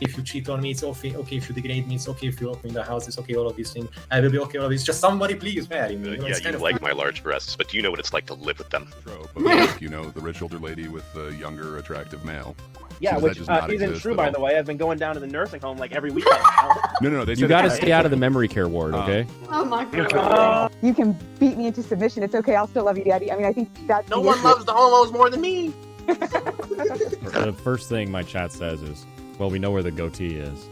if you cheat on me, it's okay. Okay, if you degrade me, it's okay. If you lock me in the house, it's okay. All of these things, I will be okay. All of these. Just somebody please marry me. Yeah, you like my large breasts, but do you know what it's like to live with them? But like, you know, the rich older lady with the younger, attractive male. Yeah, So which that does not isn't exist true, at by all. the way. I've been going down to the nursing home like every weekend. No. You got to stay out of the memory care ward, okay? Oh my god. You can beat me into submission. It's okay. I'll still love you, Daddy. I mean, I think that's No one loves the homos more than me. The first thing my chat says is, well, we know where the goatee is.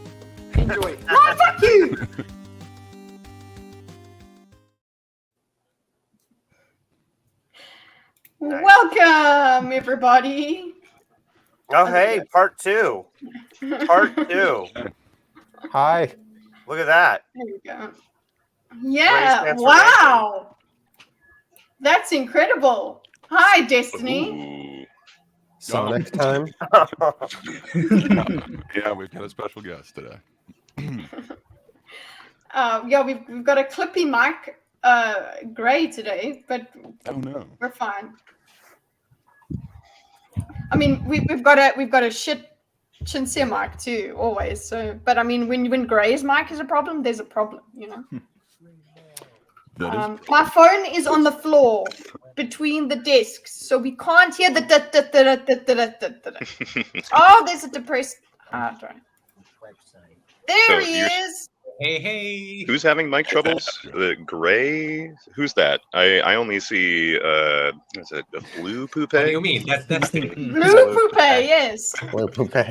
Enjoy. No, fuck you! Welcome, everybody. Oh, hey, part 2. Part 2. Hi. Look at that. There we go. Yeah, wow. That's incredible. Hi, Destiny. Ooh. Sonic time. Yeah, we've got a special guest today. Yeah, we've got a clippy mic, Gray today, but Oh no. we're fine. I mean, we've got a shit Chinsia mic too, always. So, but I mean, when Gray's mic is a problem, there's a problem, you know. My phone is on the floor between the desks, so we can't hear the. Oh, there's a depressed. There So he is. Hey. Who's having mic troubles? The Gray? Who's that? I only see is it a blue poupe? What do you mean? That's the Blue Poupe, yes. Blue poupe.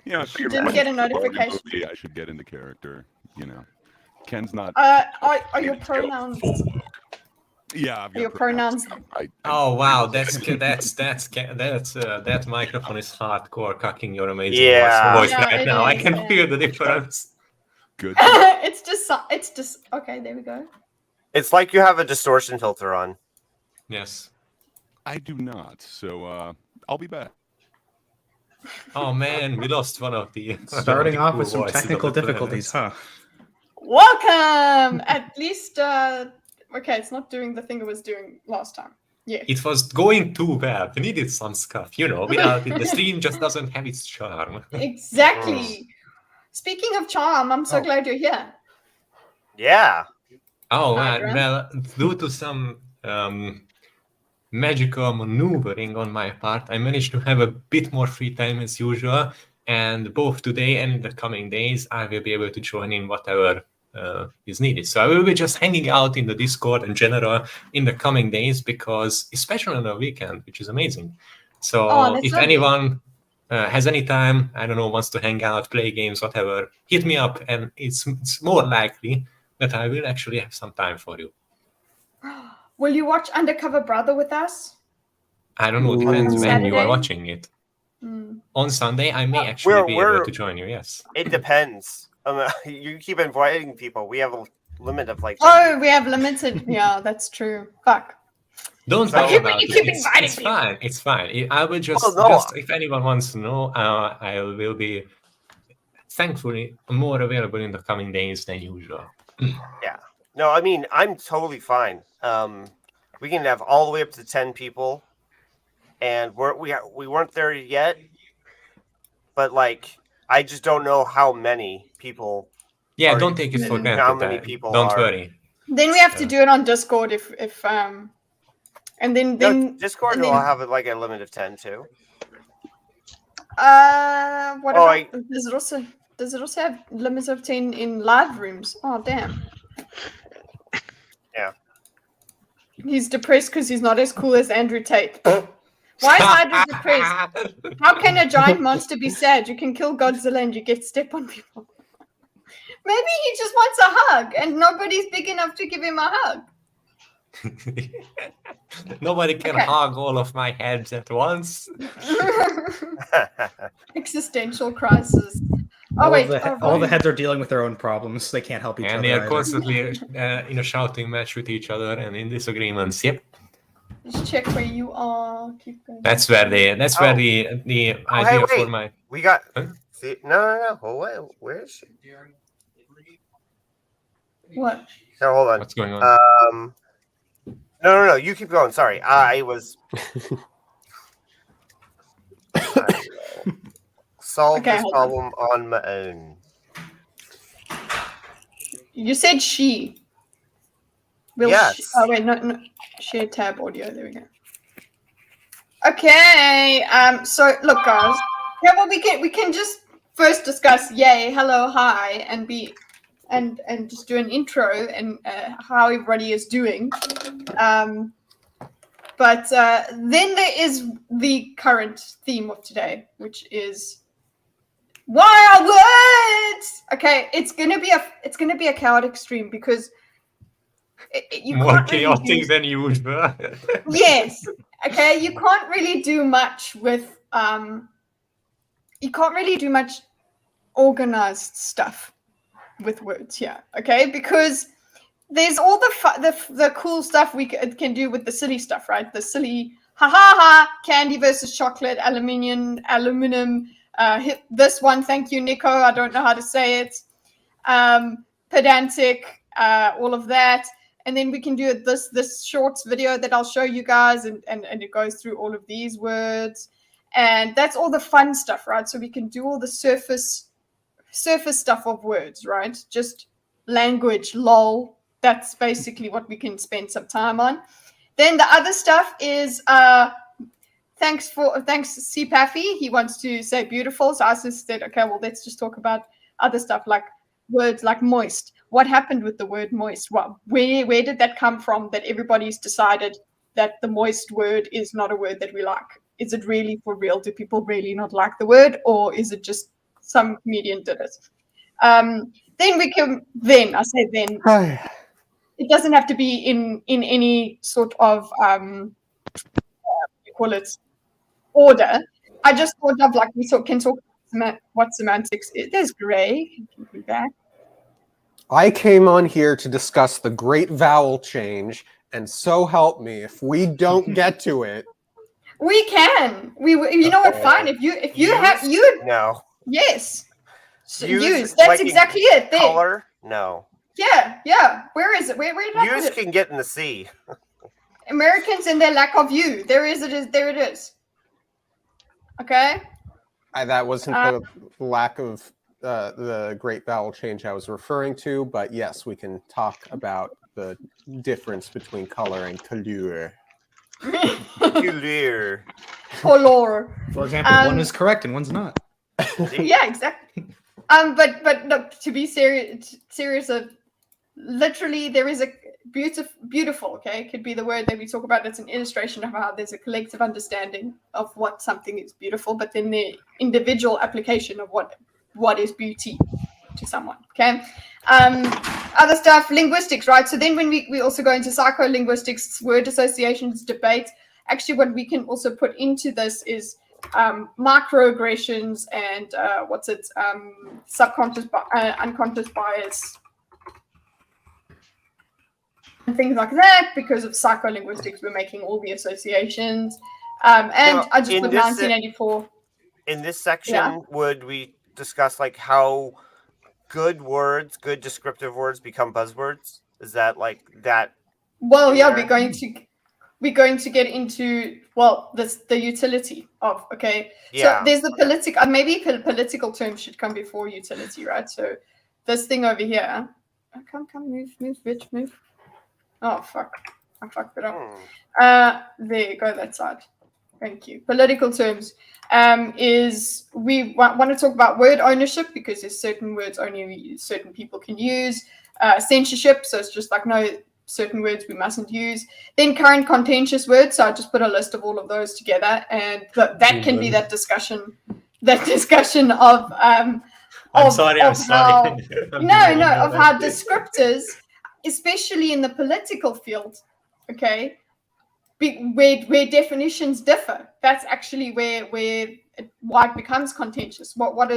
Yeah, I figured Didn't when get a it's Barbie notification. movie, I should get into character. You know, Ken's not. Are your pronouns? Yeah, I've got Your pronouns. Oh wow, that microphone is hardcore cocking your amazing Yeah. voice Yeah, right it now. I is, can yeah. feel the difference. Good. It's just okay. There we go. It's like you have a distortion filter on. Yes. I do not. So I'll be back. Oh man, we lost one of the Starting off with some voices of technical the difficulties, planets. huh? Welcome. At least okay, it's not doing the thing it was doing last time. Yeah. It was going too well. We needed some stuff, you know. Without it, the stream just doesn't have its charm. Exactly. Speaking of charm, I'm so glad you're here. Yeah. Oh, Hi, well, due to some magical maneuvering on my part, I managed to have a bit more free time as usual. And both today and in the coming days, I will be able to join in whatever is needed. So I will be just hanging out in the Discord in general in the coming days, because especially on the weekend, which is amazing. So if anyone has any time, I don't know, wants to hang out, play games, whatever, hit me up, and it's more likely that I will actually have some time for you. Will you watch Undercover Brother with us? I don't know, depends when you Saturday? are watching it. On Sunday, I may actually be able to join you, yes. It depends. You keep inviting people. We have a limit of like. Oh, we have limited. Yeah, that's true. Fuck. Don't I worry keep- about you it. keep It's inviting it's people. fine. It's fine. I will just, Oh, no. if anyone wants to know, I will be thankfully more available in the coming days than usual. Yeah. No, I mean, I'm totally fine. We can have all the way up to 10 people, and we weren't there yet, but like, I just don't know how many people. Yeah, don't take it for granted. How many people Don't are. worry. Then we have to do it on Discord if and then No, Discord and will then- have like a limit of 10 too. What Oh, about, does it also have limits of 10 in live rooms? Oh damn. Yeah. He's depressed because he's not as cool as Andrew Tate. Why is Andrew depressed? How can a giant monster be sad? You can kill Godzilla and you get step on people. Maybe he just wants a hug and nobody's big enough to give him a hug. Nobody can hug all of my heads at once. Existential crisis. Oh, wait. All the heads are dealing with their own problems. They can't help each other. And they are either. constantly in a shouting match with each other and in disagreements. Yep. Just check where you are. Keep going. That's where the idea wait. for my We got. See, no. Oh, wait, where is she? What? No, hold on. What's going on? No. You keep going. Sorry, I was. solve Okay, this hold on. problem on my own. You said she. Will Yes. oh wait, no. Share tab audio. There we go. Okay. So look, guys. Yeah, well, we can just first discuss yay, hello, hi, and just do an intro and how everybody is doing. But then there is the current theme of today, which is wild words. Okay, it's gonna be a chaotic stream because you More can't really chaotic use- than usual. Yes. Okay, you can't really do much with you can't really do much organized stuff with words here. Okay, because there's all the cool stuff we can do with the silly stuff, right? The silly ha ha ha, candy versus chocolate, aluminum. Hit this one, thank you, Nico. I don't know how to say it. Pedantic, all of that. And then we can do this shorts video that I'll show you guys, and it goes through all of these words. And that's all the fun stuff, right? So we can do all the surface stuff of words, right? Just language, lol. That's basically what we can spend some time on. Then the other stuff is thanks CPaffy. He wants to say beautiful. So I just said, okay, well, let's just talk about other stuff like words like moist. What happened with the word moist? Well, where did that come from that everybody's decided that the moist word is not a word that we like? Is it really for real? Do people really not like the word? Or is it just some comedian did it? Then we can, it doesn't have to be in any sort of, you call it, order. I just thought of like, can talk what semantics is. There's Gray. Be back. I came on here to discuss the great vowel change, and so help me, if we don't get to it, we can. You know what? Fine. If you have no. Yes. So Use That's like exactly it. There. Color? No. Yeah. Where is it? Where did I put Use it? can get in the sea. Americans and their lack of you. There it is. Okay. that wasn't the lack of the great vowel change I was referring to, but yes, we can talk about the difference between color and couleur. Couleur. Color. For example, one is correct and one's not. Yeah, exactly. But look, to be serious of literally there is a beautiful, okay? It could be the word that we talk about. It's an illustration of how there's a collective understanding of what something is beautiful, but then the individual application of what is beauty to someone, okay? Other stuff, linguistics, right? So then when we also go into psycholinguistics, word associations, debate, actually what we can also put into this is microaggressions and subconscious, unconscious bias, and things like that. Because of psycholinguistics, we're making all the associations. And Now, I just in put this 1984. In this section, Yeah. would we discuss like how good descriptive words become buzzwords? Is that like that? Well, yeah, there? we're going to get into the utility of, okay. Yeah. So there's the political, maybe political terms should come before utility, right? So this thing over here, come move, bitch, move. Oh fuck, I fucked it up. There you go, that side. Thank you. Political terms is we want to talk about word ownership, because there's certain words only certain people can use. Censorship, so it's just like no, certain words we mustn't use. Then current contentious words, so I just put a list of all of those together, and that can be that discussion of I'm sorry. of how descriptors, especially in the political field, okay, where definitions differ. That's actually why it becomes contentious. What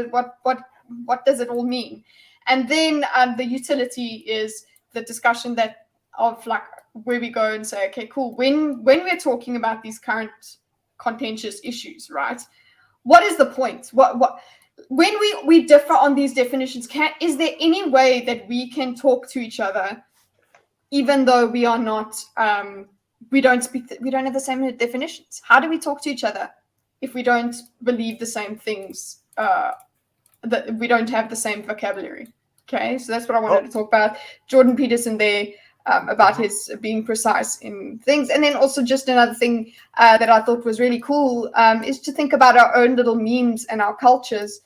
does it all mean? And then the utility is the discussion that of like where we go and say, okay, cool. When we're talking about these current contentious issues, right? What is the point? What when we differ on these definitions, is there any way that we can talk to each other, even though we are not, we don't have the same definitions? How do we talk to each other if we don't believe the same things that we don't have the same vocabulary. Okay, so that's what I wanted to talk about. Jordan Peterson there about his being precise in things, and then also just another thing that I thought was really cool is to think about our own little memes and our cultures,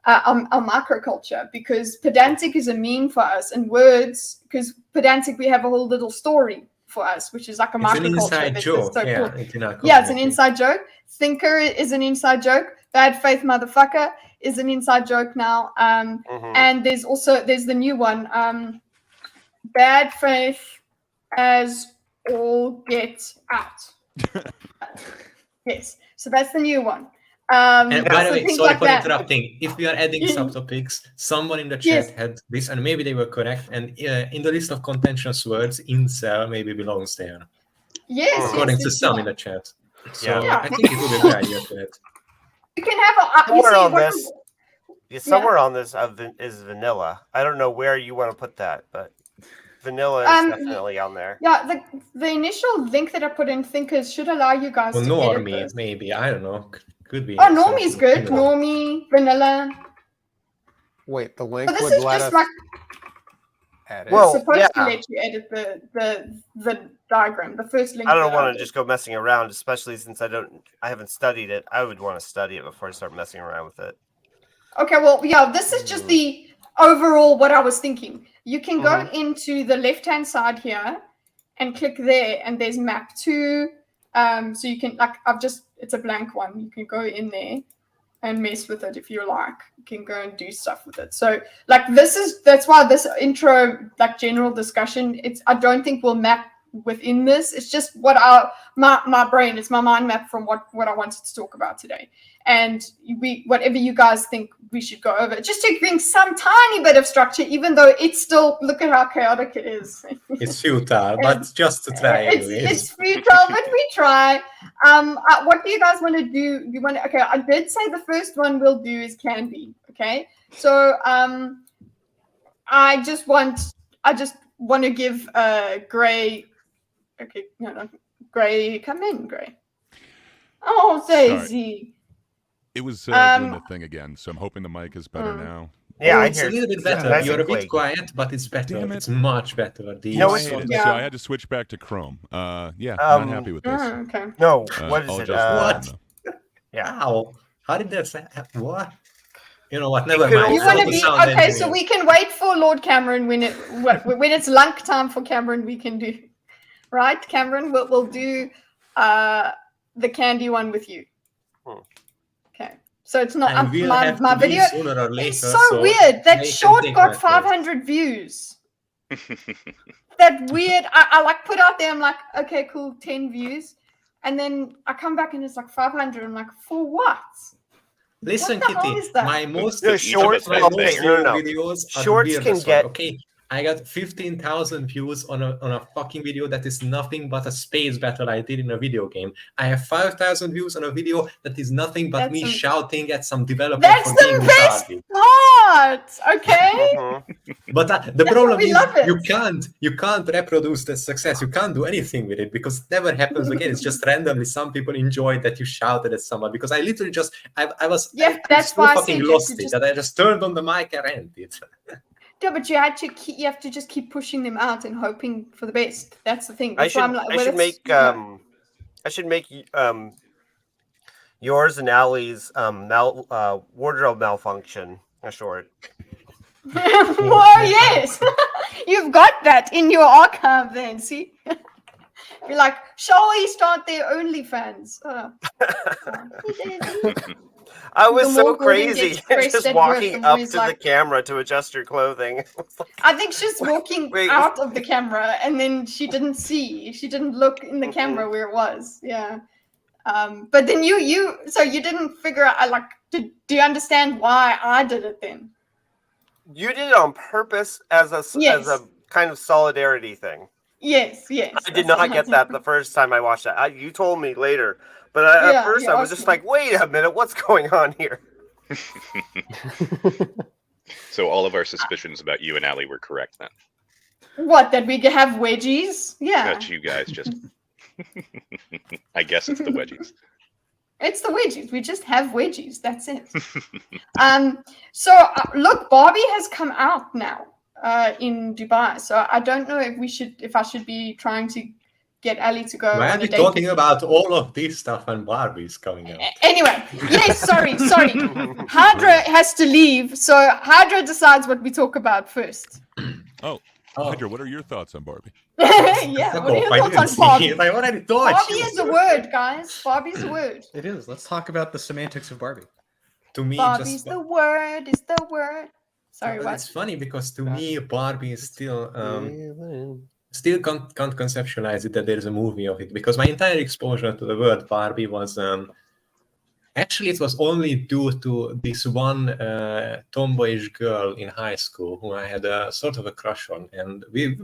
our microculture, because pedantic is a meme for us, and words, because pedantic we have a whole little story for us, which is like a microculture. It's an inside joke. So Yeah, cool. Yeah, it's an inside joke. Thinker is an inside joke. Bad faith motherfucker is an inside joke now. And there's the new one. Bad faith as all get out. Yes, so that's the new one. And by the way, sorry like for that. interrupting. If we are adding subtopics, someone in the chat had this, and maybe they were correct. And in the list of contentious words, incel maybe belongs there. Yes, according to some in the chat. So I think it would be a good idea to it. You can have somewhere on this. Somewhere on this is vanilla. I don't know where you want to put that, but vanilla is definitely on there. Yeah, the initial link that I put in Thinkers should allow you guys to normie, edit this. maybe. I don't know. Could be. Oh, normie's good. Normie, vanilla. Wait, the link But this would is let just us like edit. it's supposed to let you edit the diagram. The first link. I don't want to just go messing around, especially since I haven't studied it. I would want to study it before I start messing around with it. Okay, well, yeah, this is just the overall what I was thinking. You can go into the left-hand side here and click there, and there's map 2. So you can, it's a blank one. You can go in there and mess with it if you like. You can go and do stuff with it. So, that's why this intro, general discussion, I don't think we'll map within this. It's just what my brain, it's my mind map from what I wanted to talk about today. And whatever you guys think we should go over, just to bring some tiny bit of structure, even though it's still, look at how chaotic it is. It's futile, but just to try anyways. It's futile, but we try. What do you guys want to do? You want okay, I did say the first one we'll do is candy. Okay. So I just want to give Gray. Okay, no, Gray, come in, Gray. Oh, Daisy. It was doing the thing again, so I'm hoping the mic is better now. Yeah, it's a little bit better. You're a bit quiet, but it's better. It's much better. So I had to switch back to Chrome. I'm not happy with this. Okay. No, what is it? What? Yeah. How did that say? What? You know what? Never mind. You want to be okay? So we can wait for Lord Cameron when it's Lunk time for Cameron. We can do right, Cameron. We'll do the candy one with you. Okay. So it's not my video. It's so weird. That short got 500 views. That weird. I put out there. I'm like, okay, cool, 10 views, and then I come back and it's like 500. I'm like, for what? Listen, what Kitty, my most shorts videos shorts can get okay. I got 15,000 views on a fucking video that is nothing but a space battle I did in a video game. I have 5,000 views on a video that is nothing but me shouting at some developer. That's the best part, okay? But the problem is you can't reproduce the success. You can't do anything with it because it never happens again. It's just randomly some people enjoy that you shouted at someone because I literally just I that's why fucking lost it. That I just turned on the mic and ran it. Yeah, but you have to just keep pushing them out and hoping for the best. That's the thing. I should make yours and Allie's wardrobe malfunction a short. Well, yes, you've got that in your archive. Then see, you're like, shall we start their OnlyFans? I was so crazy just walking up to the camera to adjust your clothing. I think she's walking out of the camera and then she didn't look in the camera where it was. Yeah. But then you didn't figure out, do you understand why I did it then? You did it on purpose as a kind of solidarity thing. Yes. I did not get that the first time I watched that. You told me later. But at first I was just like, wait a minute, what's going on here? So all of our suspicions about you and Allie were correct then? What, that we have wedgies? Yeah. That you guys just... I guess it's the wedgies. It's the wedgies. We just have wedgies. That's it. So look, Barbie has come out now in Dubai. So I don't know if I should be trying to get Ali to go Why on are a we date. talking about all of this stuff and Barbie's coming out? Anyway, yes, sorry. Hydra has to leave, so Hydra decides what we talk about first. Oh, Hydra, what are your thoughts on Barbie? Yeah, what are your thoughts on Barbie? I already thought. Barbie is a word, guys. Barbie's a word. It is. Let's talk about the semantics of Barbie. To me, Barbie's just the word. Is the word. Sorry, but what? it's funny because to me, Barbie is still can't conceptualize it that there's a movie of it, because my entire exposure to the word Barbie was actually it was only due to this one tomboyish girl in high school who I had a sort of a crush on, and we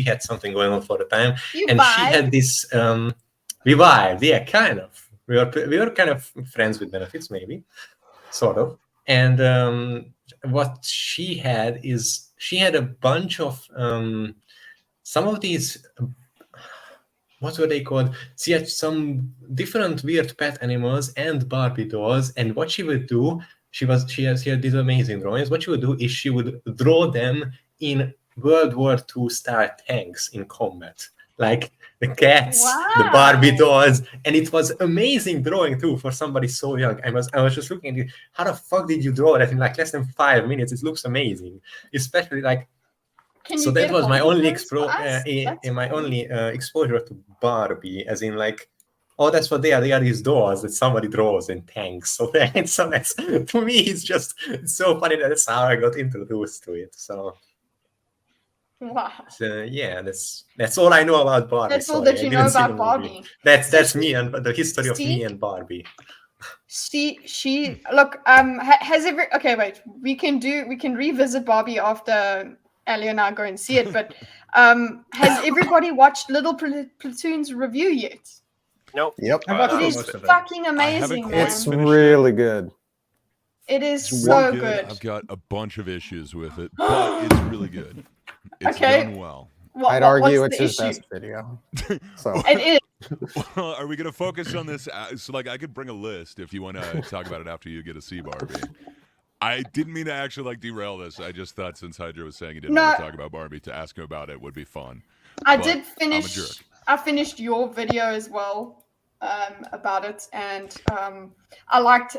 had something going on for the time, You and she vibed? had this we vibed, yeah, kind of. We were kind of friends with benefits, maybe, sort of. And what she had is she had a bunch of some of these what were they called? She had some different weird pet animals and Barbie dolls, and what she would do, she had these amazing drawings. What she would do is she would draw them in World War II style tanks in combat, like the cats, the Barbie dolls, and it was amazing drawing too for somebody so young. I was just looking at it. How the fuck did you draw that in like less than 5 minutes? It looks amazing, especially like. So that was my only exposure to Barbie, as in like, oh, that's what they are. They are these dolls that somebody draws in tanks. So that's to me, it's so funny that that's how I got introduced to it. So. Wow. Yeah, that's all I know about Barbie. That's all that you know about Barbie. That's me and the history of me and Barbie. She look okay, wait. We can revisit Barbie after Ali and I go and see it, but has everybody watched Little Platoon's review yet? Nope. Yep. It is fucking amazing, man. It's really good. It is so good. I've got a bunch of issues with it, but it's really good. It's done well. I'd argue it's his best video. So it is. Well, are we going to focus on this? So, like, I could bring a list if you want to talk about it after you get to see Barbie. I didn't mean to actually derail this. I just thought since Hydra was saying he didn't want to talk about Barbie, to ask him about it would be fun. I finished your video as well about it, and I liked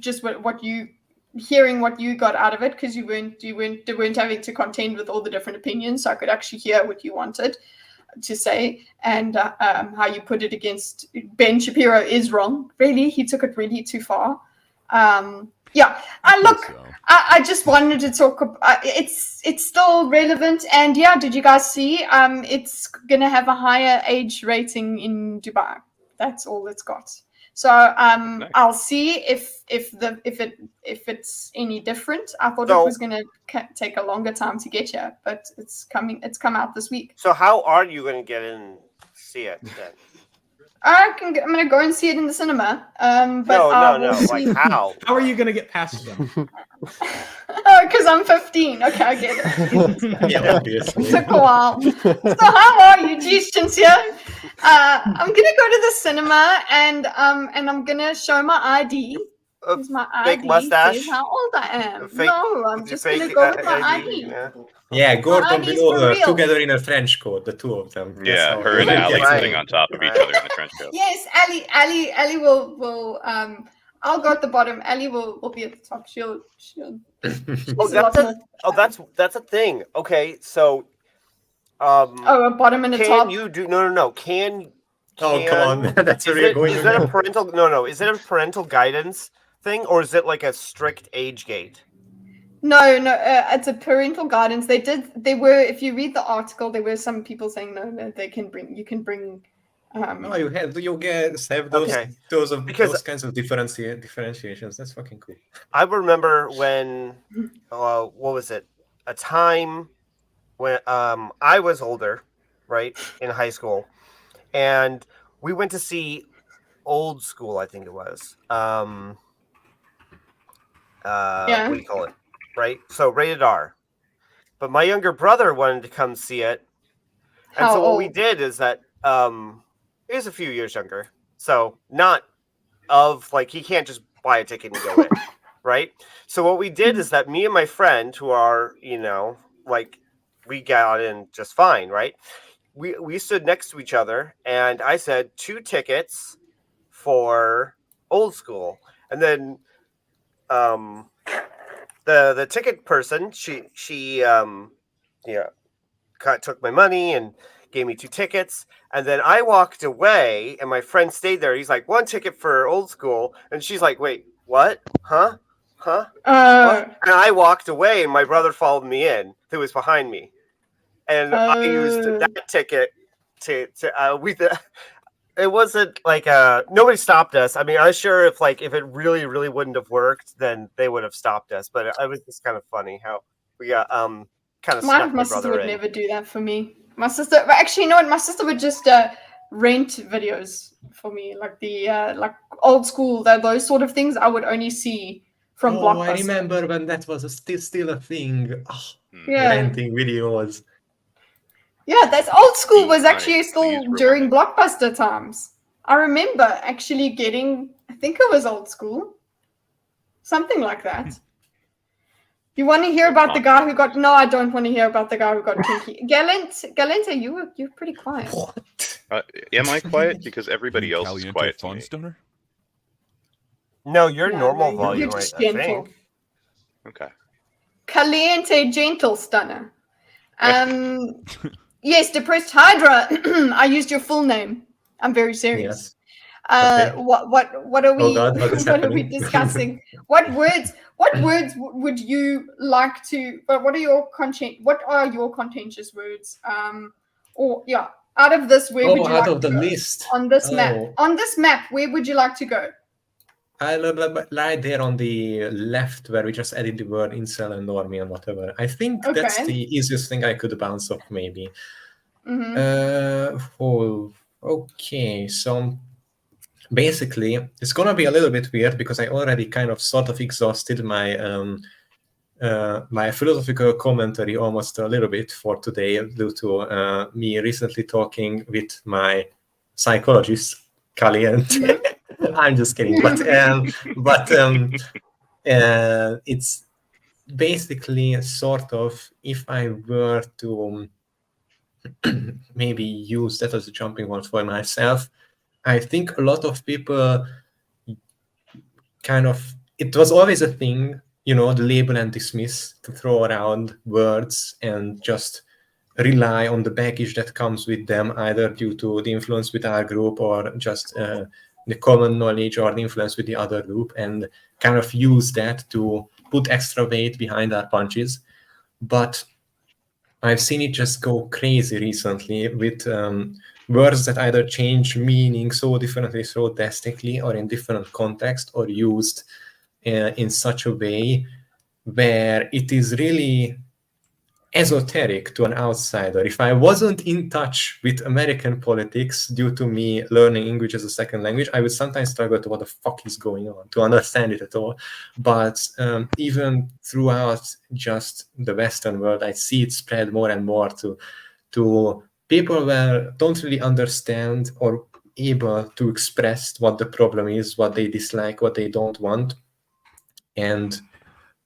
just what you got out of it, because you weren't having to contend with all the different opinions, so I could actually hear what you wanted to say, and how you put it against Ben Shapiro is wrong. Really, he took it really too far. I just wanted to talk about it's still relevant, and did you guys see it's gonna have a higher age rating in Dubai? That's all it's got. So nice. I'll see if it's any different. I thought it was gonna take a longer time to get here, but it's come out this week. So how are you gonna get in and see it then? I'm gonna go and see it in the cinema. But no. Like how? How are you gonna get past them? Because I'm 15. Okay, I get it. Yeah, obviously. It took a while. So how are you, G-Stins here? I'm gonna go to the cinema and I'm gonna show my ID. Here's my ID. Fake mustache. Here's how old I am. Fake, no, I'm just gonna go with my ID. Yeah, Gordon below together in a trench coat, the two of them. Yeah, her and Ali sitting on top of each other in a trench coat. Yes, Ali will I'll go at the bottom. Ali will be at the top. She'll that's a thing. Okay, so a bottom and a top. Can you do no? Come on. That's where you're going. Is that a parental no, is it a parental guidance thing, or is it like a strict age gate? No, it's a parental guidance. If you read the article, there were some people saying no, you can bring. You have those kinds of differentiations. That's fucking cool. I remember when, what was it? A time when I was older, right, in high school, and we went to see Old School. I think it was. What do you call it? Right, so rated R. But my younger brother wanted to come see it, and what we did is that He's a few years younger, so not of like he can't just buy a ticket and go in, right? So what we did is that me and my friend, who are like we got in just fine, right? We stood next to each other, and I said 2 tickets for old school, and then the ticket person she took my money and gave me 2 tickets, and then I walked away, and my friend stayed there. He's like, 1 ticket for old school, and she's like, wait, what? Huh? What? And I walked away, and my brother followed me in, who was behind me, and I used that ticket to it wasn't like nobody stopped us. I mean, I'm sure if it really wouldn't have worked, then they would have stopped us. But it was just kind of funny how we got kind of snuck My my sister brother would in. never do that for me. My sister, but actually, you know what? My sister would just rent videos for me, like the like old school, those sort of things. I would only see from Blockbuster. I remember when that was still a thing. Oh, Yeah. renting videos. Yeah, that's old school was Nice. actually Please still remind during me. Blockbuster times. I remember actually getting, I think it was old school, something like that. You want to hear about the guy who got? No, I don't want to hear about the guy who got kinky. Gallente, you're pretty quiet. What? Am I quiet? Because everybody else is Caliente quiet to Fun me. Stoner? No, you're No, normal you're volume, just I gentle. think. Okay. Caliente gentle stunner. Yes, depressed Hydra. I used your full name. I'm very serious. Yes. Okay. What are we? Oh God, what is what are we happening? discussing? What words would you like to? What are your contentious words? Out of this, where would you out like of to the go? list On this map? Oh. On this map, where would you like to go? I right there on the left where we just added the word incel and normie and whatever. I think that's Okay. the easiest thing I could bounce off, maybe. Mm-hmm. Okay, so basically it's gonna be a little bit weird because I already kind of sort of exhausted my my philosophical commentary almost a little bit for today due to me recently talking with my psychologist Caliente. I'm just kidding, but it's basically sort of, if I were to maybe use that as a jumping one for myself, I think a lot of people it was always a thing, the label and dismiss, to throw around words and just rely on the baggage that comes with them, either due to the influence with our group or just the common knowledge or the influence with the other group, and kind of use that to put extra weight behind our punches. But I've seen it just go crazy recently with words that either change meaning so differently, so drastically, or in different context, or used in such a way where it is really esoteric to an outsider. If I wasn't in touch with American politics due to me learning English as a second language, I would sometimes struggle to what the fuck is going on, to understand it at all. But even throughout just the Western world, I see it spread more and more to people that don't really understand or able to express what the problem is, what they dislike, what they don't want, and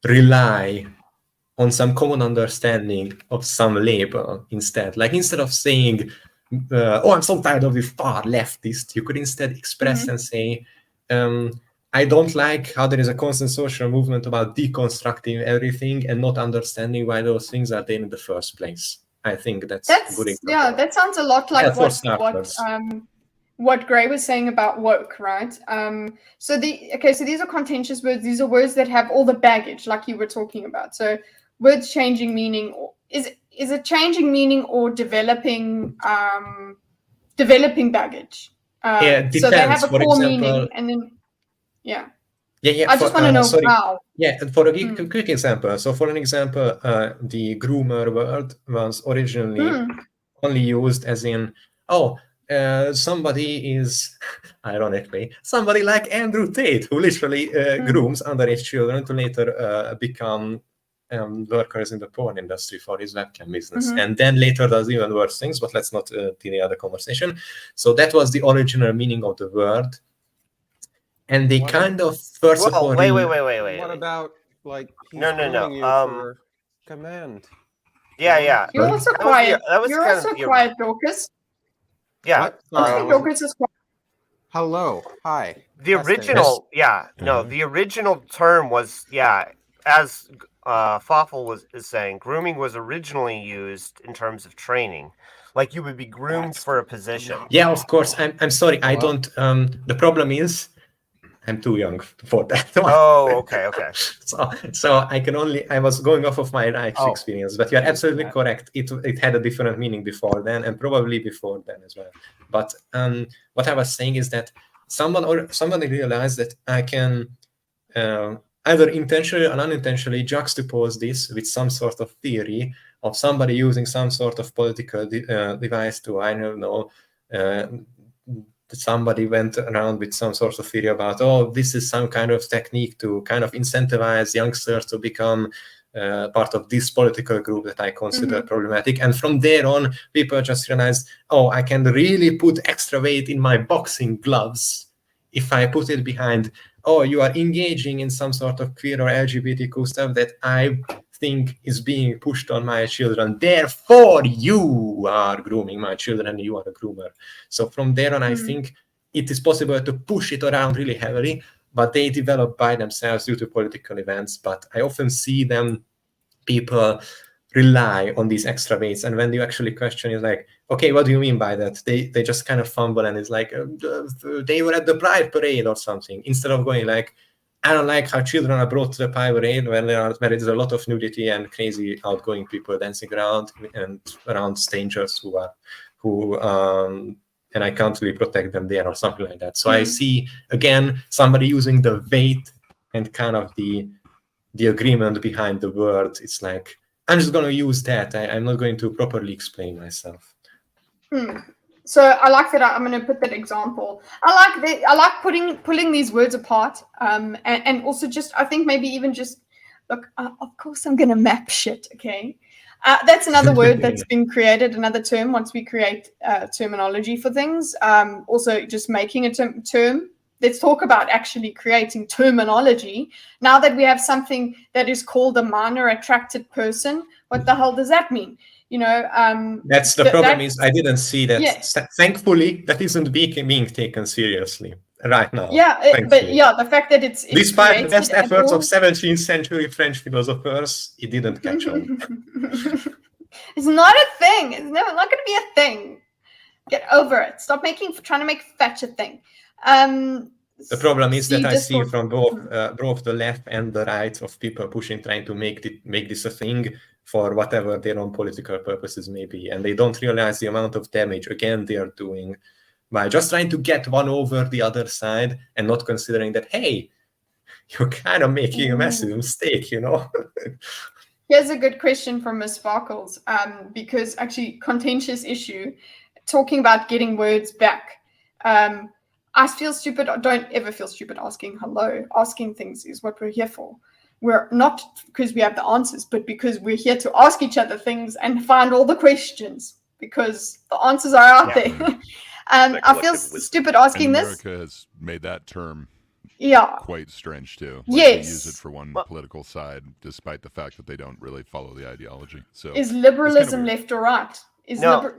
rely on some common understanding of some label instead. Like, instead of saying, I'm so tired of the far leftist, you could instead express and say, I don't like how there is a constant social movement about deconstructing everything and not understanding why those things are there in the first place. I think that's a good example. Yeah, that sounds a lot like Yeah, what Gray was saying about woke, right? So these are contentious words. These are words that have all the baggage, like you were talking about. So words changing meaning, is it changing meaning or developing baggage? Depends. So they have a For core example, meaning, and then Yeah. I just want to know how. Yeah, for a quick example. So, for an example, the groomer word was originally only used as in, somebody is, ironically, somebody like Andrew Tate, who literally grooms underage children to later become workers in the porn industry for his webcam business. Mhm. And then later does even worse things, but let's not delay the conversation. So that was the original meaning of the word. And they What kind of, first of all... wait. What about, like, he's No. grooming you for command? Yeah. You're Well, also That was quiet. that was You're kind also of the- quiet, Dorcas. Yeah. What? I Sorry, I think wasn't- Dorcas is quiet. Hello. Hi. The Testing. original, Uh-huh. the original term was, as FAwful is saying, grooming was originally used in terms of training. Like you would be groomed for a position. Yeah, of course. I'm sorry. I Well- don't... the problem is I'm too young for that. Oh, okay. So I was going off of my life's Oh. experience, but you're absolutely correct. It had a different meaning before then, and probably before then as well. But what I was saying is that somebody realized that I can either intentionally or unintentionally juxtapose this with some sort of theory of somebody using some sort of political device to, I don't know, somebody went around with some sort of theory about, oh, this is some kind of technique to kind of incentivize youngsters to become part of this political group that I consider problematic. And from there on, people just realized, oh, I can really put extra weight in my boxing gloves if I put it behind, oh, you are engaging in some sort of queer or LGBTQ stuff that I think is being pushed on my children. Therefore, you are grooming my children and you are a groomer. So from there on, I think it is possible to push it around really heavily, but they develop by themselves due to political events. But I often see people rely on these extra weights, and when you actually question is like, okay, what do you mean by that? They just kind of fumble and it's like, they were at the Pride parade or something, instead of going like, I don't like how children are brought to the Pride parade where there is a lot of nudity and crazy outgoing people dancing around and around strangers who and I can't really protect them there or something like that. So I see again somebody using the weight and kind of the agreement behind the word. It's like, I'm just going to use that. I'm not going to properly explain myself. So I like that. I'm going to put that example. I like pulling these words apart, and also just, I think maybe even just look. Of course, I'm going to map shit. Okay, that's another word that's been created. Another term once we create terminology for things. Also, just making a term. Let's talk about actually creating terminology. Now that we have something that is called a minor attracted person, what the hell does that mean? You know, that's the problem. Is I didn't see that. Yes. Thankfully, that isn't being taken seriously right now. Yeah, but yeah, the fact that it's despite the best created efforts of 17th century French philosophers, it didn't catch on. It's not a thing. It's never not going to be a thing. Get over it. Stop trying to make fetch a thing. The problem is that I see Discord. from both the left and the right of people trying to make this a thing for whatever their own political purposes may be, and they don't realize the amount of damage again they are doing by just trying to get one over the other side and not considering that, hey, you're kind of making a massive mistake, you know. Here's a good question from Miss Sparkles, because actually contentious issue, talking about getting words back. I feel stupid. Don't ever feel stupid asking hello. Asking things is what we're here for. We're not because we have the answers, but because we're here to ask each other things and find all the questions, because the answers are out there. I feel stupid asking this. America has made that term quite strange too. Like Yes. They use it for one political side, despite the fact that they don't really follow the ideology. So Is liberalism left or right? That's a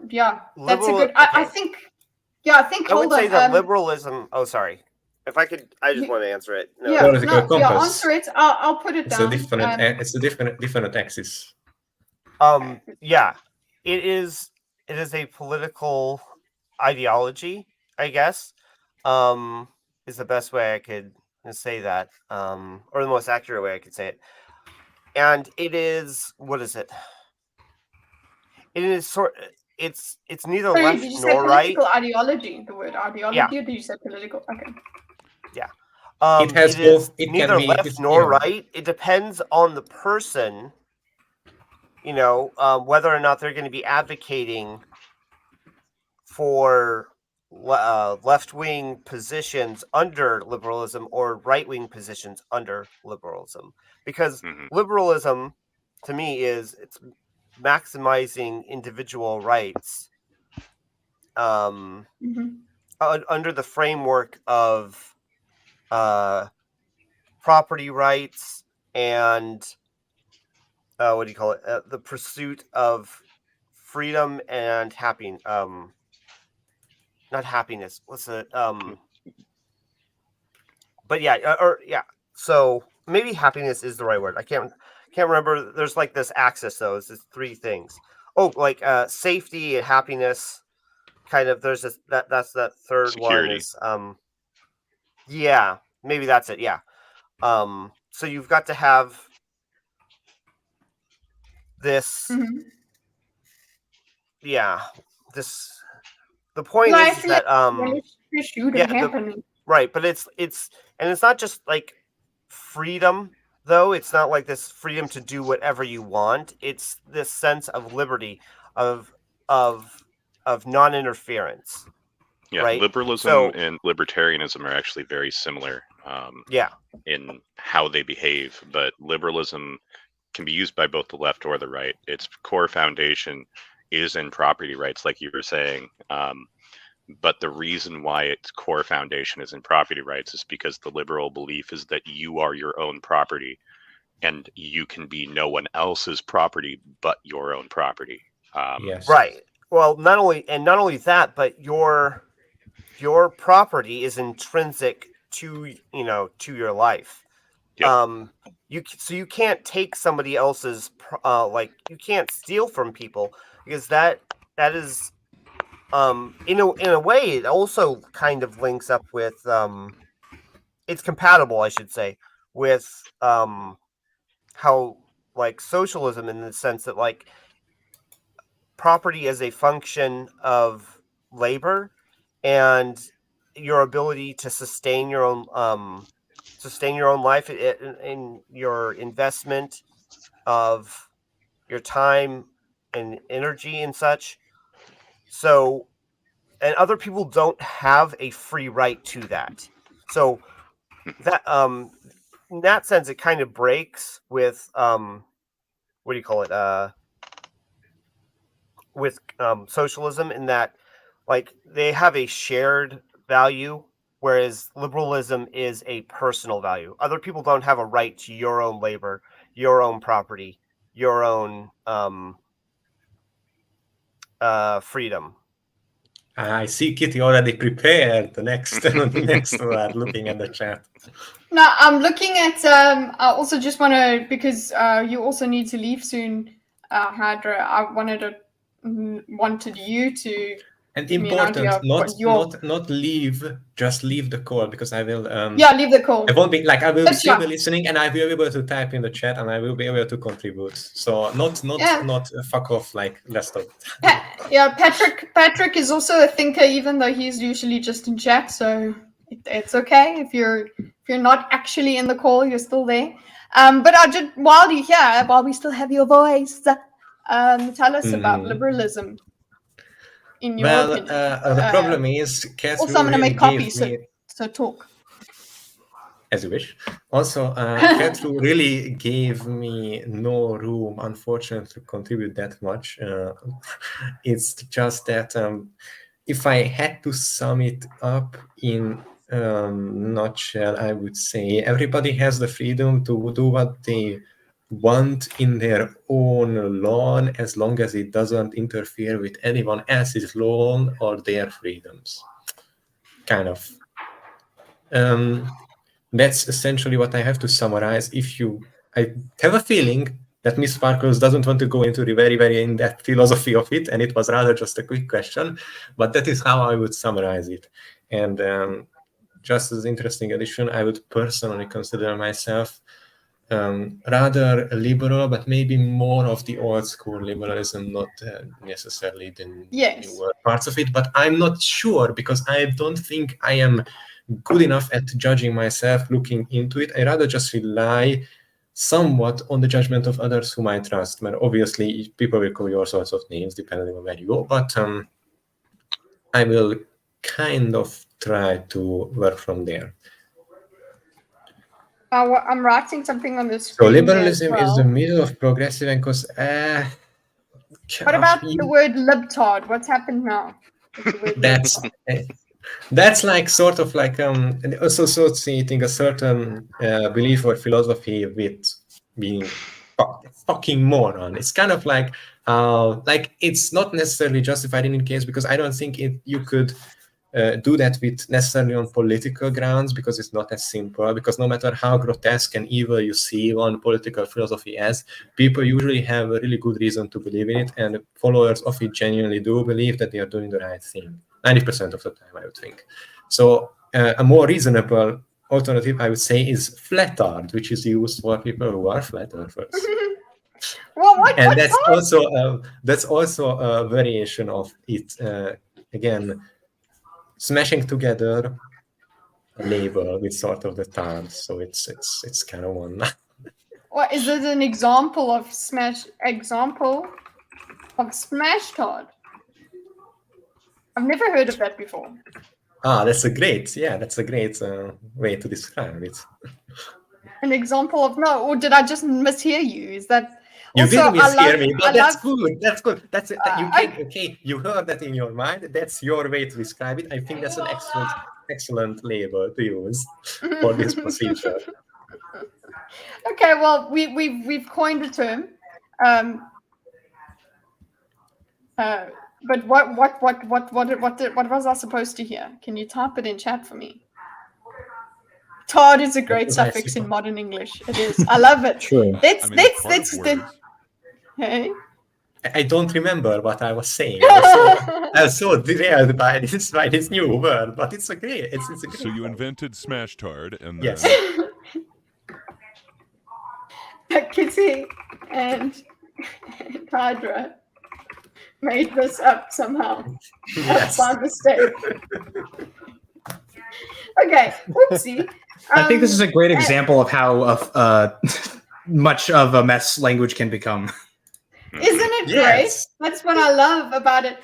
good. I think. Yeah, I think. I would say that liberalism. Oh, sorry. If I could, I just want to answer it. No. Answer it. I'll put it down. It's a different axis. Yeah, it is a political ideology, I guess. Is the best way I could say that, or the most accurate way I could say it. And it is, what is it? It is it's neither left did you nor say right. political ideology? The word ideology, or did you say political? Okay. Yeah. It has both. It neither can be left nor right. It depends on the person, you know, whether or not they're going to be advocating for left-wing positions under liberalism or right-wing positions under liberalism. Because liberalism to me is it's maximizing individual rights under the framework of property rights and what do you call it? The pursuit of freedom and happiness. Not happiness. What's it? But yeah. So maybe happiness is the right word. I can't remember. There's like this axis though. It's just three things. Oh, like safety and happiness. Kind of. There's this that's that third Security. one is yeah, maybe that's it. Yeah. So you've got to have this. Yeah. This. The point is that right, but it's and it's not just like freedom though. It's not like this freedom to do whatever you want. It's this sense of liberty of non-interference. Yeah, right? liberalism and libertarianism are actually very similar. In how they behave, but liberalism can be used by both the left or the right. Its core foundation is in property rights, like you were saying. But the reason why its core foundation is in property rights is because the liberal belief is that you are your own property and you can be no one else's property but your own property. Yes. Right. Well, not only that, but your property is intrinsic to your life. Yep. You can't take somebody else's like you can't steal from people because that is in a way it also kind of links up with it's compatible, I should say, with how like socialism in the sense that like property is a function of labor and your ability to sustain your own life in your investment of your time and energy and such. So, and other people don't have a free right to that. So that in that sense, it kind of breaks with what do you call it? With socialism, in that like they have a shared value, whereas liberalism is a personal value. Other people don't have a right to your own labor, your own property, your own freedom. I see Kitty already prepared. The next word, looking at the chat. No, I'm looking at. I also just want to, because you also need to leave soon, Hydra. I wanted you to. And important, not leave, just leave the call, because I will. Leave the call. I won't be like I will still be listening, and I will be able to type in the chat, and I will be able to contribute. So not fuck off like rest of it. Patrick is also a thinker, even though he's usually just in chat. So it's okay if you're not actually in the call, you're still there. But I just while you're here, while we still have your voice, tell us about liberalism. In your opinion. The problem is, also I'm going to make copies, so talk. As you wish. Also, Catru really gave me no room, unfortunately, to contribute that much. It's just that if I had to sum it up in nutshell, I would say everybody has the freedom to do what they want in their own lawn, as long as it doesn't interfere with anyone else's lawn or their freedoms. Kind of. That's essentially what I have to summarize. I have a feeling that Miss Sparkles doesn't want to go into the very, very in-depth philosophy of it, and it was rather just a quick question, but that is how I would summarize it. And just as an interesting addition, I would personally consider myself rather liberal, but maybe more of the old school liberalism, not necessarily the newer parts of it. But I'm not sure, because I don't think I am good enough at judging myself looking into it. I rather just rely somewhat on the judgment of others whom I trust. But obviously, people will call you all sorts of names depending on where you go. But I will kind of try to work from there. I'm writing something on the So screen. liberalism as is the well. middle of progressive and What about the word libtard? What's happened now? That's like sort of like associating a certain belief or philosophy with being fucking moron. It's kind of like it's not necessarily justified in any case, because I don't think you could do that with necessarily on political grounds, because it's not as simple. Because no matter how grotesque and evil you see one political philosophy as, people usually have a really good reason to believe in it, and followers of it genuinely do believe that they are doing the right thing 90% of the time, I would think. So a more reasonable alternative, I would say, is flatard, which is used for people who are flat earthers. And that's also a variation of it. Again, smashing together a label with sort of the tard, so it's kind of one. What is it? An example of smash tard? I've never heard of that before. That's a great way to describe it. An example of or did I just mishear you? Is that? You didn't mishear me, but that's good. That's good. That's it. You heard that in your mind. That's your way to describe it. I think that's an excellent label to use for this procedure. Okay, well, we've coined a term. But what was I supposed to hear? Can you type it in chat for me? Tard is a great suffix in modern English. It is. I love it. True. Hey. I don't remember what I was saying. I was so derailed by this new word, but it's a great. It's a great. So you invented smash tard, and yes. Kitty and Tadra made this up somehow. Yes. By mistake. Okay, whoopsie. I think this is a great example of how much of a mess language can become. Isn't it great? That's what I love about it.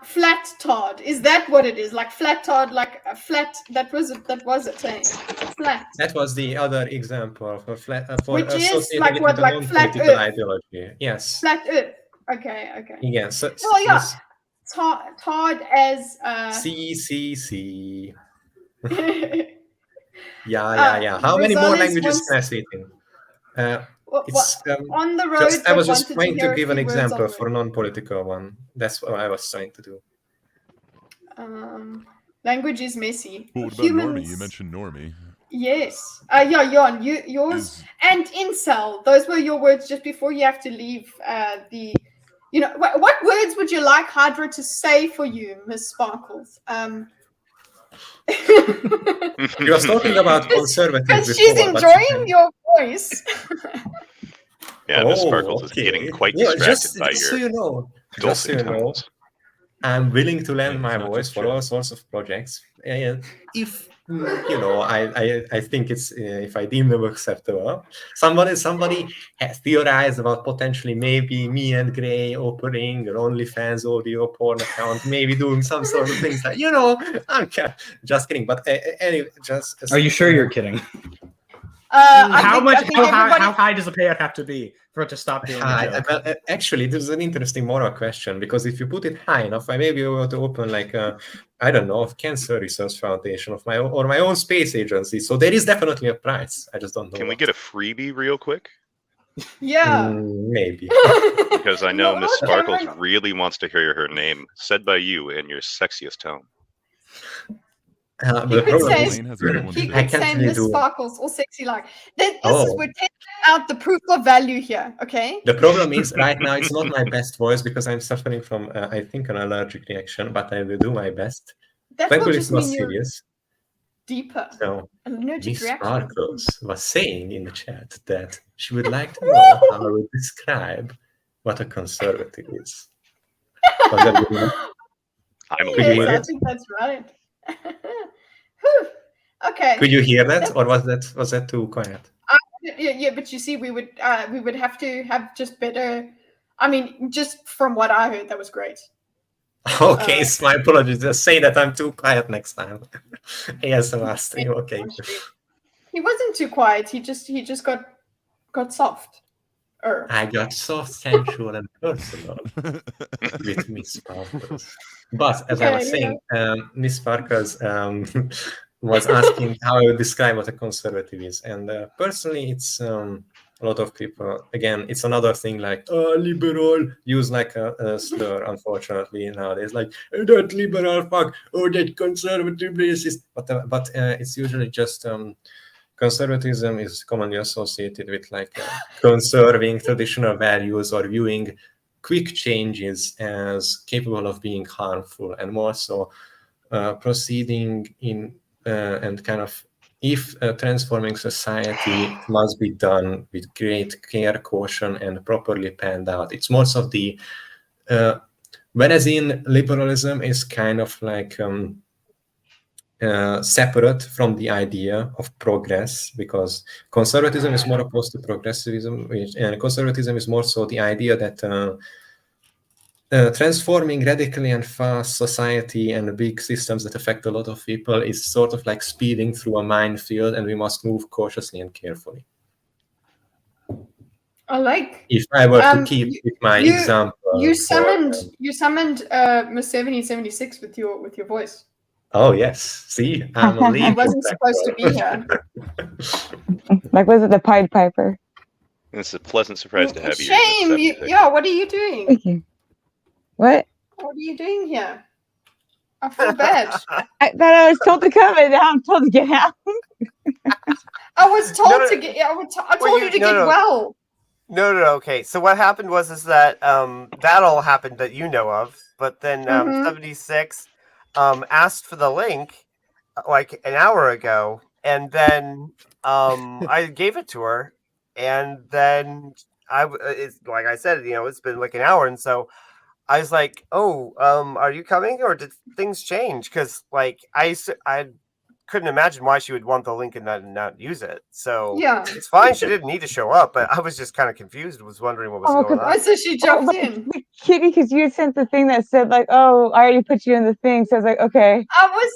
Flat tard, is that what it is? Like flat tard, like a flat. That was it. Flat. That was the other example of a flat. Which is like what, like flat Earth ideology. Yes. Flat Earth. Okay. Yes. Tard as C. Yeah. How many more languages can I say it in? On the road. I was just trying to give an example for a non-political one. That's what I was trying to do. Language is messy. What about Normie? You mentioned Normie. Yes. Jon, yours and incel. Those were your words just before you have to leave the. You know, what words would you like Hydra to say for you, Miss Sparkles? You were talking about conservative because she's enjoying your voice. Yeah, Miss Sparkles is getting quite distracted by your. So you know, I'm willing to lend my voice for all sorts of projects. If I think it's if I deem them acceptable. Somebody has theorized about potentially maybe me and Gray opening an OnlyFans audio porn account, maybe doing some sort of things like I'm just kidding. But anyway, Are you sure you're kidding? How high does the payout have to be for it to stop being a joke? Actually, this is an interesting moral question, because if you put it high enough, I may be able to open like I don't know, Cancer Research Foundation of my own space agency. So there is definitely a price. I just don't know. Can we get a freebie real quick? Yeah. Maybe. Because I know Miss Sparkles really wants to hear her name said by you in your sexiest tone. He could say Miss Sparkles or sexy like. We're taking out the proof of value here, okay? The problem is right now it's not my best voice because I'm suffering from I think an allergic reaction, but I will do my best. Thankfully it's not serious. Deeper. So Miss Sparkles was saying in the chat that she would like to know how I would describe what a conservative is. I think that's right. Okay. Could you hear that, or was that too quiet? Yeah, but you see, we would have to have just better. I mean, just from what I heard, that was great. Okay, so my apologies. Just say that I'm too quiet next time. Yes, I'm stream. Okay. He wasn't too quiet. He just got soft. I got soft, sensual, and personal with Miss Sparkles. But as I was saying, Miss Sparkles was asking how I would describe what a conservative is. And personally, it's a lot of people, again, it's another thing like, liberal, use like a slur, unfortunately, nowadays. Like, that liberal fuck, that conservative racist. But it's usually just... conservatism is commonly associated with like conserving traditional values or viewing quick changes as capable of being harmful, and more so proceeding in and kind of if transforming society must be done with great care, caution, and properly planned out. It's more of the whereas in liberalism is kind of like separate from the idea of progress, because conservatism is more opposed to progressivism, and conservatism is more so the idea that transforming radically and fast society and big systems that affect a lot of people is sort of like speeding through a minefield, and we must move cautiously and carefully. I like. If I were to keep with my example, you summoned Miss 7076 with your voice. Oh yes, see, I'm a lead. He wasn't supposed to be here. Like, was it the Pied Piper? It's a pleasant surprise to have you. Shame, yeah. What are you doing? Thank you. What? What are you doing here? I feel bad. I thought I was told to come, and now I'm told to get out. I was told to get. I told you to get well. No. Okay. So what happened was that that all happened that you know of, but then 76 asked for the link like an hour ago, and then I gave it to her, and then it's like I said, it's been like an hour, and so I was like, "Oh, are you coming, or did things change?" Because like I couldn't imagine why she would want the link and not use it. So yeah, it's fine. She didn't need to show up, but I was just kind of confused. Was wondering what was going on. So she jumped in. Kitty, because you had sent the thing that said like, "Oh, I already put you in the thing." So I was like, "Okay,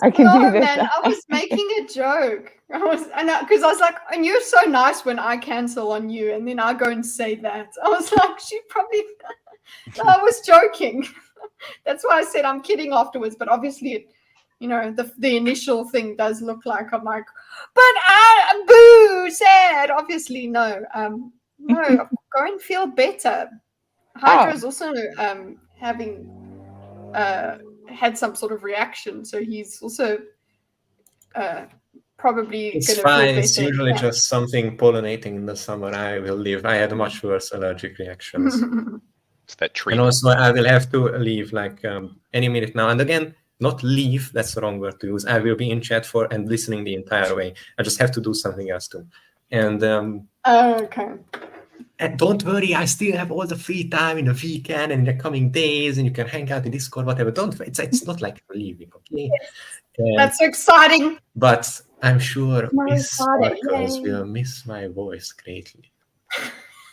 I can do this." Man, I was making a joke. Because I was like, and you're so nice when I cancel on you, and then I go and say that. I was like, she probably. No, I was joking. That's why I said I'm kidding afterwards. But obviously, the initial thing does look like I'm like, but boo, sad. Obviously, no. No, go and feel better. Hydra's also having had some sort of reaction, so he's also probably. It's fine. It's usually just something pollinating in the summer. I will leave. I had much worse allergic reactions. It's that tree. And also, I will have to leave like any minute now. And again, not leave. That's the wrong word to use. I will be in chat and listening the entire way. I just have to do something else too. And okay. And don't worry, I still have all the free time in the weekend and in the coming days, and you can hang out in Discord, whatever. It's not like leaving, okay? That's exciting. But I'm sure Miss Sparkles will miss my voice greatly.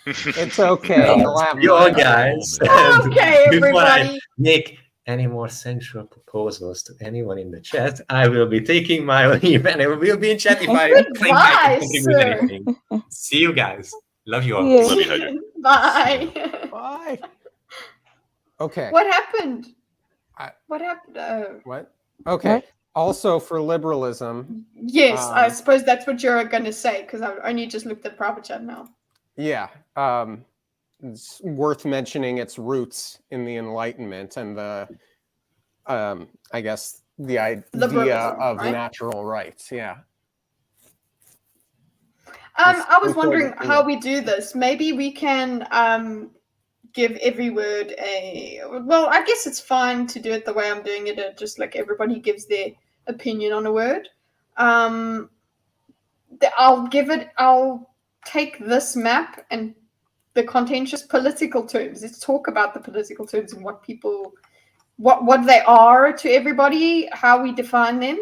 It's okay. You guys. Okay, everybody. I make any more sensual proposals to anyone in the chat, I will be taking my leave, and I will be in chat if I think I can contribute anything. See you guys. Love you all. Yeah. Love you, Hydra. Bye. Bye. Okay. What happened? What happened? What? Okay. Also for liberalism. Yes, I suppose that's what you're going to say, because I only just looked at private chat now. Yeah. It's worth mentioning its roots in the Enlightenment and the, I guess, the idea of natural rights. Yeah. I was wondering how we do this. Maybe we can give every word well, I guess it's fine to do it the way I'm doing it, just like everybody gives their opinion on a word. I'll take this map and the contentious political terms. Let's talk about the political terms and what they are to everybody, how we define them,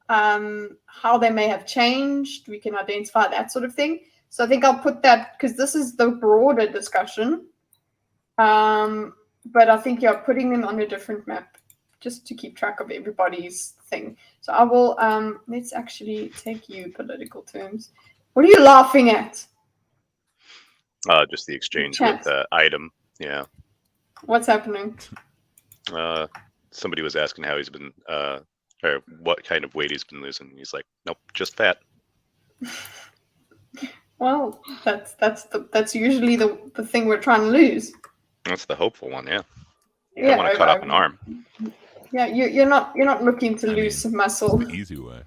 how they may have changed. We can identify that sort of thing. So I think I'll put that, because this is the broader discussion. But I think putting them on a different map just to keep track of everybody's thing. So I will let's actually take you political terms. What are you laughing at? Just the exchange with item. Yeah. What's happening? Somebody was asking how he's been, or what kind of weight he's been losing. He's like, nope, just fat. Well, that's usually the thing we're trying to lose. That's the hopeful one, yeah. You Yeah, don't want to cut off an arm. Yeah, you're not looking to lose some muscle. The easy way.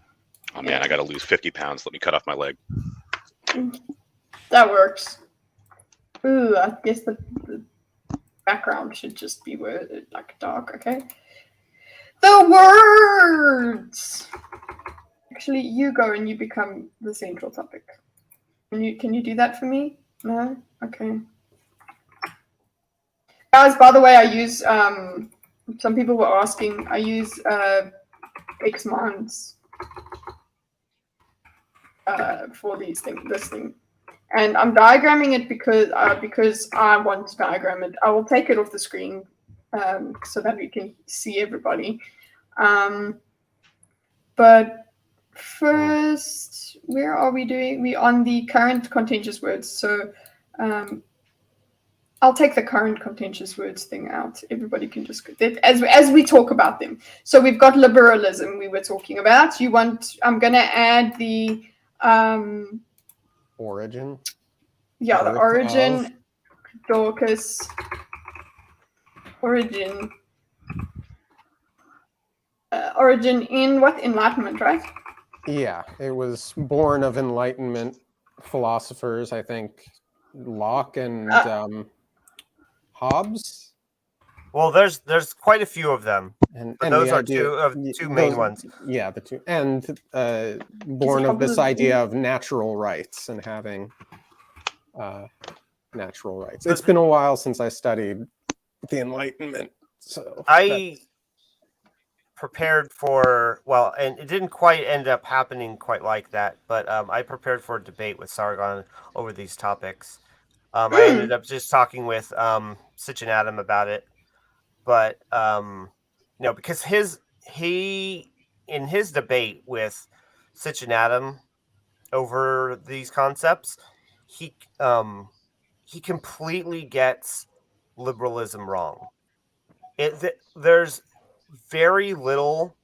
Oh man, I got to lose 50 pounds. Let me cut off my leg. That works. Ooh, I guess the background should just be worded like dark. Okay. The words. Actually, you go and you become the central topic. Can you do that for me? No? Okay. Guys, by the way, I use some people were asking, I use Xmonds for this thing. And I'm diagramming it because I want to diagram it. I will take it off the screen so that we can see everybody. But first, where are we doing? We're on the current contentious words. So I'll take the current contentious words thing out. Everybody can just as we talk about them. So we've got liberalism we were talking about. I'm gonna add the origin. Yeah, the origin, Dorcas, origin in what? Enlightenment, right? Yeah, it was born of Enlightenment philosophers, I think Locke and Hobbes. Well, there's quite a few of them, and those are two main ones. Yeah, the two, and born of this idea of natural rights and having natural rights. It's been a while since I studied the Enlightenment, so I prepared for, well, and it didn't quite end up happening quite like that, but I prepared for a debate with Sargon over these topics. I ended up just talking with Sitch and Adam about it, but because in his debate with Sitch and Adam over these concepts, he completely gets liberalism wrong. There's very little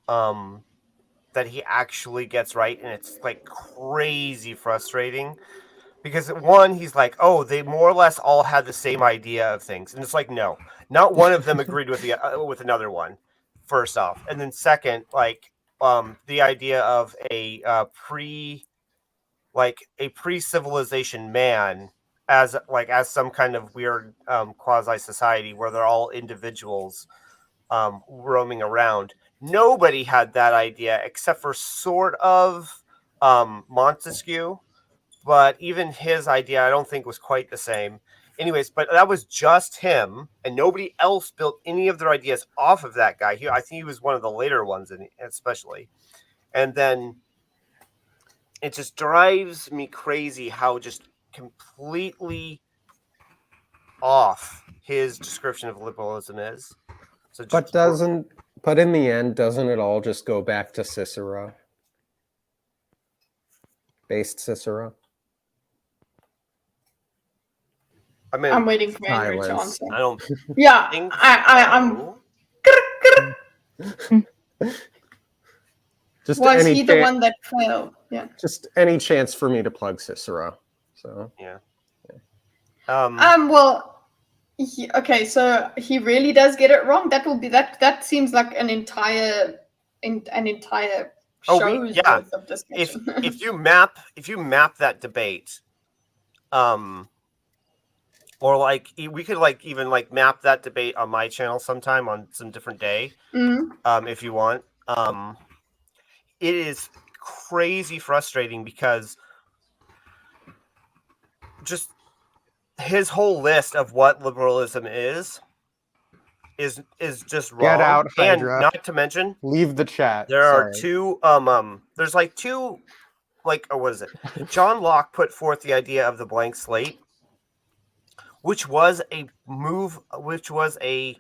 that he actually gets right, and it's like crazy frustrating. Because one, he's like, oh, they more or less all had the same idea of things. And it's like, no, not one of them agreed with with another one, first off. And then second, like the idea of a pre-civilization man as some kind of weird quasi-society where they're all individuals roaming around. Nobody had that idea except for sort of Montesquieu. But even his idea, I don't think was quite the same. Anyways, but that was just him, and nobody else built any of their ideas off of that guy. I think he was one of the later ones, especially. And then it just drives me crazy how just completely off his description of liberalism is. So but in the end, doesn't it all just go back to Cicero? Based Cicero? I mean, I'm waiting for Andrew to answer. I don't. Yeah, think I'm. Just was he the one that failed? Yeah. Just any chance for me to plug Cicero. So yeah. Well, okay. So he really does get it wrong. That will be that. That seems like an entire show's worth of discussion. If you map that debate, or like we could even map that debate on my channel sometime on some different day, if you want. It is crazy frustrating because just his whole list of what liberalism is just wrong. Get out, and Hydra. not to mention, leave the chat. There are two. There's two. What is it? John Locke put forth the idea of the blank slate, which was a move, which was a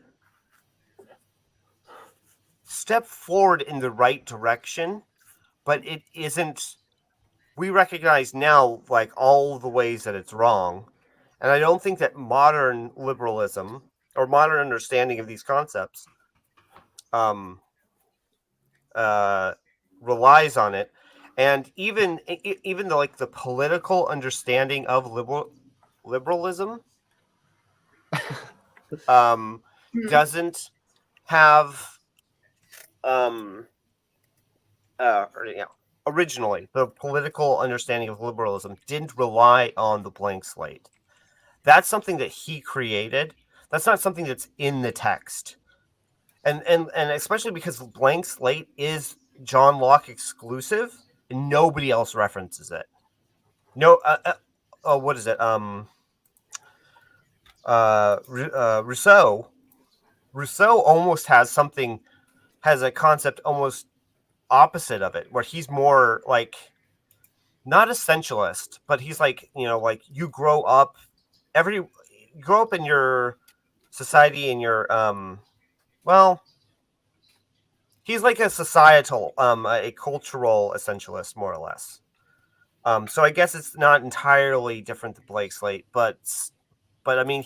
step forward in the right direction, but it isn't. We recognize now like all the ways that it's wrong, and I don't think that modern liberalism or modern understanding of these concepts relies on it. And even the political understanding of liberalism doesn't have originally the political understanding of liberalism didn't rely on the blank slate. That's something that he created. That's not something that's in the text. And especially because blank slate is John Locke exclusive, and nobody else references it. No, what is it? Rousseau almost has a concept almost opposite of it, where he's more like not essentialist, but he's like, like you grow up in your society and your he's like a societal, a cultural essentialist, more or less. So I guess it's not entirely different than blank slate, but I mean,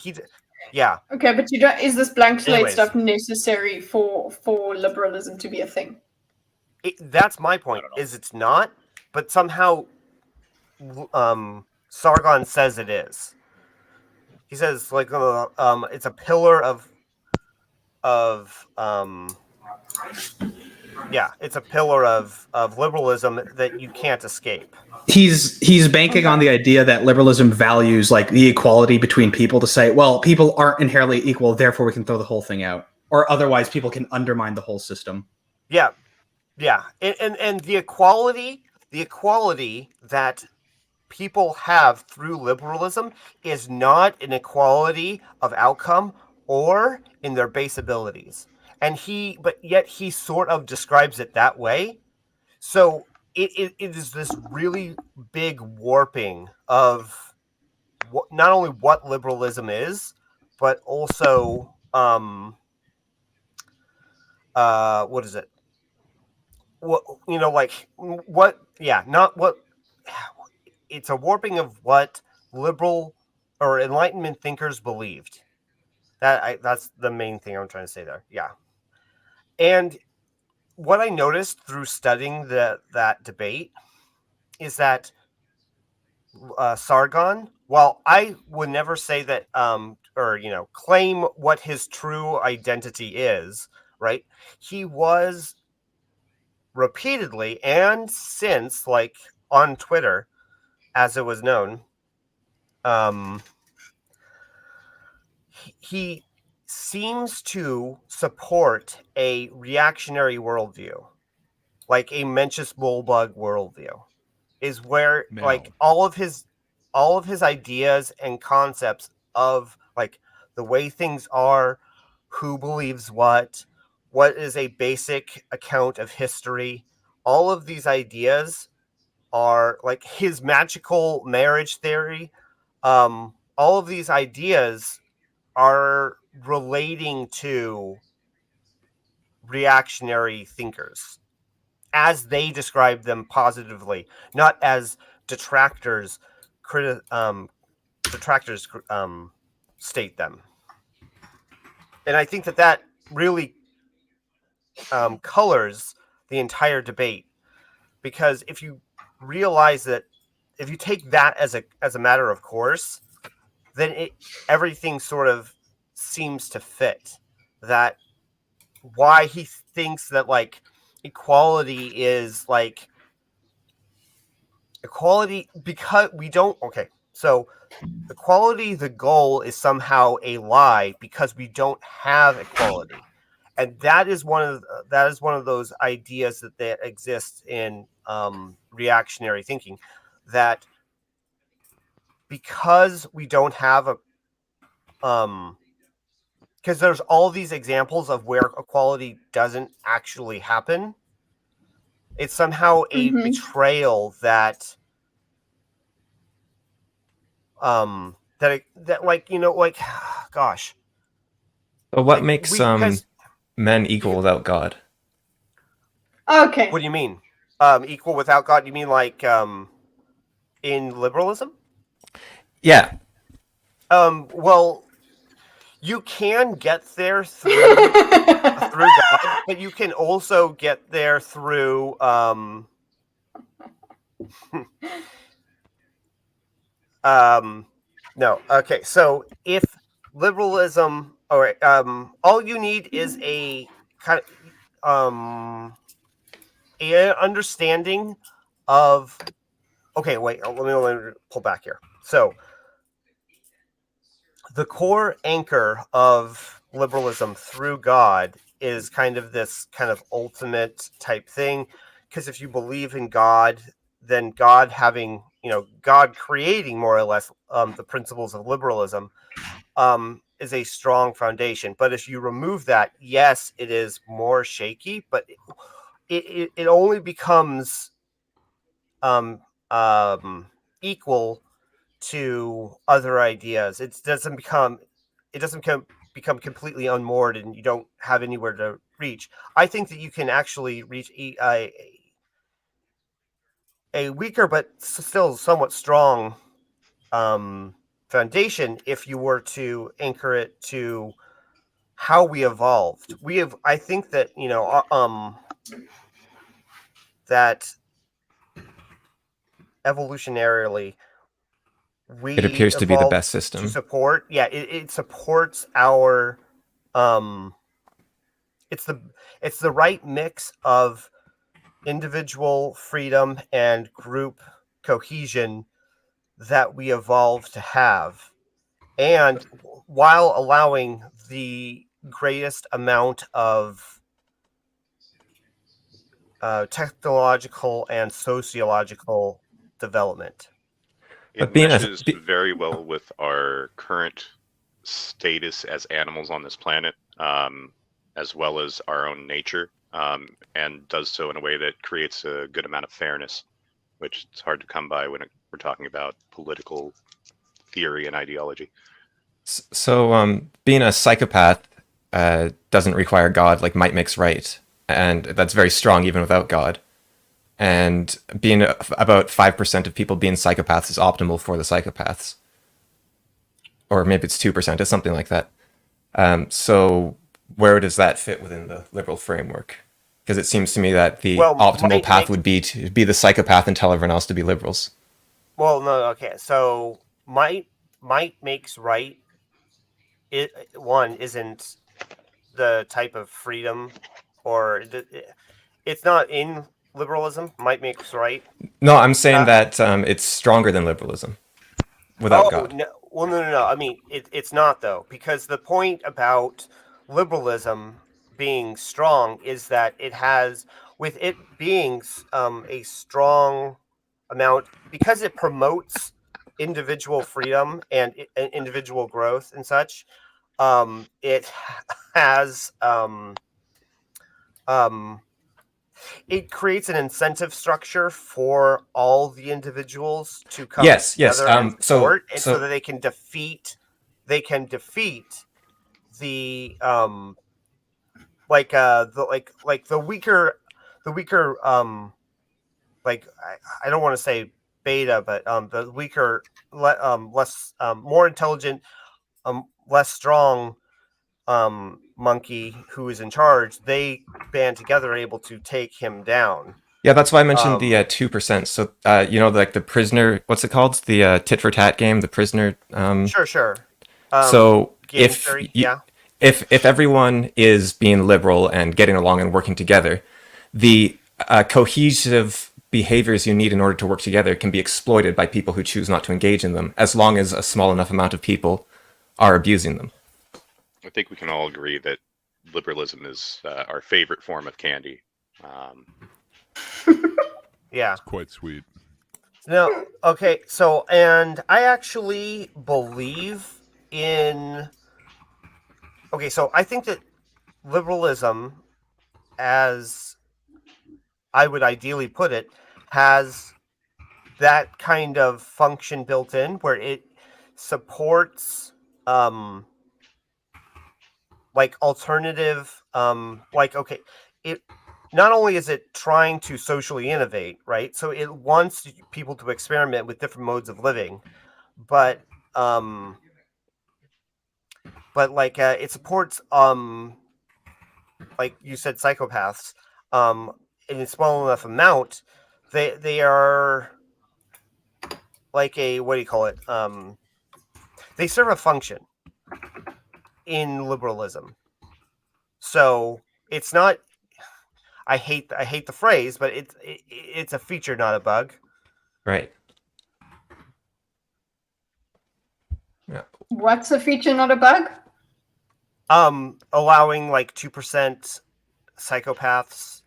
yeah. Okay, but is this blank slate stuff necessary for liberalism to be a thing? That's my point. Is it's not, but somehow Sargon says it is. He says like it's a pillar of it's a pillar of liberalism that you can't escape. He's banking on the idea that liberalism values like the equality between people, to say, well, people aren't inherently equal, therefore we can throw the whole thing out, or otherwise people can undermine the whole system. Yeah, and the equality that people have through liberalism is not an equality of outcome or in their base abilities. But yet he sort of describes it that way. So it is this really big warping of not only what liberalism is, but also what is it? What it's a warping of what liberal or Enlightenment thinkers believed. That's the main thing I'm trying to say there. Yeah. And what I noticed through studying that debate is that Sargon, while I would never say that or claim what his true identity is, right? He was repeatedly and since, like on Twitter, as it was known, he seems to support a reactionary worldview, like a Mencius Moldbug worldview, is where like all of his ideas and concepts of like the way things are, who believes what is a basic account of history. All of these ideas are like his magical marriage theory. All of these ideas are relating to reactionary thinkers as they describe them positively, not as detractors state them. And I think that really colors the entire debate, because if you realize that, if you take that as a matter of course, then everything sort of seems to fit. That why he thinks that like equality is like equality, because we don't. Okay, so equality, the goal, is somehow a lie because we don't have equality, and that is one of those ideas that exists in reactionary thinking, that because we don't have because there's all these examples of where equality doesn't actually happen. It's somehow a betrayal that gosh. But what makes men equal without God? Okay. What do you mean? Equal without God? You mean like in liberalism? Yeah. Well, you can get there through through God, but you can also get there through no. Okay, so if liberalism, or all you need is a kind of a understanding of. Okay, wait. Let me pull back here. So the core anchor of liberalism through God is kind of this kind of ultimate type thing, because if you believe in God, then God having, God creating more or less the principles of liberalism is a strong foundation. But if you remove that, yes, it is more shaky, but it only becomes equal to other ideas. It doesn't become completely unmoored, and you don't have anywhere to reach. I think that you can actually reach a weaker but still somewhat strong foundation if you were to anchor it to how we evolved. I think that that evolutionarily It appears to be the best to system. support. Yeah, it supports our it's the right mix of individual freedom and group cohesion that we evolved to have, and while allowing the greatest amount of technological and sociological development. It meshes very well with our current status as animals on this planet, as well as our own nature, and does so in a way that creates a good amount of fairness, which is hard to come by when we're talking about political theory and ideology. So being a psychopath doesn't require God, like might makes right, and that's very strong even without God. And being about 5% of people being psychopaths is optimal for the psychopaths. Or maybe it's 2%, it's something like that. So where does that fit within the liberal framework? Because it seems to me that the optimal path would be to be the psychopath and tell everyone else to be liberals. Well, no, okay. So might makes right. One isn't the type of freedom, or it's not in liberalism. Might makes right. No, I'm saying that it's stronger than liberalism without God. No. Well, no. I mean, it's not, though, because the point about liberalism being strong is that it has, with it being a strong amount, because it promotes individual freedom and individual growth and such. It has it creates an incentive structure for all the individuals to come together and support, so that they can defeat the the weaker like I don't want to say beta, but the weaker, less more intelligent, less strong monkey who is in charge. They band together, able to take him down. Yeah, that's why I mentioned the 2%. So like the prisoner, what's it called? The tit for tat game, the prisoner. Sure. So if theory, if everyone is being liberal and getting along and working together, the cohesive behaviors you need in order to work together can be exploited by people who choose not to engage in them, as long as a small enough amount of people are abusing them. I think we can all agree that liberalism is our favorite form of candy. Yeah. It's quite sweet. No, okay, so, and I actually believe in... Okay, so I think that liberalism, as I would ideally put it, has that kind of function built in, where it supports like alternative, it not only is it trying to socially innovate, right? So it wants people to experiment with different modes of living, but like it supports like you said, psychopaths in a small enough amount. They are like a, what do you call it? They serve a function in liberalism. So it's not. I hate the phrase, but it's a feature, not a bug. Right. Yeah. What's a feature, not a bug? Allowing like 2% psychopaths,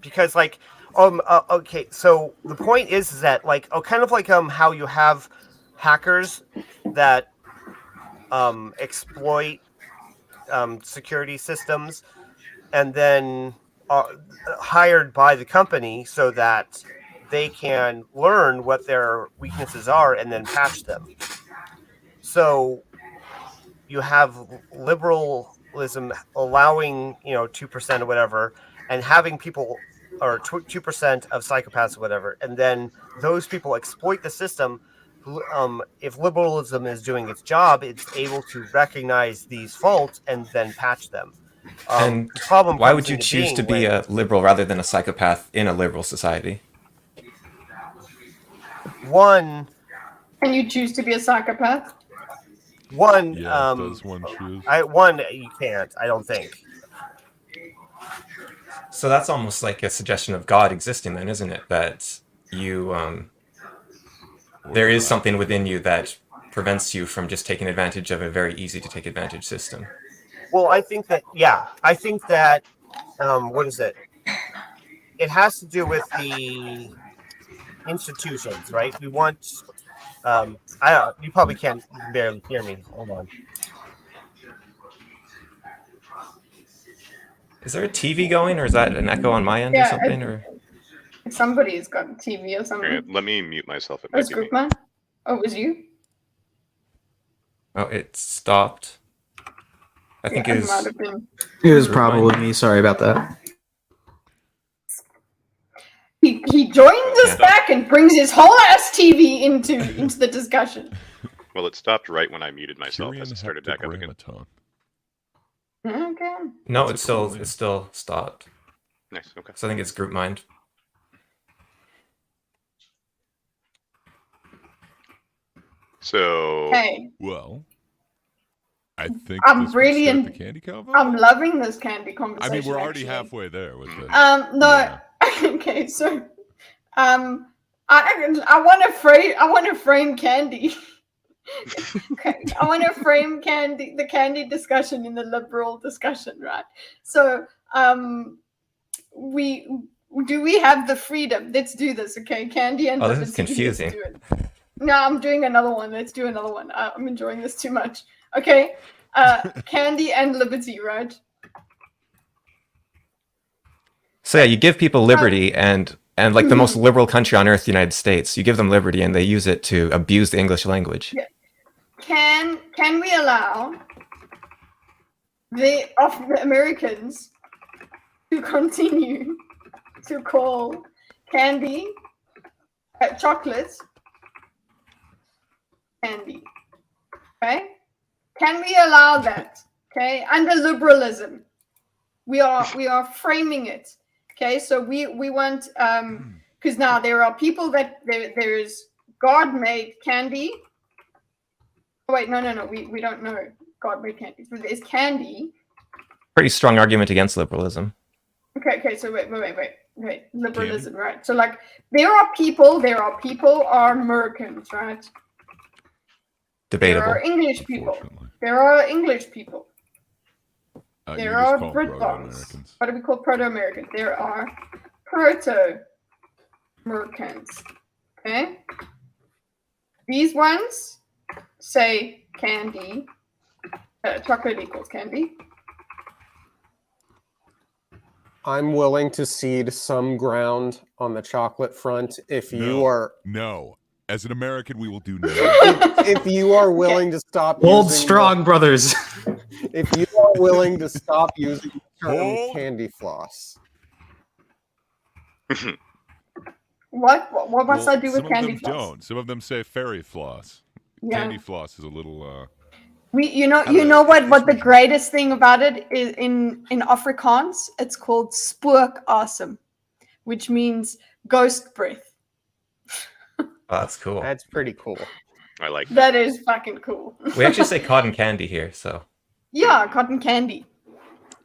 because like, okay, so the point is that like, kind of like how you have hackers that exploit security systems, and then hired by the company so that they can learn what their weaknesses are and then patch them. So you have liberalism allowing 2% or whatever, and having people, or 2% of psychopaths or whatever, and then those people exploit the system. If liberalism is doing its job, it's able to recognize these faults and then patch them. And the problem why would you choose to be a liberal rather than a psychopath in a liberal society? One. Can you choose to be a psychopath? One. Does one choose? You can't. I don't think. So that's almost like a suggestion of God existing, then, isn't it? That you, there is something within you that prevents you from just taking advantage of a very easy to take advantage system. Well, I think that, what is it? It has to do with the institutions, right? We want, you probably can't barely hear me. Hold on. Is there a TV going, or is that an echo on my end or something? Or somebody's got a TV or something. Okay, let me mute myself. It was Groupman? Oh, it was you? Oh, it stopped. I think it was probably me. Sorry about that. He joins us back and brings his whole ass TV into the discussion. Well, it stopped right when I muted myself as it started back up again. Okay. No, it's still stopped. Nice. Okay. So I think it's group mind. So. Hey. Well. I think I'm really the candy convo? I'm loving this candy conversation. I mean, we're already halfway there with it. No. Yeah. Okay, so I want to frame candy. Okay, I want to frame the candy discussion in the liberal discussion, right? So we have the freedom. Let's do this, okay? Candy and this is confusing. No, I'm doing another one. Let's do another one. I'm enjoying this too much. Okay, candy and liberty, right? So yeah, you give people liberty, and like the most liberal country on earth, the United States, you give them liberty, and they use it to abuse the English language. Yeah. Can we allow the Americans to continue to call candy, chocolate, candy? Okay. Can we allow that? Okay, under liberalism, we are framing it. Okay, so we want because now there are people that there is God-made candy. Oh wait, no, we don't know God-made candy. So there's candy. Pretty strong argument against liberalism. Okay, so wait, liberalism, candy. Right? So like there are people are Americans, right? Debatable. There are English people. There are English people. There are Britons. What do we call Proto-Americans? There are Proto-Americans. Okay? These ones say candy. Chocolate equals candy. I'm willing to cede some ground on the chocolate front if you are... No. As an American, we will do no. If you are willing to stop Hold strong, brothers. If you are willing to stop using term candy floss. What must I do with some candy of them floss? don't. Some of them say fairy floss. Yeah. Candy floss is a little. You know what the greatest thing about it is in Afrikaans? It's called spookasem, which means ghost breath. Oh, that's cool. That's pretty cool. I like that. That is fucking cool. We actually say cotton candy here, so. Yeah, cotton candy.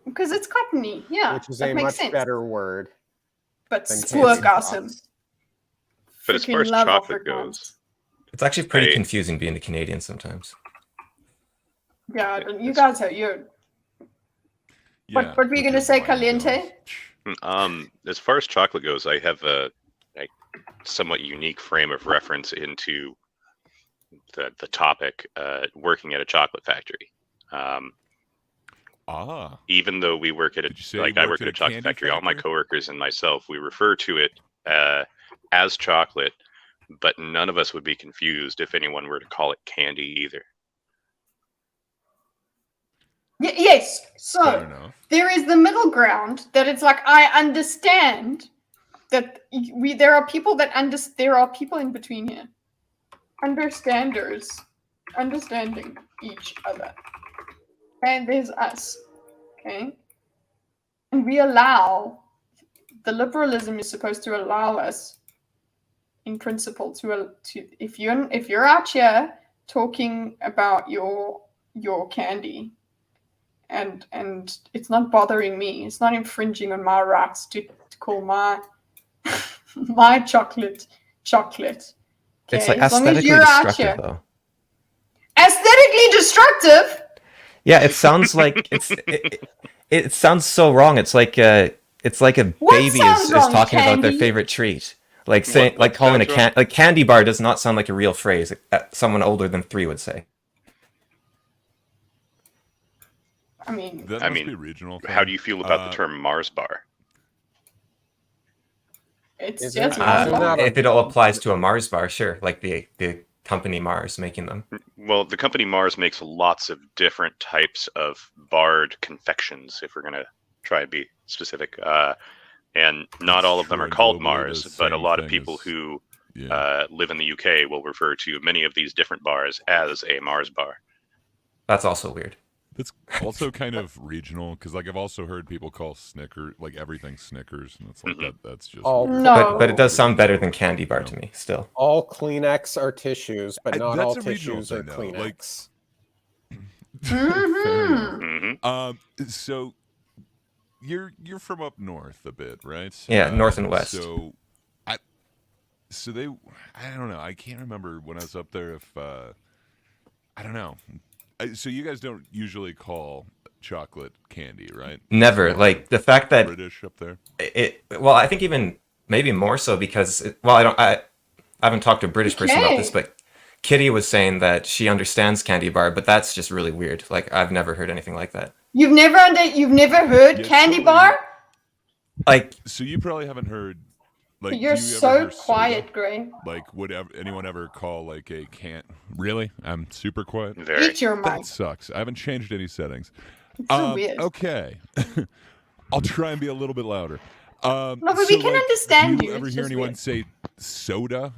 Because it's cottony. Yeah, which is that a makes much sense. better word. But than spookasem. But as far as chocolate goes, it's actually pretty confusing being a Canadian sometimes. Yeah, you guys are you. What were you gonna say, Gallente? As far as chocolate goes, I have a somewhat unique frame of reference into the topic. Working at a chocolate factory. Even though we work at I work at a chocolate factory, all my coworkers and myself, we refer to it as chocolate, but none of us would be confused if anyone were to call it candy either. Yes. So there is the middle ground that it's like I understand that there are people that there are people in between here. Understanders, understanding each other. And there's us. Okay? And we allow the liberalism is supposed to allow us in principle to if you're out here talking about your candy and it's not bothering me, it's not infringing on my rights to call my my chocolate. Okay? It's like aesthetically destructive, though. Aesthetically destructive? Yeah, it sounds like it sounds so wrong. It's like a baby is talking about their favorite treat. Like saying calling a candy bar does not sound like a real phrase someone older than 3 would say. I mean, be regional. How do you feel about the term Mars bar? It's if it all applies to a Mars bar, sure. Like the company Mars making them. Well, the company Mars makes lots of different types of barred confections, if we're going to try and be specific. And not all of them are called Mars, but a lot of people who live in the UK will refer to many of these different bars as a Mars bar. That's also weird. It's also kind of regional, because I've also heard people call Snickers, everything Snickers, and it's that's just... But it does sound better than candy bar to me, still. All Kleenex are tissues, but not all tissues are Kleenex. So, you're from up north a bit, right? Yeah, north and west. So I don't know, I can't remember when I was up there if... I don't know. So you guys don't usually call chocolate candy, right? Never. Like the fact that British up there. Well, I think even maybe more so because I haven't talked to a British person about this, but Kitty was saying that she understands candy bar, but that's just really weird. Like I've never heard anything like that. You've never heard candy bar? Like so you probably haven't heard. Like, you're so quiet, Gray. Like, would anyone ever call a can't? Really? I'm super quiet. Eat your mic. That sucks. I haven't changed any settings. It's so weird. Okay, I'll try and be a little bit louder. No, but we can understand do you. You ever it's hear just anyone weird. say soda?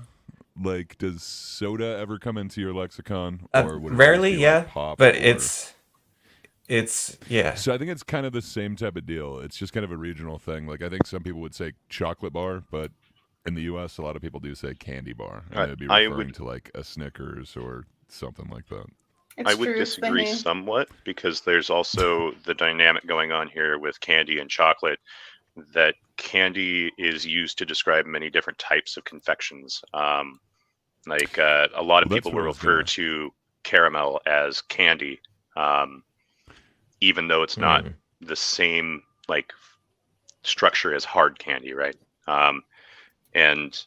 Like, does soda ever come into your lexicon? Or would it rarely, be yeah. Pop but or... it's yeah. So I think it's kind of the same type of deal. It's just kind of a regional thing. Like I think some people would say chocolate bar, but in the U.S., a lot of people do say candy bar, and they'd be referring to like a Snickers or something like that. I would disagree somewhat because there's also the dynamic going on here with candy and chocolate that candy is used to describe many different types of confections. A lot of people will refer to caramel as candy. Even though it's not the same structure as hard candy, right? And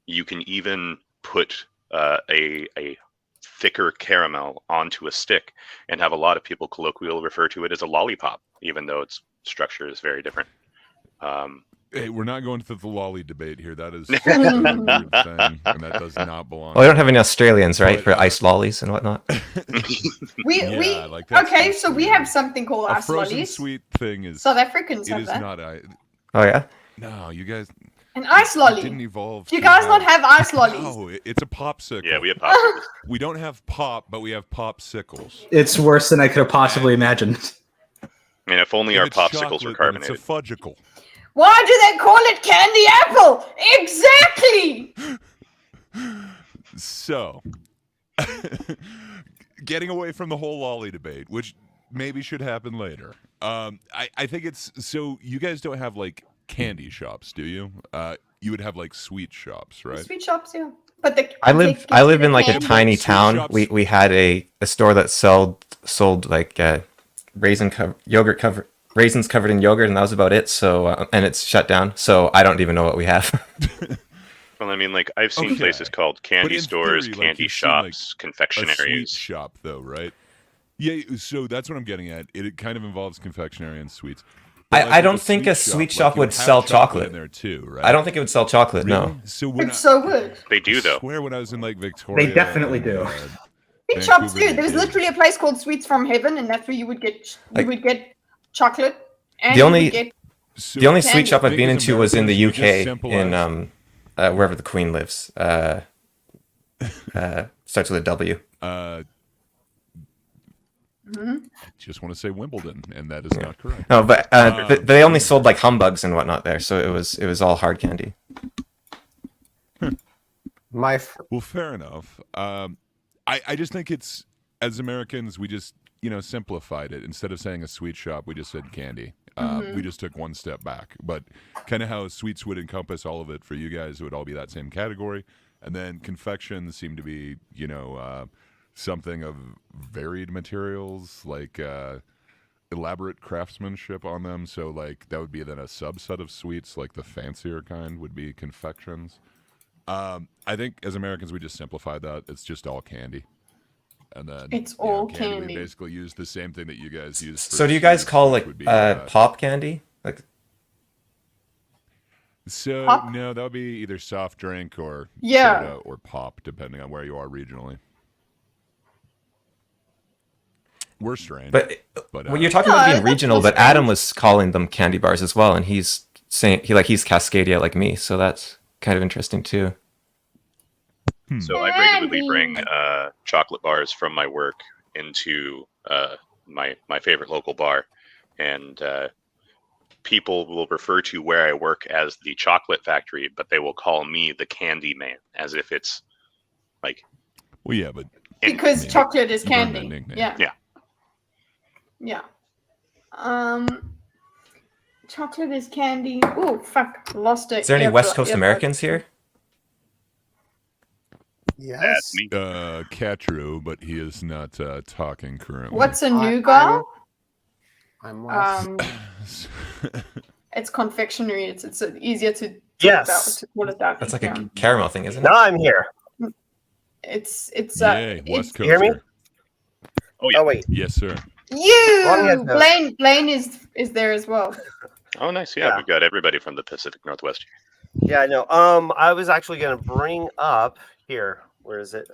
you can even put a thicker caramel onto a stick and have a lot of people colloquially refer to it as a lollipop, even though its structure is very different. Hey, we're not going through the lolly debate here. That is a weird thing, and that does not belong. Well, we don't have any Australians, right, for iced lollies and whatnot. Okay, so we have something called a ice frozen lollies. sweet thing is South Africans it have is that. not Oh yeah. No, you guys. An ice lolly. It didn't evolve. Do you guys not have ice lollies? No, it's a popsicle. Yeah, we have popsicles. We don't have pop, but we have popsicles. It's worse than I could have possibly imagined. I mean, if only our If it's popsicles chocolate, were then carbonated. It's a fudgicle. Why do they call it candy apple? Exactly. So, getting away from the whole lolly debate, which maybe should happen later. I think it's so you guys don't have like candy shops, do you? You would have like sweet shops, right? Sweet shops, yeah. But I live in like a tiny Sweet town. shops. We had a store that sold like raisins covered in yogurt, and that was about it. So and it's shut down. So I don't even know what we have. Well, I mean, like I've seen places called candy stores, theory, candy you've seen, like, shops, a sweet confectionaries. shop, though, right? Yeah, so that's what I'm getting at. It kind of involves confectionery and sweets. But, I don't think a sweet shop you would have sell chocolate in there too, right? I don't think it would sell chocolate. Really? No. So when It's so good. They do, though. I swear when I was in like Victoria, They definitely and, do. Sweet shops Vancouver, do. they There's did. literally a place called Sweets from Heaven, and that's where you would get chocolate. And The you only- would get The only Candy. sweet shop I've Thing been is, into was in the Americans, we just UK, simple in wherever the Queen lives. Starts with a W. I just want to say Wimbledon, and that is not correct. No, but they only sold like humbugs and whatnot there, so it was all hard candy. Well, fair enough. I just think it's, as Americans, we just simplified it. Instead of saying a sweet shop, we just said candy. We just took one step back. But kind of how sweets would encompass all of it for you guys, it would all be that same category. And then confections seem to be, something of varied materials, like elaborate craftsmanship on them. So like that would be then a subset of sweets, like the fancier kind would be confections. I think as Americans we just simplified that. It's just all candy. And then It's all candy. We candy. basically use the same thing that you guys use. For So do you guys sweets, call which like would be, pop candy? Like so Pop? no, that would be either soft drink or Yeah. soda or pop, depending on where you are regionally. We're strange. But But, well, you're talking about being that's regional, so but Adam strange. was calling them candy bars as well, and he's saying he's Cascadia like me, so that's kind of interesting too. So I regularly bring chocolate bars from my work into my favorite local bar, and people will refer to where I work as the chocolate factory, but they will call me the candy man, as if it's like. Well, yeah, but because chocolate is You earned that candy. nickname. Yeah. Yeah. Chocolate is candy. Oh fuck! Lost it. Is there any West Coast Americans here? That's me. Catrew, but he is not talking currently. What's a nougat? I'm West. It's confectionery. It's easier to Yes. to call it that. That's like a Yeah. caramel thing, isn't it? Now I'm here. It's Yay, West You hear me? Coaster. Oh yeah. Oh wait. Yes, sir. Long head you note. Blaine is there as well. Oh nice. Yeah, Yeah. we've got everybody from the Pacific Northwest here. Yeah, I know. I was actually gonna bring up here. Where is it?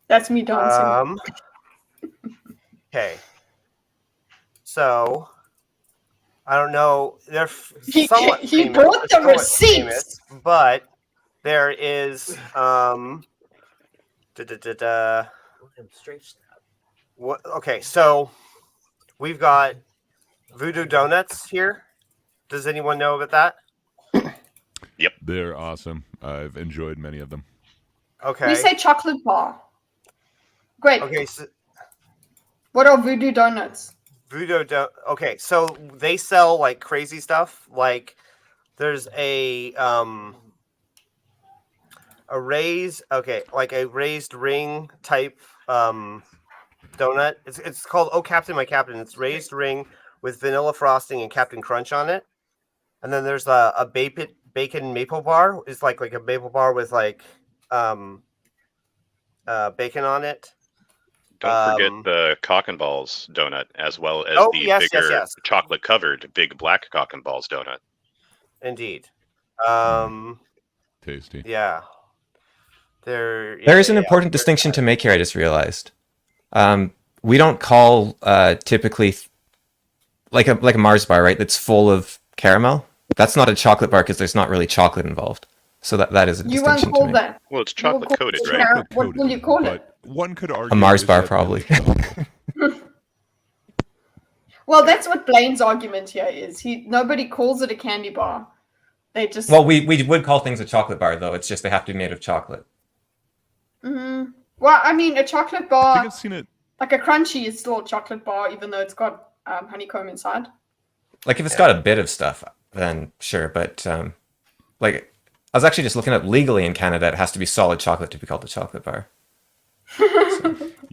That's me dancing. Okay. So I don't know. They're He- somewhat he famous. brought They're the somewhat receipts. famous, but there is What? Okay, so we've got Voodoo Donuts here. Does anyone know about that? Yep. They're awesome. I've enjoyed many of them. Okay. We say chocolate bar. Great. Okay, so What are voodoo donuts? Okay, so they sell like crazy stuff. Like there's a raised ring type donut. It's called Oh Captain My Captain. It's raised ring with vanilla frosting and Captain Crunch on it. And then there's a bacon maple bar. It's like a maple bar with like bacon on it. Don't forget the cock and balls donut, as well as the bigger chocolate-covered big black cock and balls donut. Indeed. Tasty. Yeah. There is an important distinction to make here, I just realized. We don't call typically like a Mars bar, right? That's full of caramel. That's not a chocolate bar because there's not really chocolate involved. So that is a distinction. You won't call that. Well, it's chocolate coated, right? What will you call it? One could argue a Mars bar, probably. Well, that's what Blaine's argument here is. Nobody calls it a candy bar. They just. Well, we would call things a chocolate bar, though. It's just they have to be made of chocolate. Mm-hmm. Well, I mean, a chocolate bar. I think I've seen it. Like a crunchy is still a chocolate bar, even though it's got honeycomb inside. Like if it's got a bit of stuff, then sure. But like, I was actually just looking up legally in Canada, it has to be solid chocolate to be called a chocolate bar.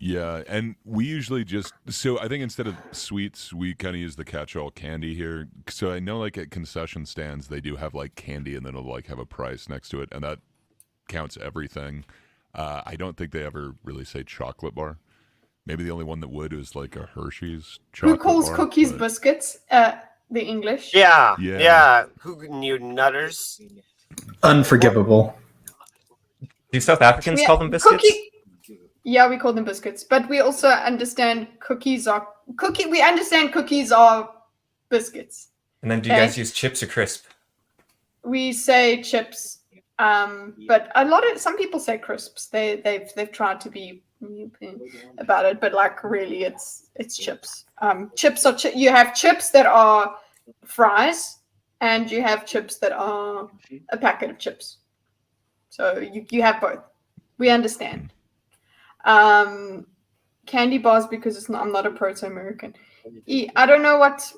Yeah, and we usually so I think instead of sweets, we kind of use the catch-all candy here. So I know like at concession stands, they do have like candy and then it'll like have a price next to it, and that counts everything. I don't think they ever really say chocolate bar. Maybe the only one that would is like a Hershey's chocolate bar. Who calls cookies biscuits? The English. Yeah. Who knew nutters? Unforgivable. Do South Africans call them biscuits? Yeah, we call them biscuits, but we also understand cookies are We understand cookies are biscuits. And then do you guys use chips or crisp? We say chips, but some people say crisps. They've tried to be about it, but like really, it's chips. Chips are you have chips that are fries, and you have chips that are a packet of chips. So you have both. We understand. Candy bars because I'm not a proto-American. I don't know what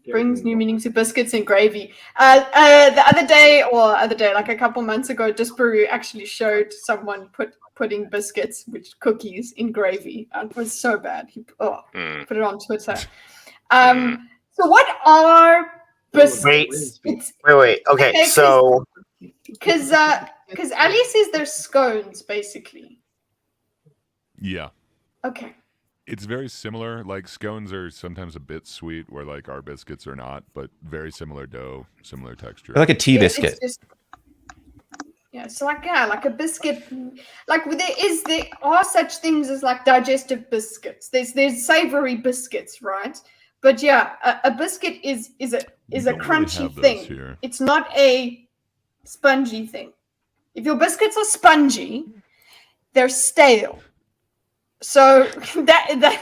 brings new meaning to biscuits and gravy. The other day, like a couple months ago, Disparu actually showed someone putting biscuits, cookies, in gravy. It was so bad. He put it on Twitter. So what are biscuits? Wait. Okay, so because Ali says they're scones, basically. Yeah. Okay. It's very similar. Like scones are sometimes a bit sweet, where like our biscuits are not, but very similar dough, similar texture. They're like a tea biscuit. So like a biscuit. Like there are such things as like digestive biscuits. There's savory biscuits, right? But yeah, a biscuit is a crunchy thing. Here. It's not a spongy thing. If your biscuits are spongy, they're stale. So that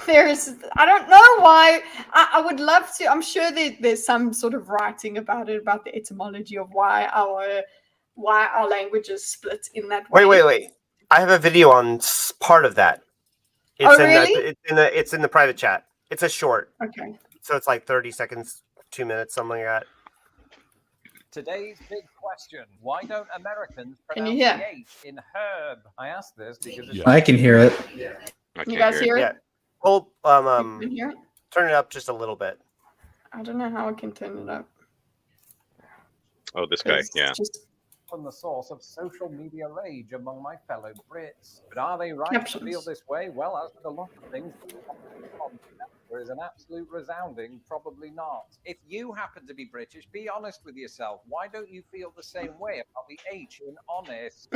there's I don't know why. I would love to. I'm sure there's some sort of writing about it, about the etymology of why our language is split in that way. Wait. I have a video on part of that. Really? It's in the private chat. It's a short. Okay. So it's like 30 seconds, 2 minutes, something like that. Today's big question: why don't Americans Can you pronounce hear? the H in herb? I asked this because it's I can hear it. You guys hear it? Yeah. Hold. You can hear it? Turn it up just a little bit. I don't know how I can turn it up. Oh, this guy. Yeah. From the source of social media rage among my fellow Brits. But are they right to feel this way? Well, as with a lot of things, there is an absolute resounding probably not. If you happen to be British, be honest with yourself. Why don't you feel the same way about the H in honest?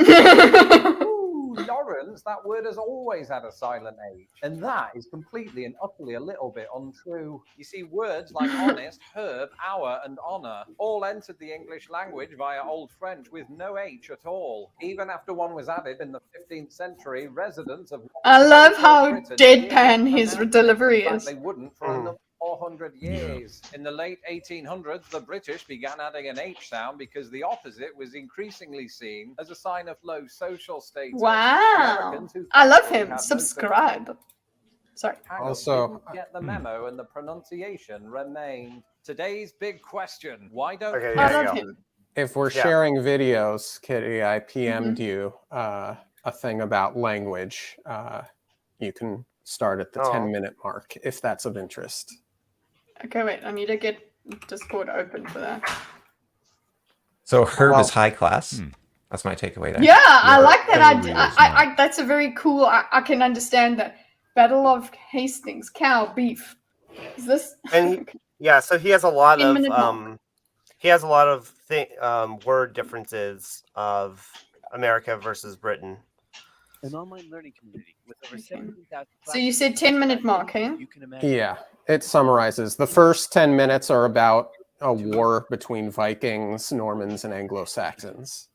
Ooh, Lawrence, that word has always had a silent H. And that is completely and utterly a little bit untrue. You see, words like honest, herb, hour, and honour all entered the English language via Old French with no H at all. Even after one was added in the 15th century, residents of... I love how deadpan his delivery is. They wouldn't for another 400 years. In the late 1800s, the British began adding an H sound because the opposite was increasingly seen as a sign of low social status. Wow. I love him. Subscribe. Sorry. Also, get the memo and the pronunciation remained. Today's big question: why don't I love him? If we're sharing videos, Kitty, I PM'd you a thing about language. You can start at the 10-minute mark if that's of interest. Okay, wait. I need to get Discord open for that. So herb is high class. That's my takeaway there. Yeah, I like that totally idea. I that's a very cool. I can understand that. Battle of Hastings, cow, beef. Is this? And so he has a lot 10 of minute mark. he has a lot of word differences of America versus Britain. An online learning community with over 17,000. So you said 10-minute mark, eh? Yeah, it summarizes. The first 10 minutes are about a war between Vikings, Normans, and Anglo-Saxons.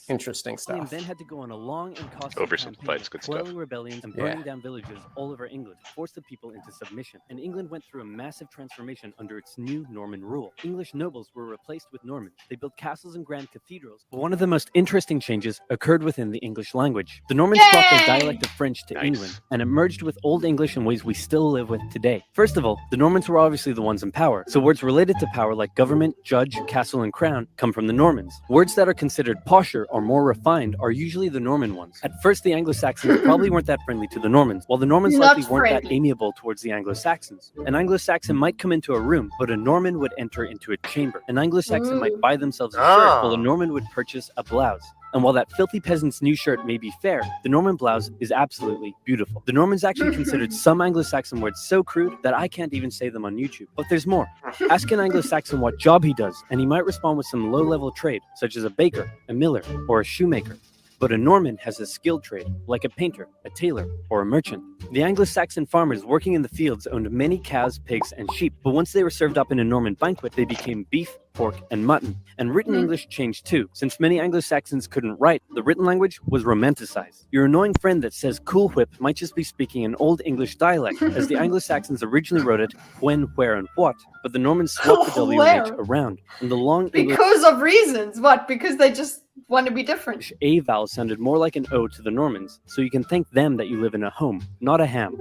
Interesting stuff. Then had to go on a long and costly Oversimplified, it's good stuff. foiling rebellions and burning down villages all over England to force the people into submission. And England went through a massive transformation under its new Norman rule. English nobles were replaced with Normans. They built castles and grand cathedrals. But one of the most interesting changes occurred within the English language. The Normans brought their dialect of French to England and it merged with Old English in ways we still live with today. First of all, the Normans were obviously the ones in power. So words related to power like government, judge, castle, and crown come from the Normans. Words that are considered posher or more refined are usually the Norman ones. At first, the Anglo-Saxons probably weren't that friendly to the Normans, while the Normans likely weren't that amiable towards the Anglo-Saxons. An Anglo-Saxon might come into a room, but a Norman would enter into a chamber. An Anglo-Saxon might buy themselves a shirt, while a Norman would purchase a blouse. And while that filthy peasant's new shirt may be fair, the Norman blouse is absolutely beautiful. The Normans actually considered some Anglo-Saxon words so crude that I can't even say them on YouTube. But there's more. Ask an Anglo-Saxon what job he does, and he might respond with some low-level trade, such as a baker, a miller, or a shoemaker. But a Norman has a skilled trade, like a painter, a tailor, or a merchant. The Anglo-Saxon farmers working in the fields owned many cows, pigs, and sheep, but once they were served up in a Norman banquet, they became beef, pork, and mutton. And written English changed too. Since many Anglo-Saxons couldn't write, the written language was romanticized. Your annoying friend that says Cool Whip might just be speaking an Old English dialect, as the Anglo-Saxons originally wrote it when, where, and what, but the Normans swapped the WH around. And the long because of reasons. What? Because they just want to be different. A vowel sounded more like an O to the Normans, so you can thank them that you live in a home, not a ham.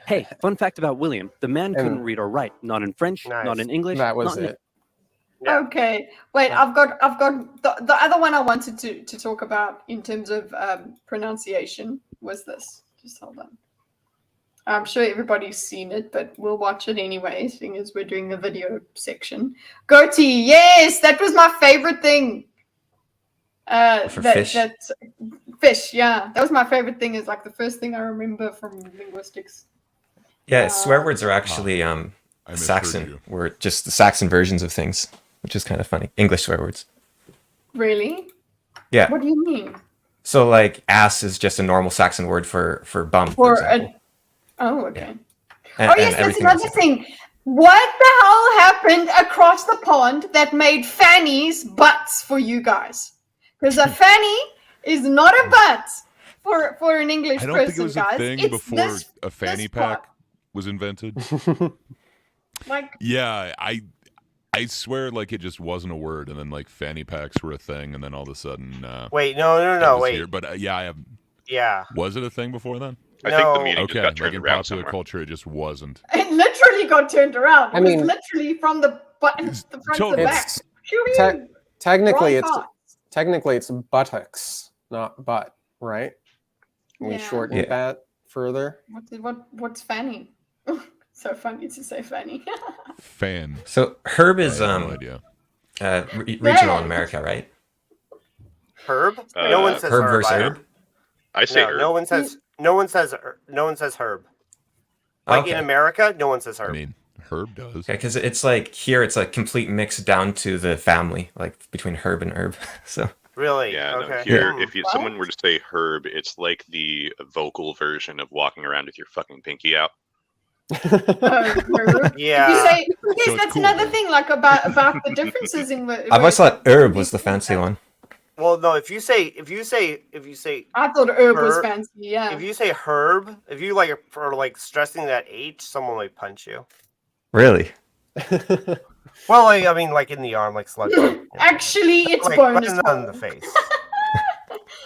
Hey, fun fact about William: the man couldn't read or write, not in French, not in English. That was it. Okay, wait. I've got the other one I wanted to talk about in terms of pronunciation was this. Just hold on. I'm sure everybody's seen it, but we'll watch it anyway, seeing as we're doing the video section. Goatee, yes, that was my favorite thing. Fish? That's fish, yeah. That was my favorite thing, is like the first thing I remember from linguistics. Yeah, swear words are actually Saxon. We're just the Saxon versions of things, which is kind of funny. English swear words. Really? Yeah. What do you mean? So like ass is just a normal Saxon word for bum. For example. Oh, okay. And, oh, yes, that's another thing. What the hell happened across the pond that made fannies butts for you guys? Because a fanny is not a butt for an English person, guys. I don't think it was a thing before a fanny pack was invented. Like, yeah, I swear like it just wasn't a word, and then like fanny packs were a thing, and then all of a sudden wait, no, wait. Here. But yeah, I have. Yeah. Was it a thing before then? I think the meaning okay, just got turned like in around popular somewhere. culture, it just wasn't. it literally got turned around. I mean, literally from the front to the back. Technically, it's buttocks, not butt, right? We shortened that further. What's fanny? So funny to say fanny. Fan. So herb is no idea. Regional in America, right? Herb? No one says herb herb. versus herb. I say herb. No one says herb. Like in America, no one says herb. I mean, herb does. Okay, because it's like here, it's a complete mix down to the family, like between herb and herb. So really, yeah. Okay. No, here, if someone were to say herb, it's like the vocal version of walking around with your fucking pinky out. Yeah. You say, yes, so that's cool, another thing, like about the differences in the. I've always thought herb was the fancy one. Well, no. If you say, I thought herb was fancy. Yeah. If you say herb, if you like are like stressing that H, someone might punch you. Really? Well, I mean, like in the arm, like slug. Actually, it's like, bonus on the face.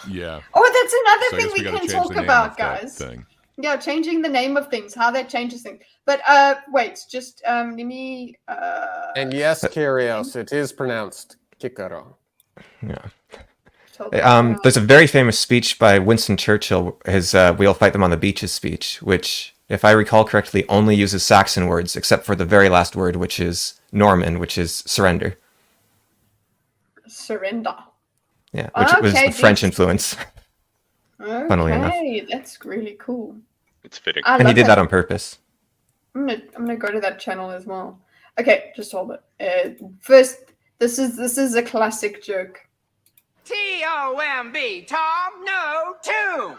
Yeah. Oh, that's another so thing we can change talk about, guys. Yeah, changing the name of things, how that changes things. But wait, just let me. And yes, Kyrios, it is pronounced Kikaro. Yeah. There's a very famous speech by Winston Churchill, his "We'll fight them on the beaches" speech, which, if I recall correctly, only uses Saxon words, except for the very last word, which is Norman, which is surrender. Surrender. Yeah, which was a French influence. Funnily enough. Okay, that's really cool. It's fitting. And he did that on purpose. I'm gonna go to that channel as well. Okay, just hold it. First, this is a classic joke. T-O-M-B, Tom, no, tomb.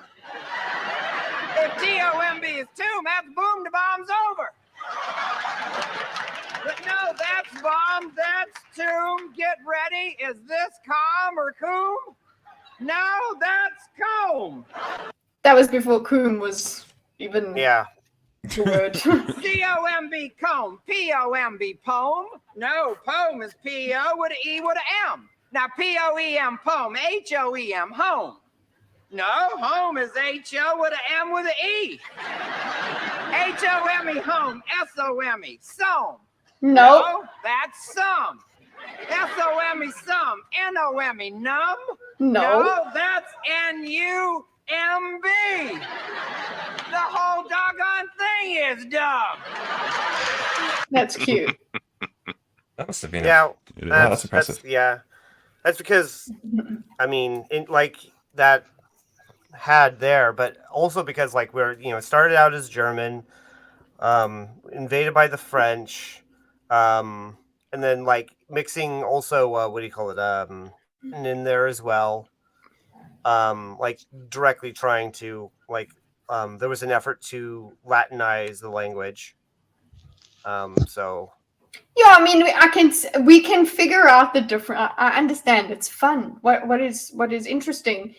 If T-O-M-B is tomb, that's boom, the bomb's over. But no, that's bomb, that's tomb. Get ready. Is this calm or coom? No, that's comb. That was before coom was even the word. C-O-M-B, comb. P-O-M-B, poem. No, poem is P-O with an E with an M. Now, P-O-E-M, poem. H-O-E-M, home. No, home is H-O with an M with an E. H-O-M-E, home. S-O-M-E, some. No. That's some. S-O-M-E, some. N-O-M-E, numb. No. That's N-U-M-B. The whole doggone thing is dumb. That's cute. That must have been that's impressive. That's because, I mean, that had there, but also because we're, it started out as German, invaded by the French, and then mixing also, what do you call it, in there as well, directly trying to, there was an effort to Latinize the language, so... Yeah, I mean, we can figure out the different. I understand it's fun. What is interesting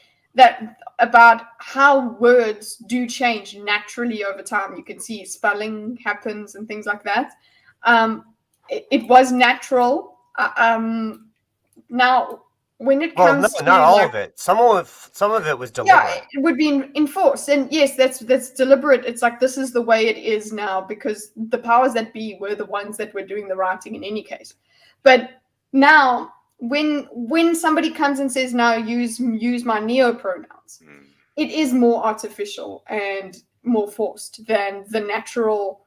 about how words do change naturally over time. You can see spelling happens and things like that. It was natural. Now, when it comes to not all of it. Some of it was deliberate. Yeah, it would be enforced, and yes, that's deliberate. It's this is the way it is now because the powers that be were the ones that were doing the writing in any case. But now, when somebody comes and says now use my neopronouns, it is more artificial and more forced than the natural,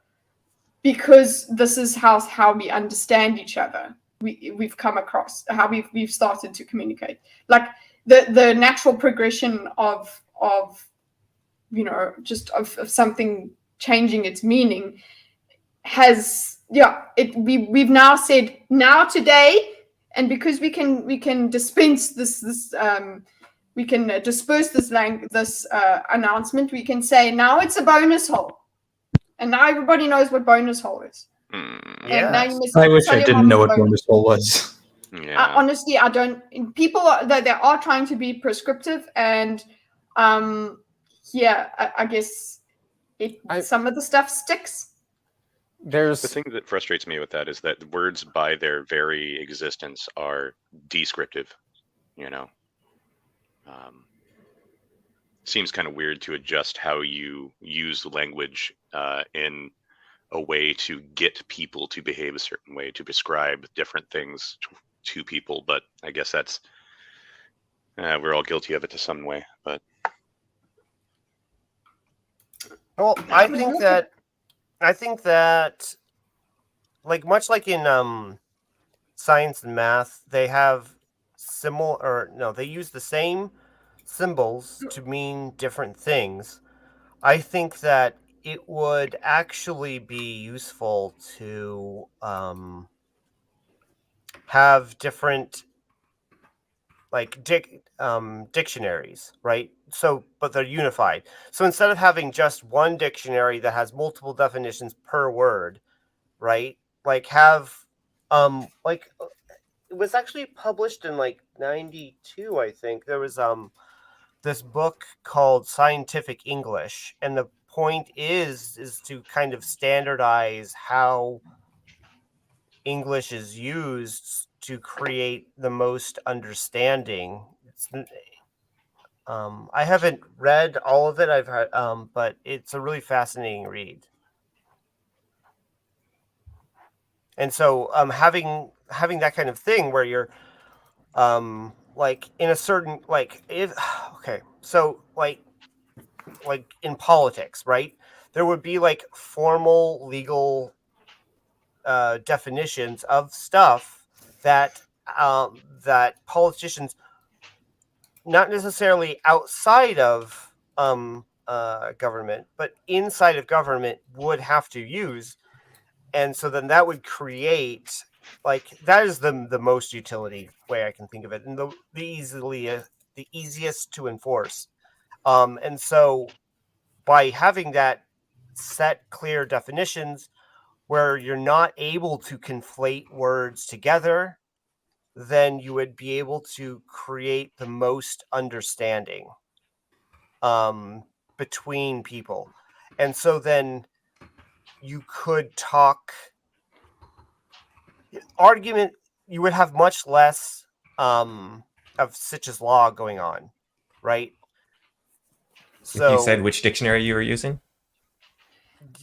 because this is how we understand each other. We've come across how we've started to communicate, the natural progression of just of something changing its meaning has we've now said now today, and because we can dispense this we can disperse this announcement, we can say now it's a bonus hole, and now everybody knows what bonus hole is. And now you I wish I didn't know what bonus hole was. Honestly, I don't. People that they are trying to be prescriptive, and I guess some of the stuff sticks. The thing that frustrates me with that is that words, by their very existence, are descriptive. Seems kind of weird to adjust how you use language in a way to get people to behave a certain way, to prescribe different things to people. But I guess that's we're all guilty of it to some way. But I think that much like in science and math, they have they use the same symbols to mean different things. I think that it would actually be useful to have different dictionaries, right? But they're unified. So instead of having just one dictionary that has multiple definitions per word, right? Have it was actually published in 92, I think. There was this book called Scientific English, and the point is to kind of standardize how English is used to create the most understanding. I haven't read all of it. I've heard, but it's a really fascinating read. And so, having that kind of thing where you're, in a certain in politics, right? There would be formal legal definitions of stuff that that politicians not necessarily outside of government, but inside of government would have to use. And so then that would create, like, that is the most utility way I can think of it, and the easiest to enforce. And so by having that set clear definitions where you're not able to conflate words together, then you would be able to create the most understanding between people. And so then you could talk argument, you would have much less of Sitch's law going on, right? So you said which dictionary you were using?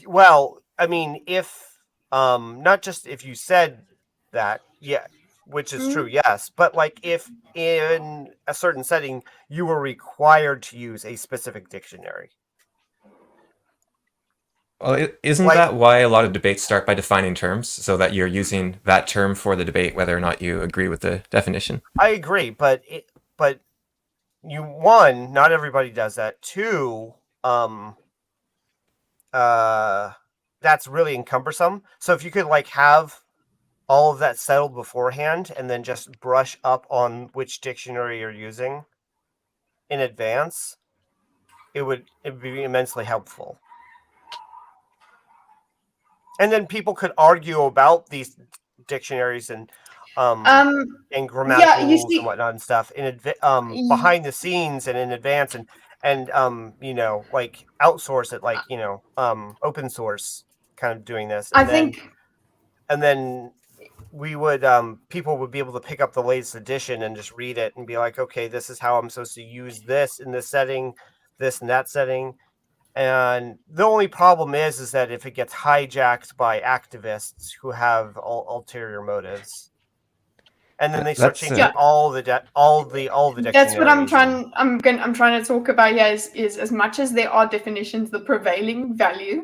Well, I mean, if not just if you said that, yeah, which is true, yes, but like if in a certain setting you were required to use a specific dictionary. Well, isn't that why a lot of debates start by defining terms, so that you're using that term for the debate, whether or not you agree with the definition? I agree, but one, not everybody does that. Two, that's really cumbersome. So if you could like have all of that settled beforehand and then just brush up on which dictionary you're using in advance, it would be immensely helpful. And then people could argue about these dictionaries and grammatical rules and whatnot and stuff behind the scenes and in advance and you know, like outsource it, like, you know, open source kind of doing this. And then we would people would be able to pick up the latest edition and just read it and be like, okay, this is how I'm supposed to use this in this setting, this and that setting. And the only problem is that if it gets hijacked by activists who have ulterior motives, and then they start changing all the dictionaries. That's what I'm trying to talk about here. Is as much as there are definitions, the prevailing value,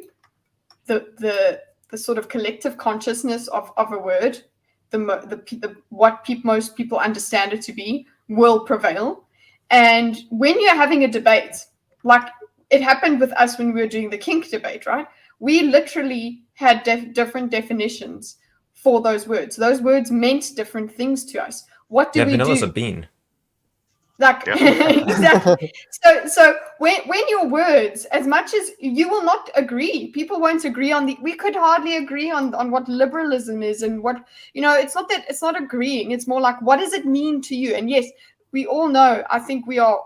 the sort of collective consciousness of a word, most people understand it to be, will prevail. And when you're having a debate, like it happened with us when we were doing the kink debate, right? We literally had different definitions for those words. Those words meant different things to us. What do we do? Vanilla's a bean. Like exactly. So when your words, as much as you will not agree, people won't agree on we could hardly agree on what liberalism is and what, you know, it's not agreeing. It's more like, what does it mean to you? And yes, we all know, I think we're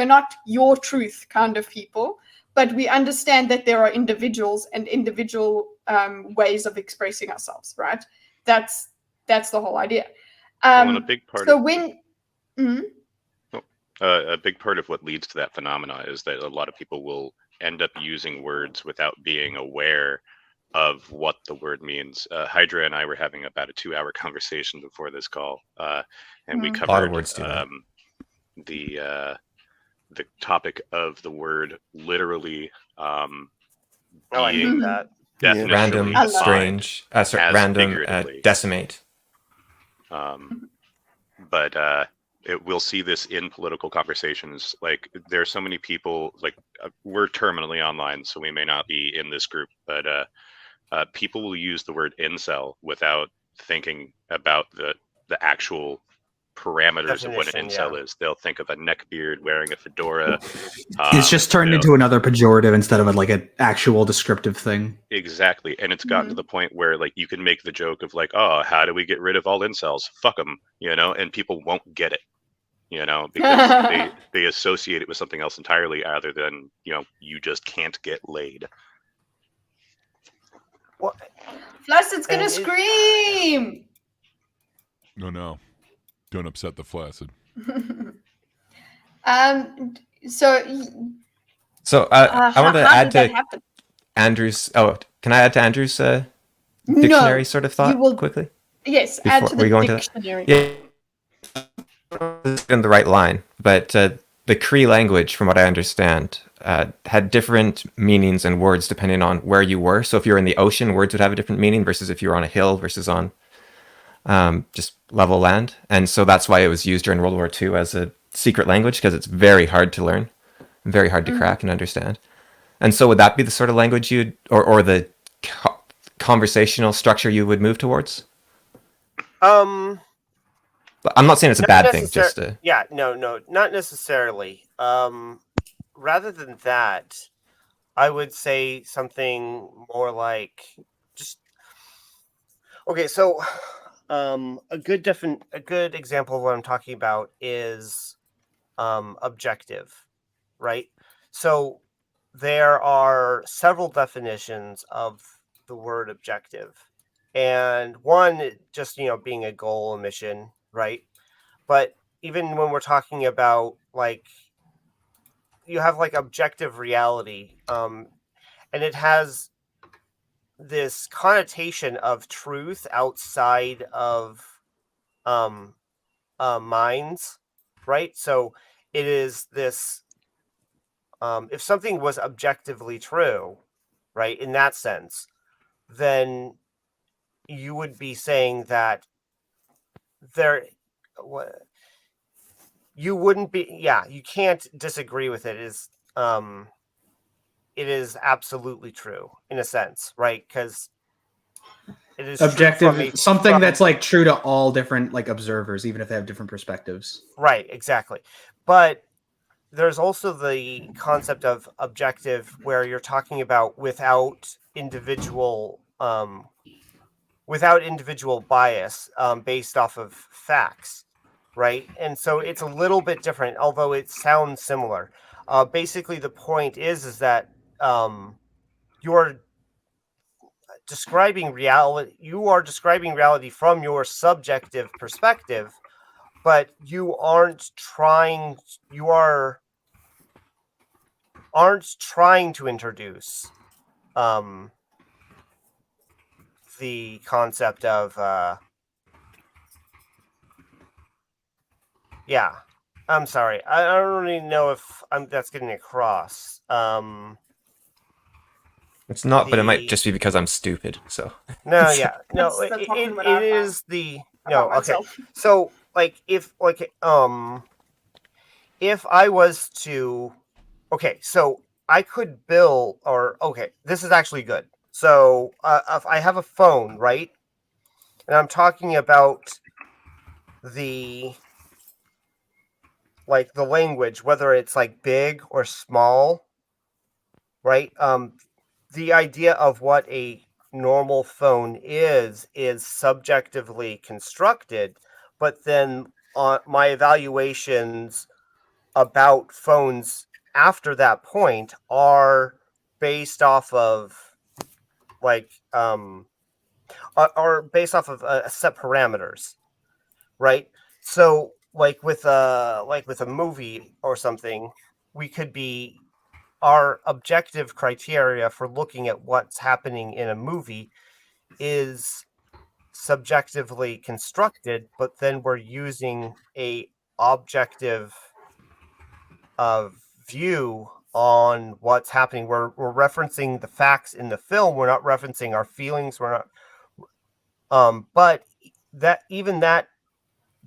not your truth kind of people, but we understand that there are individuals and individual ways of expressing ourselves, right? That's the whole idea. And a big part a big part of what leads to that phenomena is that a lot of people will end up using words without being aware of what the word means. Hydra and I were having about a 2-hour conversation before this call, and we covered a lot of words too. The topic of the word literally being random, strange, random, decimate. But we'll see this in political conversations. Like there are so many people, like we're terminally online, so we may not be in this group, but people will use the word incel without thinking about the actual parameters of what an incel is. They'll think of a neckbeard, wearing a fedora. It's just turned into another pejorative instead of like an actual descriptive thing. Exactly. And it's gotten to the point where like you can make the joke of like, oh, how do we get rid of all incels? Fuck them, you know, and people won't get it, you know, because they associate it with something else entirely other than, you know, you just can't get laid. What? Flascid's gonna scream! No. Don't upset the flaccid. So I want to add to Andrew's. Oh, can I add to Andrew's dictionary sort of thought quickly? Yes, add to the dictionary. This is in the right line, but the Cree language, from what I understand, had different meanings and words depending on where you were. So if you're in the ocean, words would have a different meaning versus if you're on a hill versus on just level land. And so that's why it was used during World War II as a secret language because it's very hard to learn, very hard to crack and understand. And so would that be the sort of language you'd, or the conversational structure you would move towards? I'm not saying it's a bad thing, just yeah, no, not necessarily. Rather than that, I would say something more like just okay. So, a good example of what I'm talking about is objective, right? So there are several definitions of the word objective, and one just being a goal, a mission, right? But even when we're talking about like you have like objective reality, and it has this connotation of truth outside of minds, right? So it is this if something was objectively true, right, in that sense, then you would be saying that you wouldn't be, you can't disagree with it. It is absolutely true in a sense, right? Because it is objective, something that's like true to all different like observers, even if they have different perspectives. Right, exactly. But there's also the concept of objective where you're talking about without individual bias based off of facts, right? And so it's a little bit different, although it sounds similar. Basically, the point is that you're describing reality. You are describing reality from your subjective perspective, but you aren't trying to introduce the concept of I'm sorry, I don't really know if that's getting across. It's not, but it might just be because I'm stupid. So no, it is the no. Okay, so like if I was to, okay, so I could build, or okay, this is actually good. So if I have a phone, right, and I'm talking about the language, whether it's like big or small, right? The idea of what a normal phone is subjectively constructed, but then my evaluations about phones after that point are based off of are based off of set parameters, right? So like with a movie or something, we could be, our objective criteria for looking at what's happening in a movie is subjectively constructed, but then we're using a objective view on what's happening. We're referencing the facts in the film. We're not referencing our feelings. We're not. But that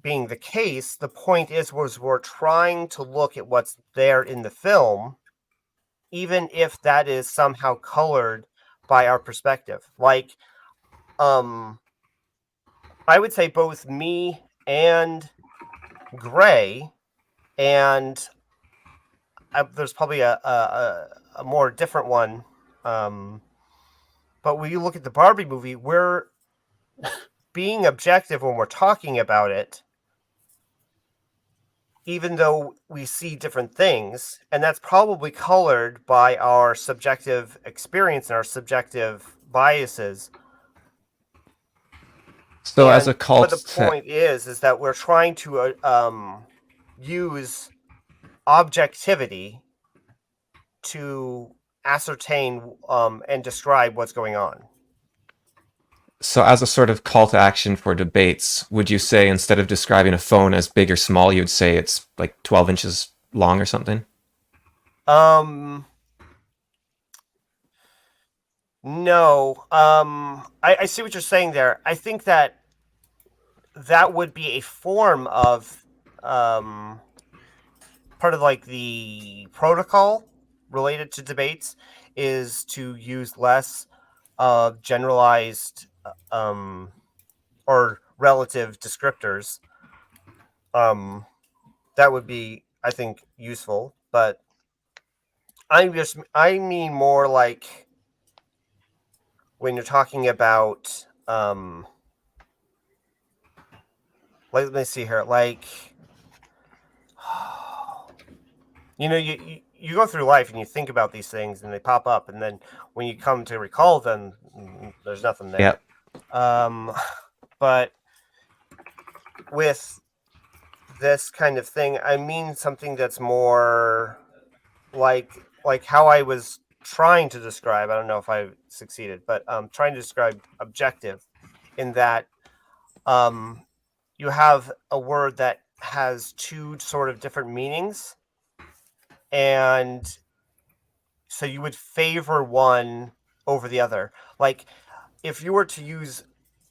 being the case, the point is we're trying to look at what's there in the film, even if that is somehow colored by our perspective. Like, I would say both me and Gray, and there's probably a more different one. But when you look at the Barbie movie, we're being objective when we're talking about it, even though we see different things, and that's probably colored by our subjective experience and our subjective biases. So as a cult, but the point is that we're trying to use objectivity to ascertain and describe what's going on. So as a sort of call to action for debates, would you say instead of describing a phone as big or small, you'd say it's like 12 inches long or something? No. I see what you're saying there. I think that would be a form of part of like the protocol related to debates is to use less generalized or relative descriptors. That would be, I think, useful. But I mean more like when you're talking about let me see here, like you go through life and you think about these things and they pop up, and then when you come to recall them, there's nothing there. Yep. But with this kind of thing, I mean something that's more like how I was trying to describe. I don't know if I succeeded, but trying to describe objective, in that you have a word that has two sort of different meanings, and so you would favor one over the other. Like if you were to use,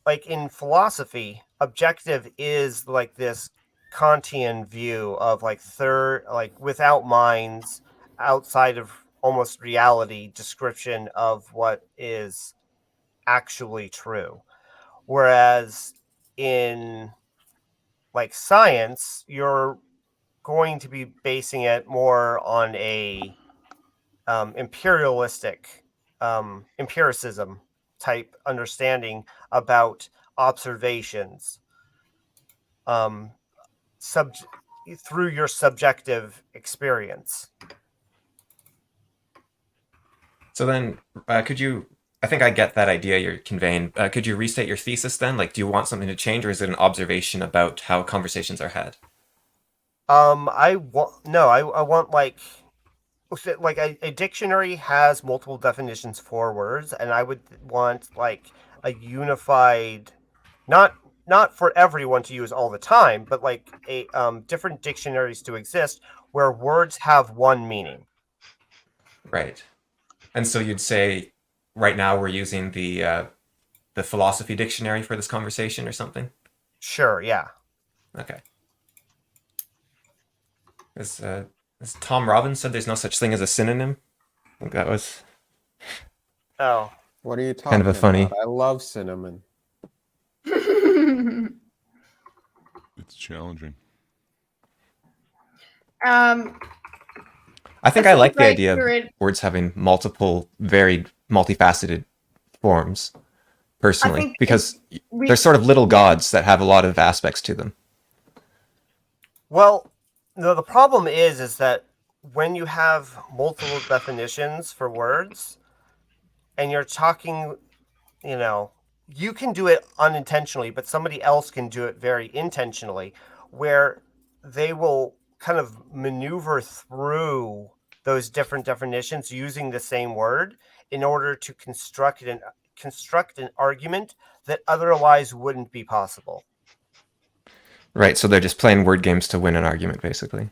like in philosophy, objective is like this Kantian view of like without minds, outside of almost reality description of what is actually true. Whereas in like science, you're going to be basing it more on a empiricism type understanding about observations through your subjective experience. So then, could you? I think I get that idea you're conveying. Could you restate your thesis then? Like, do you want something to change, or is it an observation about how conversations are had? I want like a dictionary has multiple definitions for words, and I would want like a unified, not for everyone to use all the time, but like a different dictionaries to exist where words have one meaning. Right. And so you'd say, right now we're using the philosophy dictionary for this conversation or something? Sure, yeah. Okay. As Tom Robbins said, there's no such thing as a synonym. I think that was... Oh. What are you talking kind of a funny... about? I love cinnamon. It's challenging. I think I like the idea of words having multiple, varied, multifaceted forms, personally, because they're sort of little gods that have a lot of aspects to them. Well, no, the problem is that when you have multiple definitions for words, and you're talking, you can do it unintentionally, but somebody else can do it very intentionally, where they will kind of maneuver through those different definitions using the same word in order to construct an argument that otherwise wouldn't be possible. Right, so they're just playing word games to win an argument, basically.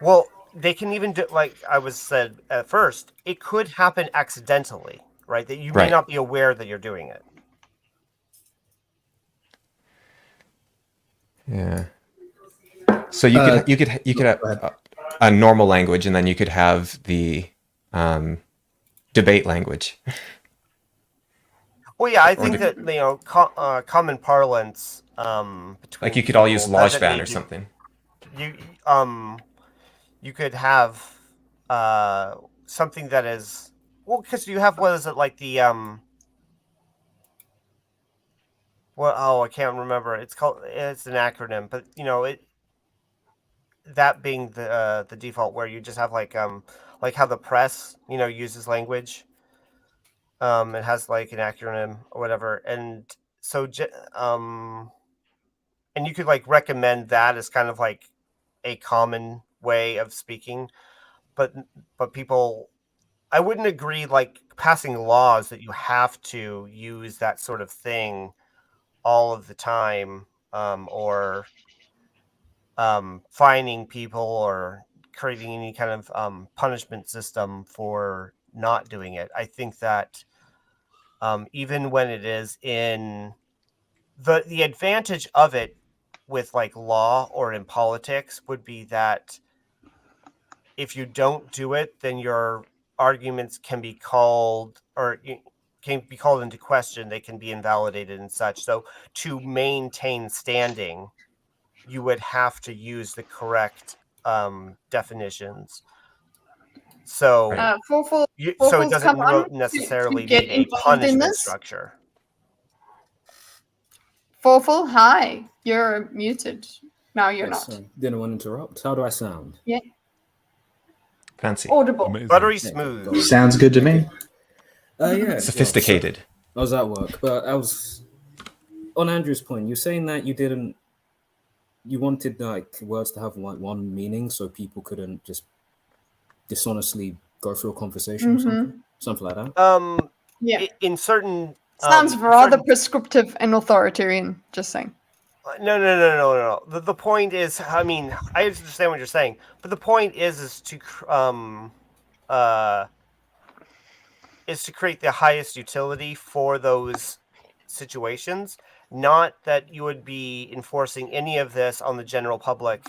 Well, they can even do, like I was said at first, it could happen accidentally, right? That you may not be aware that you're doing it. Yeah. So you could have a normal language, and then you could have the debate language. Well, yeah, I think that common parlance. Like you could all use Lojban or something. You could have something that is because you have, what is it, like the I can't remember. It's an acronym, but that being the default, where you just have like how the press uses language. It has like an acronym or whatever, and so and you could like recommend that as kind of like a common way of speaking, but people, I wouldn't agree like passing laws that you have to use that sort of thing all of the time, or fining people or creating any kind of punishment system for not doing it. I think that even when it is in the advantage of it with like law or in politics would be that if you don't do it, then your arguments can be called into question. They can be invalidated and such. So to maintain standing, you would have to use the correct definitions. So, FAwful, so it doesn't necessarily get need a punishment structure. FAwful, hi. You're muted. No, you're not. Didn't want to interrupt. How do I sound? Yeah. Fancy. Audible. Amazing. Buttery smooth. Sounds good to me. Yeah. Sophisticated. I was at work, but I was on Andrew's point. You're saying that you wanted like words to have like one meaning, so people couldn't just dishonestly go through a conversation or something like that. Yeah. In certain sounds rather prescriptive and authoritarian. Just saying. No. The point is, I mean, I understand what you're saying, but the point is to create the highest utility for those situations. Not that you would be enforcing any of this on the general public,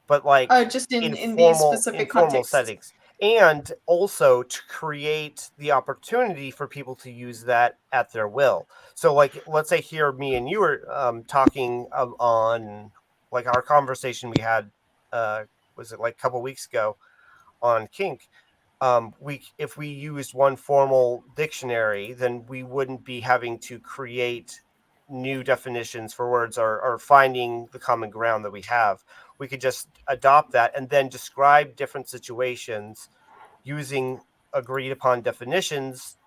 but like just in these specific contexts. Settings, and also to create the opportunity for people to use that at their will. So, like, let's say here, me and you were talking on like our conversation we had, was it like a couple weeks ago on kink? If we used one formal dictionary, then we wouldn't be having to create new definitions for words or finding the common ground that we have. We could just adopt that and then describe different situations using agreed upon definitions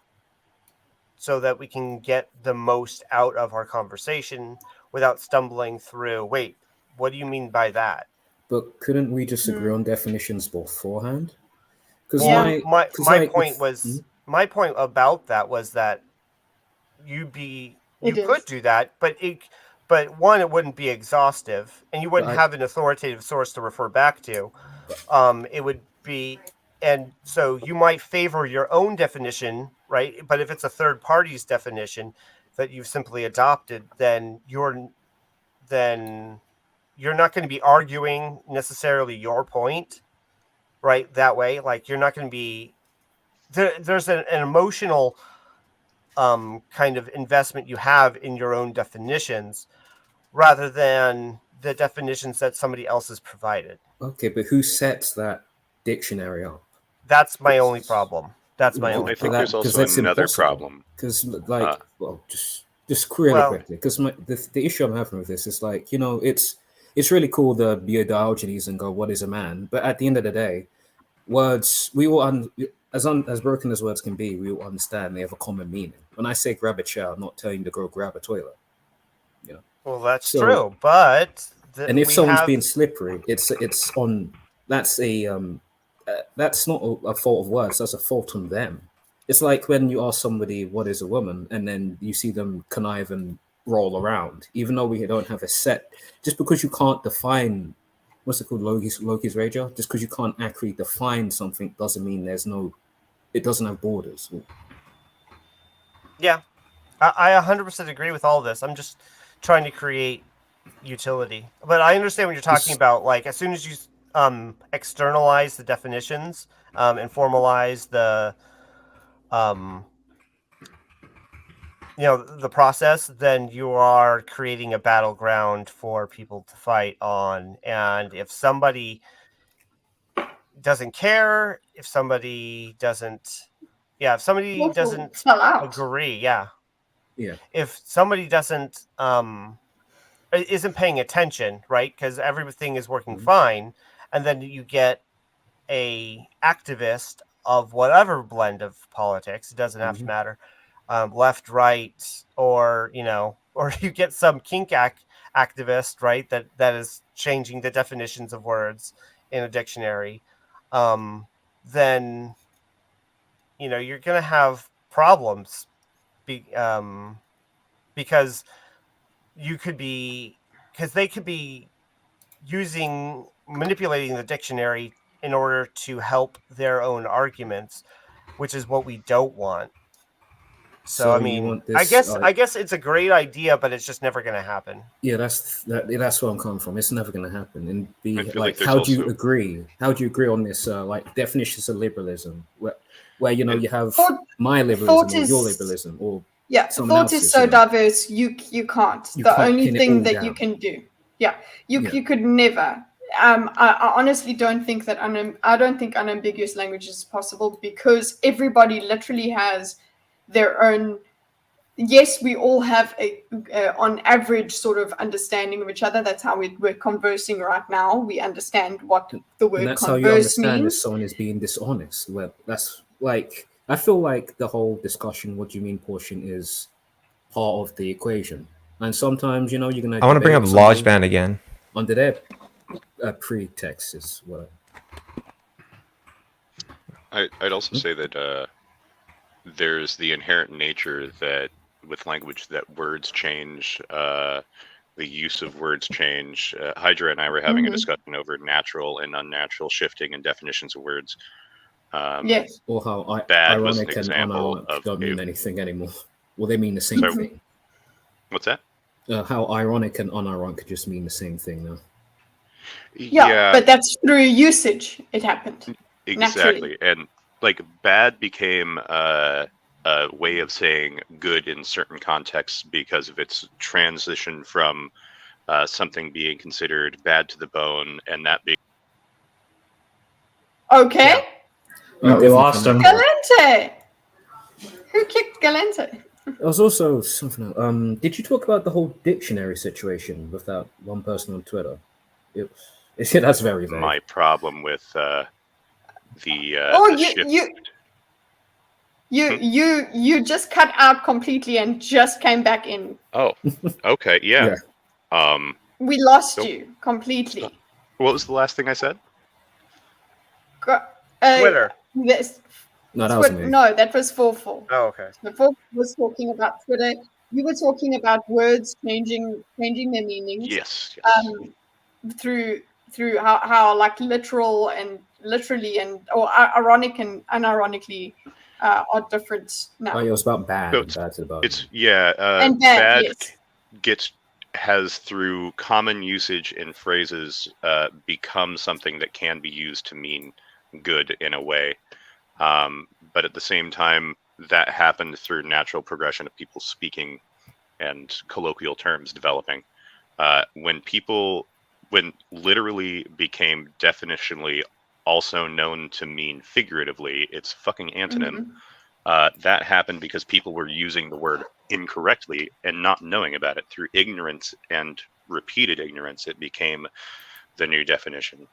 so that we can get the most out of our conversation without stumbling through, wait, what do you mean by that? But couldn't we just agree on definitions beforehand? Because my point about that was that you could do that, but one, it wouldn't be exhaustive, and you wouldn't have an authoritative source to refer back to. It would be, and so you might favor your own definition, right? But if it's a third party's definition that you've simply adopted, then you're not going to be arguing necessarily your point, right? That way, like you're not going to be there's an emotional kind of investment you have in your own definitions rather than the definitions that somebody else has provided. Okay, but who sets that dictionary up? That's my only problem. I think there's also another problem. Because, like, just really quickly, because the issue I'm having with this is like, you know, it's really cool to be a Diogenes and go, what is a man? But at the end of the day, words, we will, as broken as words can be, we will understand they have a common meaning. When I say grab a chair, I'm not telling you to go grab a toilet. You know? Well, that's true, but and if someone's being slippery, it's on. That's not a fault of words. That's a fault on them. It's like when you ask somebody what is a woman, and then you see them connive and roll around, even though we don't have a set. Just because you can't define, what's it called, Loki's Rager? Just because you can't accurately define something doesn't mean it doesn't have borders. Yeah, I 100% agree with all this. I'm just trying to create utility, but I understand what you're talking about. Like as soon as you externalize the definitions and formalize the the process, then you are creating a battleground for people to fight on. And if somebody doesn't care, if somebody doesn't agree, if somebody doesn't isn't paying attention, right? Because everything is working fine, and then you get a activist of whatever blend of politics, it doesn't have to matter, left, right, or or you get some kink activist, right, that is changing the definitions of words in a dictionary, then you're gonna have problems because they could be manipulating the dictionary in order to help their own arguments, which is what we don't want. So I mean, I guess it's a great idea, but it's just never going to happen. Yeah, that's where I'm coming from. It's never going to happen. And like how do you agree? How do you agree on this? Like definitions of liberalism, where you have my liberalism or your liberalism, or thought is so diverse. You can't. The only thing that you can do, you could never. I honestly don't think that I don't think unambiguous language is possible because everybody literally has their own. Yes, we all have a on average sort of understanding of each other. That's how we're conversing right now. We understand what the word that's converse how you understand means. if someone is being dishonest. Well, that's like I feel like the whole discussion, what do you mean portion, is part of the equation. And sometimes, you're gonna. I want to bring up LodgeBand again. Under their pretext is what. I'd also say that there's the inherent nature that with language that words change, the use of words change. Hydra and I were having a discussion over natural and unnatural shifting and definitions of words. Yes. Or how bad was an ironic and example unironic don't mean anything anymore. Well, they mean the same thing. What's that? How ironic and unironic could just mean the same thing now. Yeah, but that's through usage. It happened. Exactly. Naturally. And like bad became a way of saying good in certain contexts because of its transition from something being considered bad to the bone and that being. Okay. No, we lost him. Gallente. Who kicked Gallente? There was also something else. Did you talk about the whole dictionary situation with that one person on Twitter? That's very vague. My problem with the you just cut out completely and just came back in. Oh, okay, yeah. We lost you completely. What was the last thing I said? Twitter. Yes. No, that was me. No, that was FAwful. Oh, okay. The FAwful was talking about Twitter. You were talking about words changing their meanings. Yes. Through how like literally and or ironic and unironically are different now. Oh, it was about bad. So bad to the bone. It's and bad yes. has through common usage in phrases become something that can be used to mean good in a way. But at the same time, that happened through natural progression of people speaking and colloquial terms developing. When literally became definitionally also known to mean figuratively, it's fucking antonym. That happened because people were using the word incorrectly and not knowing about it. Through ignorance and repeated ignorance, it became the new definition.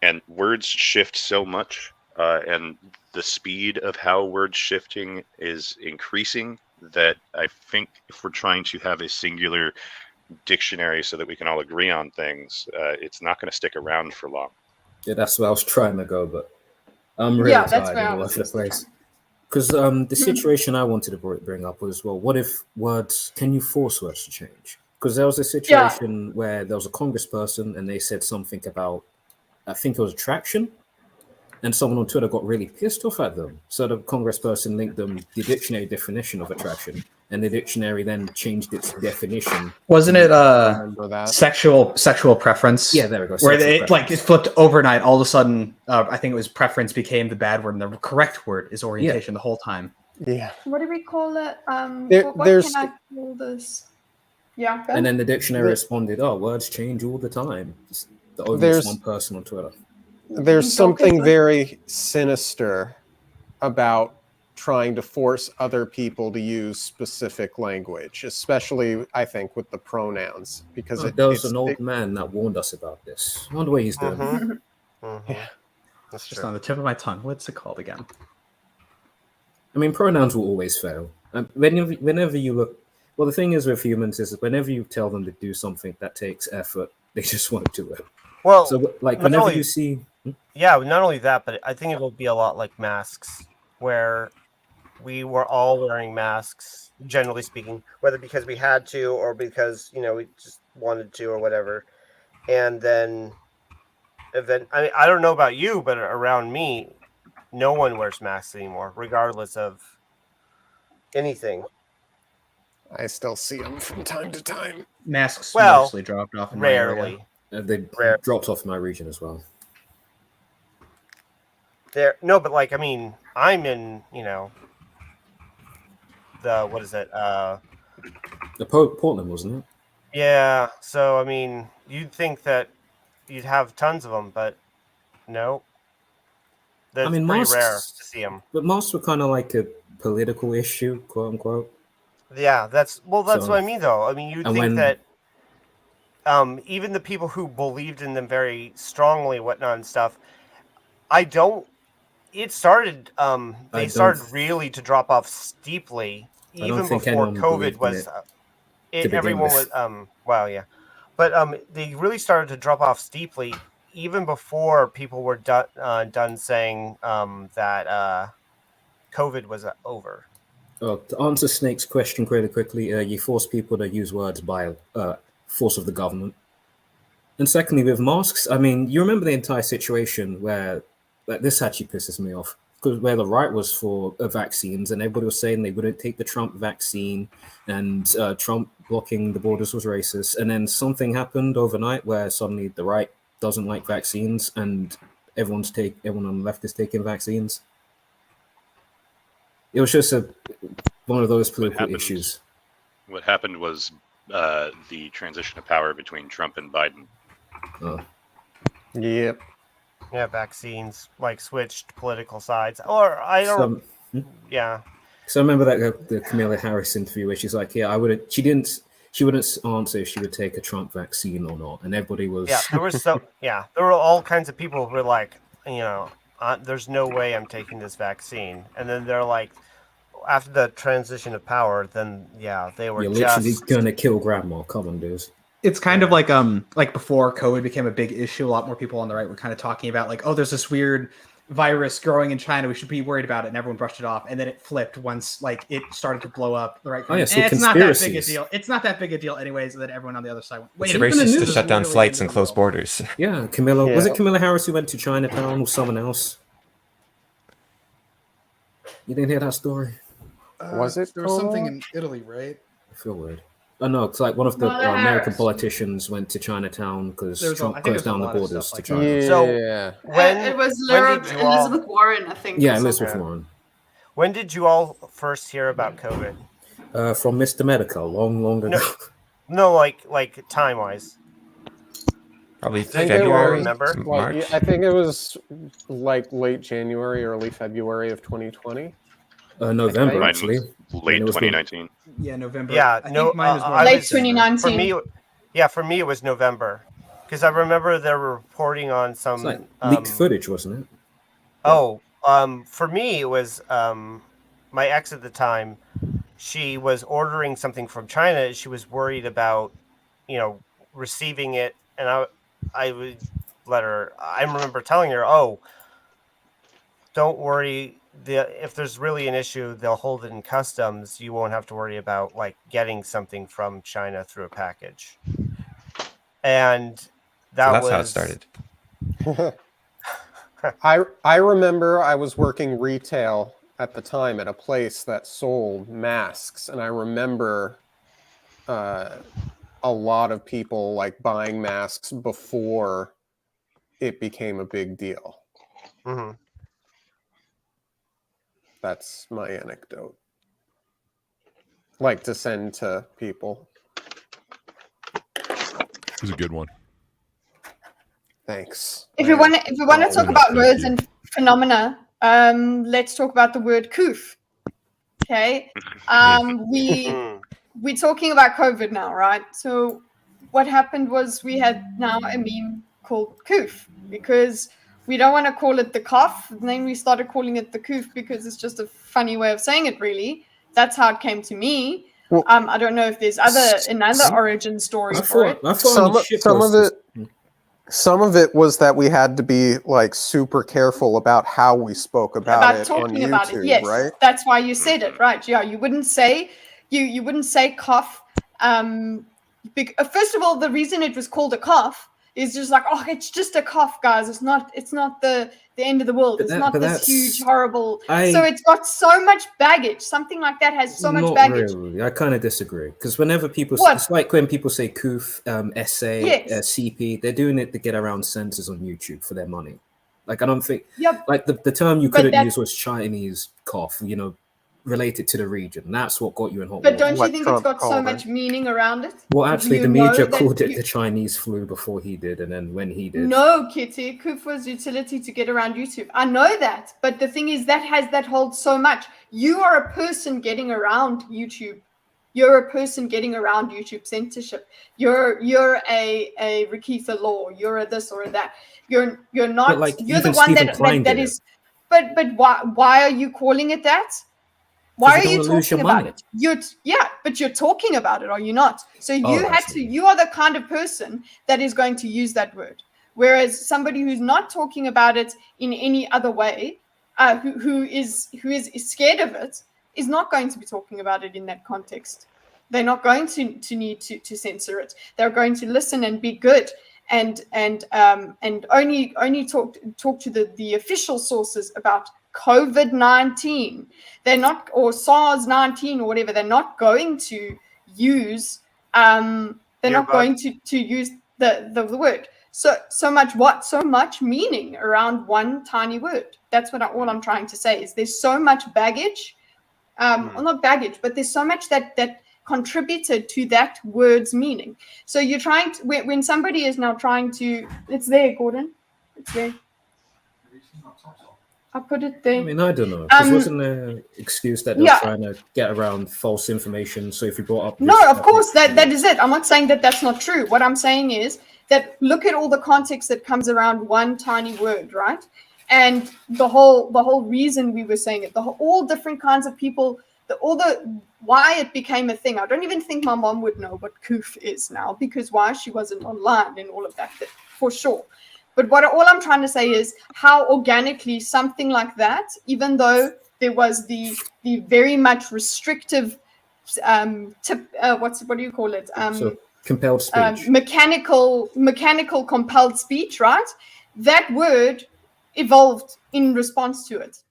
And words shift so much, and the speed of how word shifting is increasing that I think if we're trying to have a singular dictionary so that we can all agree on things, it's not going to stick around for long. Yeah, that's where I was trying to go, but I'm really tired all over the place. Because the situation I wanted to bring up was, well, what if can you force words to change? Because there was a situation where there was a congressperson and they said something about, I think it was attraction, and someone on Twitter got really pissed off at them. So the congressperson linked them the dictionary definition of attraction, and the dictionary then changed its definition. Wasn't it sexual preference? Yeah, there we go. Where it flipped overnight. All of a sudden, I think it was preference became the bad word, and the correct word is orientation the whole time. Yeah. What do we call it? What there's can I call this? Yeah. And then the dictionary responded, "Oh, words change all the time." There's one person on Twitter. There's something very sinister about trying to force other people to use specific language, especially, I think, with the pronouns. Because there was an old man that warned us about this. I wonder what he's doing. Yeah, that's just on the tip of my tongue. What's it called again? I mean, pronouns will always fail. Whenever you look... Well, the thing is with humans is that whenever you tell them to do something that takes effort, they just want to do it. Well, so like whenever you see... Yeah, not only that, but I think it will be a lot like masks, where we were all wearing masks, generally speaking, whether because we had to or because, we just wanted to or whatever. And then I don't know about you, but around me, no one wears masks anymore, regardless of anything. I still see them from time to time. Masks Well, mostly dropped off in my rarely. area. They dropped off in my region as well. No, but like I mean, I'm in the what is it? The Portland, wasn't it? Yeah. So I mean, you'd think that you'd have tons of them, but no. That's pretty rare to see them. But masks were kind of like a political issue, quote unquote. Yeah, that's So- what I mean, though. I mean, you'd and think when- that even the people who believed in them very strongly, whatnot and stuff, it started. They started really to drop off steeply, I don't even think before anyone COVID believed in was. it to begin Everyone with. was. Well, yeah, but they really started to drop off steeply, even before people were done saying that COVID was over. To answer Snake's question really quickly, you force people to use words by force of the government. And secondly, with masks, I mean, you remember the entire situation where this actually pisses me off, because where the right was for vaccines and everybody was saying they wouldn't take the Trump vaccine and Trump blocking the borders was racist. And then something happened overnight where suddenly the right doesn't like vaccines and everyone on the left is taking vaccines. It was just one of those political issues. What happened was the transition of power between Trump and Biden. Oh. Yep. Yeah, vaccines like switched political sides, or I don't. Yeah. So I remember that the Kamala Harris interview where she's like, "Yeah, I wouldn't." She wouldn't answer if she would take a Trump vaccine or not, and everybody was. Yeah, there were all kinds of people who were like, there's no way I'm taking this vaccine, and then they're like, after the transition of power, then they were You're literally gonna kill grandma. Come on, dudes. It's kind of like before COVID became a big issue, a lot more people on the right were kind of talking about like, oh, there's this weird virus growing in China, we should be worried about it, and everyone brushed it off. And then it flipped once like it started to blow up. The right, Oh, yeah, so it's not that big a conspiracies. deal. It's not that big a deal, anyways. That everyone on the other side went, wait, It's racist to shut down flights and close borders. Yeah, Camilla. Was it Camilla Harris who went to Chinatown or someone else? You didn't hear that story? Was it? There was something in Italy, right? I feel weird. Oh no, it's like one of the Mother American Harris. politicians went to Chinatown because There's a- I Trump think closed there's a down the lot of borders stuff to like China. Yeah. So It was Elizabeth Warren, I think. Yeah, or Elizabeth something. Warren. When did you all first hear about COVID? From Mr. Medical, long ago. No, like time wise. Probably I think February, it was, March. I think it was like late January, early February of 2020. November, Mine actually. was late And it was 2019. Yeah, November. Yeah, I no, think mine was more I Late was- 2019. For me, it was November, because I remember they were reporting on some It's like leaked footage, wasn't it? For me, it was my ex at the time. She was ordering something from China. She was worried about, receiving it, and I would let her. I remember telling her, "Oh, don't worry. If there's really an issue, they'll hold it in customs. You won't have to worry about like getting something from China through a package." And So that that's was how it started. I remember I was working retail at the time at a place that sold masks, and I remember a lot of people like buying masks before it became a big deal. Mm-hmm. That's my anecdote. Like to send to people. It was a good one. Thanks. If we want to talk about words and phenomena, let's talk about the word "coof." Okay, we're talking about COVID now, right? So what happened was we had now a meme called "coof" because we don't want to call it the cough, and then we started calling it the coof because it's just a funny way of saying it. Really, that's how it came to me. Well, I don't know if there's another origin story for it. Some of it was that we had to be like super careful about how we spoke about it on talking YouTube, about it. Yes, right? that's why you said it, right? Yeah, you wouldn't say cough. First of all, the reason it was called a cough is just like, oh, it's just a cough, guys. It's not the end of the world. It's not this huge, horrible. So it's got so much baggage. Something like that has so much baggage. Really. I kind of disagree, because whenever people, it's like when people say "coof," essay, CP, they're doing it to get around censors on YouTube for their money. Like, I don't think, like the term you couldn't use was Chinese cough, you know, related to the region. That's what got you in hot water. But don't you think it's got so much meaning around it? Well, actually, the media called it the Chinese flu before he did, and then when he did. No, Kitty, Coof was utility to get around YouTube. I know that, but the thing is that holds so much. You are a person getting around YouTube. You're a person getting around YouTube censorship. You're a Rakitha Law. You're a this or a that. You're not. But like, you're the one that is. But why are you calling it that? Why are you talking about it? But you're talking about it, are you not? So you you are the kind of person that is going to use that word. Whereas somebody who's not talking about it in any other way, who is scared of it, is not going to be talking about it in that context. They're not going to need to censor it. They're going to listen and be good and only talk to the official sources about COVID-19. They're not, or SARS-19 or whatever. They're not going to use. They're not going to use the word. So much meaning around one tiny word. That's all I'm trying to say is there's so much baggage. Well, not baggage, but there's so much that contributed to that word's meaning. So you're trying to, when somebody is now trying to, it's there, Gordon. It's there. I put it there. I mean, I don't know. Because wasn't there an excuse that they're trying to get around false information? So if you brought up... No, of course, that is it. I'm not saying that that's not true. What I'm saying is that look at all the context that comes around one tiny word, right? And the whole reason we were saying it, all different kinds of people, why it became a thing. I don't even think my mom would know what coof is now, because why? She wasn't online and all of that, for sure. But all I'm trying to say is how organically something like that, even though there was the very much restrictive what do you call it? So compelled speech. Mechanical compelled speech, right? That word evolved in response to it.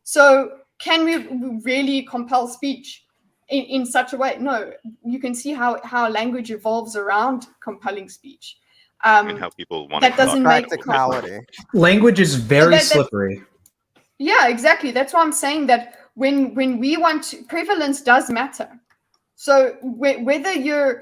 So can we really compel speech in such a way? No. You can see how language evolves around compelling speech. And how people want that doesn't make practicality. Language is very slippery. Yeah, exactly. That's why I'm saying that when we want to, prevalence does matter. So whether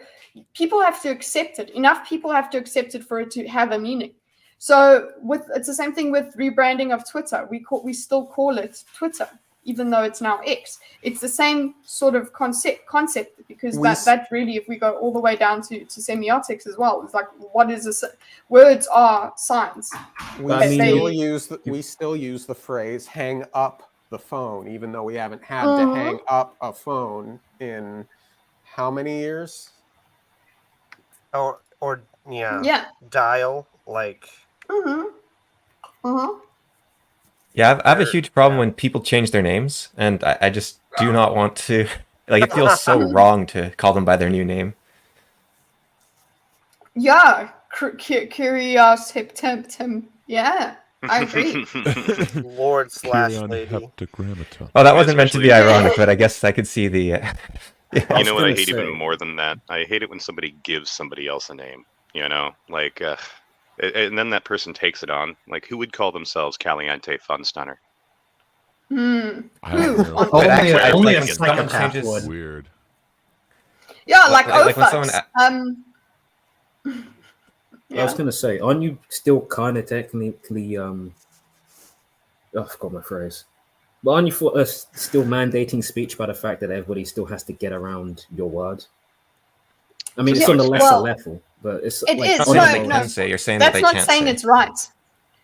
people have to accept it. Enough people have to accept it for it to have a meaning. So it's the same thing with rebranding of Twitter. We still call it Twitter, even though it's now X. It's the same sort of concept because that really, if we go all the way down to semiotics as well, it's like, what is this? Words are signs. We still use the phrase "hang up the phone," even though we haven't had to hang up a phone in how many years? Or dial like. Yeah, I have a huge problem when people change their names, and I just do not want to. Like, it feels so wrong to call them by their new name. Yeah, curious hiptem. Yeah, I agree. Lord / lady. Oh, that wasn't meant to be ironic, but I guess I could see the. You know what I hate even more than that? I hate it when somebody gives somebody else a name. You know, like, and then that person takes it on. Like, who would call themselves Gallente Funstunner? Only a psychopath would. Weird. Yeah, like I was gonna say, aren't you still kind of technically I forgot my phrase. But aren't you still mandating speech by the fact that everybody still has to get around your word? I mean, it's on the lesser level, but it's it like, is. No. You're saying that's that not can't saying say. It's right.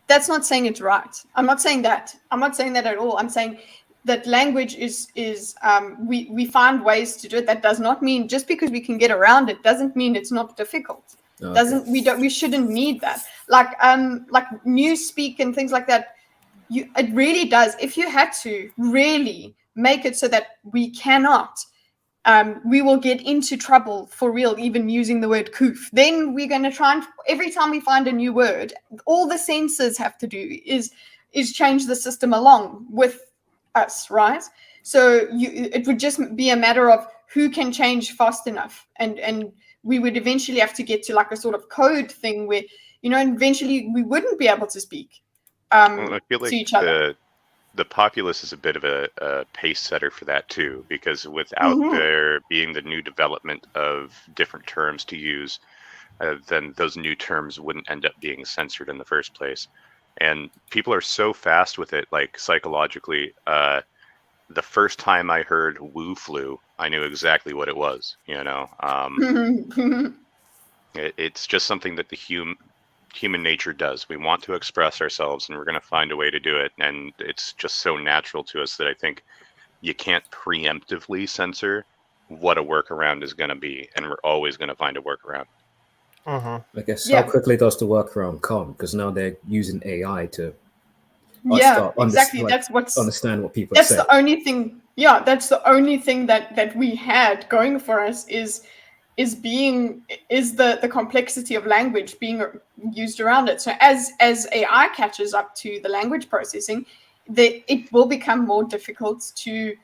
That's not saying it's right. I'm not saying that. I'm not saying that at all. I'm saying that language is we find ways to do it. That does not mean just because we can get around it doesn't mean it's not difficult. Okay. We shouldn't need that. Like newspeak and things like that. It really does. If you had to really make it so that we cannot we will get into trouble for real, even using the word coof. Then we're going to try and every time we find a new word, all the censors have to do is change the system along with us, right? So it would just be a matter of who can change fast enough, and we would eventually have to get to like a sort of code thing where, you know, eventually we wouldn't be able to speak I feel like to each other. The populace is a bit of a pace setter for that too, because without there being the new development of different terms to use, then those new terms wouldn't end up being censored in the first place. And people are so fast with it, like psychologically. The first time I heard "woo flu," I knew exactly what it was. You know, it's just something that the human nature does. We want to express ourselves, and we're going to find a way to do it. And it's just so natural to us that I think you can't preemptively censor what a workaround is going to be, and we're always going to find a workaround. I guess how quickly does the workaround come? Because now they're using AI to exactly. That's what's understand what people that's say. The only thing. Yeah, that's the only thing that we had going for us is the complexity of language being used around it. So as AI catches up to the language processing, it will become more difficult to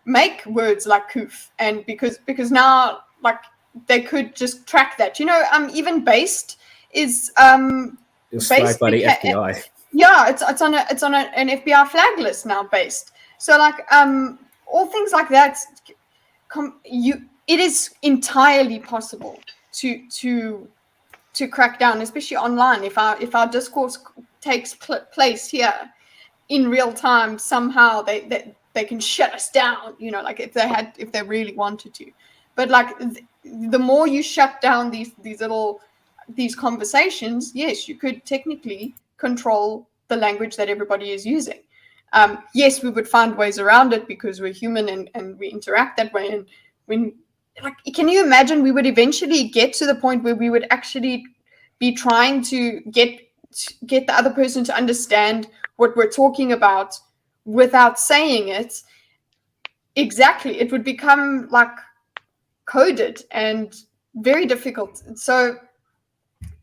make words like coof, and because now like they could just track that. You know, even based is It's flagged by the FBI. Yeah, it's on an FBI flag list now, based. So like all things like that, it is entirely possible to crack down, especially online. If our discourse takes place here in real time, somehow they can shut us down. You know, like if they really wanted to. But like the more you shut down these conversations, yes, you could technically control the language that everybody is using. Yes, we would find ways around it because we're human and we interact that way. And when, like, can you imagine we would eventually get to the point where we would actually be trying to get the other person to understand what we're talking about without saying it? Exactly. It would become like coded and very difficult. So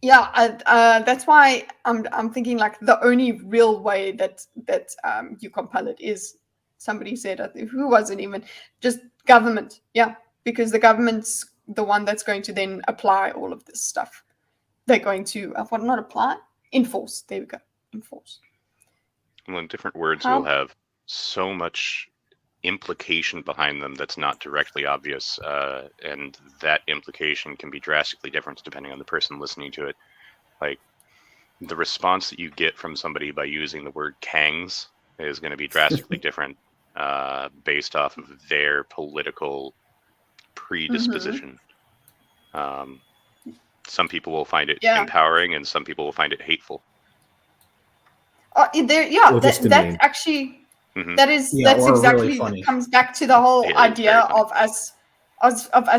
yeah, that's why I'm thinking like the only real way that you compel it is, somebody said, who wasn't even, just government. Yeah, because the government's the one that's going to then apply all of this stuff. They're going to not apply, enforce. There we go, enforce. Well, and different words will have so much implication behind them that's not directly obvious, and that implication can be drastically different depending on the person listening to it. Like the response that you get from somebody by using the word kangs is going to be drastically different based off of their political predisposition. Some people will find it empowering, and some people will find it hateful. That actually. That's exactly really comes back to the whole idea of us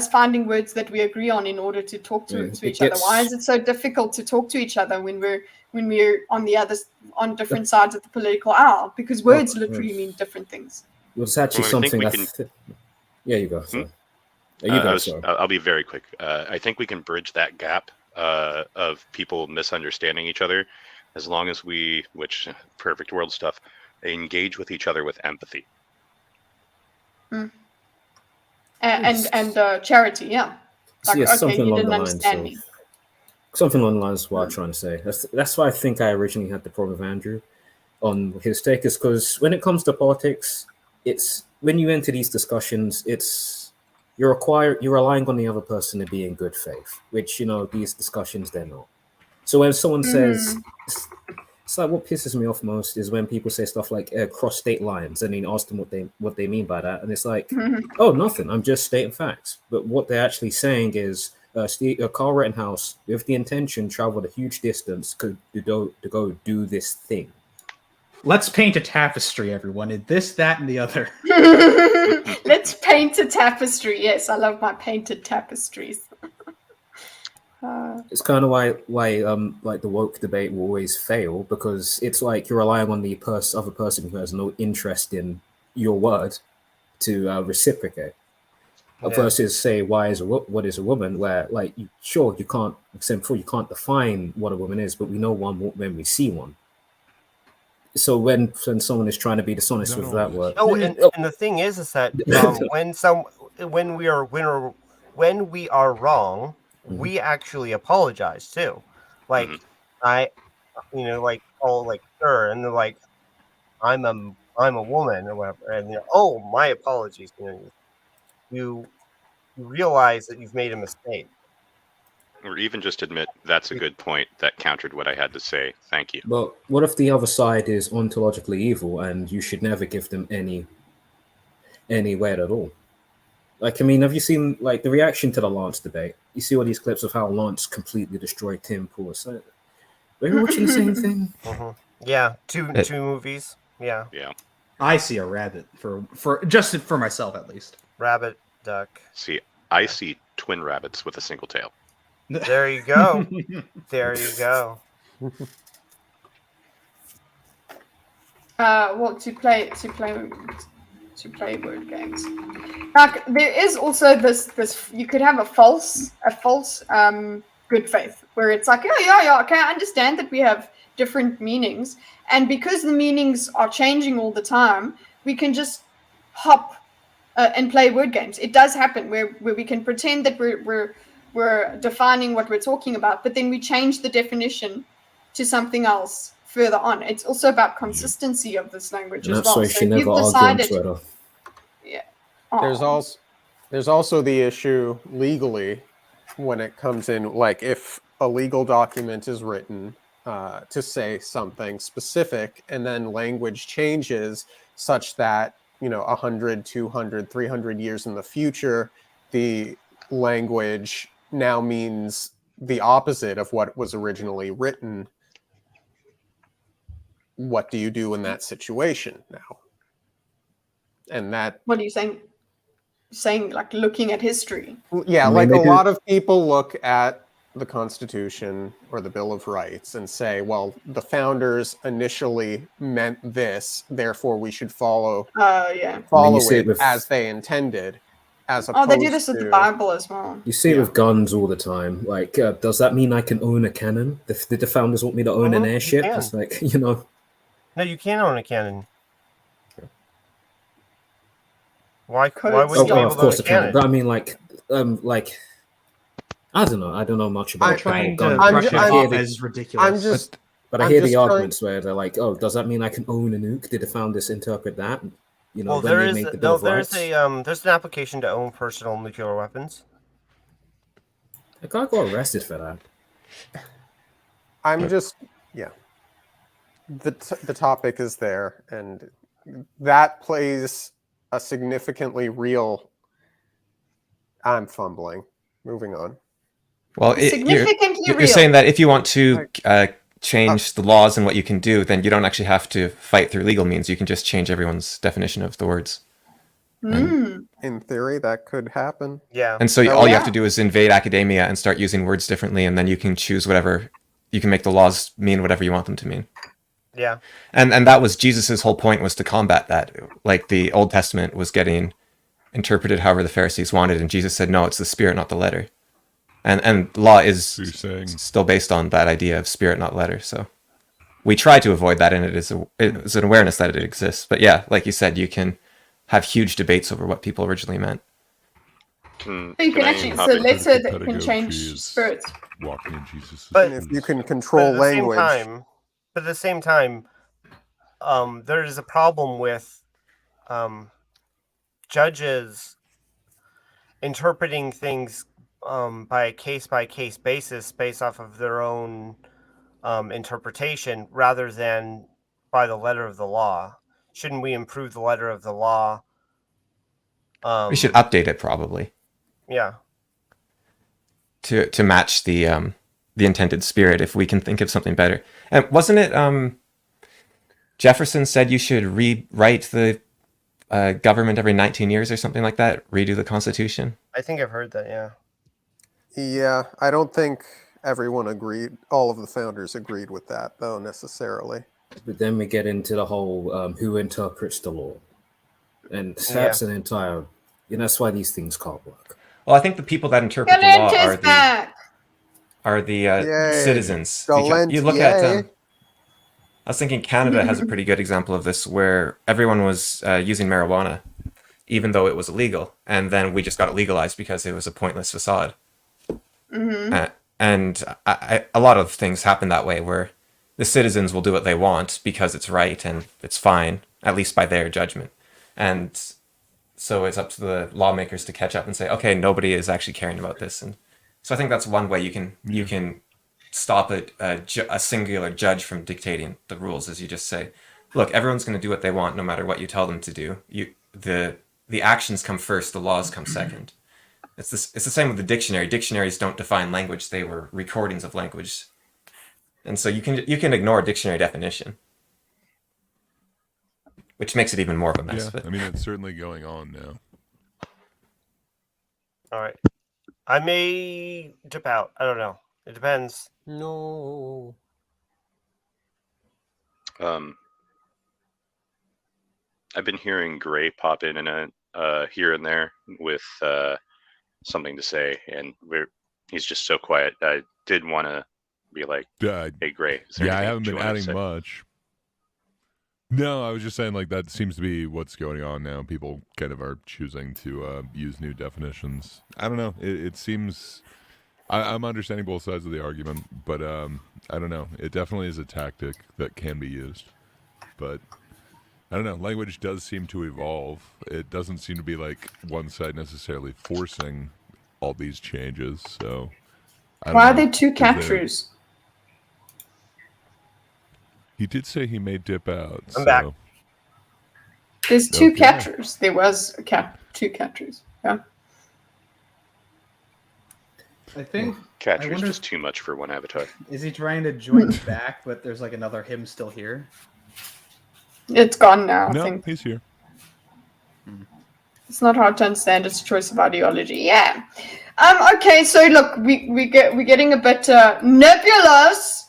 finding words that we agree on in order to talk to each other. Why is it so difficult to talk to each other when we're on different sides of the political aisle? Because words literally mean different things. It was actually something yeah, you go. I'll be very quick. I think we can bridge that gap of people misunderstanding each other as long as we, which perfect world stuff, engage with each other with empathy. And charity, yeah. Like, yes, okay, you didn't understand me. Something along the lines of what I'm trying to say. That's why I think I originally had the problem with Andrew on his take, is because when it comes to politics, it's when you enter these discussions, you're relying on the other person to be in good faith, which, you know, these discussions, they're not. So when someone says, it's like what pisses me off most is when people say stuff like cross state lines, and then ask them what they mean by that, and it's like, oh, nothing, I'm just stating facts. But what they're actually saying is Carl Rittenhouse, with the intention, traveled a huge distance to go do this thing. Let's paint a tapestry, everyone. And this, that, and the other. Let's paint a tapestry. Yes, I love my painted tapestries. It's kind of why like the woke debate will always fail, because it's like you're relying on the other person who has no interest in your word to reciprocate. versus say what is a woman, where like you can't, except for you can't define what a woman is, but we know one when we see one. So when someone is trying to be dishonest with that word, and the thing is that when we are wrong, we actually apologize too. Like sir, and they're like, I'm a woman or whatever, and oh, my apologies. You realize that you've made a mistake. Or even just admit that's a good point. That countered what I had to say. Thank you. But what if the other side is ontologically evil and you should never give them any weight at all? Like, I mean, have you seen like the reaction to the Lance debate? You see all these clips of how Lance completely destroyed Tim Pool. So, were you watching the same thing? Yeah, two movies. Yeah. I see a rabbit for just for myself at least. Rabbit, duck. See, I see twin rabbits with a single tail. There you go. There you go. Well, to play word games. Like there is also this you could have a false good faith where it's like yeah okay, I understand that we have different meanings, and because the meanings are changing all the time, we can just hop and play word games. It does happen where we can pretend that we're defining what we're talking about, but then we change the definition to something else further on. It's also about consistency of this language as well. So you've decided. Yeah. There's also the issue legally when it comes in, like if a legal document is written to say something specific and then language changes such that 100, 200, 300 years in the future, the language now means the opposite of what was originally written. What do you do in that situation now? And that... What are you saying? Saying like looking at history? Yeah, like a lot of people look at the Constitution or the Bill of Rights and say, well, the founders initially meant this, therefore we should follow it as they intended. They do this with the Bible as well. You see it with guns all the time. Like, does that mean I can own a cannon? Did the founders want me to own an airship? It's like, No, you can't own a cannon. Why wouldn't you be able to own a cannon? But I mean, like, I don't know. I don't know much about trying to brush it off as ridiculous. But I hear the arguments where they're like, "Oh, does that mean I can own a nuke? Did the founders interpret that?" Well, there's an application to own personal nuclear weapons. A guy got arrested for that. The topic is there, and that plays a significantly real. I'm fumbling. Moving on. Well, you're saying that if you want to change the laws and what you can do, then you don't actually have to fight through legal means. You can just change everyone's definition of the words. In theory, that could happen. Yeah. And so all you have to do is invade academia and start using words differently, and then you can choose whatever. You can make the laws mean whatever you want them to mean. Yeah. And that was Jesus's whole point, was to combat that. Like the Old Testament was getting interpreted however the Pharisees wanted, and Jesus said, no, it's the spirit, not the letter. And law is still based on that idea of spirit, not letter. So we try to avoid that, and it's an awareness that it exists. But yeah, like you said, you can have huge debates over what people originally meant. It's a letter that can change spirit. Walking in Jesus'. But if you can control language. But at the same time, there is a problem with judges interpreting things by a case-by-case basis based off of their own interpretation rather than by the letter of the law. Shouldn't we improve the letter of the law? We should update it, probably. Yeah. To match the intended spirit, if we can think of something better. And wasn't it Jefferson said you should rewrite the government every 19 years or something like that? Redo the Constitution? I think I've heard that, yeah. Yeah, I don't think everyone agreed. All of the founders agreed with that, though, necessarily. But then we get into the whole who interprets the law. And that's an entire You know, that's why these things can't work. Well, I think the people that interpret the law Galente's are the Yay. citizens. Galente, You look at. yay. I was thinking Canada has a pretty good example of this, where everyone was using marijuana, even though it was illegal, and then we just got it legalized because it was a pointless facade. And a lot of things happen that way, where the citizens will do what they want because it's right and it's fine, at least by their judgment. And so it's up to the lawmakers to catch up and say, okay, nobody is actually caring about this. And so I think that's one way you can stop a singular judge from dictating the rules, is you just say, look, everyone's going to do what they want no matter what you tell them to do. The actions come first, the laws come second. It's the same with the dictionary. Dictionaries don't define language; they were recordings of language, and so you can ignore a dictionary definition, which makes it even more of a mess. Yeah, I mean, it's certainly going on now. All right, I may dip out. I don't know. It depends. No. I've been hearing Gray pop in and here and there with something to say, and he's just so quiet. I did want to be like, hey, Gray. Yeah, I haven't been adding much. No, I was just saying, like, that seems to be what's going on now. People kind of are choosing to use new definitions. I don't know. It seems... I'm understanding both sides of the argument, but I don't know. It definitely is a tactic that can be used. But I don't know. Language does seem to evolve. It doesn't seem to be like one side necessarily forcing all these changes. So why are there two captures? He did say he may dip out. I'm back. There's two captures. There was two captures. Yeah. I think capture is just too much for one avatar. Is he trying to join back, but there's like another him still here? It's gone now. No, I think he's here. It's not hard to understand. It's a choice of ideology. Yeah. Okay. So look, we're getting a bit nebulous.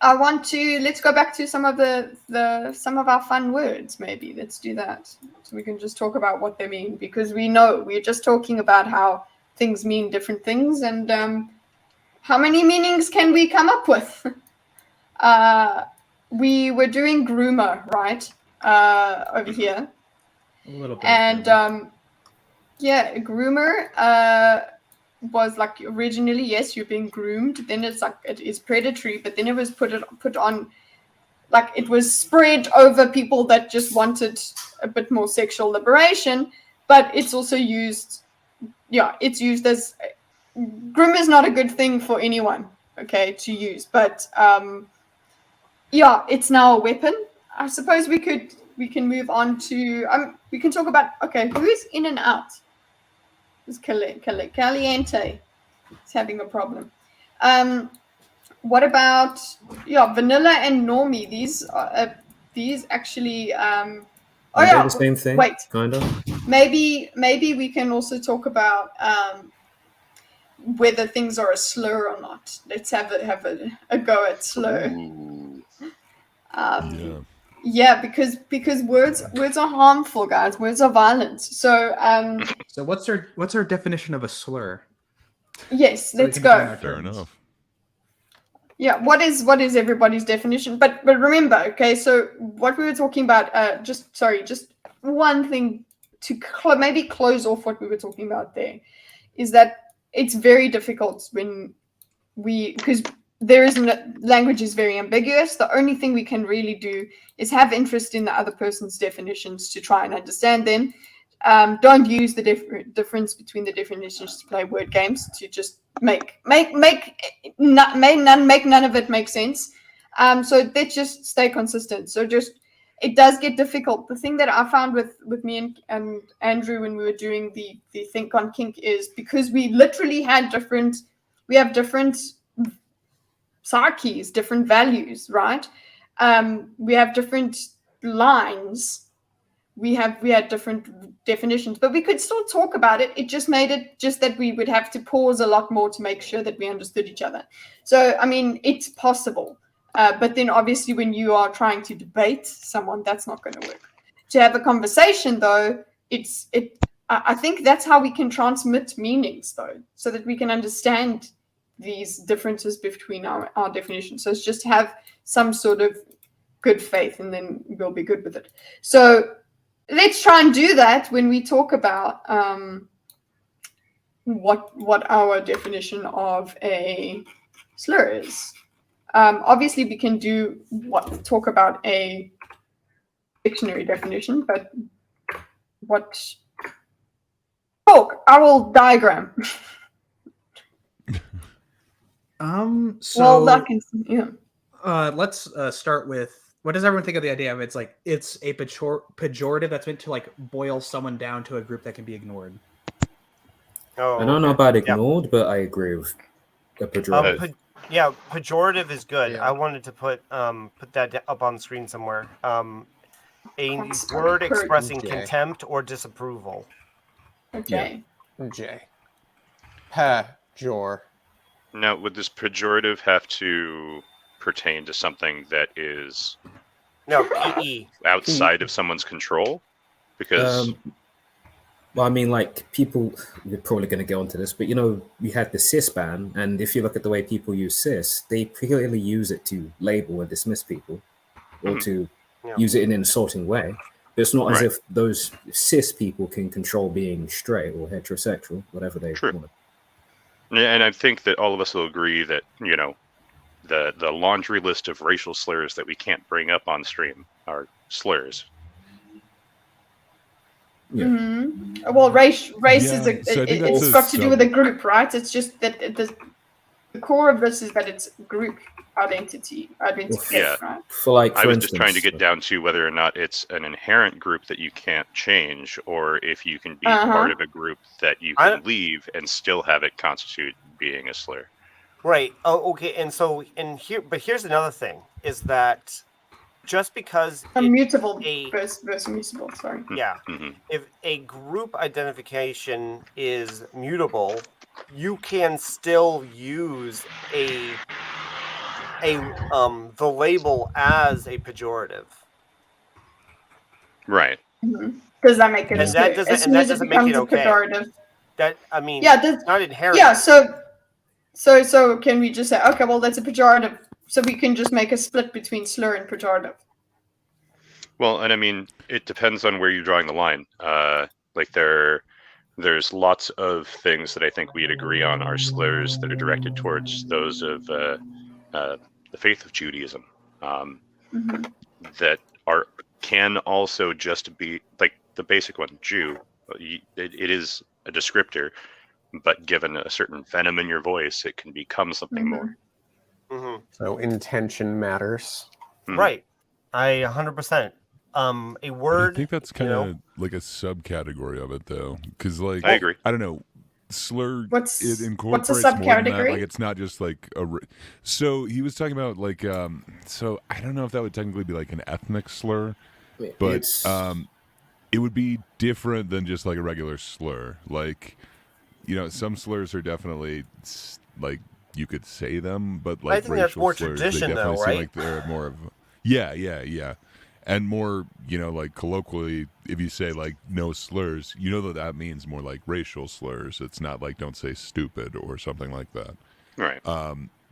Let's go back to some of some of our fun words. Maybe let's do that, so we can just talk about what they mean, because we're just talking about how things mean different things, and how many meanings can we come up with? We were doing groomer, right, over here. A little bit. And groomer was like originally, yes, you're being groomed. Then it's like it is predatory, but then it was put on, like it was spread over people that just wanted a bit more sexual liberation. But it's also used, it's used as groom is not a good thing for anyone, okay, to use. But it's now a weapon. I suppose we can move on to we can talk about, okay, who is in and out? Is Gallente is having a problem. What about vanilla and normie? These actually the same thing. Wait, kind of. Maybe we can also talk about whether things are a slur or not. Let's have a go at slur. Yeah, because words are harmful, guys. Words are violent. So so what's our definition of a slur? Yes, let's go. Fair enough. Yeah, what is everybody's definition? But remember, okay, so what we were talking about, just one thing to maybe close off what we were talking about there, is that it's very difficult because language is very ambiguous. The only thing we can really do is have interest in the other person's definitions to try and understand them. Don't use the difference between the definitions to play word games to just make none of it make sense. So let's just stay consistent. So it does get difficult. The thing that I found with me and Andrew when we were doing the Think on Kink is because we literally had different psyches, different values, right? We have different lines. We had different definitions, but we could still talk about it. It just made it just that we would have to pause a lot more to make sure that we understood each other. So, I mean, it's possible. But then obviously when you are trying to debate someone, that's not going to work. To have a conversation, though, I think that's how we can transmit meanings, though, so that we can understand these differences between our definitions. So it's just have some sort of good faith, and then we'll be good with it. So let's try and do that when we talk about what our definition of a slur is. Obviously, we can talk about a dictionary definition, but I will diagram. So let's start with, what does everyone think of the idea of it's like it's a pejorative that's meant to like boil someone down to a group that can be ignored? I don't know about ignored, but I agree with the pejorative. Pejorative is good. I wanted to put that up on the screen somewhere. A word expressing contempt or disapproval. Okay. J. Pejor. Now, would this pejorative have to pertain to something that is outside of someone's control? Because well, I mean, like, people, we're probably going to go into this, but you know, we had the cis ban, and if you look at the way people use cis, they clearly use it to label and dismiss people, or to use it in an insulting way. But it's not as if those cis people can control being straight or heterosexual, whatever they want. And I think that all of us will agree that, you know, the laundry list of racial slurs that we can't bring up on stream are slurs. Yeah. Mm-hmm. Well, race is it's got to do with a group, right? It's just that the core of this is that it's group identity, right? I was just trying to get down to whether or not it's an inherent group that you can't change, or if you can be part of a group that you can leave and still have it constitute being a slur. Right. Oh, okay. But here's another thing: is that just because mutable versus mutable, sorry. Yeah. If a group identification is mutable, you can still use the label as a pejorative. Right. Mm-hmm. Does that make it? And that doesn't make it okay. Pejorative. That, I mean, it's not inherent. Yeah. So can we just say, okay, well, that's a pejorative, so we can just make a split between slur and pejorative? Well, and I mean, it depends on where you're drawing the line. Like there's lots of things that I think we'd agree on are slurs that are directed towards those of the faith of Judaism, that can also just be like the basic one, Jew. It is a descriptor, but given a certain venom in your voice, it can become something more. So intention matters. Right. I 100%. A word. I think that's kind of like a subcategory of it, though, because like I agree. I don't know, slur. What's a subcategory? More than that. Like it's not just like a. So he was talking about like So I don't know if that would technically be like an ethnic slur, but it would be different than just like a regular slur. Like, you know, some slurs are definitely like you could say them, but like I think that's more tradition, though, right? Seem like they're more of yeah. And more, you know, like colloquially, if you say like no slurs, you know that means more like racial slurs. It's not like don't say stupid or something like that. Right.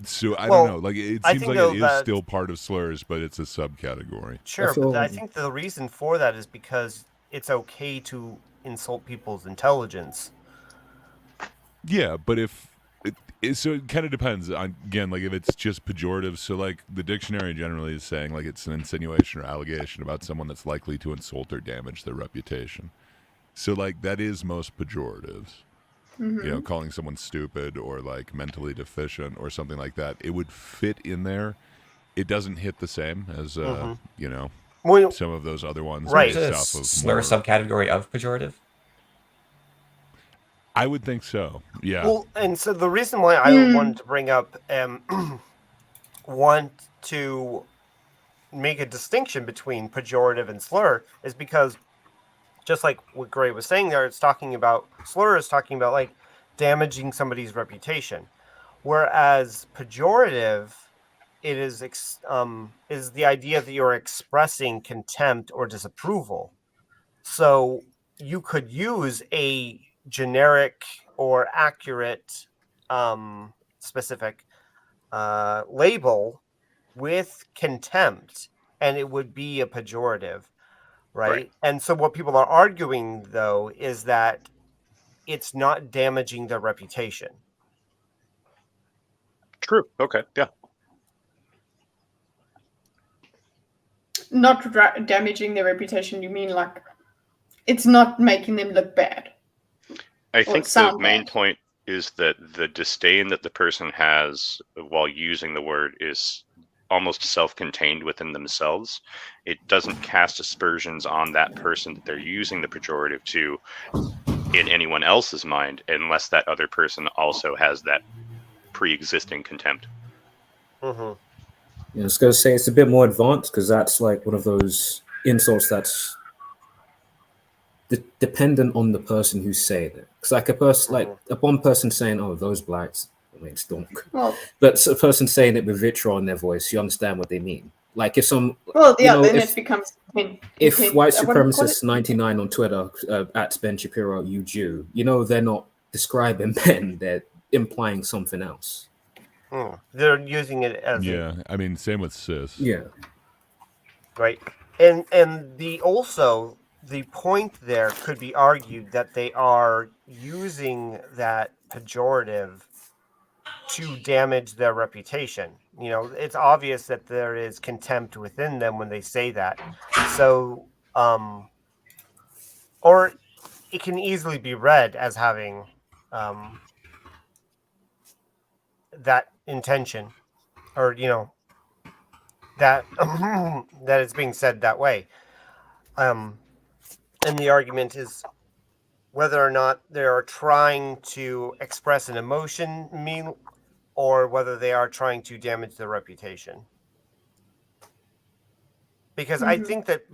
So I don't know. Like it seems like it is still part of slurs, but it's a subcategory. Sure, but I think the reason for that is because it's okay to insult people's intelligence. Yeah, but so it kind of depends on, again, like if it's just pejorative. So like the dictionary generally is saying like it's an insinuation or allegation about someone that's likely to insult or damage their reputation. So like that is most pejoratives. You know, calling someone stupid or like mentally deficient or something like that, it would fit in there. It doesn't hit the same as you know, some of those other ones. Right. Is a slur subcategory of pejorative? I would think so. Yeah. Well, and so the reason why I wanted to bring up want to make a distinction between pejorative and slur is because just like what Gray was saying there, it's talking about slur is talking about like damaging somebody's reputation, whereas pejorative it is the idea that you're expressing contempt or disapproval. So you could use a generic or accurate specific label with contempt, and it would be a pejorative, right? And so what people are arguing, though, is that it's not damaging their reputation. True. Okay. Yeah. Not damaging their reputation, you mean like it's not making them look bad? I think the main point is that the disdain that the person has while using the word is almost self-contained within themselves. It doesn't cast aspersions on that person that they're using the pejorative to in anyone else's mind, unless that other person also has that pre-existing contempt. Yeah, I was going to say it's a bit more advanced because that's like one of those insults that's dependent on the person who's saying it. It's like a person, like a one person saying, "Oh, those blacks," I mean, stunk. Well, but a person saying it with vitriol in their voice, you understand what they mean. Like if some, well, yeah, you know, then if, it becomes. if white supremacist 99 on Twitter at Ben Shapiro, you Jew, you know they're not describing Ben; they're implying something else. They're using it as I mean, same with cis. Yeah. Right. And the point there could be argued that they are using that pejorative to damage their reputation. You know, it's obvious that there is contempt within them when they say that. So, or it can easily be read as having that intention, or, you know, that that it's being said that way. And the argument is whether or not they are trying to express an emotion, or whether they are trying to damage their reputation. Because I think that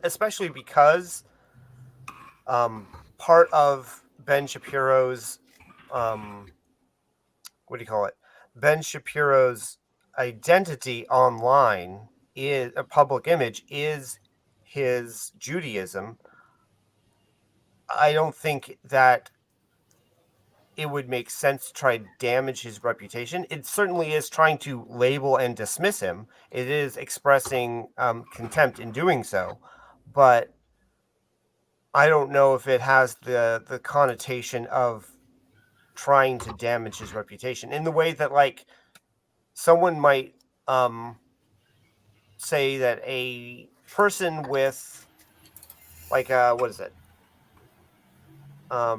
especially because part of Ben Shapiro's, Ben Shapiro's identity online is a public image is his Judaism. I don't think that it would make sense to try to damage his reputation. It certainly is trying to label and dismiss him. It is expressing contempt in doing so, but I don't know if it has the connotation of trying to damage his reputation in the way that, like, someone might say that a person with, like, what is it? I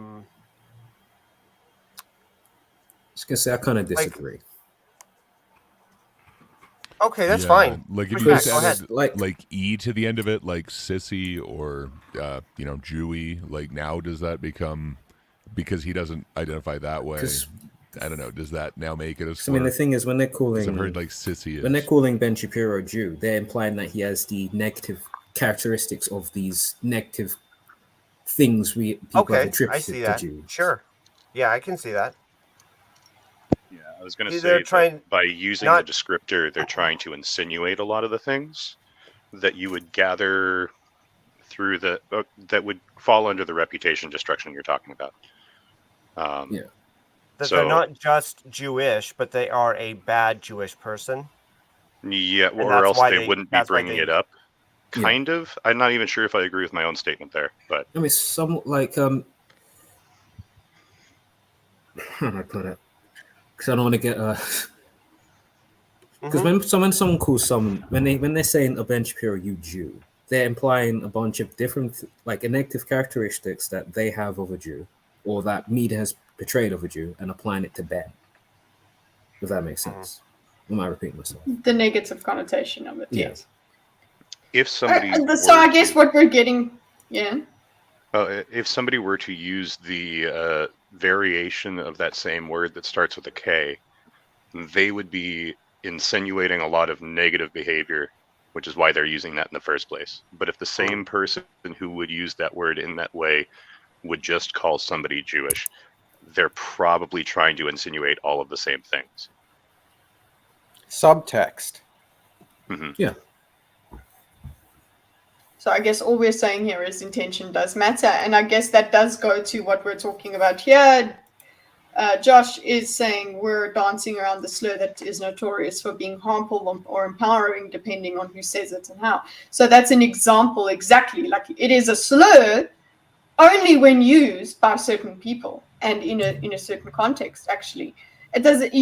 was gonna say I kind of disagree. Okay, that's fine. Like if Respect, you go just ahead. added like E to the end of it, like sissy or you know, Jewy, like now does that become, because he doesn't identify that way? I don't know. Does that now make it a slur? I mean, the thing is, when they're calling, I've heard like sissy when they're calling Ben Shapiro Jew, they're implying that he has the negative characteristics of these negative things people have attributed to Jews. Sure. Yeah, I can see that. Yeah, I was going to say that by using the descriptor, they're trying to insinuate a lot of the things that you would gather through that would fall under the reputation destruction you're talking about. That they're not just Jewish, but they are a bad Jewish person. Yeah, or else they wouldn't be bringing it up. Kind of. I'm not even sure if I agree with my own statement there, but I mean, some like how do I put it? Because I don't want to get because when someone calls when they're saying a Ben Shapiro, you Jew, they're implying a bunch of different, like, negative characteristics that they have of a Jew, or that media has portrayed of a Jew, and applying it to Ben. If that makes sense. Am I repeating myself? The negative connotation of it. Yes. If somebody so I guess what we're getting, if somebody were to use the variation of that same word that starts with a K, they would be insinuating a lot of negative behavior, which is why they're using that in the first place. But if the same person who would use that word in that way would just call somebody Jewish, they're probably trying to insinuate all of the same things. Subtext. Yeah. So I guess all we're saying here is intention does matter. And I guess that does go to what we're talking about here. Josh is saying we're dancing around the slur that is notorious for being harmful or empowering, depending on who says it and how. So that's an example exactly. Like it is a slur only when used by certain people and in a certain context. Actually, it doesn't.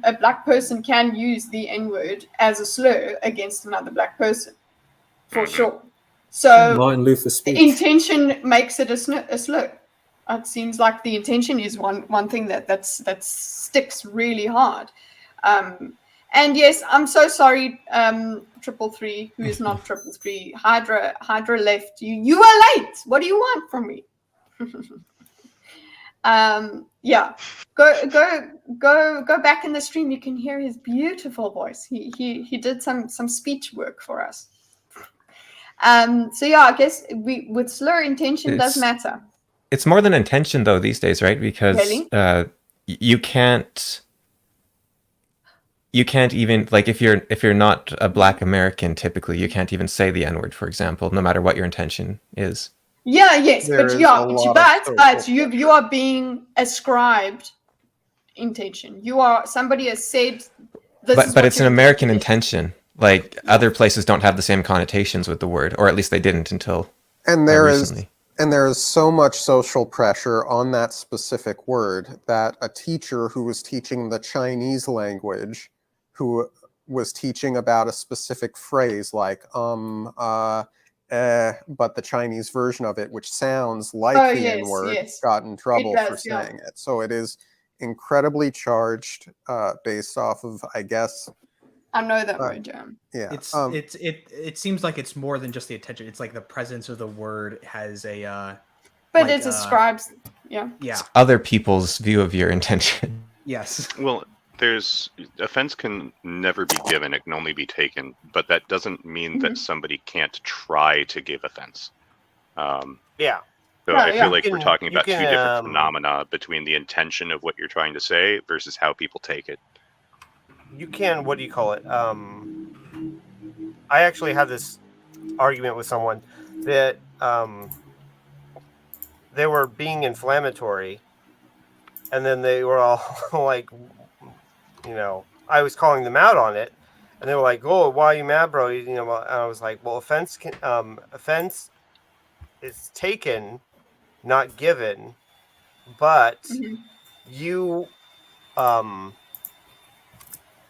A black person can use the N-word as a slur against another black person, for sure. So Martin Luther's speech. Intention makes it a slur. It seems like the intention is one thing that sticks really hard. And yes, I'm so sorry, 333, who is not 333. Hydra left. You are late. What do you want from me? Yeah, go back in the stream. You can hear his beautiful voice. He did some speech work for us. So yeah, I guess with slur, intention does matter. It's more than intention though these days, right? Because really? You can't even, like, if you're not a black American, typically you can't even say the N-word, for example, no matter what your intention is. Yeah, yes, but you are being ascribed intention. Somebody has said this. But it's an American intention. Like other places don't have the same connotations with the word, or at least they didn't until recently. And there is so much social pressure on that specific word that a teacher who was teaching the Chinese language, who was teaching about a specific phrase like but the Chinese version of it, which sounds like the N-word, got in trouble for saying it. So it is incredibly charged based off of, I guess. I know that word, Jam. Yeah, it seems like it's more than just the intention. It's like the presence of the word has a. But it describes, yeah. It's other people's view of your intention. Yes. Well, offense can never be given; it can only be taken. But that doesn't mean that somebody can't try to give offense. Yeah. So I feel like we're talking about two different phenomena between the intention of what you're trying to say versus how people take it. You can, what do you call it? I actually had this argument with someone that they were being inflammatory, and then they were all like, I was calling them out on it, and they were like, "Oh, why are you mad, bro?" And I was like, "Well, offense is taken, not given, but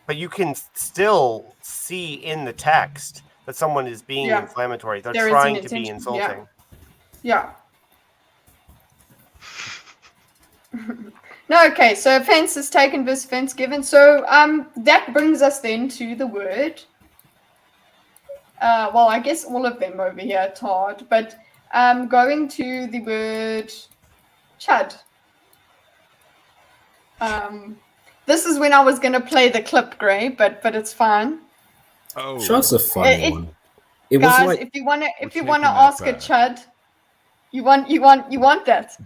But you can still see in the text that someone is being inflammatory. They're trying to be insulting. Yeah. No, okay. So offense is taken versus offense given. So that brings us then to the word. Well, I guess all of them over here, Todd. But going to the word chud. This is when I was going to play the clip, Gray, but it's fine. Oh, Chud's a funny one. Guys, if you want to ask a chud, you want that.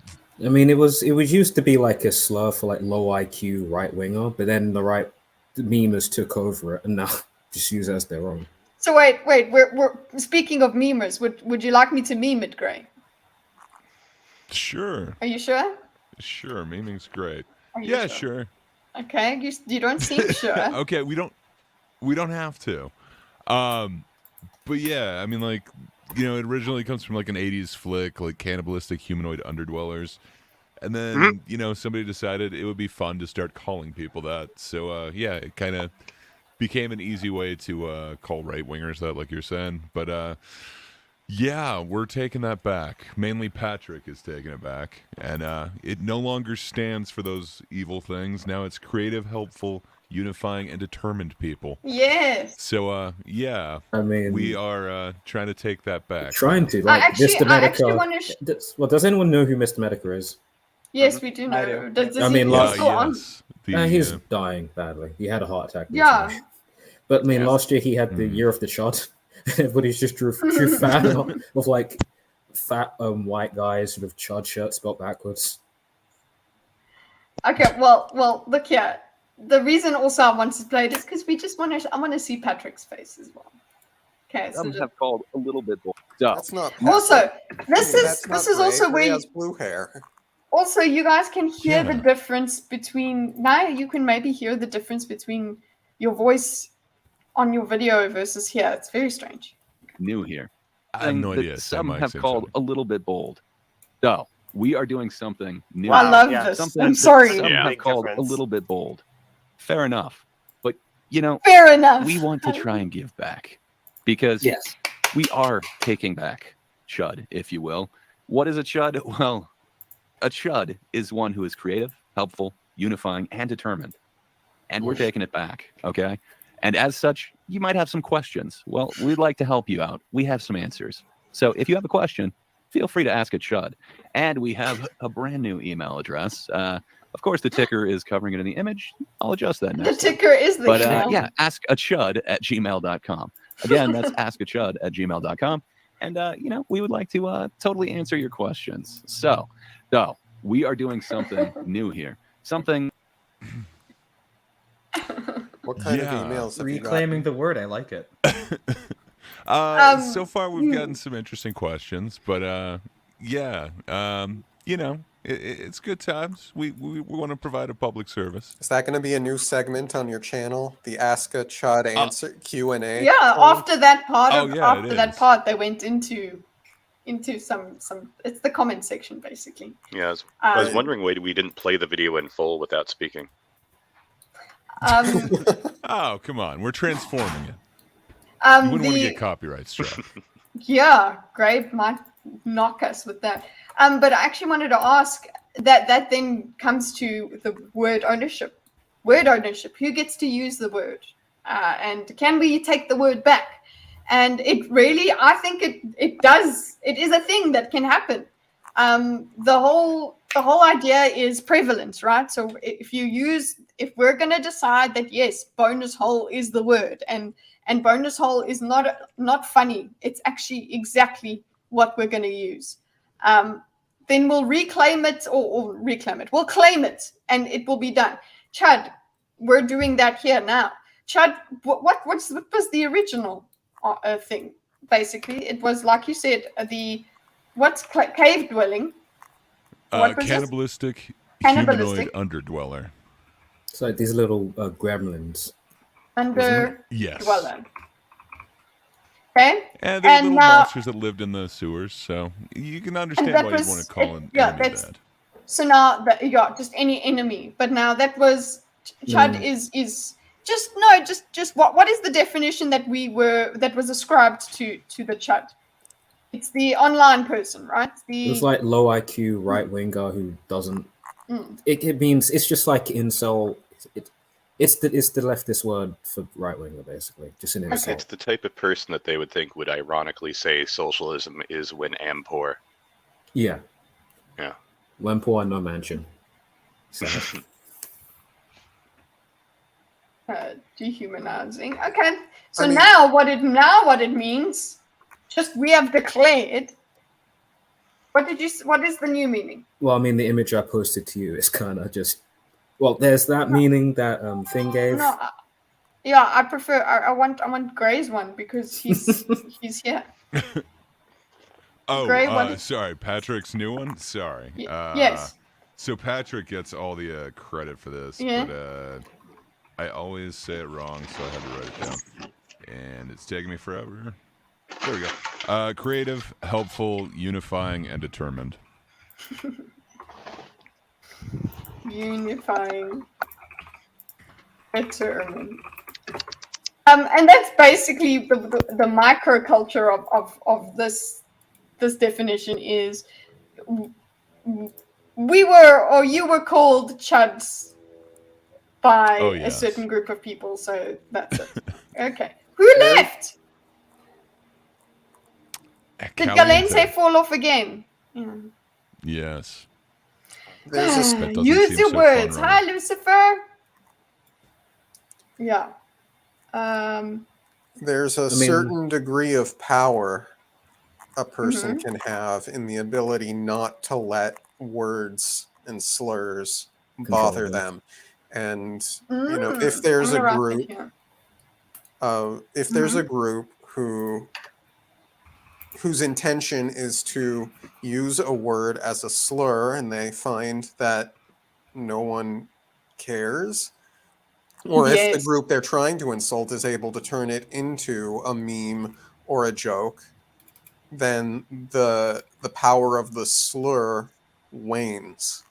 I mean, it was used to be like a slur for like low IQ right winger, but then the memers took over it and now just use it as their own. So wait, we're speaking of memers. Would you like me to meme it, Gray? Sure. Are you sure? Sure, meming's great. Yeah, sure. Okay, you don't seem sure. Okay, we don't have to. But yeah, I mean, like, it originally comes from like an 80s flick, like Cannibalistic Humanoid Underdwellers. And then, somebody decided it would be fun to start calling people that. So, yeah, it kind of became an easy way to call right-wingers that, like you're saying. But, yeah, we're taking that back. Mainly Patrick is taking it back. And it no longer stands for those evil things. Now it's creative, helpful, unifying, and determined people. Yes. So, yeah. I mean, we are trying to take that back. Trying to. Like, Mr. Medica. Well, does anyone know who Mr. Medica is? Yes, we do know. He's dying badly. He had a heart attack. Yeah. But, I mean, last year he had the year of the chud. Everybody's just drew fan of like fat white guys with chud shirts spelled backwards. Okay, well, look here. The reason also I want to play this because I want to see Patrick's face as well. Okay, some have called a little bit bold. So, That's not. Also, this That's not is also Gray. where Gray you, has blue hair. also you guys can hear the Yeah. difference between, now you can maybe hear the difference between your voice on your video versus here. It's very strange. new here. I have no That idea. some Mike, have same called a little bit bold. So we are doing something new. I love this. Something I'm that sorry. some have Big called difference. a little bit bold. Fair enough. But, you know, Fair enough. we want to try and give back because Yes. we are taking back chud, if you will. What is a chud? Well, a chud is one who is creative, helpful, unifying, and determined. And we're taking it back, okay? And as such, you might have some questions. Well, we'd like to help you out. We have some answers. So if you have a question, feel free to ask a chud. And we have a brand new email address. Of course, the ticker is covering it in the image. I'll adjust that next The ticker is the But email. yeah, askachud@gmail.com. Again, that's askachud@gmail.com. And, you know, we would like to totally answer your questions. So we are doing something new here. Something. What kind of emails have you got? Reclaiming the word, I like it. So far, we've gotten some interesting questions, but yeah, you know, it's good times. We want to provide a public service. Is that going to be a new segment on your channel? The Ask a Chud answer Q&A. Yeah, after that part Oh, yeah, it is. they went into some it's the comment section basically. Yeah, I was wondering why we didn't play the video in full without speaking. Oh, come on. We're transforming it. You wouldn't want to get copyright struck. Yeah, Grape might knock us with that. But I actually wanted to ask that then comes to the word ownership. Word ownership. Who gets to use the word? And can we take the word back? And it really, I think it does. It is a thing that can happen. The whole idea is prevalence, right? So if we're going to decide that yes, bonus hole is the word, and bonus hole is not funny, it's actually exactly what we're going to use. Then we'll reclaim it or reclaim it. We'll claim it, and it will be done. Chud, we're doing that here now. Chud, what was the original thing? Basically, it was like you said, cave dwelling. Cannibalistic humanoid underdweller. It's like these little gremlins. Yes. Dweller. Okay. And they're little monsters that lived in the sewers, so you can understand why you want to call an enemy that. So now just any enemy. But now that was Chud is just what is the definition that was ascribed to the Chud? It's the online person, right? It's like low IQ right winger who doesn't. It means it's just like incel. It's the leftist word for right winger, basically, just an insult. It's the type of person that they would think would ironically say socialism is when I'm poor. Yeah. Yeah. When poor, no mansion. So. Dehumanizing. Okay. So now what it means? Just we have declared. What is the new meaning? Well, I mean, the image I posted to you is kind of just. Well, there's that meaning that thing gave. No, yeah, I prefer. I want Gray's one because he's here. Oh, Gray, sorry, Patrick's new one. Sorry. Yes. So Patrick gets all the credit for this, but I always say it wrong, so I had to write it down, and it's taking me forever. There we go. Creative, helpful, unifying, and determined. Unifying, determined. And that's basically the microculture of this definition is you were called chuds by a certain group of people, so that's it. Okay. Who left? Did Gallente fall off again? Yeah. Yes. Use your words. Hi, Lucifer. Yeah. There's a certain degree of power a person can have in the ability not to let words and slurs bother them. And you know, if there's a group whose intention is to use a word as a slur, and they find that no one cares, or if the group they're trying to insult is able to turn it into a meme or a joke, then the power of the slur wanes.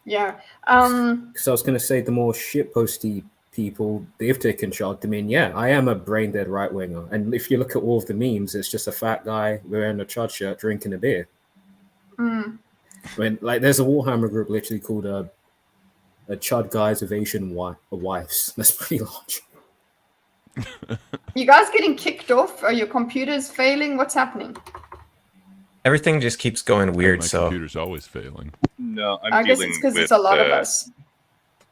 Yeah. Because I was going to say, the more shitposty people, they've taken charge. I mean, yeah, I am a brain dead right winger, and if you look at all of the memes, it's just a fat guy wearing a chud shirt drinking a beer. When there's a Warhammer group literally called a chud guys with Asian wives. That's pretty large. You guys getting kicked off? Are your computers failing? What's happening? Everything just keeps going weird. My so computer's always failing. No, I guess it's because it's a lot of us.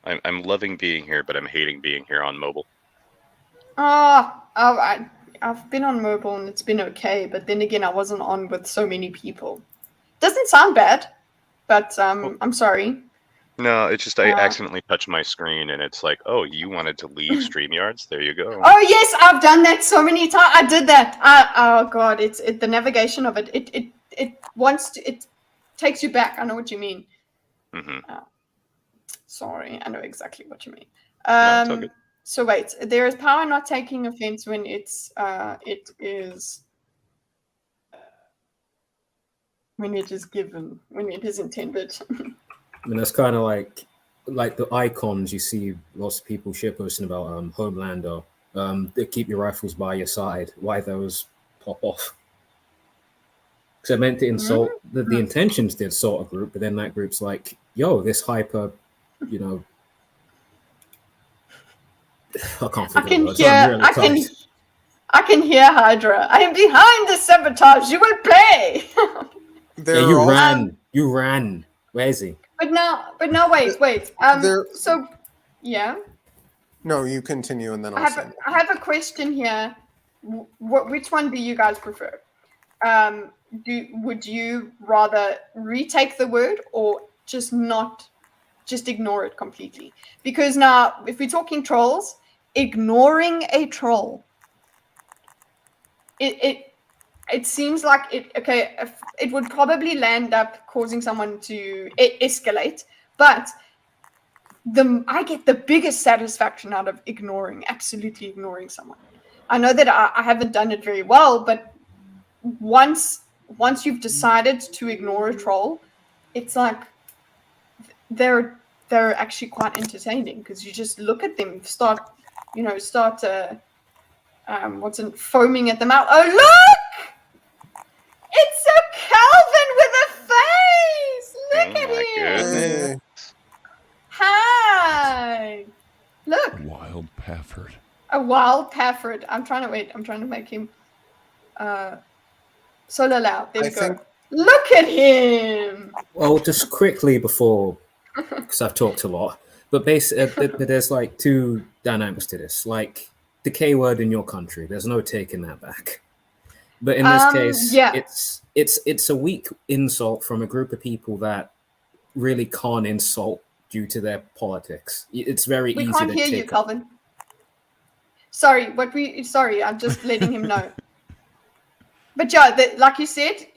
I'm loving being here, but I'm hating being here on mobile. I've been on mobile and it's been okay, but then again, I wasn't on with so many people. Doesn't sound bad, but I'm sorry. No, it's just I accidentally touched my screen and it's like, oh, you wanted to leave StreamYards? There you go. Oh yes, I've done that so many times. I did that. Oh god, it's the navigation of it. It takes you back. I know what you mean. Sorry, I know exactly what you mean. No, it's all good. So wait, there is power not taking offense when it is given, when it is intended. I mean, that's kind of like the icons you see lots of people shitposting about Homelander. They keep your rifles by your side. Why those pop off? Because I meant to insult, the intentions to insult a group, but then that group's like, yo, this hyper, you know, I can't figure it out. I can hear Hydra. I am behind the sabotage. You will play. You ran. Where is he? But now, wait. So, yeah. No, you continue, and then I have a question here. Which one do you guys prefer? Would you rather retake the word or just ignore it completely? Because now, if we're talking trolls, ignoring a troll, it seems like it would probably land up causing someone to escalate, but I get the biggest satisfaction out of absolutely ignoring someone. I know that I haven't done it very well, but once you've decided to ignore a troll, it's like they're actually quite entertaining because you just look at them, start foaming at the mouth. Oh look! It's a Calvin with a face! Look at him! Goodness. Hi! Look! Wild Pafford. A wild Pafford. I'm trying to make him solo loud. There we go. Look at him! Well, just quickly before, because I've talked a lot, but basically, there's like two dynamics to this. Like, the K word in your country, there's no taking that back. But in this case, it's a weak insult from a group of people that really can't insult due to their politics. It's very easy to take. We can't hear you, Calvin. Sorry, I'm just letting him know. But yeah, like you said,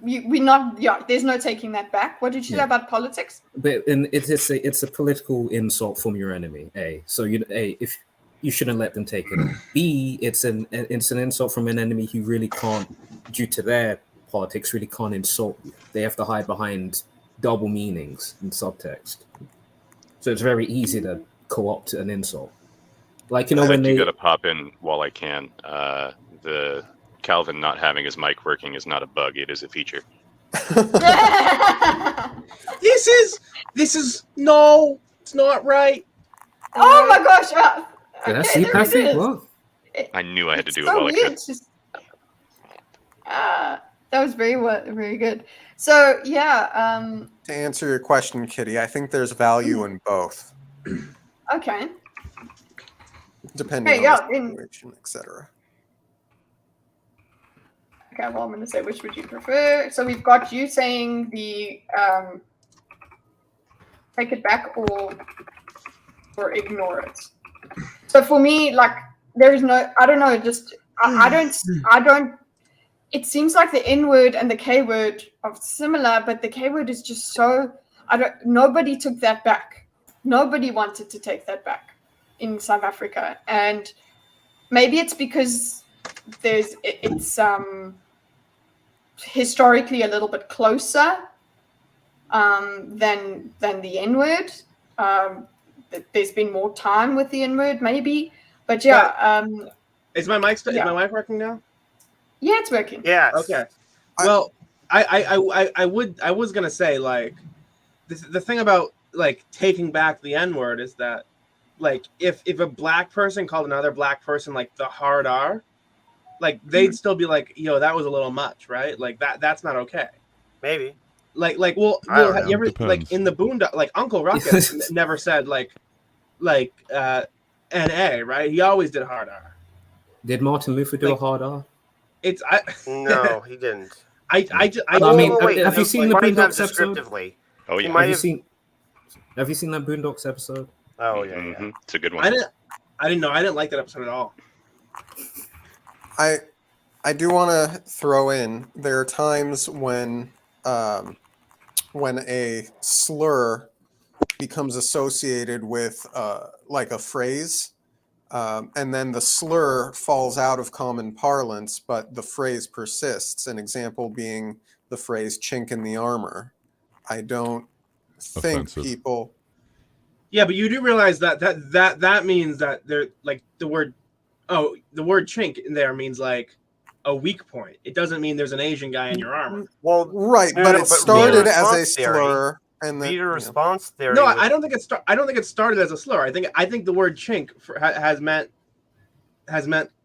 we're not. Yeah, there's no taking that back. What did you say about politics? But it's a political insult from your enemy. A, so if you shouldn't let them take it. B, it's an insult from an enemy who really can't, due to their politics, really can't insult you. They have to hide behind double meanings and subtext. So it's very easy to co-opt an insult. Like, you know, when they... got to pop in while I can. The Calvin not having his mic working is not a bug, it is a feature. No, it's not right. Oh my gosh. Did I see Patrick? What? I knew I had to do it while I could. That was very good. So yeah. To answer your question, Kitty, I think there's value in both. Okay. Depending on the situation, etc. Okay, well, I'm going to say which would you prefer. So we've got you saying the take it back or ignore it. So for me, like, there is no, I don't know, just I don't. It seems like the N word and the K word are similar, but the K word is just so. Nobody took that back. Nobody wanted to take that back in South Africa, and maybe it's because it's historically a little bit closer than the N word. There's been more time with the N word, maybe, but yeah. Is my mic working now? Yeah, it's working. Yes. Okay. Well, I was gonna say, like, the thing about like taking back the N word is that, like, if a black person called another black person like the hard R, like they'd still be like, yo, that was a little much, right? Like that's not okay. Maybe. Well, you ever like in the Boondock, like Uncle Ruckus never said like NA, right? He always did hard R. Did Martin Luther do a hard R? No, he didn't. Have you seen the Boondocks episode? Oh yeah. Have you seen that Boondocks episode? Oh yeah. It's a good one. I didn't know. I didn't like that episode at all. I do want to throw in, there are times when a slur becomes associated with like a phrase, and then the slur falls out of common parlance, but the phrase persists. An example being the phrase "chink in the armor." I don't think people. Yeah, but you do realize that means that they're like the word chink in there means like a weak point. It doesn't mean there's an Asian guy in your armor. Well, right, but it started as a slur, and then reader response theory. No, I don't think it started as a slur. I think the word chink has meant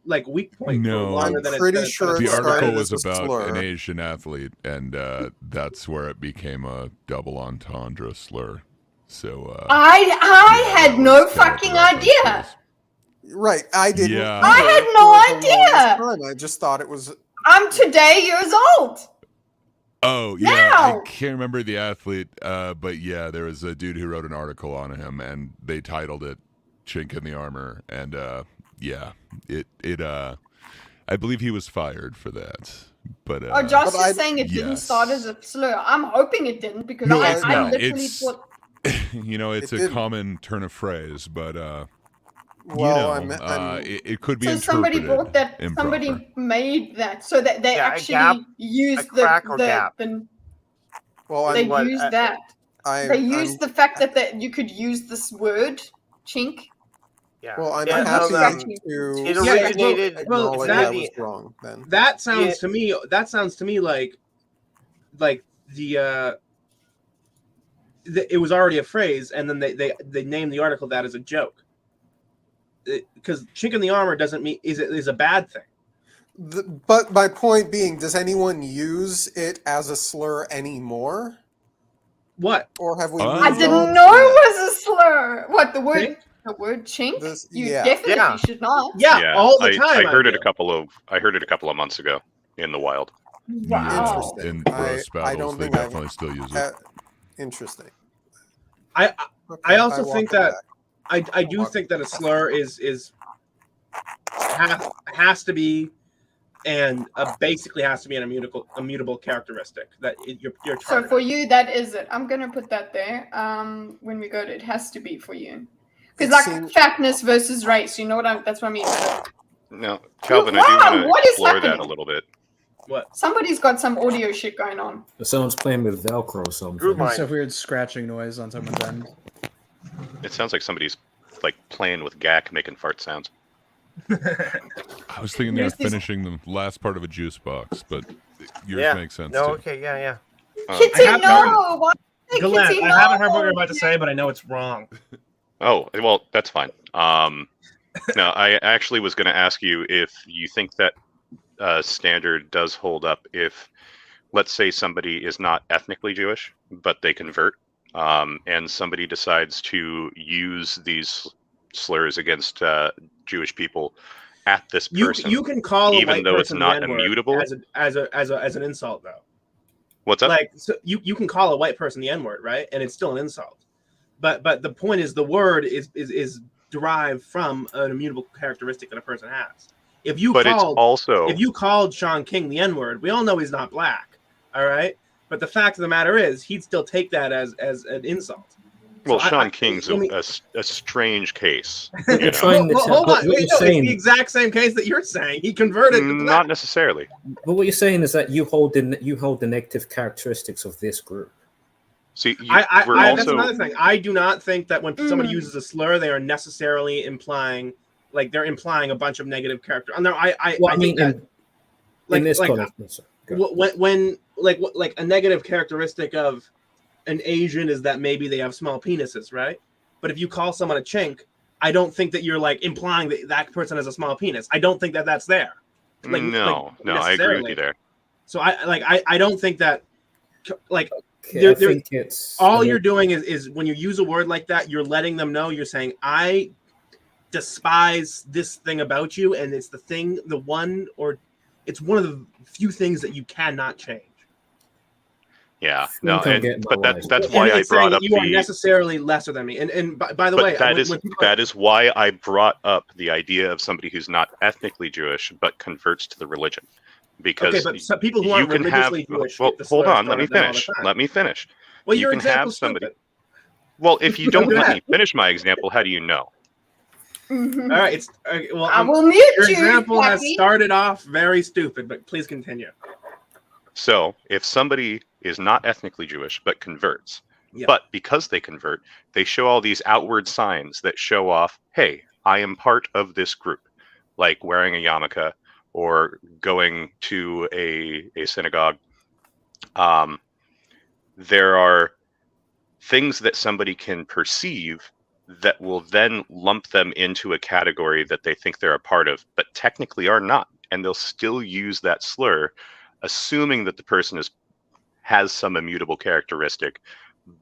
like weak point. No, I'm pretty sure the article was about an Asian athlete, and that's where it became a double entendre slur. So I had no fucking idea. Right, I didn't. Yeah. I had no idea. I just thought it was. I'm today years old. Oh yeah, Now. I can't remember the athlete, but yeah, there was a dude who wrote an article on him, and they titled it "Chink in the Armor," and yeah, it I believe he was fired for that. But Josh is saying it didn't start as a slur. I'm hoping it didn't because I literally thought. You know, it's a common turn of phrase, but it could be so interpreted somebody brought that. improper. Somebody made that so that they actually used the Well, they used that. They used the fact that you could use this word chink. Yeah. Well, I'm Yeah, happy to. it originated. Well, that was wrong. Then That sounds to me. That sounds to me like the it was already a phrase, and then they named the article that as a joke. Because chink in the armor doesn't mean is a bad thing. But my point being, does anyone use it as a slur anymore? What? Or have we? I didn't know it was a slur. What the word? Chink? The word chink? You yeah. definitely should not. Yeah, all the time. I heard it a couple of months ago in the wild. Wow. In roast battles, they definitely still use it. Interesting. I also think that I do think that a slur has to be and basically has to be an immutable characteristic that you're trying. So for you, that is it. I'm gonna put that there. When we go to it has to be for you, because like fatness versus race. You know what that's what I mean. No, Calvin, I do want to explore that a little bit. What? Somebody's got some audio shit going on. Someone's playing with Velcro or something. It's a weird scratching noise on someone's end. It sounds like somebody's like playing with gack, making fart sounds. I was thinking they were finishing the last part of a juice box, but yours makes sense. No, too. okay, yeah. Kitty, no! Gallente, I haven't heard what you're about to say, but I know it's wrong. Oh, well, that's fine. No, I actually was going to ask you if you think that standard does hold up if, let's say, somebody is not ethnically Jewish, but they convert, and somebody decides to use these slurs against Jewish people at this person. You can call even a white though it's person not the N-word immutable as an insult, though. What's that? Like, so you can call a white person the N-word, right? And it's still an insult. But the point is, the word is derived from an immutable characteristic that a person has. If you But it's called also if you called Sean King the N-word, we all know he's not black. All right, but the fact of the matter is, he'd still take that as an insult. Well, So Sean King's a strange case. But you're trying to tell. Hold on, What wait, you're no, saying, it's the exact same case that you're saying. He converted. to black. Not necessarily. but what you're saying is that you hold the negative characteristics of this group. See, that's another thing. I do not think that when somebody uses a slur, they are necessarily implying, like they're implying a bunch of negative character. No, I think that, in this like, context, when like a negative characteristic of an Asian is that maybe they have small penises, right? But if you call someone a chink, I don't think that you're like implying that that person has a small penis. I don't think that that's there. Like, no, I agree with you there. So I don't think that like. I think it's all you're doing is when you use a word like that, you're letting them know, you're saying, I despise this thing about you, and it's it's one of the few things that you cannot change. Yeah, no, but that's why I brought up you are necessarily lesser than me. And by the way, that is why I brought up the idea of somebody who's not ethnically Jewish but converts to the religion. Because okay, but some people who aren't religiously Jewish. Well, hold on. Let me finish. Well, you can have somebody. Well, if you don't let me finish my example, how do you know? Mm-hmm. All right. Well, I will mute your you. example has Jackie. started off very stupid, but please continue. So, if somebody is not ethnically Jewish but converts, but because they convert, they show all these outward signs that show off, hey, I am part of this group, like wearing a yarmulke or going to a synagogue. There are things that somebody can perceive that will then lump them into a category that they think they're a part of, but technically are not. And they'll still use that slur, assuming that the person has some immutable characteristic,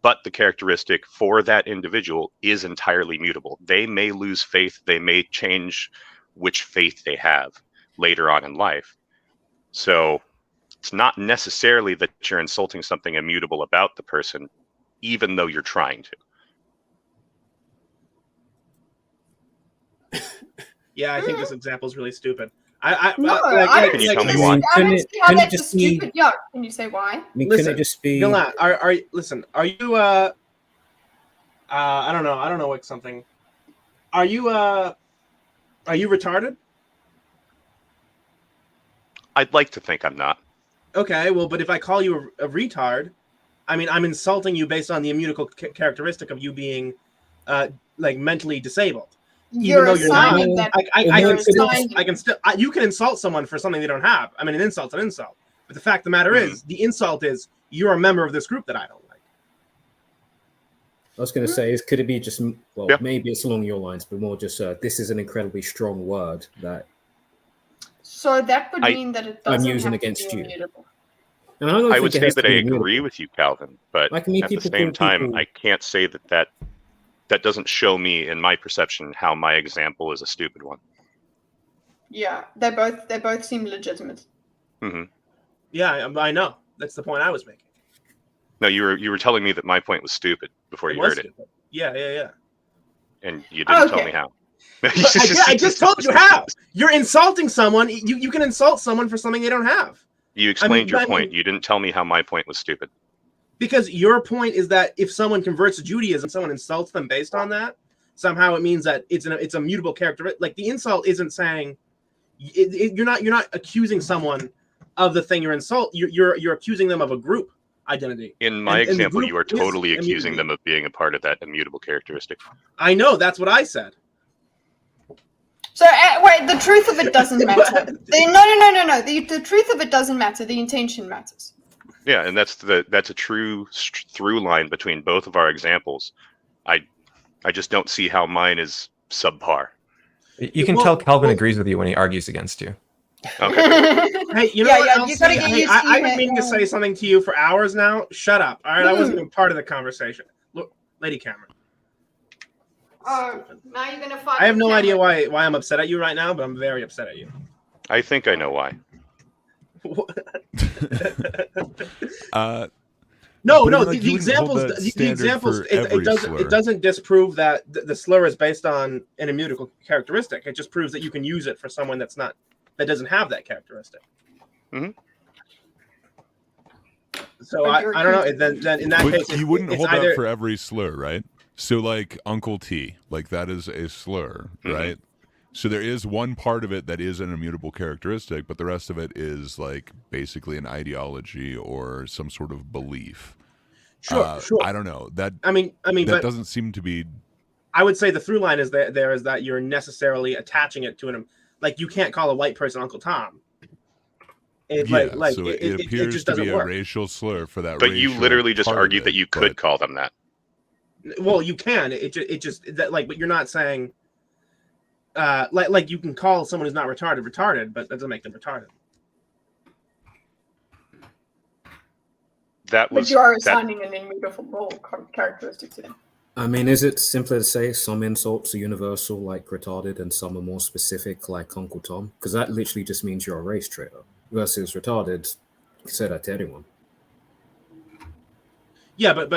but the characteristic for that individual is entirely mutable. They may lose faith. They may change which faith they have later on in life. So it's not necessarily that you're insulting something immutable about the person, even though you're trying to. Yeah, I think this example is really stupid. Can you tell me why? Can you say why? Listen, can it just be? Gallente, are you I don't know what something. Are you retarded? I'd like to think I'm not. Okay, well, but if I call you a retard, I mean, I'm insulting you based on the immutable characteristic of you being like mentally disabled. Even though you're not, I can still. You can insult someone for something they don't have. I mean, an insult's an insult. But the fact of the matter is, the insult is you're a member of this group that I don't like. I was going to say, could it be just, maybe it's along your lines, but more just, this is an incredibly strong word that. So that would mean that it doesn't I'm using have against to be you. immutable. And I would say that I agree with you, Calvin, but at the same time, I can't say that doesn't show me in my perception how my example is a stupid one. Yeah, they both seem legitimate. Mm-hmm. Yeah, I know. That's the point I was making. No, you were telling me that my point was stupid before you heard it. Yeah. And you didn't tell me how. I just told you how. You're insulting someone. You can insult someone for something they don't have. You explained your point. You didn't tell me how my point was stupid. Because your point is that if someone converts to Judaism, someone insults them based on that, somehow it means that it's a mutable character. Like the insult isn't saying you're not accusing someone of the thing you're you're accusing them of a group identity. In my example, you are totally accusing them of being a part of that immutable characteristic. I know, that's what I said. So wait, the truth of it doesn't matter. No. The truth of it doesn't matter. The intention matters. Yeah, and that's a true through line between both of our examples. I just don't see how mine is subpar. You can tell Calvin agrees with you when he argues against you. Okay. Hey, you know what else? I've been meaning to say something to you for hours now. Shut up. All right, I wasn't even part of the conversation. Look, Lady Cameron. Oh, now you're gonna fight. I have no idea why I'm upset at you right now, but I'm very upset at you. I think I know why. The examples. It doesn't disprove that the slur is based on an immutable characteristic. It just proves that you can use it for someone that's not that doesn't have that characteristic. Mm-hmm. So I don't know. Then in that case, you wouldn't it's hold either... that for every slur, right? So like Uncle T, like that is a slur, right? So there is one part of it that is an immutable characteristic, but the rest of it is like basically an ideology or some sort of belief. Sure. I don't know that. I mean, that but doesn't seem to be. I would say the through line is that you're necessarily attaching it to him. Like you can't call a white person Uncle Tom. So it appears just to be doesn't work. a racial slur for that. But you racial literally just part of argued it, that you could call them that. Well, you can. But you're not saying. Like you can call someone who's not retarded, but that doesn't make them retarded. But you are assigning an immutable characteristic to them. I mean, is it simpler to say some insults are universal, like retarded, and some are more specific, like Uncle Tom? Because that literally just means you're a race traitor. Versus retarded, you can say that to anyone. Yeah, but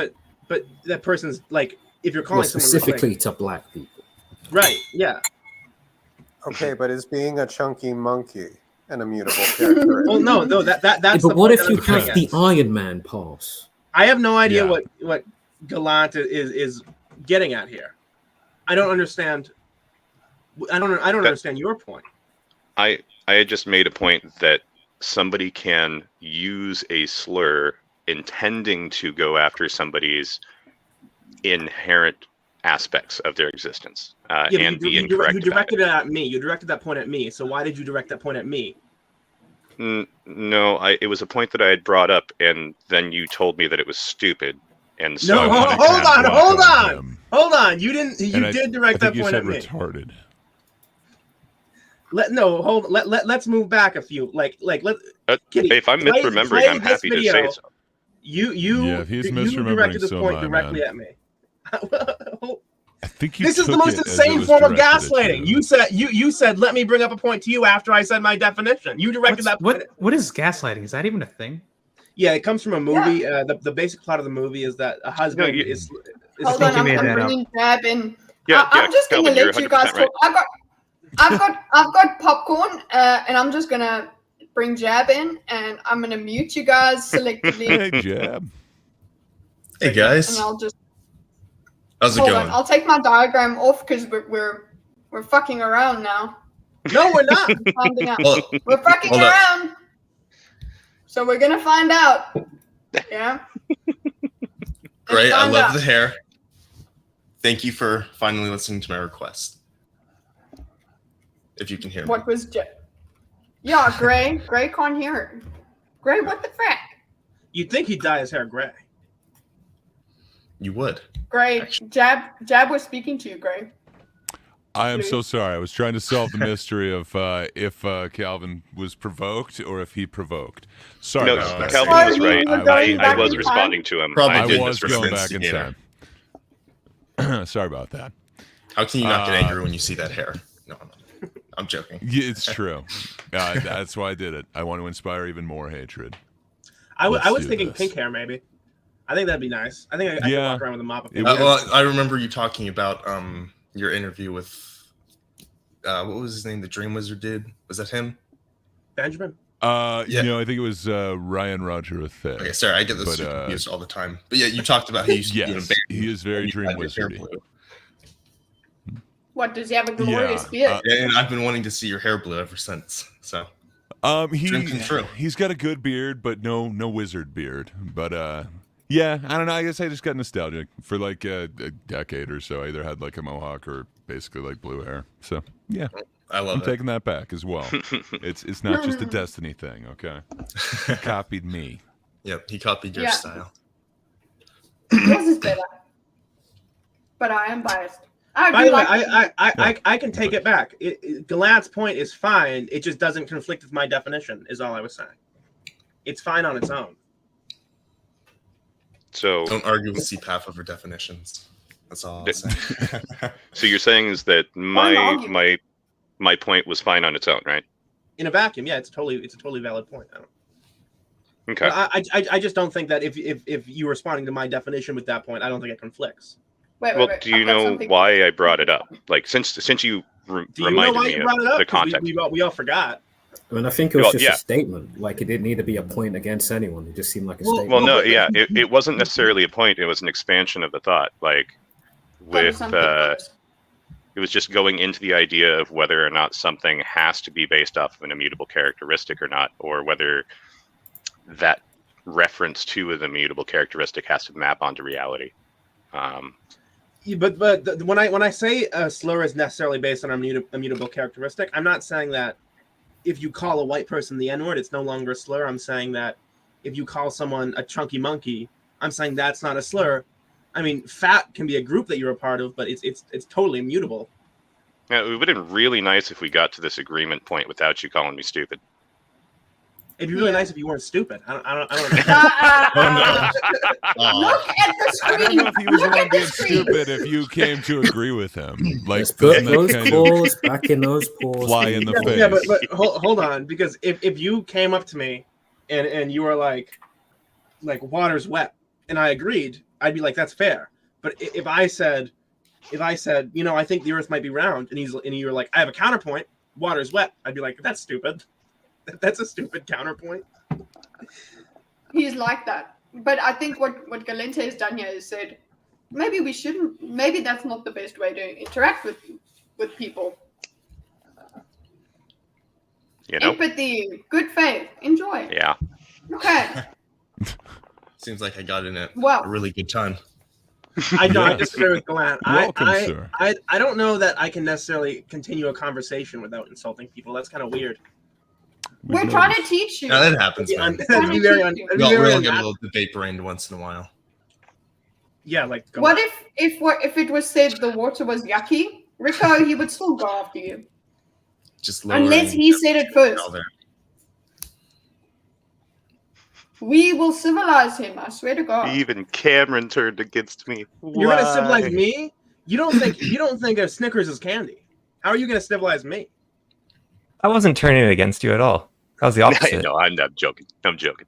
that person's like, if you're calling someone specifically to black people, right? Yeah. Okay, but is being a chunky monkey an immutable character? Well, no, that's. Yeah, but what if you have the Iron Man pass? I have no idea what Gallente is getting at here. I don't understand. I don't understand your point. I had just made a point that somebody can use a slur intending to go after somebody's inherent aspects of their existence and be incorrect. You directed it at me. You directed that point at me. So why did you direct that point at me? No, it was a point that I had brought up, and then you told me that it was stupid. And so no, hold on. You didn't. You did direct that point at me. Retarded. Let's move back a few. If I'm misremembering, I'm happy to say so. If he's misremembering, directed this point directly at me. I think this is the most insane form of gaslighting. You said let me bring up a point to you after I said my definition. You directed that. What is gaslighting? Is that even a thing? Yeah, it comes from a movie. Yeah. The basic plot of the movie is that a husband is. Hold on, I'm bringing Jab in. I'm just gonna let you guys talk. Right. I've got popcorn, and I'm just gonna bring Jab in, and I'm gonna mute you guys selectively. Hey, Jab. Hey guys. And I'll just. How's it going? I'll take my diagram off because we're fucking around now. No, we're not. We're fucking around. So we're gonna find out. Yeah. Great. I love the hair. Thank you for finally listening to my request. If you can hear me. What was Yeah, Gray. Gray can't hear it. Gray, what the frick? You'd think he'd dye his hair gray. You would. Gray, Jab was speaking to you, Gray. I am so sorry. I was trying to solve the mystery of if Calvin was provoked or if he provoked. Sorry. No, Calvin was right. I was responding to him. I was going back in time. Sorry about that. How can you not get angry when you see that hair? No, I'm joking. Yeah, it's true. That's why I did it. I want to inspire even more hatred. I was thinking pink hair, maybe. I think that'd be nice. I think I could walk around with a mop of pink hair. Well, I remember you talking about your interview with what was his name? The Dream Wizard did. Was that him? Benjamin? I think it was Ryan Roger with that. Okay, sorry, I get this confused all the time. But yeah, you talked about how you he is very Dream Wizardy. What, does he have a glorious beard? And I've been wanting to see your hair blue ever since. So he's got a good beard, but no wizard beard. But yeah, I don't know. I guess I just got nostalgic for like a decade or so. I either had like a mohawk or basically like blue hair. So yeah, I'm taking that back as well. It's not just a Destiny thing. Okay, he copied me. Yep, he copied your style. Yours is better, but I am biased. By the way, I can take it back. Gallante's point is fine. It just doesn't conflict with my definition. Is all I was saying. It's fine on its own. So don't argue with CPAF over definitions. That's all I'll say. So you're saying is that my point was fine on its own, right? In a vacuum, yeah, it's a totally valid point. Okay. I just don't think that if you're responding to my definition with that point, I don't think it conflicts. Wait, do you know why I brought it up? Like since you reminded me of the context. We all forgot. I mean, I think it was just a statement. Like, it didn't need to be a point against anyone. It just seemed like a statement. Well, no, yeah, it wasn't necessarily a point. It was an expansion of the thought. Like, with it was just going into the idea of whether or not something has to be based off of an immutable characteristic or not, or whether that reference to an immutable characteristic has to map onto reality. But when I say a slur is necessarily based on an immutable characteristic, I'm not saying that if you call a white person the N-word, it's no longer a slur. I'm saying that if you call someone a chunky monkey, I'm saying that's not a slur. I mean, fat can be a group that you're a part of, but it's totally immutable. Yeah, it would have been really nice if we got to this agreement point without you calling me stupid. It'd be really nice if you weren't stupid. I don't Look at the screen. I don't know if he was the one being stupid if you came to agree with him. Like, put those paws back in those paws. Fly in the face. Yeah, but hold on, because if you came up to me and you were like water's wet, and I agreed, I'd be like, that's fair. But if I said, I think the Earth might be round, and you were like, I have a counterpoint, water's wet, I'd be like, that's stupid. That's a stupid counterpoint. He's like that. But I think what Gallente has done here is said, maybe we shouldn't, maybe that's not the best way to interact with people. Empathy, good faith, enjoy. Yeah. Okay. Seems like I got in a really good time. I disagree with Gallant. Welcome, sir. I don't know that I can necessarily continue a conversation without insulting people. That's kind of weird. We're trying to teach you. Yeah, that happens, man. That'd be very We all get a little debate brained once in a while. Yeah, like. What if it was said the water was yucky, Rico? He would still go after you. Just unless he said it first. We will civilize him. I swear to God. Even Cameron turned against me. You're gonna civilize me? You don't think of Snickers as candy? How are you gonna civilize me? I wasn't turning it against you at all. That was the opposite. No, I'm not joking. I'm joking.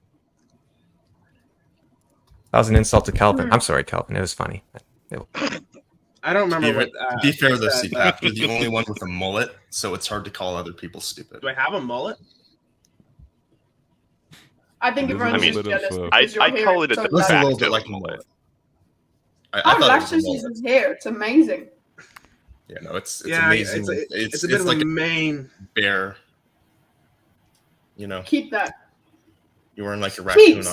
That was an insult to Calvin. I'm sorry, Calvin. It was funny. I don't remember what. To be fair, though, CPAP, you're the only one with a mullet, so it's hard to call other people stupid. Do I have a mullet? I think everyone's just jealous. I call it a looks a little bit like a mullet. I luscious is his hair. It's amazing. Yeah, no, it's amazing. It's a bit of like a main bear. Keep that. You're wearing like a raccoon.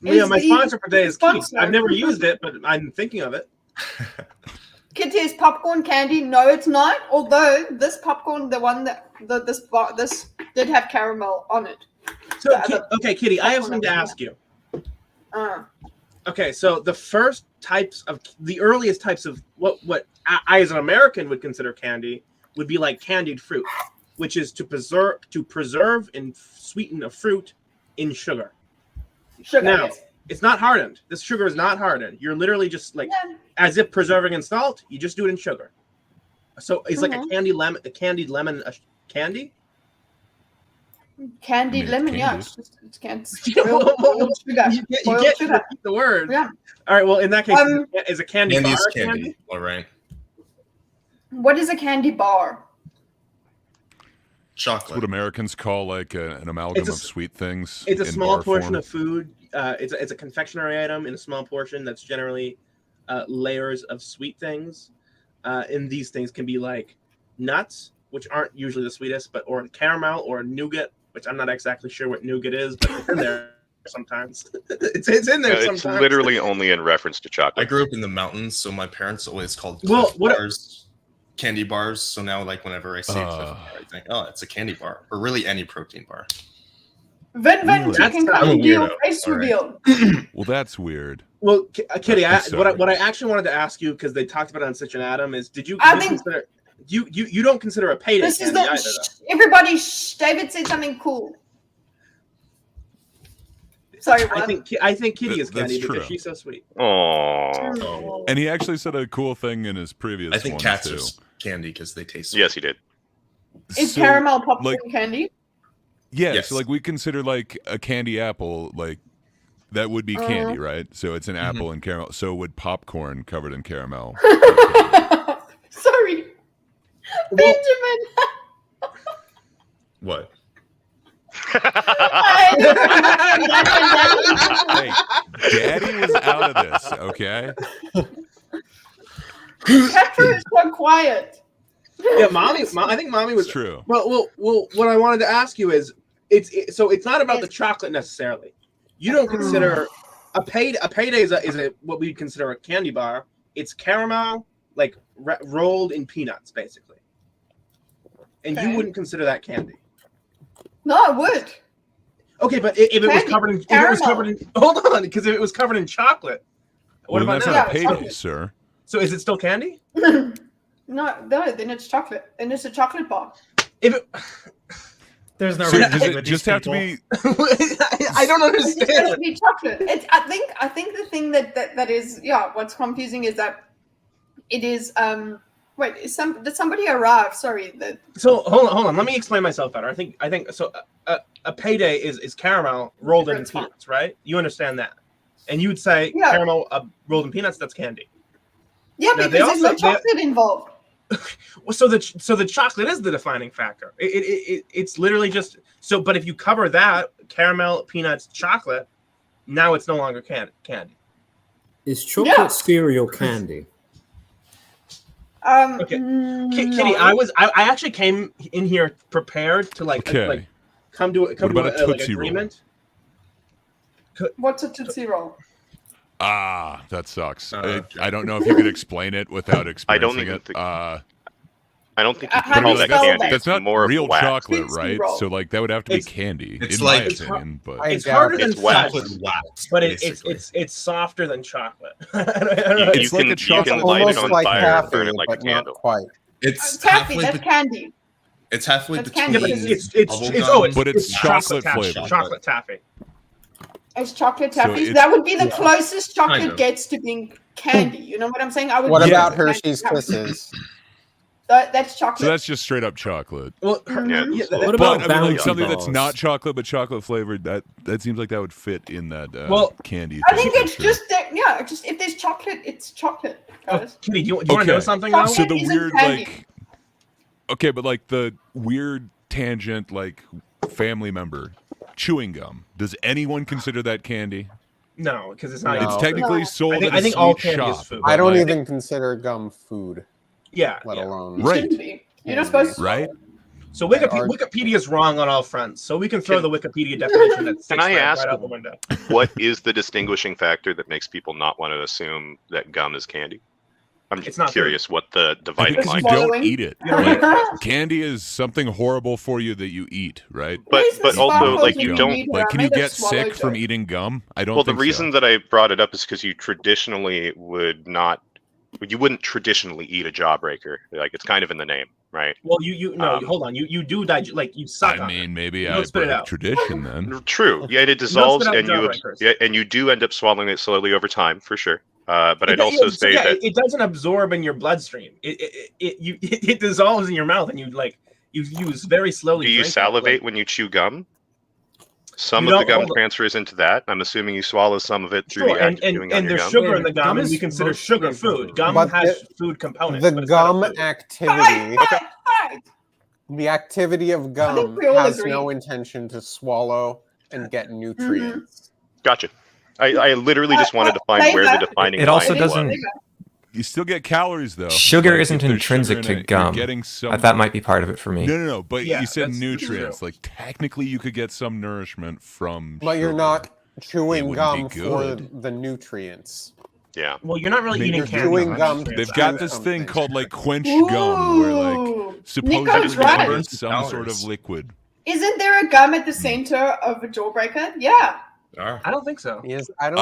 Yeah, my sponsor for today is Keats. I've never used it, but I'm thinking of it. Kitty is popcorn candy. No, it's not. Although this popcorn, the one that this did have caramel on it. So okay, Kitty, I have something to ask you. Okay, so the earliest types of what I as an American would consider candy would be like candied fruit, which is to preserve and sweeten a fruit in sugar. Now, it's not hardened. This sugar is not hardened. You're literally just as if preserving in salt. You just do it in sugar. So it's like a candied lemon. Candied lemon. Yeah. It's candy. You get to repeat the word. Yeah. All right. Well, in that case, is a candy bar candy? All right. What is a candy bar? Chocolate. That's what Americans call like an amalgam of sweet things. It's a small portion of food. It's a confectionery item in a small portion that's generally layers of sweet things. And these things can be like nuts, which aren't usually the sweetest, or caramel or nougat, which I'm not exactly sure what nougat is, but it's in there sometimes. it's in there sometimes. It's literally only in reference to chocolate. I grew up in the mountains, so my parents always called candy bars. So now, like, whenever I see it, I think, oh, it's a candy bar, or really any protein bar. Vin, you can come and do your face reveal. Well, that's weird. Well, Kitty, what I actually wanted to ask you, because they talked about it on Such an Atom, is did you consider... You don't consider a payday candy either, though. Everybody, David said something cool. Sorry, what? I think Kitty is candy because she's so sweet. Aww. And he actually said a cool thing in his previous. I think cats are candy because they taste. Yes, he did. Is caramel popcorn candy? Yeah, yes. So like we consider like a candy apple, like that would be candy, right? So it's an apple and caramel. So would popcorn covered in caramel? Sorry. Benjamin. What? Hey, Daddy was out of this, okay? Petra is so quiet. Yeah, I think mommy was true. Well, what I wanted to ask you is, it's not about the chocolate necessarily. You don't consider a payday is what we'd consider a candy bar. It's caramel, like rolled in peanuts, basically. And you wouldn't consider that candy. No, I would. Okay, but if it was covered in hold on, because if it was covered in chocolate, what about that's now? not a payday, sir. So is it still candy? No, then it's chocolate. Then it's a chocolate bar. If it, there's no So reason does to it with just these have to people. be? I don't It has to understand. be chocolate. I think the thing that is what's confusing is that it is wait, did somebody arrive? Sorry. So hold on. Let me explain myself better. I think so. A payday is caramel rolled in peanuts, right? You understand that? And you would say caramel rolled in peanuts. That's candy. Yeah, Now, because there's no chocolate involved. So the chocolate is the defining factor. It's literally just so. But if you cover that caramel, peanuts, chocolate, now it's no longer candy. Is chocolate cereal candy? Okay, Kitty, I actually came in here prepared to like come to an agreement. What's a Tootsie Roll? Ah, that sucks. I don't know if you could explain it without experiencing it. I don't think you can call that candy. That's not more real wax. chocolate, right? So like that would have to be candy, it's in like- my opinion. But It's harder than wax. wax, but it's softer than chocolate. It's like a chocolate. You can light it on like fire taffy, and burn it like a but not candle. quite. It's Taffy, halfway. that's candy. It's halfway That's between. candy. It's chocolate taffy. flavored. Chocolate taffy. It's chocolate taffy. it's- That would be the closest chocolate Kind of. gets to being candy. You know what I'm saying? I would. What use about candy. Hershey's Kisses? That's So chocolate. that's just straight up chocolate. Well, What But about I mean, like bounty something that's bars? not chocolate but chocolate flavored, that seems like that would fit in that candy. I think thing for it's sure. just that. Just if there's chocolate, it's chocolate. Guys. Kitty, do you want to know something though? So the Isn't weird candy. like, okay, but like the weird tangent like family member chewing gum. Does anyone consider that candy? No, because it's not. It's technically sold I at a think all sweet candy is shop. food. I don't like- even consider gum food. Yeah, Let alone It Right. shouldn't be. You're not supposed to. Right? So Wikipedia is wrong on all fronts. So we can throw the Wikipedia definition that's Can I ask right out the window. what is the distinguishing factor that makes people not want to assume that gum is candy? I'm It's just not curious what the I think dividing 'cause line you is. don't Swallowing. eat it. You're Like, candy is something horrible for you that you eat, right? But Where's the also sparkles like in you your don't. meat? Like, I can you made a get swallow sick from joke. eating gum? I don't Well, the think reason that I brought it up is because you wouldn't traditionally eat a jawbreaker. Like it's kind of in the name, right? Well, hold on. You do digest, like you suck I on mean, it. maybe You I don't spit it break out. tradition then. True. Yeah, it dissolves, spit out and jawbreakers. you do end up swallowing it slowly over time, for sure. But I'd also say that it doesn't absorb in your bloodstream. It dissolves in your mouth, and you use very slowly. do you drink it, salivate like- when you chew gum? Some You of the don't- gum hold on. transfers into that. I'm assuming you swallow some of it through Sure, the act of chewing on and your there's gum. sugar in the gum, Gum and is we consider mostly sugar food. Gum But has food components. The but it's not gum a food. activity, Right. the activity of think gum we all has agree. no intention to swallow and get nutrients. Gotcha. I literally just wanted to find where the defining It also line doesn't. was. You still get calories though. Sugar Like, isn't if there's intrinsic sugar to in it, gum. You're getting some. That might be part of it for me. No. But Yeah, you said that's nutrients. true. Like technically, you could get some nourishment from. But you're sugar. not It chewing wouldn't gum be for good. the nutrients. Yeah. Well, you're not really Maybe eating you're candy. chewing for gum nutrients. They've got do this thing something. called like quench gum, where like Ooh. supposedly Nico's you right. get some sort of Calories. liquid. Isn't there a gum at the center of a jawbreaker? Yeah. I don't think so. Yes, I don't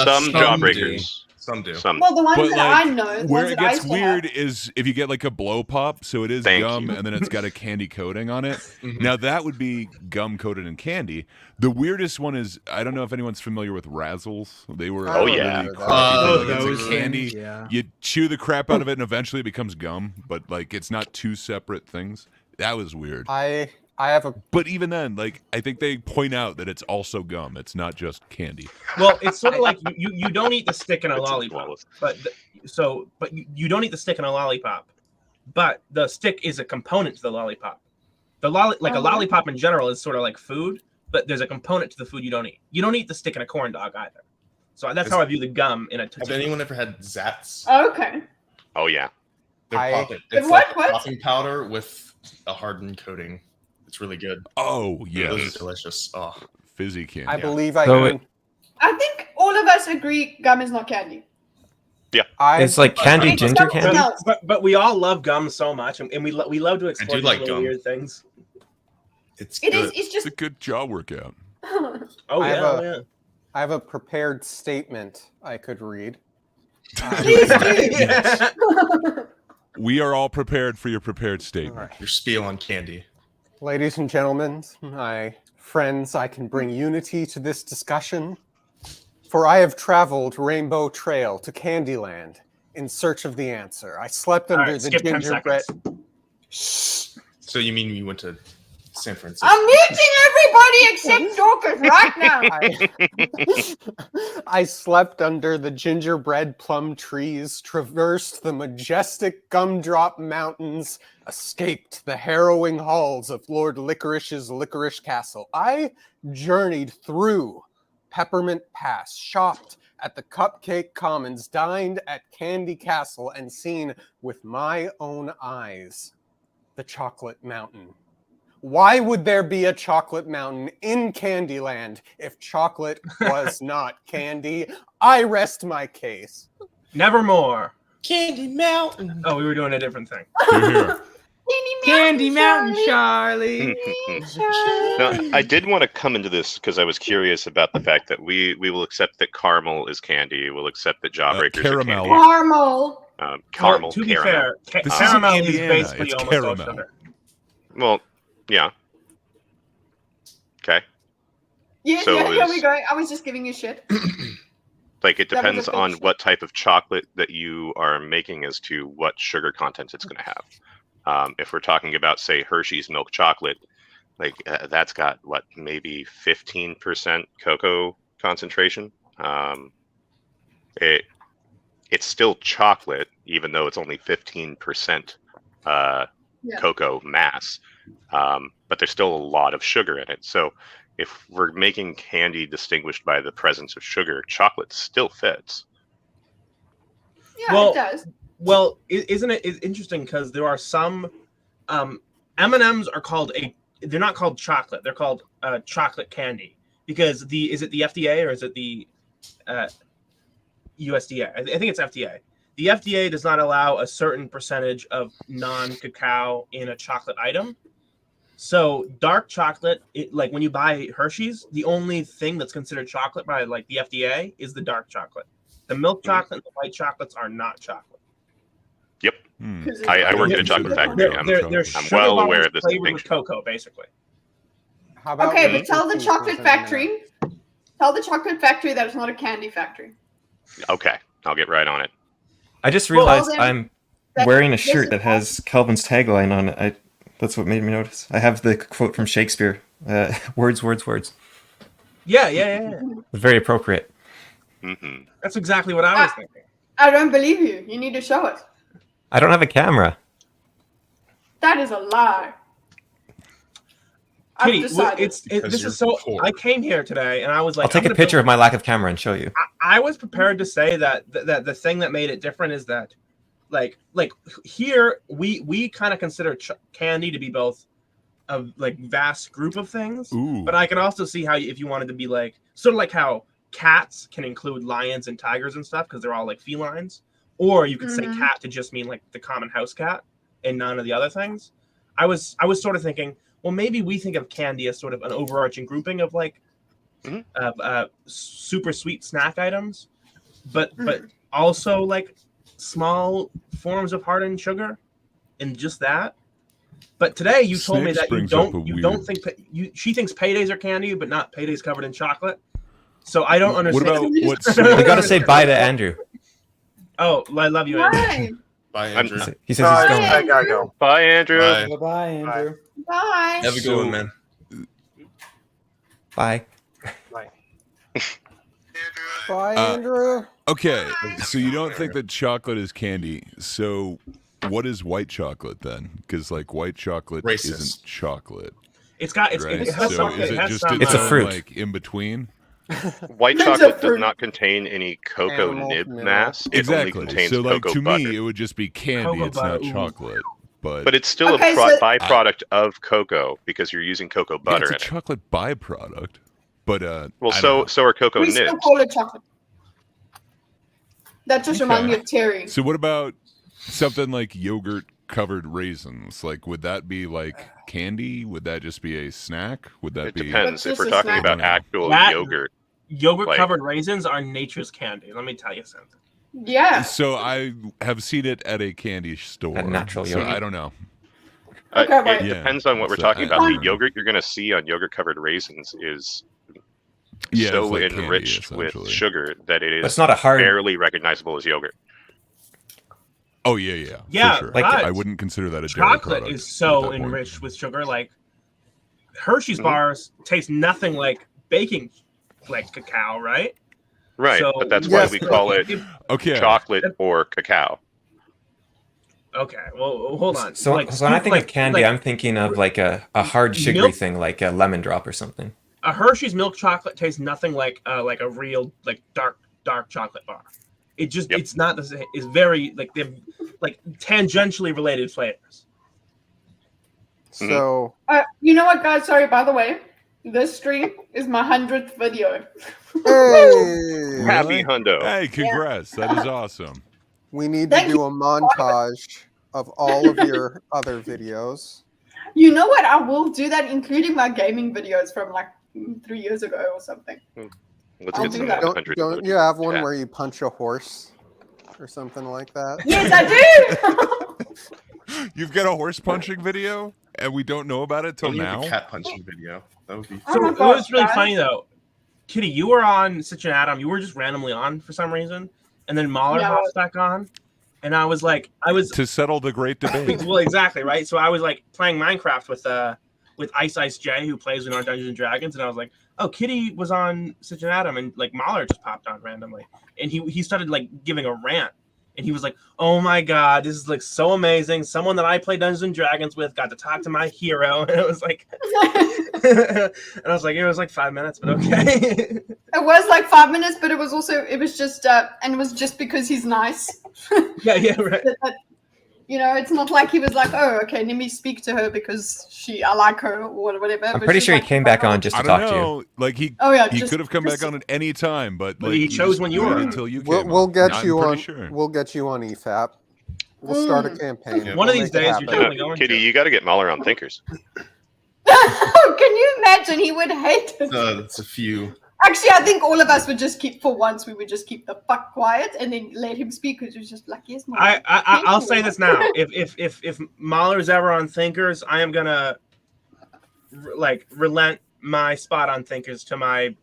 Some some jawbreakers. Some do. Some. Well, the ones But that I like, know, the where ones it that I gets used to weird have. is if you get like a blow pop, so it is Thank gum, you. and then it's got a candy coating on it. Mhm. Now that would be gum coated in candy. The weirdest one is I don't know if anyone's familiar with Razzles. They were Oh, really yeah. crappy. Oh, thing. Like, those it's a candy. things, yeah. You chew the crap out of it, and eventually it becomes gum. But like it's not two separate things. That was weird. I have a But even then, like I think they point out that it's also gum. It's not just candy. Well, it's sort of like you don't eat the stick in a It's lollipop, flawless. but you don't eat the stick in a lollipop, but the stick is a component to the lollipop. A lollipop in general is sort of like food, but there's a component to the food you don't eat. You don't eat the stick in a corn dog either. So that's how I view the gum in a Tootsie. Has anyone ever had Zats? Okay. Oh yeah. They're popping. It's what? popping powder with a hardened coating. It's really good. Oh yeah, Those are delicious. Oh, fizzy candy. I believe I So can. I think all of us agree gum is not candy. Yeah. It's like candy, It's ginger something candy. else. But we all love gum so much, and we love to explore like these little gum. weird things. It's It good. is. It's just. It's a good jaw workout. Oh I have yeah, a- yeah. I have a prepared statement I could read. Please do. We are all prepared for your prepared statement. Your spiel on candy. Ladies and gentlemen, my friends, I can bring unity to this discussion. For I have traveled Rainbow Trail to Candyland in search of the answer. I slept All under right, the skip 10 gingerbread. So you mean you went to San Francisco? I'm muting everybody except Dorcas right now. I slept under the gingerbread plum trees, traversed the majestic gumdrop mountains, escaped the harrowing halls of Lord Licorice's licorice castle. I journeyed through Peppermint Pass, shopped at the Cupcake Commons, dined at Candy Castle, and seen with my own eyes the Chocolate Mountain. Why would there be a chocolate mountain in Candyland if chocolate was not candy? I rest my case. Nevermore. Candy Mountain. Oh, we were doing a different thing. Candy Mountain, Charlie. Now, I did want to come into this because I was curious about the fact that we will accept that caramel is candy. We'll accept that jawbreakers are caramel. candy. Caramel. Caramel. To be caramel. fair, This caramel isn't is Indiana, basically it's almost all caramel. sugar. Well, yeah. Okay. Yeah, So here is- we go. I was just giving you shit. Like it That was a depends good on shit. what type of chocolate that you are making as to what sugar content it's going to have. If we're talking about, say, Hershey's milk chocolate, like that's got what, maybe 15% cocoa concentration. It's still chocolate, even though it's only 15% cocoa mass. But there's still a lot of sugar in it. So if we're making candy distinguished by the presence of sugar, chocolate still fits. Yeah, it does. Well, isn't it interesting because there are some M&Ms are called they're not called chocolate. They're called chocolate candy because is it the FDA or is it the USDA? I think it's FDA. The FDA does not allow a certain percentage of non-cacao in a chocolate item. So dark chocolate, like when you buy Hershey's, the only thing that's considered chocolate by like the FDA is the dark chocolate. The milk chocolate and the white chocolates are not chocolate. Yep. I work at a chocolate factory. I'm well aware of this flavored with cocoa, basically. How about Okay, we but tell the keep chocolate this factory. Tell the chocolate factory that it's not a candy factory. Okay, I'll get right on it. I just Well, realized then, I'm that- wearing a this shirt is that has Calvin's tagline on it. That's what made me notice. I have the quote from Shakespeare. Words, words, words. Yeah. Very appropriate. Mm-hmm. That's exactly what I was thinking. I don't believe you. You need to show it. I don't have a camera. That is a lie. I've Kitty, decided. this is so. I came here today and I was like, I'll take I'm a gonna picture of my lack of camera and show you. I was prepared to say that the thing that made it different is that, like here we kind of consider candy to be both a like vast group of things, but I can also see how if you wanted to be like sort of like how cats can include lions and tigers and stuff because they're all like felines, or you could say cat to just mean like the common house cat and none of the other things. I was sort of thinking, well, maybe we think of candy as sort of an overarching grouping of like super sweet snack items, but also like small forms of hardened sugar and just that. But today you told me that you don't think she thinks paydays are candy, but not paydays covered in chocolate. So I don't understand. You got to say bye to Andrew. Oh, I love you, Andrew. Bye, Andrew. He says he's going. I gotta go. Bye, Andrew. Bye. Bye, Andrew. Bye. Have a good one, man. Bye. Bye. Bye, Andrew. Okay, so you don't think that chocolate is candy. So what is white chocolate then? Because like white chocolate isn't chocolate. It's got right? it has so some, is it it has just some, its a own, fruit. like in between? White It's a chocolate does fruit. not contain any cocoa Animal nib milk. mass. It only Exactly. contains So like cocoa to butter. me, it would just be candy. Cocoa It's butter, not ooh. chocolate. But it's still Okay, a so- byproduct of cocoa because you're using cocoa Yeah, butter it's a in it. chocolate byproduct. But Well, I don't know. so are cocoa We nibs. still call it chocolate. That just reminded me Okay. of Terry. So what about something like yogurt covered raisins? Like, would that be like candy? Would that just be a snack? Would that It be? depends. That's If we're just a talking snack. about actual That- yogurt, yogurt like- covered raisins are nature's candy. Let me tell you something. Yeah. So I have seen it at a candy store. At Natural so Yogurt. I don't know. Okay, it wait. Yeah. depends on what we're So talking I about. don't The know. yogurt you're going to see on yogurt covered raisins is Yeah, so it's like candy, enriched with essentially. sugar that it But is it's not a hard. barely recognizable as yogurt. Oh yeah, Yeah, for sure. like- I wouldn't consider that a dairy Chocolate product is at so that point. enriched with sugar. Like Hershey's Mhm. bars taste nothing like baking, like cacao, right? Right, So- but that's why Yes, we call it Okay. chocolate or cacao. Okay, well, hold on. So, Like, so when I think like- of candy, like I'm thinking of like a hard sugary milk- thing, like a lemon drop or something. a Hershey's milk chocolate tastes nothing like a real like dark chocolate bar. It just Yep. it's not the same. It's very like they're like tangentially related flavors. So You know what, guys? Sorry, by the way, this stream is my 100th video. hey, Happy hundo. Hey, congrats! That is awesome. we need Thank to do a montage of all of your other videos. You know what? I will do that, including my gaming videos from like 3 years ago or something. Let's I'll get do some that. 100. Don't you have one chat. where you punch a horse or something like that? Yes, I do. You've got a horse punching video, and we don't know about it till Only have now. a cat punching video. That would be. Oh So my it was gosh, really guys. funny though. Kitty, you were on Such an Atom. You were just randomly on for some reason, and then Mahler Yeah. hops back on, and I was like, I was To settle the great debate. well, exactly right. So I was like playing Minecraft with Ice J, who plays in our Dungeons and Dragons, and I was like, oh, Kitty was on Such an Atom, and like Mahler just popped on randomly, and he started like giving a rant, and he was like, oh my god, this is like so amazing. Someone that I play Dungeons and Dragons with got to talk to my hero, and it was like, and I was like, it was like 5 minutes, but okay. It was like 5 minutes, but it was just and it was just because he's nice. yeah, right. That, you know, it's not like he was like, oh, okay, let me speak to her because I like her or whatever. I'm but pretty she's sure he like, came back on just I to don't talk to you. know. Like he just- could have come just- back on at any time, but But like he chose just when you waited were on. until you came. We'll get I'm you pretty on. Sure. We'll get you on EFAP. We'll start a campaign. Yeah. One of We'll these make it days, you're happen. definitely going Kitty, to. you got to get Mahler on Thinkers. Can you imagine? He would hate it. That's a few. Actually, I think all of us would just keep, for once, we would just keep the fuck quiet and then let him speak because it was just like, yes, Mahler. I'll say this now. If Mahler's ever on Thinkers, I am gonna relent my spot on Thinkers to my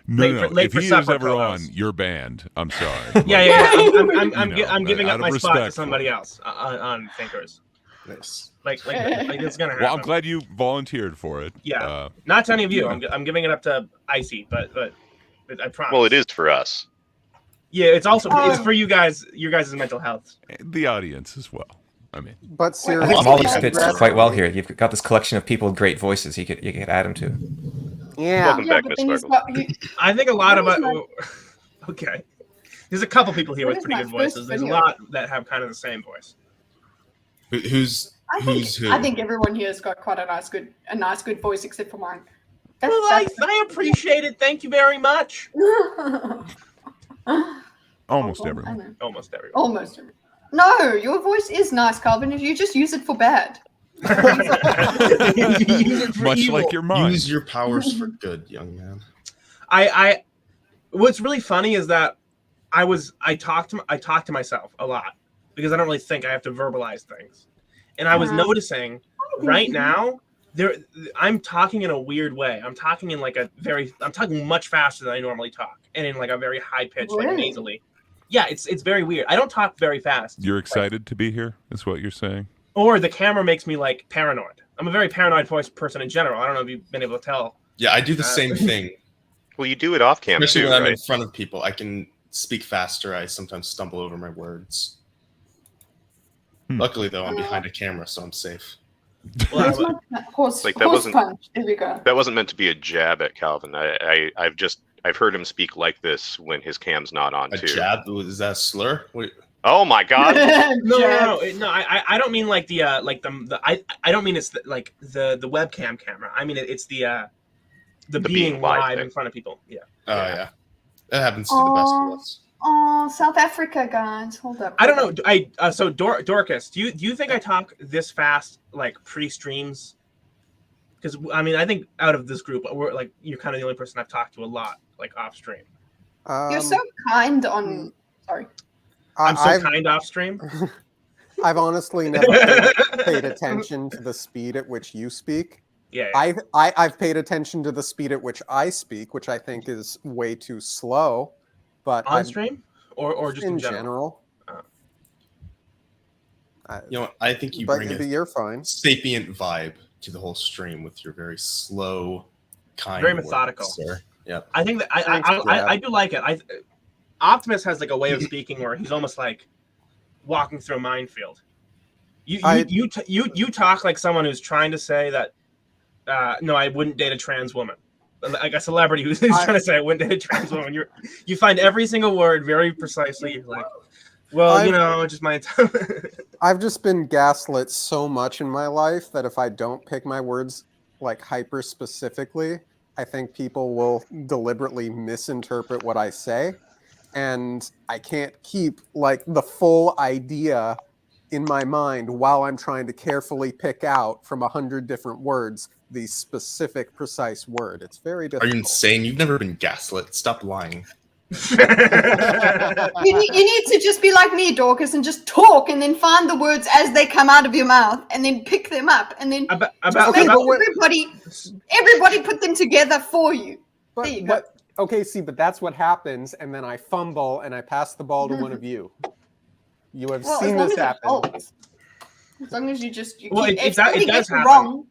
No. late If for he is supper ever on co-host. your band, I'm sorry. Yeah. I'm You know, giving out up of my spot to respect somebody else on Thinkers. Nice. Like it's gonna happen. Well, I'm glad you volunteered for it. Yeah. Not to any of you. yeah. I'm giving it up to Icy, but I promise. Well, it is for us. Yeah, it's also it's for you guys. Your guys' mental health. The audience as well. I mean, But I seriously, think Molly spits congrats- quite well here. You've got this collection of people with great voices. You could add him to. Yeah. Welcome Yeah, back, but Miss then he's Sparkles. got- I think a lot of What is it. Okay, there's a couple people here What with is pretty my good first voices. There's a video? lot that have kind of the same voice. Who's who? I think everyone here has got quite a nice good voice except for mine. Well, I appreciate it. Thank you very much. almost I everyone. know. Almost everyone. Almost. No, your voice is nice, Calvin. If you just use it for bad. You use it for Much evil. like your mind. Use your powers for good, young man. I what's really funny is that I talk to myself a lot because I don't really think. I have to verbalize things. And I was noticing right now I'm talking in a weird way. I'm talking in I'm talking much faster than I normally talk and in like a very high pitch, like Really? nasally. Yeah, it's very weird. I don't talk very fast. You're excited to be here, is what you're saying? Or the camera makes me like paranoid. I'm a very paranoid person in general. I don't know if you've been able to tell. Yeah, I do the same thing. Well, you do it off cam Especially too, when I'm right? in front of people. I can speak faster. I sometimes stumble over my words. Luckily, though, I'm behind a camera, so I'm safe. Where's my horse, Like, that horse wasn't- punch? There we go. That wasn't meant to be a jab at Calvin. I've heard him speak like this when his cam's not on A too. jab? Is that a slur? Wait. Oh my god! No. I don't mean like the I don't mean it's like the webcam camera. I mean it's the being live in front of people. Yeah. Oh yeah, that happens to the best of us. Oh, South Africa, guys. Hold up. I don't know. So Dorcas, do you think I talk this fast like pre-streams? Because I mean, I think out of this group, you're kind of the only person I've talked to a lot, like off stream. You're so kind on. Sorry. I'm so kind off stream. I've honestly never paid attention to the speed at which you speak. Yeah. I've paid attention to the speed at which I speak, which I think is way too slow. But on stream or just in general. You know, I think you bring you're fine. Sapient vibe to the whole stream with your very slow, kind, very methodical. Sir. Yeah. I think that I do like it. Optimus has like a way of speaking where he's almost like walking through a minefield. You talk like someone who's trying to say that no, I wouldn't date a trans woman. Like a celebrity who's trying to say I wouldn't date a trans woman. You find every single word very precisely. You're like, well, just my time. I've just been gaslit so much in my life that if I don't pick my words like hyper specifically, I think people will deliberately misinterpret what I say. And I can't keep like the full idea in my mind while I'm trying to carefully pick out from 100 different words the specific, precise word. It's very difficult. Are you insane? You've never been gaslit. Stop lying. You need to just be like me, Dorcas, and just talk, and then find the words as they come out of your mouth, and then pick them up, and then everybody put them together for you. There you go. Okay, see, but that's what happens, and then I fumble and I pass the ball to one of you. You have seen this happen. As long as you just it does happen. Wrong.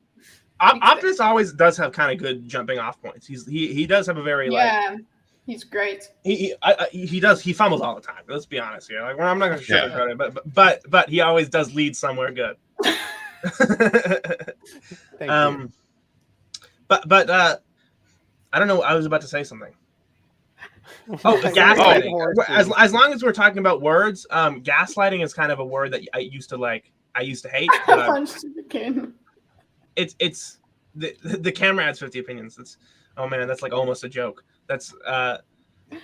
Optimus always does have kind of good jumping off points. He does have a very he's great. He does. He fumbles all the time. Let's be honest here. Like, I'm not going to sugarcoat it, but he always does lead somewhere good. Thank you. But I don't know. I was about to say something. Oh, gaslighting. As long as we're talking about words, gaslighting is kind of a word that I used to like. I used to hate. It's the camera adds 50 opinions. That's like almost a joke. But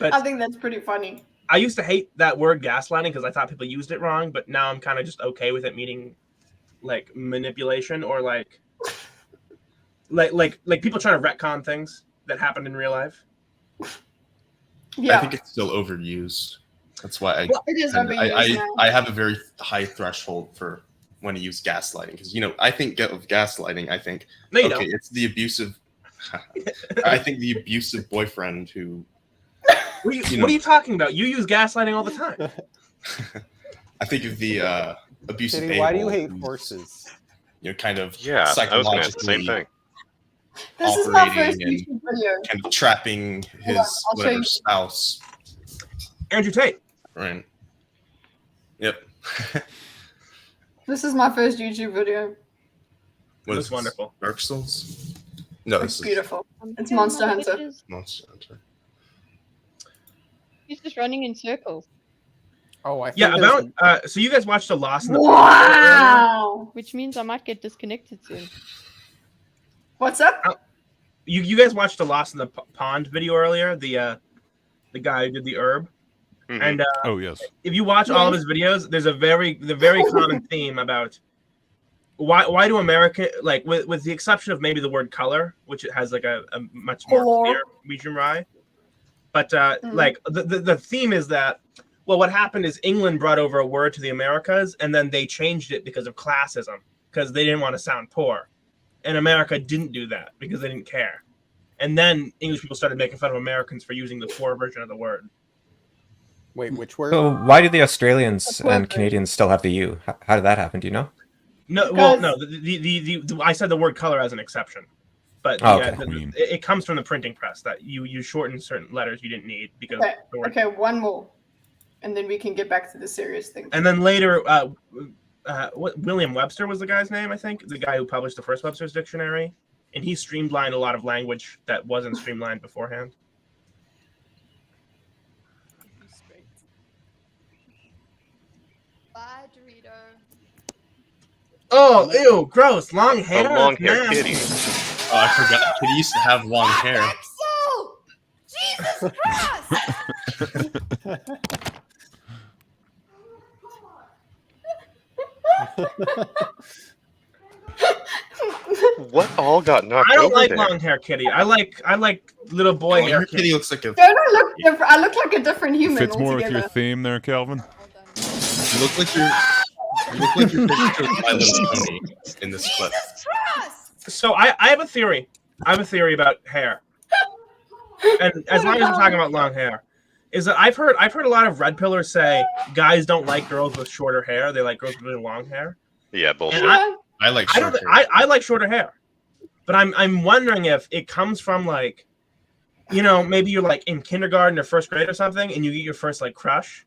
I think that's pretty funny. I used to hate that word gaslighting because I thought people used it wrong, but now I'm kind of just okay with it meaning like manipulation or like people trying to retcon things that happened in real life. Yeah. I think it's still overused. That's why I have a very high threshold for when to use gaslighting because I think of gaslighting. I think it's the abusive. I think the abusive boyfriend who. What are you talking about? You use gaslighting all the time. I think of the abusive. Kitty, why do you hate horses? Kind of psychologically. I was gonna ask the same thing. This is my first YouTube video. Kind of trapping his whatever spouse. Andrew Tate. Right. Yep. This is my first YouTube video. It's wonderful. Dark Souls? No, it's beautiful. It's Monster Hunter. Monster Hunter. He's just running in circles. Oh, I think so you guys watched The Lost in the Wow! Which means I might get disconnected soon. What's up? You guys watched the Lost in the Pond video earlier? The guy who did the herb. Mm-hmm. And oh yes, if you watch all of his videos, there's the very common theme about why do America, like with the exception of maybe the word color, which it has like a much more clear reason why. But like the theme is that what happened is England brought over a word to the Americas and then they changed it because of classism because they didn't want to sound poor. And America didn't do that because they didn't care. And then English people started making fun of Americans for using the poor version of the word. Wait, which word? So why do the Australians and Canadians still have the U? How did that happen? Do you know? No, well, no. I said the word color as an exception, but it comes from the printing press that you shorten certain letters you didn't need because. Okay, one more, and then we can get back to the serious thing. And then later, William Webster was the guy's name, I think, the guy who published the first Webster's Dictionary, and he streamlined a lot of language that wasn't streamlined beforehand. Bye, Dorito. Oh, ew, gross. Long hair. A long hair Nasty. kitty. Oh, I forgot. Kitty used to have long hair. Axel! Jesus Christ! What all got knocked I don't over like there? long hair kitty. I like little boy hair. Your kitty looks like a. Don't I look different? I look like a different human Fits more with altogether. your theme there, Calvin. You look like you're. You look like you're picture of My Little Pony in this clip. So I have a theory. I have a theory about hair. And as long as we're talking about long hair, is that I've heard a lot of red pillars say guys don't like girls with shorter hair. They like girls with really long hair. Yeah, bullshit. And I like I short don't. hair. I like shorter hair, but I'm wondering if it comes from like, maybe you're like in kindergarten or first grade or something, and you get your first like crush.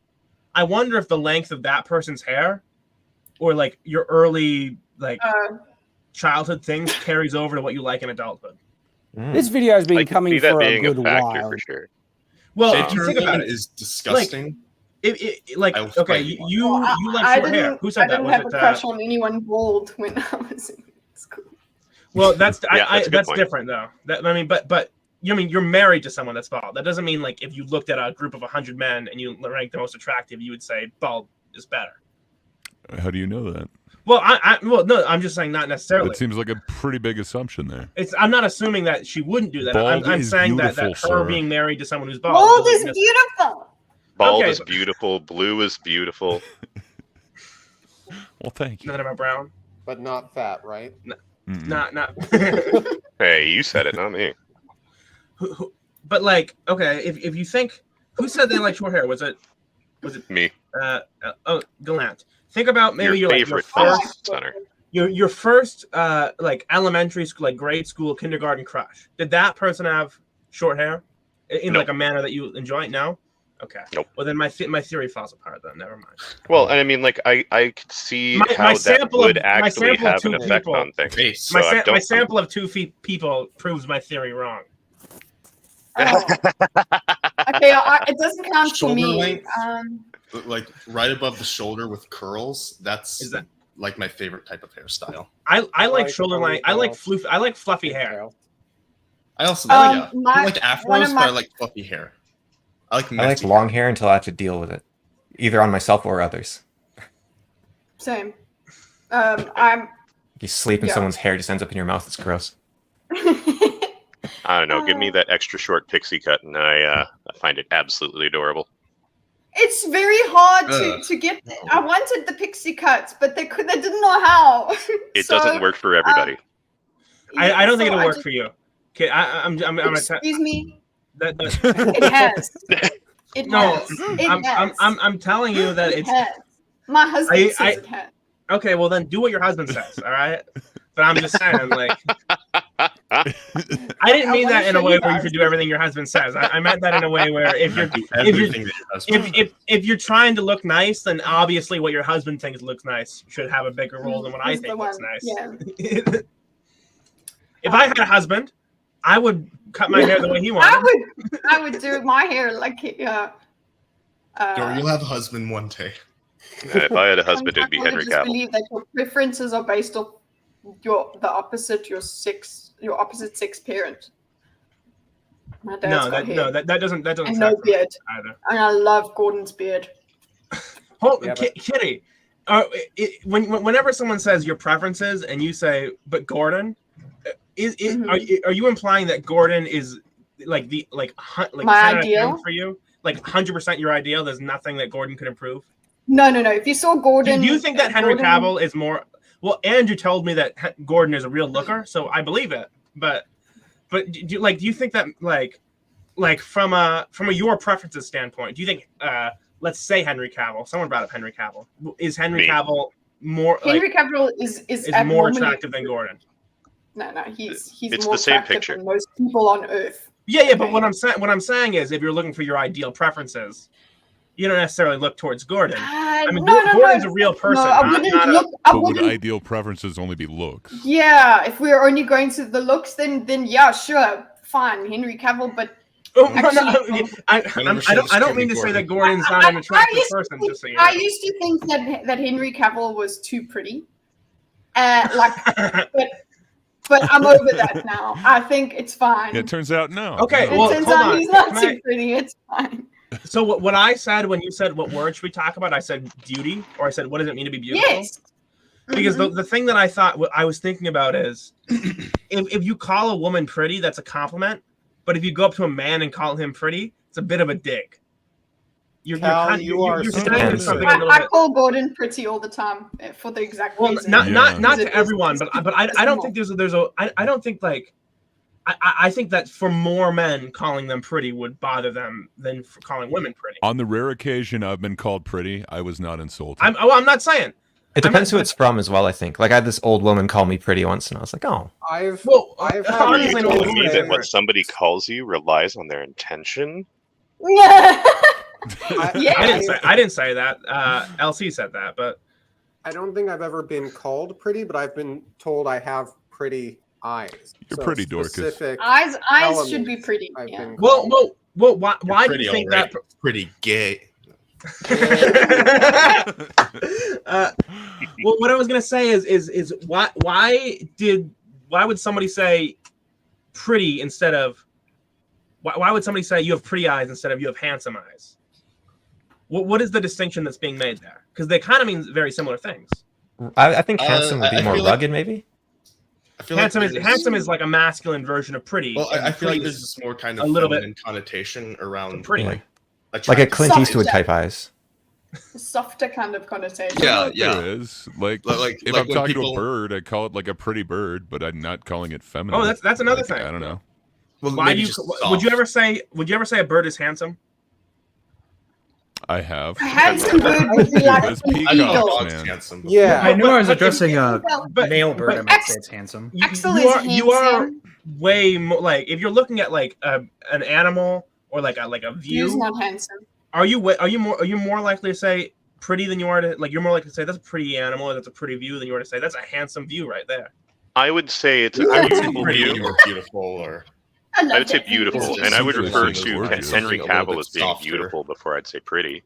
I wonder if the length of that person's hair, or like your early like childhood things, carries over to what you like in adulthood. This video has been coming for a good factor while. for sure. Well, Think about it. Is disgusting. Okay, you like short hair. Who said that? I didn't Was have it? a crush on anyone bald when I was in school. Well, that's Yeah, that's a good that's point. different though. But you're married to someone that's bald. That doesn't mean like if you looked at a group of 100 men and you ranked the most attractive, you would say bald is better. How do you know that? Well, no, I'm just saying not necessarily. That seems like a pretty big assumption there. I'm not assuming that she wouldn't do that. Bald I'm is saying that beautiful, her sir. being married to someone who's bald. Bald doesn't is beautiful. Bald Okay. is beautiful. Blue is beautiful. Well, thank you. Nothing about brown. But not fat, right? Not. Hey, you said it, not me. But like, okay, if you think, who said they like short hair? Was it Me. Gallant. Think about maybe Your your favorite first center. your first like elementary school, like grade school, kindergarten crush. Did that person have short hair in Nope. like a manner that you enjoy? No. Okay. Nope. Well, then my theory falls apart. Then never mind. Well, and I mean, like, I could see My how that sample would of- my actually sample of have an two effect people- on things. So My, I don't. my sample of 2 people proves my theory wrong. Okay, it doesn't count for Shoulder me. length? Um, Like right above the shoulder with curls. That's like my favorite type of hairstyle. I like shoulder length. I like fluffy hair. I also my- I like one of afros, my- but I like fluffy hair. I like I like messy long hair until I have to deal with it, either on myself or others. same. I'm. You sleep and Yeah. someone's hair just ends up in your mouth. It's gross. I don't know. Give me that extra short pixie cut, and I find it absolutely adorable. It's very hard Ugh. to get. I wanted the pixie cuts, but they didn't know how. It So, doesn't work for everybody. I don't think so it'll I work just- for you. Okay, I'm gonna Excuse me. It has. It no, has. It I'm, has. I'm telling you that It it's. has. My husband says I- it has. Okay, well then do what your husband says. All right. But I'm just saying, like, I didn't mean that in a way where you should do everything your husband says. I meant that in a way where if you're everything that your husband if you're trying to look nice, then obviously what your husband thinks looks nice should have a bigger role than what I He's the think looks one, nice. Yeah. If I had a husband, I would cut my hair the way he wanted. I would do my hair like Or you'll have a husband one day. If I had a husband, it'd be I Henry just Cavill. believe that your preferences are based off your opposite sex parent. My dad's No, got hair. that doesn't and sound no correct beard. either. And I love Gordon's beard. Kitty, whenever someone says your preferences and you say, but Gordon, are you implying that Gordon is like My 10 out of 10 ideal? for you? Like 100% your ideal? There's nothing that Gordon could improve? No. If you saw Gordon, Do you think that Henry Gordon- Cavill is more? Well, Andrew told me that Gordon is a real looker, so I believe it. But do you think that like from your preferences standpoint, do you think let's say Henry Cavill? Someone brought up Henry Cavill. Is Henry Me. Cavill more Henry Cavill is more abnormally- attractive than Gordon? No, he's It's more the same attractive picture. than most people on Earth. Yeah, but what I'm saying is, if you're looking for your ideal preferences, you don't necessarily look towards Gordon. I mean, no, Gordon's a real person. No, I wouldn't look. I But would wouldn't. ideal preferences only be looks? Yeah, if we're only going to the looks, then yeah, sure, fine, Henry Cavill. But I don't mean to say that Gordon's not an attractive person. Just so you know. I used to think that Henry Cavill was too pretty, but I'm over that now. I think it's fine. It turns out no. Okay, It well, turns hold out on. he's not Can too I- pretty. It's fine. So what I said when you said what word should we talk about? I said beauty, or I said what does it mean to be beautiful? Yes. Because the thing that I thought I was thinking about is if you call a woman pretty, that's a compliment. But if you go up to a man and call him pretty, it's a bit of a dig. You're saying something a little I bit. call Gordon pretty all the time for the exact reason. Not to everyone, but I don't think I don't think like I think that for more men calling them pretty would bother them than for calling women pretty. On the rare occasion I've been called pretty, I was not insulted. I'm not saying. It depends who it's from as well, I think. Like, I had this old woman call me pretty once, and I was like, oh. Are you telling me that when somebody calls you relies on their intention? I didn't say that. LC said that, but I don't think I've ever been called pretty, but I've been told I have pretty eyes. You're pretty, Dorcas. specific Eyes elements should be pretty. I've Yeah. been Well, called. why do you think that? Pretty gay. Well, what I was gonna say is why would somebody say pretty instead of why would somebody say you have pretty eyes instead of you have handsome eyes? What is the distinction that's being made there? Because they kind of mean very similar things. I think handsome would be more rugged, maybe. Handsome is like a masculine version of pretty. Well, and I feel like pretty there's is this more kind of a little feminine bit connotation around pretty. Like a Clint Eastwood type eyes. Softer kind of connotation. Yeah. There is. Like if like I'm when talking people- to a bird, I call it like a pretty bird, but I'm not calling it feminine. Oh, that's another Like, thing. I don't know. Well, Why maybe do you just would you soft. ever say a bird is handsome? I have. A handsome bird would be like There's an peacocks, eagle. man. Yeah. I knew I was but- addressing a but- male bird. I but might say it's handsome. Axel you is are handsome. way more like if you're looking at like an animal or like a He's view. not handsome. Are you more likely to say pretty than you are to like you're more likely to say that's a pretty animal or that's a pretty view than you are to say that's a handsome view right there. I would say it's a I would say beautiful pretty view. or beautiful or I love I would say that. beautiful, and I would refer to Gorgeous. Henry A little Cavill bit as being softer. beautiful before I'd say pretty.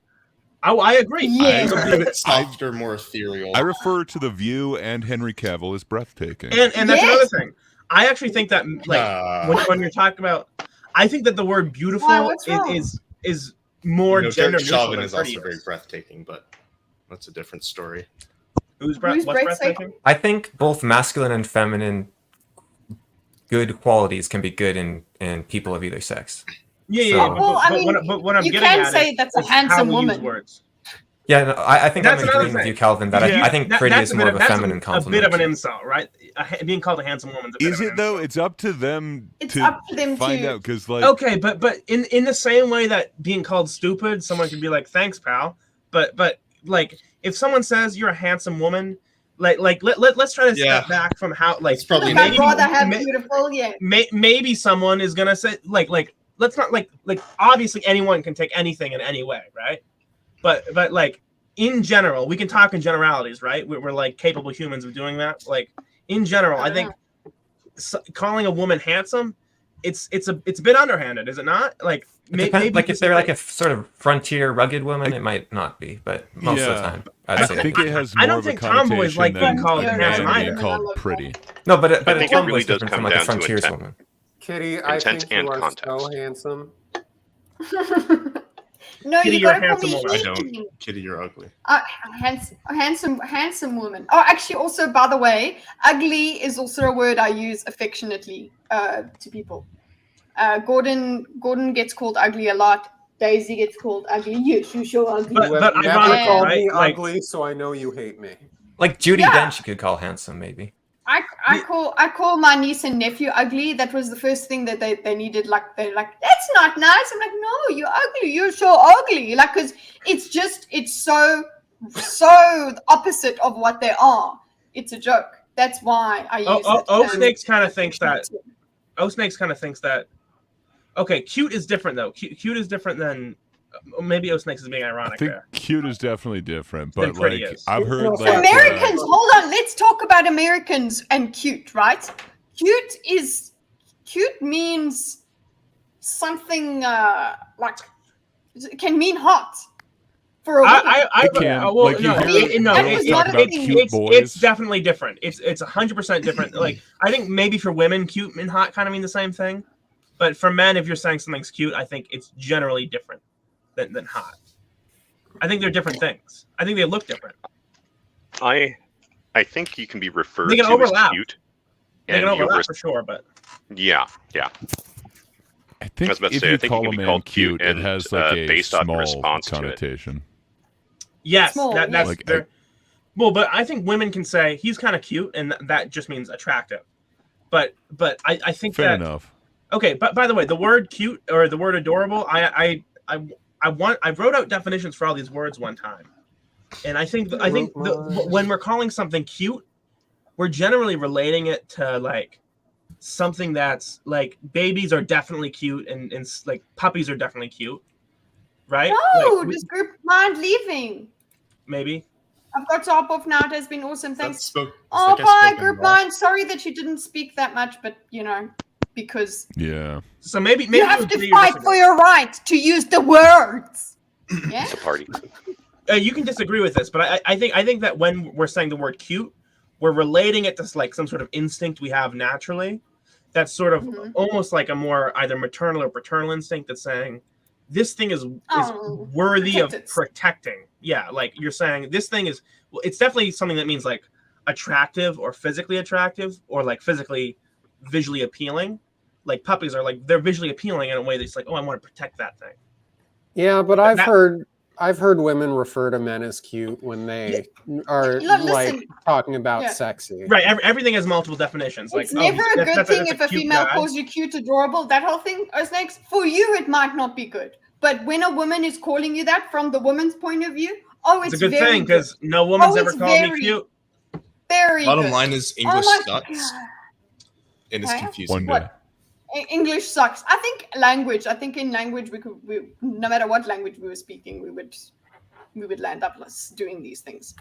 I agree. Yes. something a bit softer, more ethereal. I refer to The View and Henry Cavill as breathtaking. And that's Yes. another thing. I actually think that like when you're talking about, I think that the word beautiful Why, what's wrong? is more gender Derek neutral Chauvin than is also pretty very is. breathtaking, but that's a different story. Who's What's breathtaking? breathtaking? I think both masculine and feminine good qualities can be good in people of either sex. Yeah. So- Well, I mean, but what I'm you getting can at say is that's a how handsome we use woman. words. Yeah, no, I think That's I'm another agreeing with thing. you, Calvin, that I think pretty that's is more of a that's feminine a compliment. bit of an insult, right? Being called a handsome woman's a bit Is of it an though? insult. It's up to them It's to up to them find to- out because like Okay, but in the same way that being called stupid, someone could be like, "Thanks, pal." But like if someone says you're a handsome woman, let's try to step back from how like It's probably Look, I'd maybe- rather have beautiful, yeah. maybe someone is gonna say like let's not like obviously anyone can take anything in any way, right? But like in general, we can talk in generalities, right? We're like capable humans of doing that. Like in general, I think calling a woman handsome, it's a bit underhanded, is it not? Like It depends, like if they're like a sort of frontier rugged woman, it might not be, but most of the time, I say think that. it has I more don't of a think tomboys connotation like than being called a handsome man either. being called pretty. No, but I a think it tomboy really is does different come from like a down to frontierswoman. intent. Kitty, I Intent think you and are context. so handsome. No, Kitty, you you're a gotta call handsome me woman. I Edie. don't. Kitty, you're ugly. Handsome woman. Oh, actually, also by the way, ugly is also a word I use affectionately to people. Gordon gets called ugly a lot. Daisy gets called ugly. Yes, you're so ugly. But You have never ironically, called right? me Like- ugly, so I know you hate me. Like Judy Yeah. Dench, you could call handsome, maybe. I call my niece and nephew ugly. That was the first thing that they needed. Like they're like, that's not nice. I'm like, no, you're ugly. You're so ugly. Like, cause it's so the opposite of what they are. It's a joke. That's why I use it. O-Snakes kind of thinks that. O-Snakes kind of thinks that. Okay, cute is different though. Cute is different than maybe O Snakes is being I ironic think there. cute is definitely different, Then but pretty like is. I've heard like Americans, hold on. Let's talk about Americans and cute, right? Cute means something like it can mean hot for a woman. It's definitely different. It's 100% different. Like I think maybe for women, cute and hot kind of mean the same thing, but for men, if you're saying something's cute, I think it's generally different than hot. I think they're different things. I think they look different. I think you can be referred They can to overlap. as cute. They can and you're overlap for sure, but yeah. I think was about to if say, you I think call you a can be man called cute, cute it and, has like a based on the small response to it. connotation. yes, Small, that's Like, their. Well, but I think women can say he's kind of cute, and that just means attractive. But I think Fair that enough. okay. But by the way, the word cute or the word adorable, I wrote out definitions for all these words one time, and I think when we're calling something cute, we're generally relating it to like something that's like babies are definitely cute and like puppies are definitely cute, right? No, Like, this group mind leaving. maybe. I've got to hop off now. It has been awesome. Thanks. like Oh, I bye, spoke group in Rust. mind. Sorry that you didn't speak that much, but because Yeah. So maybe you have to fight for your right to use the words. Yeah. It's a party. You can disagree with this, but I think that when we're saying the word cute, we're relating it to like some sort of instinct we have naturally. That's sort of almost like a more either maternal or paternal instinct that's saying this thing is worthy of protecting. Yeah, like you're saying this thing is. Well, it's definitely something that means like attractive or physically attractive or like physically, visually appealing. Like puppies are like they're visually appealing in a way that's like, oh, I want to protect that thing. Yeah, but I've heard women refer to men as cute when they are like talking about sexy. Right. Everything has multiple definitions. It's like, never a good thing if a female calls you cute, adorable. That whole thing, Snakes. For you, it might not be good. But when a woman is calling you that from the woman's point of view, it's a good thing because no woman's ever called me cute. Very Bottom good. line is English sucks, and it's confusing. What? English sucks. I think in language we no matter what language we were speaking, we would land up doing these things.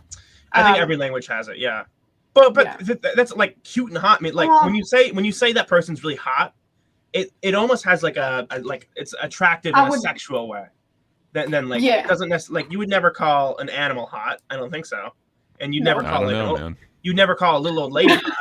I think every language has it, yeah. But that's like cute and hot. I mean, like when you say that person's really hot, it almost has like a it's attractive in a sexual way. Then like it doesn't necessarily like you would never call an animal hot. I don't think so. And you'd never call you'd never call a little old lady hot.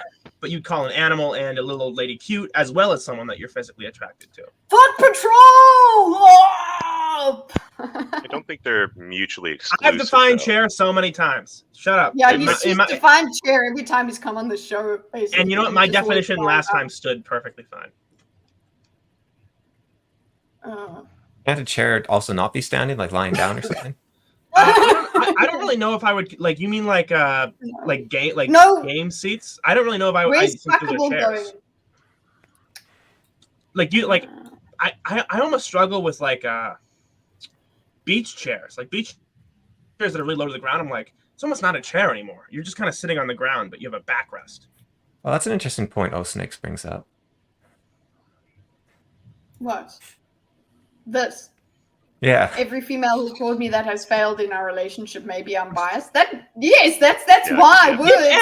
But you'd call an animal and a little old lady cute, as well as someone that you're physically attracted to. Foot Patrol! Oh! I don't think they're mutually exclusive. I've defined chair so many times. Shut up. Yeah, he's defined chair every time he's come on the show. Basically. And you know what? My definition last time stood perfectly fine. Can't a chair also not be standing, like lying down or something? I don't really know if I would like. You mean like game seats? I don't really know if I would. Chairs. Like you like, I almost struggle with like beach chairs. Like beach chairs that are really low to the ground. I'm like, it's almost not a chair anymore. You're just kind of sitting on the ground, but you have a backrest. Well, that's an interesting point. Snakes brings up. What? This. Yeah. Every female who told me that has failed in our relationship. Maybe I'm biased. That's why. Yeah.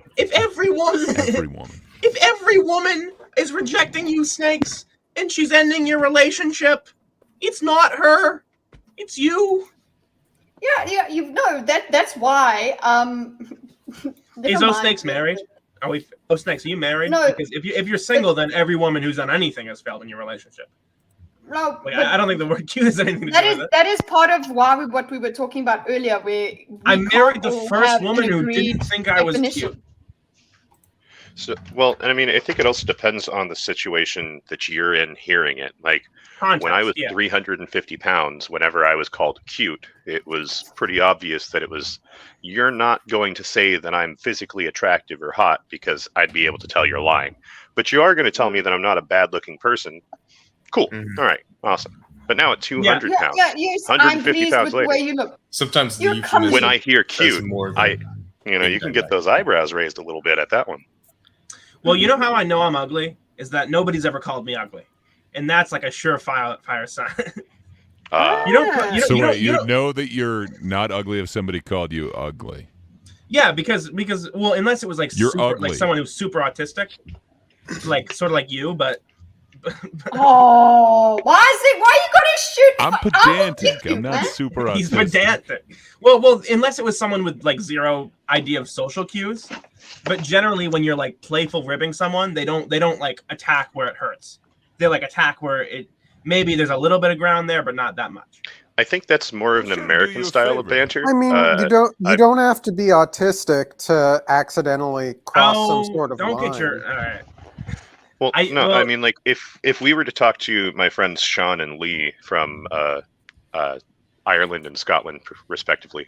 If every woman is rejecting you, Snakes, and she's ending your relationship, it's not her, it's you. Yeah. That's why. Is Snakes married? Are we? Snakes, are you married? No. Because if you're single, then every woman who's done anything has failed in your relationship. No, I don't think the word cute has anything to do with it. That is part of what we were talking about earlier. Where I married the first woman who didn't think I was cute. So, well, and I mean, I think it also depends on the situation that you're in hearing it. Like when I was 350 pounds, whenever I was called cute, it was pretty obvious that it was, you're not going to say that I'm physically attractive or hot because I'd be able to tell you're lying. But you are going to tell me that I'm not a bad looking person. Cool. Mm-hmm. All right. Awesome. But now at 200 pounds, 150 pounds later, you look. Sometimes when I hear cute, you can get those eyebrows raised a little bit at that one. Well, you know how I know I'm ugly is that nobody's ever called me ugly. and that's like a surefire sign. You know that you're not ugly if somebody called you ugly. Yeah, because well, unless it was like You're super, ugly. like someone who's super autistic, like sort of like you, but. Oh, why you gotta shoot? I'm pedantic. I'm not super autistic. He's pedantic. Well, unless it was someone with like zero idea of social cues, but generally when you're like playful ribbing someone, they don't like attack where it hurts. They like attack where it maybe there's a little bit of ground there, but not that much. I think that's more of an American style of banter. I mean, you don't have to be autistic to accidentally cross some sort of line. Don't get your all right. Well, I mean, like if we were to talk to my friends Sean and Lee from Ireland and Scotland, respectively,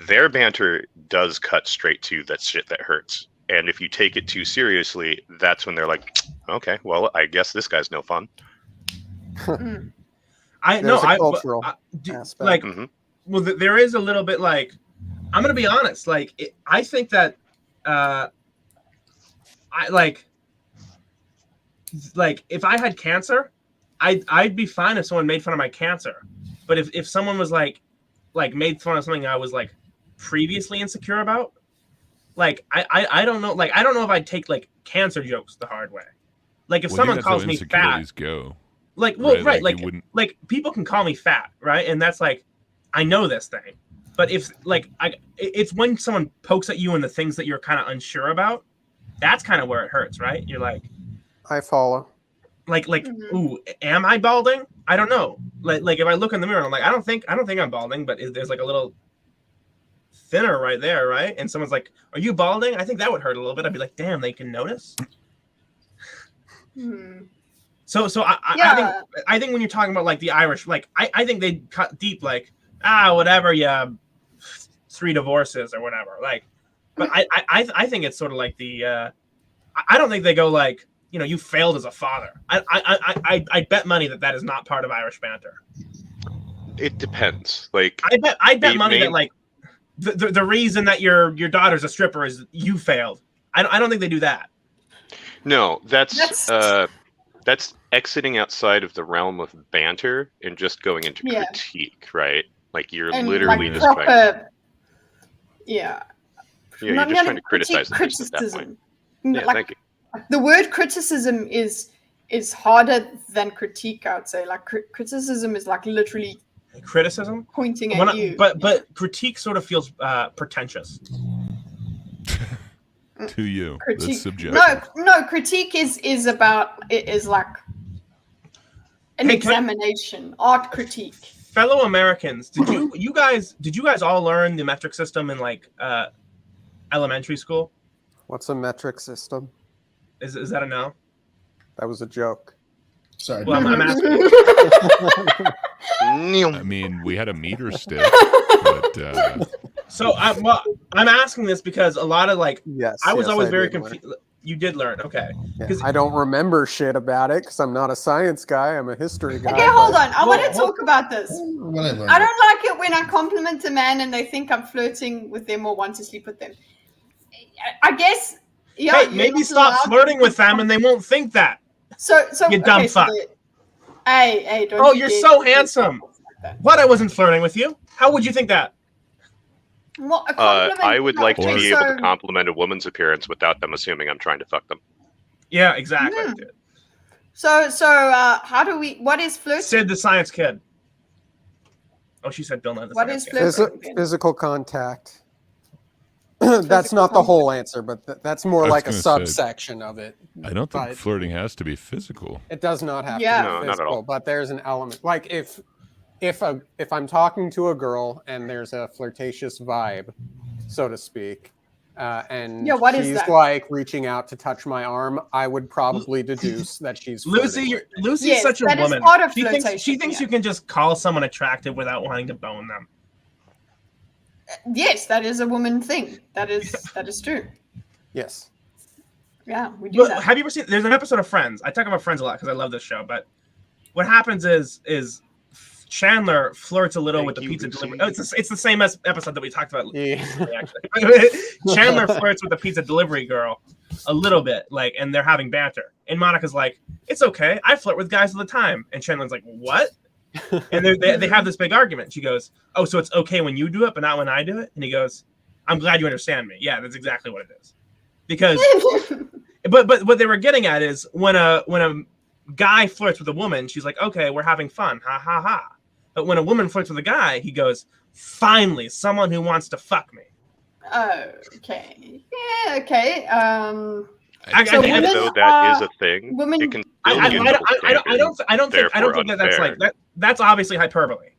their banter does cut straight to that shit that hurts. And if you take it too seriously, that's when they're like, okay, well, I guess this guy's no fun. Cultural aspect. Like, well, there is a little bit like, I'm gonna be honest. Like, I think that, like if I had cancer, I'd be fine if someone made fun of my cancer. But if someone was like made fun of something I was like previously insecure about, like I don't know, like I don't know if I'd take like cancer jokes the hard way. Like if someone calls me fat, like like people can call me fat, right? And that's like I know this thing. But if like it's when someone pokes at you and the things that you're kind of unsure about, that's kind of where it hurts, right? You're like, I follow. Like, ooh, am I balding? I don't know. Like if I look in the mirror, I'm like, I don't think I'm balding, but there's like a little thinner right there, right? And someone's like, are you balding? I think that would hurt a little bit. I'd be like, damn, they can notice. So I think when you're talking about like the Irish, like I think they cut deep, like whatever, yeah, 3 divorces or whatever. Like, but I think it's sort of like the I don't think they go like, you know, you failed as a father. I bet money that is not part of Irish banter. It depends. Like I bet money that like the reason that your daughter's a stripper is you failed. I don't think they do that. No, that's exiting outside of the realm of banter and just going into critique, right? Like you're literally just trying to, you're just trying to criticize the person at that point. Yeah, thank you. The word criticism is harder than critique, I would say. Like criticism is like literally criticism pointing at you. But critique sort of feels pretentious. To you, that's subjective. No, critique is like an examination, art critique. Fellow Americans, did you guys all learn the metric system in like elementary school? What's a metric system? Is that a no? That was a joke. Sorry. Well, I'm asking. I mean, we had a meter stick, but so I'm asking this because a lot of like I was always very confused. You did learn, okay? Yeah, I don't remember shit about it because I'm not a science guy. I'm a history guy. Okay, hold on. I want to talk about this. I don't like it when I compliment a man and they think I'm flirting with them or want to sleep with them. I guess. Yeah, hey, maybe stop flirting with them and they won't think that. So you dumb fuck. Hey, don't. Oh, you're so handsome. What? I wasn't flirting with you. How would you think that? Well, I would like to be able to compliment a woman's appearance without them assuming I'm trying to fuck them. Yeah, exactly. So, how do we? What is flirting? Sid, the science kid. Oh, she said Bill Nye. What is flirting? Physical contact. That's not the whole answer, but that's more like a subsection of it. I don't think flirting has to be physical. It does not have to be physical, but there's an element. Like if I'm talking to a girl and there's a flirtatious vibe, so to speak, and she's like reaching out to touch my arm, I would probably deduce that she's Lucy's such a woman. She thinks you can just call someone attractive without wanting to bone them. Yes, that is a woman thing. That is true. Yes. Yeah, we do that. Have you ever seen? There's an episode of Friends. I talk about Friends a lot because I love this show. But what happens is Chandler flirts a little with the pizza delivery. Oh, it's the same episode that we talked about. Yeah. Chandler flirts with the pizza delivery girl, a little bit, like, and they're having banter. And Monica's like, it's okay. I flirt with guys all the time. And Chandler's like, what? And they have this big argument. She goes, oh, so it's okay when you do it, but not when I do it? And he goes, I'm glad you understand me. Yeah, that's exactly what it is. Because, but what they were getting at is when a guy flirts with a woman, she's like, okay, we're having fun. Ha, ha, ha. But when a woman flirts with a guy, he goes, finally, someone who wants to fuck me. Okay. Yeah, okay. So though that is a thing, women, it can still I be a don't think that that's like that. That's obviously hyperbole.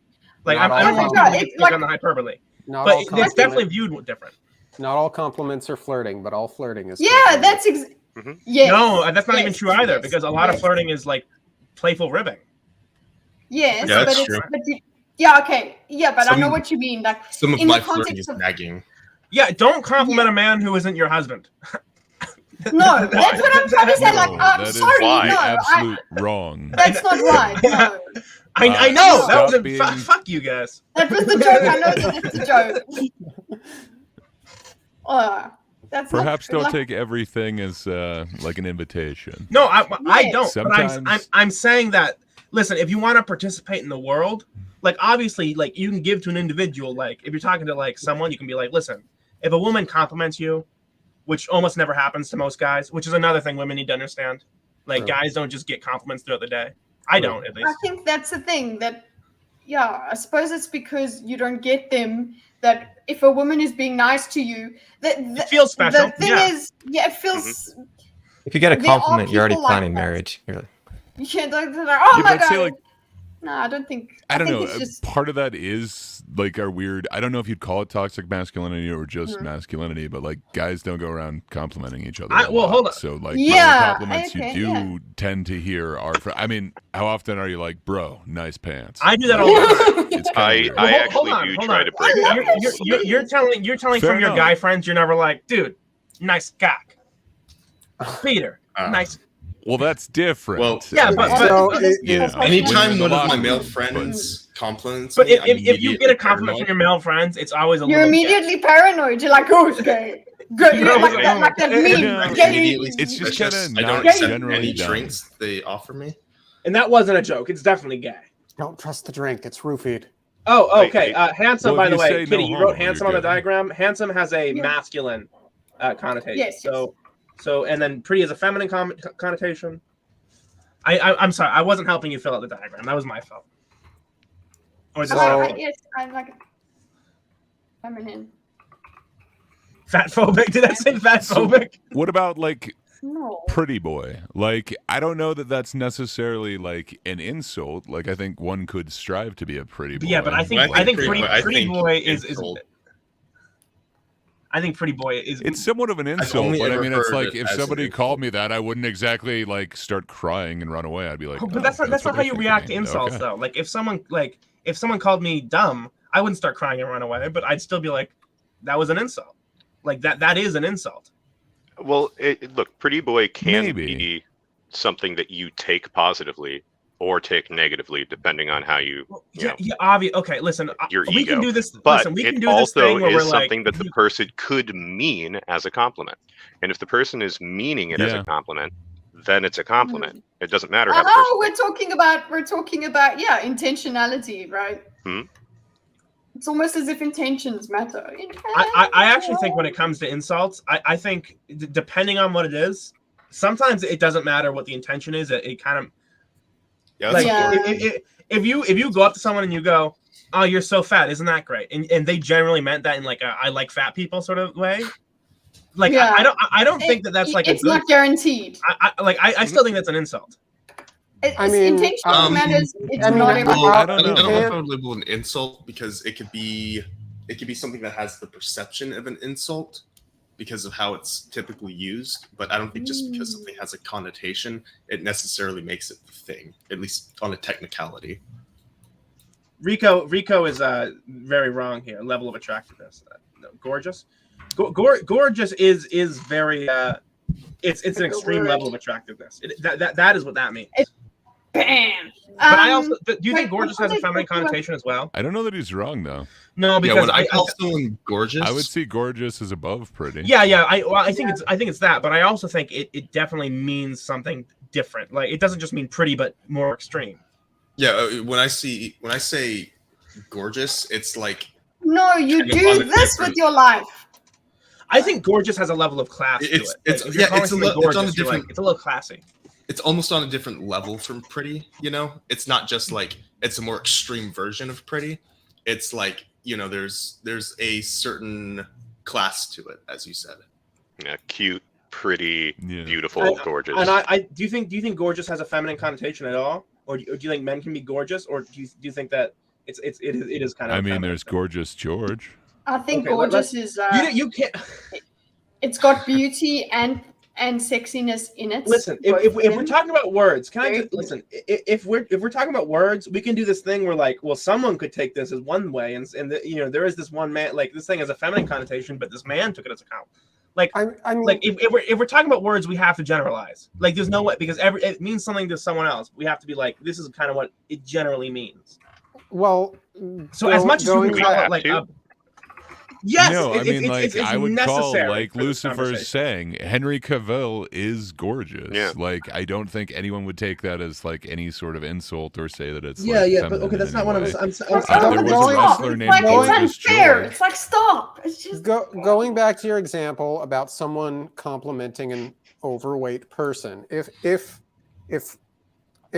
Like I don't think it's on the hyperbole. But it's definitely viewed different. Not all compliments are flirting, but all flirting is. Yeah, that's yes. No, that's not even true either, because a lot of flirting is like playful ribbing. Yes, Yeah, but that's it's true. yeah, okay, yeah, but I know what you mean. Like Some of in my the flirting context is of nagging. Yeah, don't compliment a man who isn't your husband. no, that's what I'm trying to say. Like, I'm That is sorry, no, absolute wrong. that's not right. No. I know Stop that was being- fuck you guys. That was the joke. I know that it's a joke. That's Perhaps not, don't like, take everything as like an invitation. No, I don't. Sometimes- But I'm saying that. Listen, if you want to participate in the world, like obviously, like you can give to an individual. Like if you're talking to like someone, you can be like, listen, if a woman compliments you, which almost never happens to most guys, which is another thing women need to understand. Like guys don't just get compliments throughout the day. I don't, at least. I think that's the thing that, yeah, I suppose it's because you don't get them. That if a woman is being nice to you, it feels special. The thing is, yeah, it feels. If you get a There are compliment, you're already people like planning that. marriage. You're like, You can't like, oh Yeah, my but I'd say, god. like- No, I don't think. I don't think know. It's just, Part of that is like our weird. I don't know if you'd call it toxic masculinity or just masculinity, but like guys don't go around complimenting each other. Well, hold on. So like, Yeah, the compliments okay, you do yeah. tend to hear are. I mean, how often are you like, bro, nice pants? I do that all the time. It's I kinda weird. actually hold do on. try to break that. You're telling Fair from your enough. guy friends, you're never like, dude, nice cock. Peter, nice. Well, that's different. Well, Yeah, but anytime one of my Women male do, friends compliments But me, I'm if you get a immediately compliment from paranoid. your male friends, it's always a you're little immediately paranoid. You're like, oh, it's gay. Good, No, like that meme. Yeah. Gay. Immediately It's just suspicious. kinda I don't not accept generally any done. drinks they offer me. And that wasn't a joke. It's definitely gay. Don't trust the drink. It's roofied. Oh, okay. Handsome, Well, by if the you way, say Kitty, no you homo, wrote handsome on you're the good. diagram. Handsome has a masculine connotation. Yes. So, and then pretty has a feminine connotation. I'm sorry, I wasn't helping you fill out the diagram. That was my fault. Or is it Yes, I like it. Feminine. fat phobic? Did I say fat phobic? What about like No. pretty boy? Like, I don't know that that's necessarily like an insult. Like, I think one could strive to be a pretty boy. Yeah, but I think pretty boy is. I think pretty boy is. It's somewhat of an insult, only but I ever mean, it's heard like it if as somebody an called me that, I wouldn't exactly like start crying and run away. I'd be like, But that's not what how they you think of react to me. insults, Okay. though. Like if someone called me dumb, I wouldn't start crying and run away, but I'd still be like, that was an insult. Like that is an insult. Well, look, pretty boy can Maybe. be something that you take positively or take negatively, depending on how you know, obvious. Okay, listen, your we ego. can do this. But Listen, we it can do this also thing where is we're like, something that the person could mean as a compliment. And if the person is meaning it as a compliment, then it's a compliment. It doesn't matter how the person. Oh, we're talking about intentionality, right? It's almost as if intentions matter. I actually think when it comes to insults, I think depending on what it is, sometimes it doesn't matter what the intention is. It kind of if you go up to someone and you go, "Oh, you're so fat, isn't that great?" and they generally meant that in like a "I like fat people" sort of way. Like I don't think that's like it's not guaranteed. I still think that's an insult. I mean, intention matters. It's not every. I don't know if I would label an insult because it could be something that has the perception of an insult because of how it's typically used, but I don't think just because something has a connotation, it necessarily makes it the thing, at least on a technicality. Rico is very wrong here. Level of attractiveness. Gorgeous. Gorgeous is very it's an extreme level of attractiveness. That is what that means. Bam. But I also do you think gorgeous has a feminine connotation as well? I don't know that he's wrong though. No, because I call someone gorgeous, I would see gorgeous as above pretty. Yeah. I think it's that, but I also think it definitely means something different. Like it doesn't just mean pretty, but more extreme. Yeah, when I say gorgeous, it's like no, you do this with your life. I think gorgeous has a level of class to it. It's on a different. It's a little classy. It's almost on a different level from pretty. You know, it's not just like it's a more extreme version of pretty. It's like there's a certain class to it, as you said. Yeah, cute, pretty, beautiful, gorgeous. And I do you think gorgeous has a feminine connotation at all, or do you think men can be gorgeous, or do you think that it is kind of? I mean, there's gorgeous George. I think gorgeous is you can't. It's got beauty and sexiness in it. Listen, if we're talking about words, can I just listen? If we're talking about words, we can do this thing where like, well, someone could take this as one way, and there is this one man, like this thing has a feminine connotation, but this man took it as a compliment. Like, I mean, like if we're talking about words, we have to generalize. Like, there's no way, because it means something to someone else. We have to be like, this is kind of what it generally means. Well, so as much as you can call it like. Yes, no, I mean, it's I would call, like Lucifer's saying, Henry Cavill is gorgeous. Yeah. Like, I don't think anyone would take that as like any sort of insult or say that it's but okay, that's not what I'm there was a Stop. wrestler It's named like it's Gorgeous unfair. George. It's like stop. It's just going back to your example about someone complimenting an overweight person. If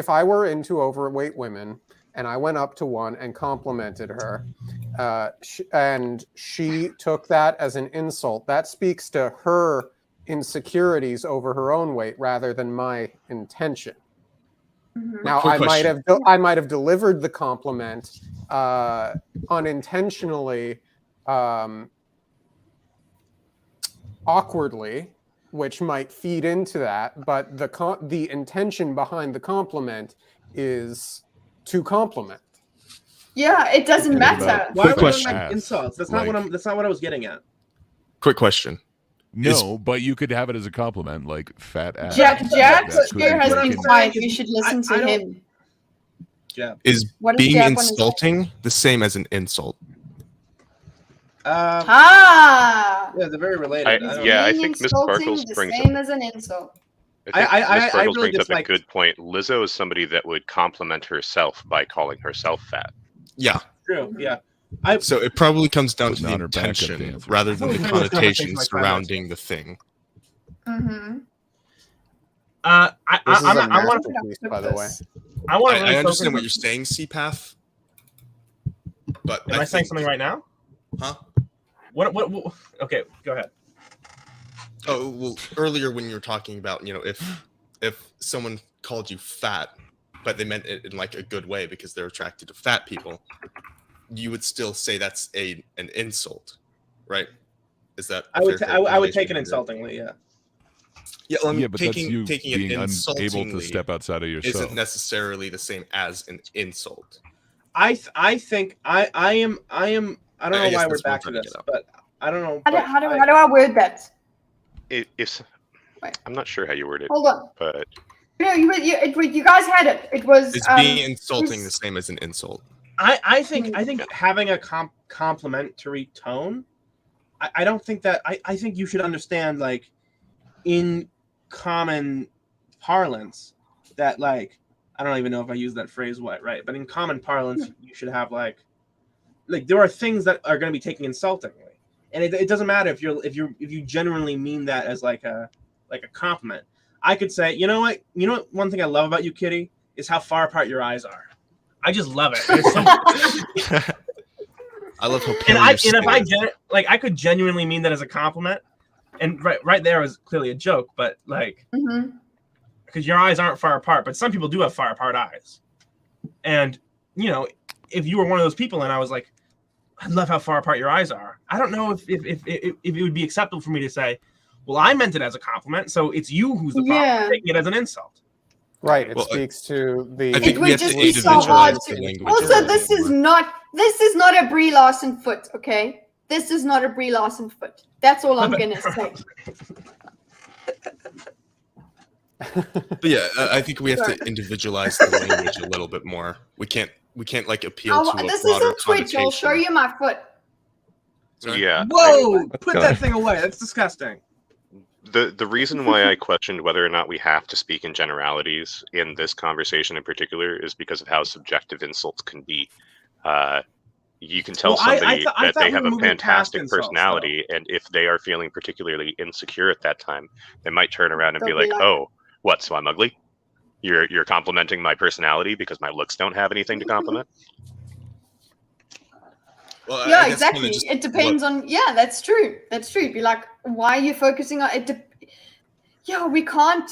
I were into overweight women and I went up to one and complimented her, and she took that as an insult, that speaks to her insecurities over her own weight rather than my intention. Now, I might have delivered the compliment unintentionally, awkwardly, which might feed into that, but the intention behind the compliment is to compliment. Yeah, it doesn't matter. Why would I like insults? That's not what I was getting at. Quick question. No, but you could have it as a compliment, like fat ass. Jack here has been quiet. You should listen to him. Yeah. Is being insulting the same as an insult? Yeah, they're very related. I think Miss Sparkles brings the same as an insult. I really brings up dislike a good point. Lizzo is somebody that would compliment herself by calling herself fat. Yeah. True. Yeah. So it probably comes down to the Not her backup intention dancer. rather than the Totally connotation like surrounding the thing. Mm-hmm. I want to, by the way. I understand what you're saying, CPAF. But am I saying something right now? Huh? What? Okay, go ahead. Oh well, earlier when you were talking about, if someone called you fat, but they meant it in like a good way because they're attracted to fat people, you would still say that's an insult, right? Is that? I would take it insultingly, yeah. Yeah, well, but taking that's you it being unable insultingly to step outside of yourself. isn't necessarily the same as an insult. I think I don't know I why guess we're that's what I'm back to trying to this, get at. but I don't know. How do I word that? I'm not sure how you word it. Hold on. But No, you guys had it. It was. Is being insulting the same as an insult? I think having a complimentary tone. I don't think that. I think you should understand, like, in common parlance, that, like, I don't even know if I use that phrase right, but in common parlance, you should have like there are things that are going to be taken insultingly, and it doesn't matter if you genuinely mean that as like a compliment. I could say, you know what, one thing I love about you, Kitty, is how far apart your eyes are. I just love it. It's so... I love how. I could genuinely mean that as a compliment, and right there was clearly a joke, but like. Mm-hmm. Because your eyes aren't far apart, but some people do have far apart eyes. And, if you were one of those people and I was like, I love how far apart your eyes are, I don't know if it would be acceptable for me to say, well, I meant it as a compliment, so it's you who's the problem, taking it as an insult. Right. It speaks to the. It would just be so hard to. Also, this is not a Brie Larson foot, okay? This is not a Brie Larson foot. That's all I'm gonna say. But yeah, I think we have to individualize the language a little bit more. We can't like appeal to a This broader isn't Twitch. I'll show you my foot. Sorry? Yeah. Whoa! Put that thing away. That's disgusting. The reason why I questioned whether or not we have to speak in generalities in this conversation in particular is because of how subjective insults can be. You can tell somebody that they have a fantastic personality, and if they are feeling particularly insecure at that time, they might turn around and be like, "Oh, what? So I'm ugly? You're complimenting my personality because my looks don't have anything to compliment?" Well, Yeah, exactly. It depends on. Yeah, that's true. That's true. Be like, why are you focusing on it? Yeah, we can't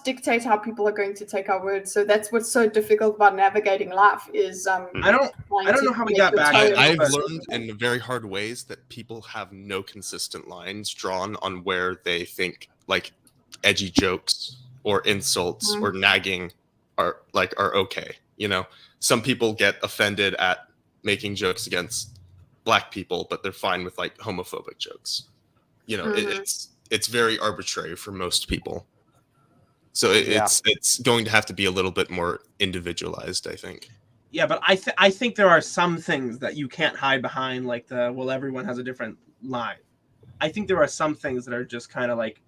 dictate how people are going to take our words. So that's what's so difficult about navigating life. Is I don't know how we got back. I've learned in very hard ways that people have no consistent lines drawn on where they think like edgy jokes or insults or nagging are okay. You know, some people get offended at making jokes against black people, but they're fine with like homophobic jokes. You know, it's very arbitrary for most people. So it's going to have to be a little bit more individualized, I think. Yeah, but I think there are some things that you can't hide behind, like everyone has a different line. I think there are some things that are just kind of like,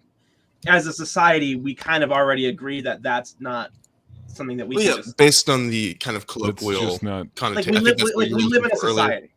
as a society, we kind of already agree that that's not something that we can just... based on the kind of colloquial connotation. Like we live in a society.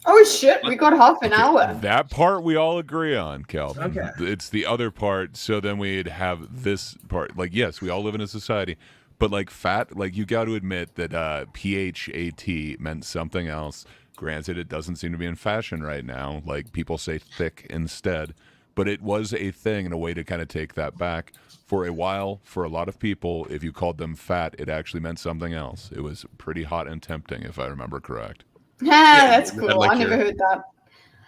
Oh shit, we got half an hour. That part we all agree on, Calvin. Okay. It's the other part, so then we'd have this part. Like, yes, we all live in a society, but like fat, like you got to admit that PHAT meant something else. Granted, it doesn't seem to be in fashion right now. Like people say thick instead, but it was a thing and a way to kind of take that back. For a while, for a lot of people, if you called them fat, it actually meant something else. It was pretty hot and tempting, if I remember correct. Yeah, that's cool. I never heard that.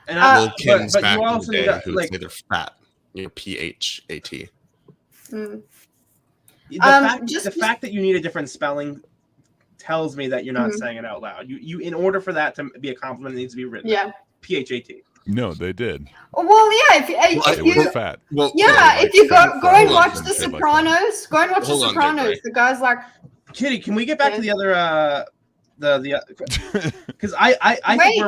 And Lil Kim's back in the day who would say they're fat. You know, PHAT. The fact that you need a different spelling tells me that you're not saying it out loud. You in order for that to be a compliment, it needs to be written. Yeah. PHAT. No, they did. Well, yeah. If you fat. Well, if you go and watch The Sopranos, go and watch The Sopranos. The guy's like, Kitty, can we get back to the other because I think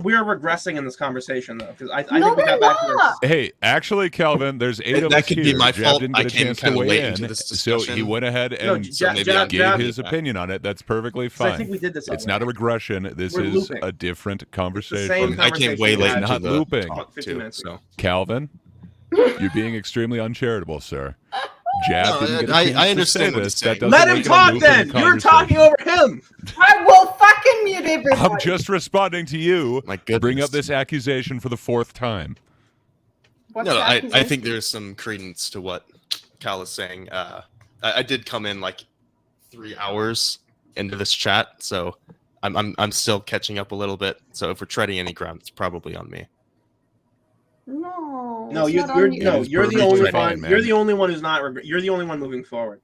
we're regressing in this conversation though, because I think we got back to this. Hey, actually, Calvin, there's 8 of us that could here. be my Jeff fault. didn't I get a came chance kind to of weigh late in, into this so discussion. he went ahead and gave his opinion on it. That's perfectly So I fine. think we did this It's already. not a regression. This We're is looping. a different conversation. same I came way late It's into not the looping. talk, 15 too, minutes so. Calvin, you're being extremely uncharitable, sir. Jab didn't get a chance I to understand say what this. you're That saying. doesn't Let him make it a talk looping then. You're conversation. talking over him. I will fucking mute everybody. I'm just responding to you. My Bring goodness. up this accusation for the 4th time. What's No, the I accusation? think there's some credence to what Cal is saying. I did come in like 3 hours into this chat, so I'm still catching up a little bit. So if we're treading any ground, it's probably on me. No, it's you're not on you. no, you're the perfectly only fine, one. You're man. the only one who's not. You're the only one moving forward.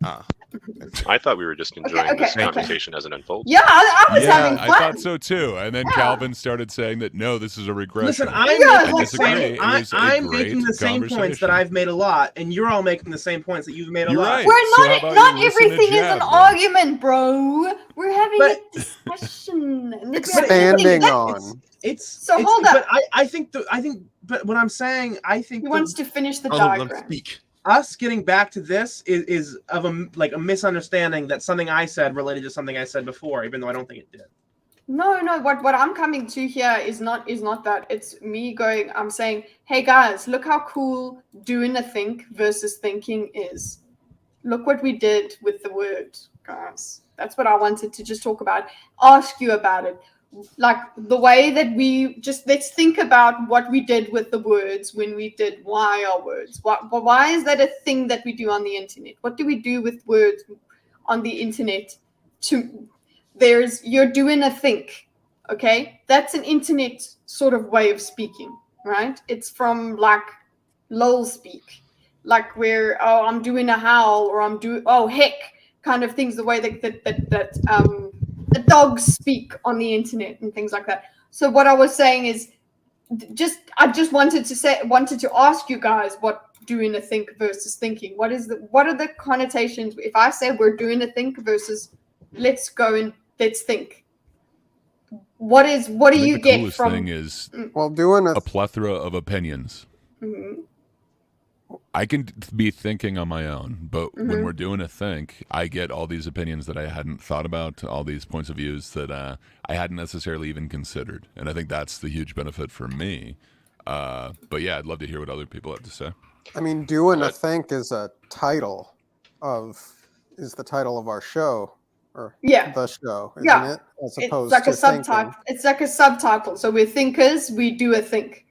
I thought we were just enjoying this okay. conversation as it unfolds. Yeah, I was having fun. I thought so too. And then Calvin started saying that no, this is a regression. Listen, I disagree. I'm making the same points that I've made a lot, and you're all making the same points that you've made a You're lot. right. We're So how not. about Not you listen to everything is an Jab, then? argument, bro. We're having a discussion. Expanding on. So hold up. But I think. But what I'm saying, I think He wants to finish the All of them diagram. speak. us getting back to this is of a misunderstanding that something I said related to something I said before, even though I don't think it did. No. What I'm coming to here is not that. It's me going. I'm saying, hey guys, look how cool doing a think versus thinking is. Look what we did with the word, guys. That's what I wanted to just talk about. Ask you about it. Like the way that let's think about what we did with the words when we did why are words. Why is that a thing that we do on the internet? What do we do with words on the internet? You're doing a think, okay? That's an internet sort of way of speaking, right? It's from like lol speak, like where I'm doing a howl or I'm doing heck kind of things. The way that the dogs speak on the internet and things like that. So what I was saying is I just wanted to ask you guys, what doing a think versus thinking? What are the connotations? If I say we're doing a think versus let's go and let's think, what do you get coolest from? Thing is doing a plethora of opinions. Mm-hmm. I can be thinking on my own, but when Mhm. we're doing a think, I get all these opinions that I hadn't thought about, all these points of views that I hadn't necessarily even considered, and I think that's the huge benefit for me. But yeah, I'd love to hear what other people have to say. I mean, doing a think is the title of our show, or the show, isn't it? As opposed it's like to a subtitle. It's like a subtitle. So we're thinkers. We do a think.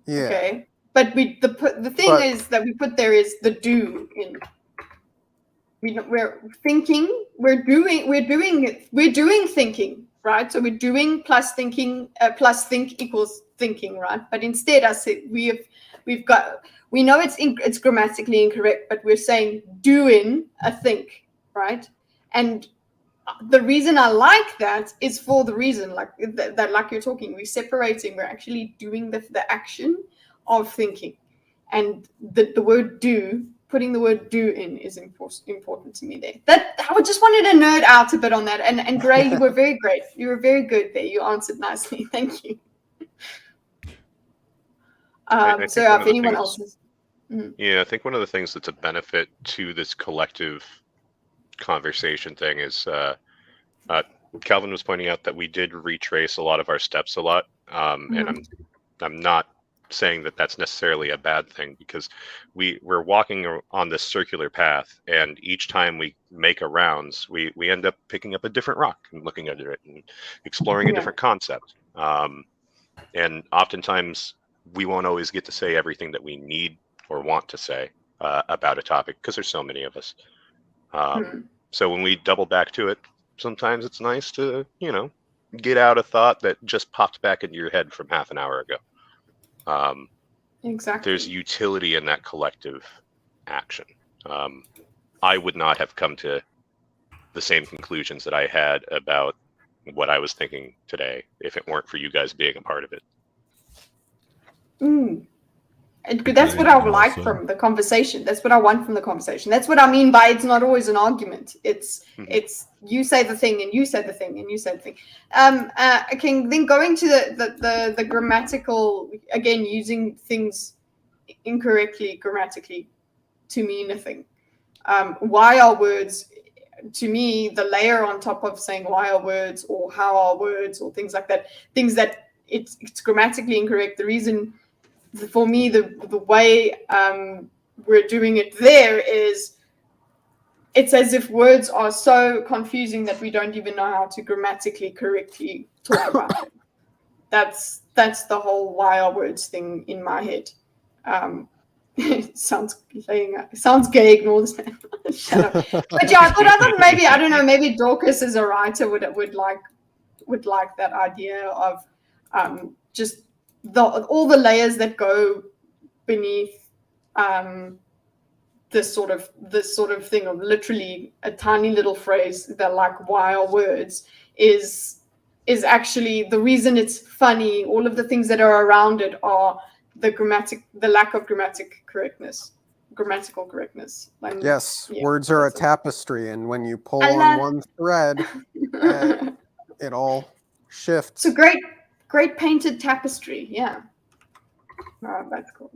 Yeah. Okay. But the thing is that we put there is the do in. We're thinking. We're doing thinking, right? So we're doing plus thinking plus think equals thinking, right? But instead, I said we know it's grammatically incorrect, but we're saying doing a think, right? And the reason I like that is for the reason like that like you're talking, we're separating. We're actually doing the action of thinking, and the word do, putting the word do in is important to me there. That I just wanted to nerd out a bit on that. And Gray, you were very great. You were very good there. You answered nicely. Thank you. So if anyone else is... Yeah, I think one of the things that's a benefit to this collective conversation thing is Calvin was pointing out that we did retrace a lot of our steps a lot. And I'm not saying that that's necessarily a bad thing, because we're walking on this circular path, and each time we make a rounds, we end up picking up a different rock and looking at it and exploring a different concept. And oftentimes we won't always get to say everything that we need or want to say about a topic, because there's so many of us. So when we double back to it, sometimes it's nice to, get out a thought that just popped back into your head from half an hour ago. Exactly. There's utility in that collective action. I would not have come to the same conclusions that I had about what I was thinking today if it weren't for you guys being a part of it. That's what I like from the conversation. That's what I want from the conversation. That's what I mean by it's not always an argument. It's you say the thing and you say the thing and you say the thing. Okay, then going to the grammatical, again, using things incorrectly grammatically to mean a thing. Why are words, to me, the layer on top of saying why are words or how are words or things like that, things that it's grammatically incorrect. The reason for me, the way we're doing it there is it's as if words are so confusing that we don't even know how to grammatically correctly talk about it. That's the whole why are words thing in my head. It sounds gay, ignore this man. Shut up. But yeah, I thought maybe, I don't know, maybe Dorcas as a writer would like that idea of just all the layers that go beneath this sort of thing of literally a tiny little phrase that like why are words is actually the reason it's funny. All of the things that are around it are the lack of grammatical correctness. Like, yes, words are a tapestry, and when you pull on one thread, it all shifts. It's a great painted tapestry. Yeah. That's cool.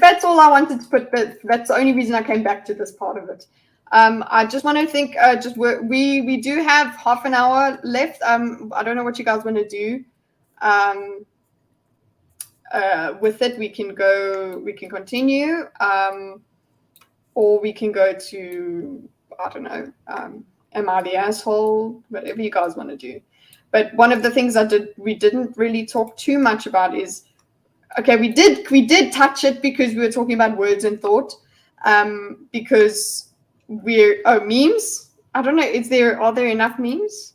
That's all I wanted to put, but that's the only reason I came back to this part of it. I just want to think, we do have half an hour left. I don't know what you guys want to do. With it, we can continue, or we can go to, I don't know, am I the asshole? Whatever you guys want to do. But one of the things we didn't really talk too much about is, okay, we did touch it because we were talking about words and thought, because memes. I don't know, are there enough memes?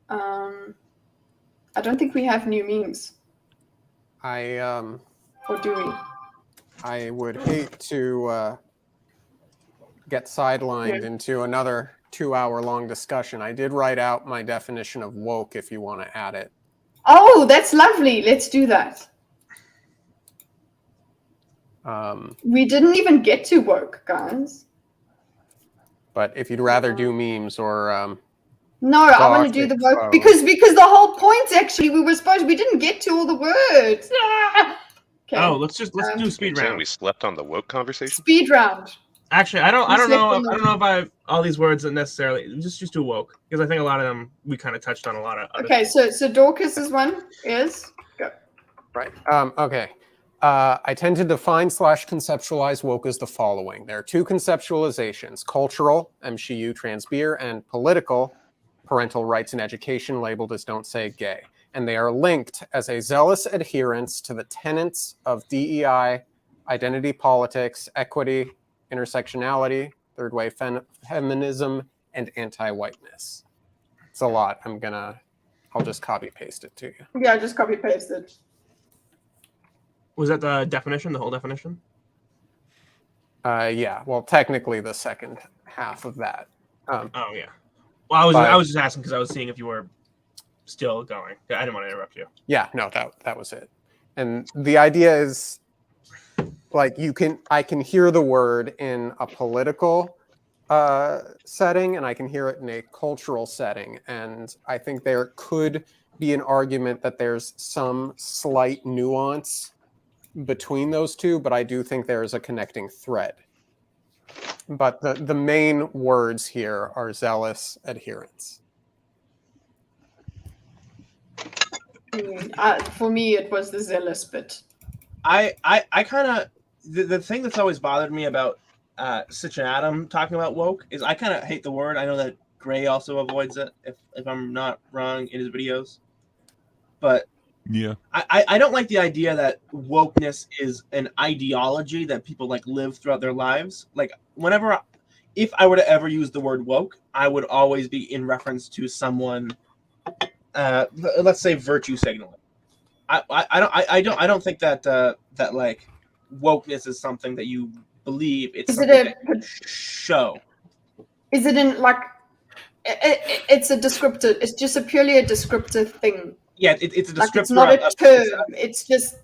I don't think we have new memes. Or do we? I would hate to get sidelined into another 2-hour-long discussion. I did write out my definition of woke if you want to add it. Oh, that's lovely. Let's do that. We didn't even get to woke, guys. But if you'd rather do memes or no, I want to do the woke because the whole point actually we didn't get to all the words. Okay. Oh, let's do speed round. We slept on the woke conversation. Speed round. Actually, I don't know about all these words necessarily. Just do woke because I think a lot of them we kind of touched on a lot of. Okay, so Dorcas's one is go. Right. Okay. I tend to define / conceptualize woke as the following. There are two conceptualizations: cultural, MCU, trans beer, and political, parental rights and education, labeled as don't say gay. And they are linked as a zealous adherence to the tenets of DEI, identity politics, equity, intersectionality, third wave feminism, and anti-whiteness. It's a lot. I'll just copy paste it to you. Yeah, just copy paste it. Was that the definition, the whole definition? Yeah, well, technically the second half of that. Oh yeah. Well, I was just asking because I was seeing if you were still going. I didn't want to interrupt you. Yeah, no, that was it. And the idea is, like, I can hear the word in a political setting, and I can hear it in a cultural setting, and I think there could be an argument that there's some slight nuance between those two, but I do think there is a connecting thread. But the main words here are zealous adherence. For me, it was the zealous bit. I kind of the thing that's always bothered me about Sitch and Adam talking about woke is I kind of hate the word. I know that Gray also avoids it, if I'm not wrong, in his videos. But yeah, I don't like the idea that wokeness is an ideology that people like live throughout their lives. Like if I were to ever use the word woke, I would always be in reference to someone. Let's say virtue signaling. I don't think that that like wokeness is something that you believe. It's something that you show. Is it in like? It's a descriptive. It's just purely a descriptive thing. Yeah, it's a descriptor. Like it's not a term. It's just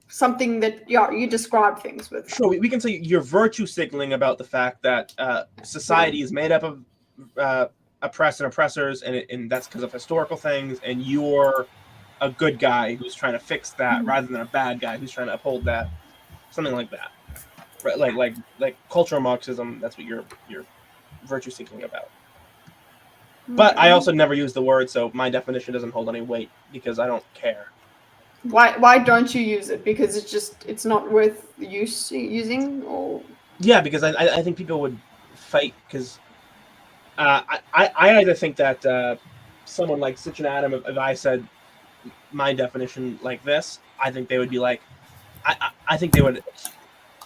something that you describe things with. Sure, we can say you're virtue signaling about the fact that society is made up of oppressed and oppressors, and that's because of historical things, and you're a good guy who's trying to fix that rather than a bad guy who's trying to uphold that, something like that. Right, like cultural Marxism. That's what you're virtue signaling about. But I also never use the word, so my definition doesn't hold any weight because I don't care. Why don't you use it? Because it's not worth using, or yeah, because I think people would fight because I either think that someone like Sitch and Adam, if I said my definition like this, I think they would be like, I think they would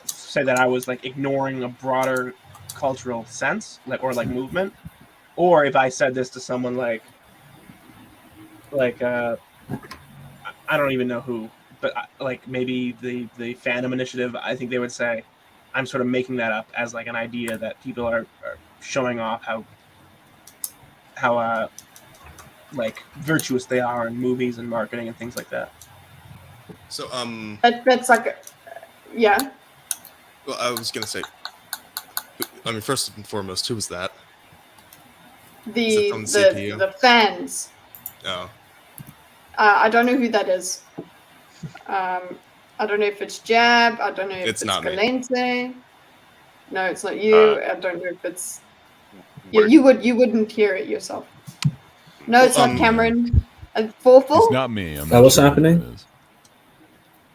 say that I was like ignoring a broader cultural sense, or movement. Or if I said this to someone like I don't even know who, but like maybe the Fandom Initiative, I think they would say I'm sort of making that up as like an idea that people are showing off how like virtuous they are in movies and marketing and things like that. So that's like yeah. Well, I was gonna say, I mean, first and foremost, who was that? The fans. Oh. I don't know who that is. I don't know if it's Jab. I don't know if it's Gallente. No, it's not you. I don't know if it's. You wouldn't hear it yourself. No, it's not Cameron. FAwful. It's not me. What's happening?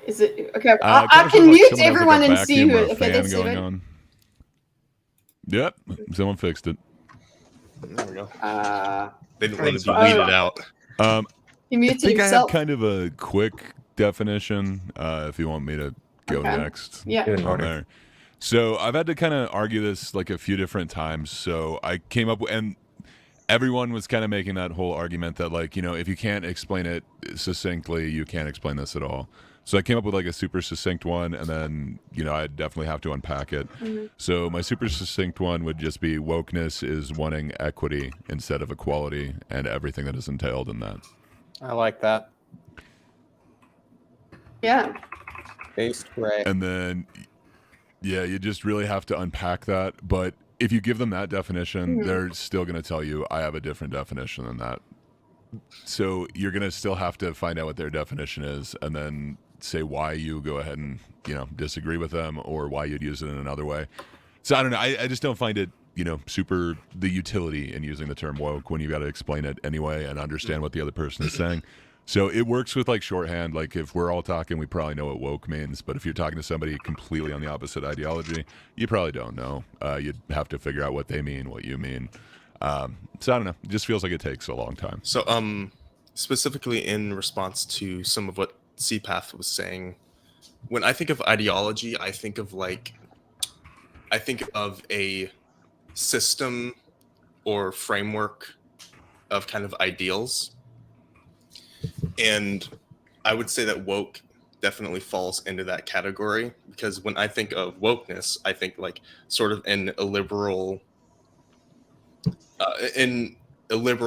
Is it okay? I can mute everyone and see who. Okay, let's see it. On. Yep, someone fixed it. There we go. They didn't let it be weeded out. You muted I think yourself. I have kind of a quick definition. If you want me to go next, yeah. On there. So I've had to kind of argue this like a few different times. So I came up with, and everyone was kind of making that whole argument that like, if you can't explain it succinctly, you can't explain this at all. So I came up with like a super succinct one, and then, I'd definitely have to unpack it. Mm-hmm. So my super succinct one would just be wokeness is wanting equity instead of equality and everything that is entailed in that. I like that. Yeah. Based, right. And then, yeah, you just really have to unpack that. But if you give them that definition, they're still going to tell you, I have a different definition than that. So you're going to still have to find out what their definition is and then say why you go ahead and, disagree with them or why you'd use it in another way. So I don't know. I just don't find it, super the utility in using the term woke when you got to explain it anyway and understand what the other person is saying. So it works with like shorthand. Like if we're all talking, we probably know what woke means. But if you're talking to somebody completely on the opposite ideology, you probably don't know. You'd have to figure out what they mean, what you mean. So I don't know. It just feels like it takes a long time. So specifically in response to some of what CPAF was saying, when I think of ideology, I think of a system or framework of kind of ideals. And I would say that woke definitely falls into that category, because when I think of wokeness, I think like sort of in a liberal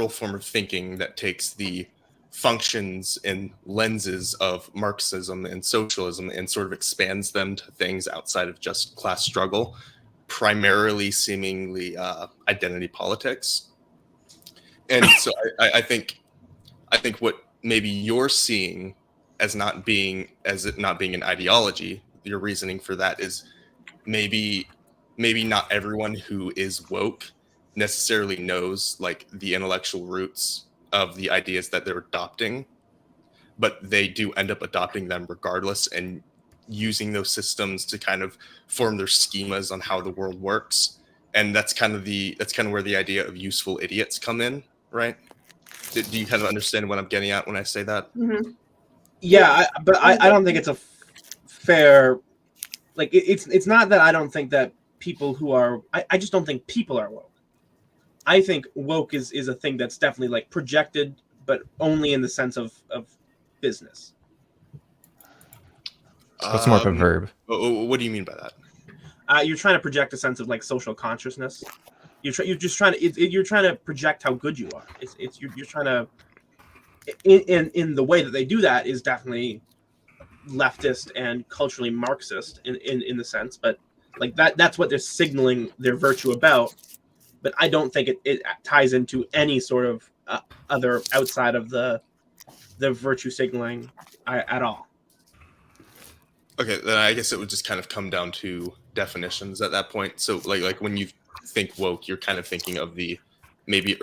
form of thinking that takes the functions and lenses of Marxism and socialism and sort of expands them to things outside of just class struggle, primarily seemingly identity politics. And so I think what maybe you're seeing as it not being an ideology, your reasoning for that is maybe not everyone who is woke necessarily knows like the intellectual roots of the ideas that they're adopting, but they do end up adopting them regardless and using those systems to kind of form their schemas on how the world works. And that's kind of where the idea of useful idiots come in, right? Do you kind of understand what I'm getting at when I say that? Yeah, but I don't think it's a fair, like it's not that I don't think that people who are, I just don't think people are woke. I think woke is a thing that's definitely like projected, but only in the sense of business. So it's more of a verb. What do you mean by that? You're trying to project a sense of like social consciousness. You're trying to project how good you are. You're trying to, in the way that they do that is definitely leftist and culturally Marxist in the sense, but like that's what they're signaling their virtue about. But I don't think it ties into any sort of other outside of the virtue signaling at all. Okay, then I guess it would just kind of come down to definitions at that point. So like when you think woke, you're kind of thinking of the maybe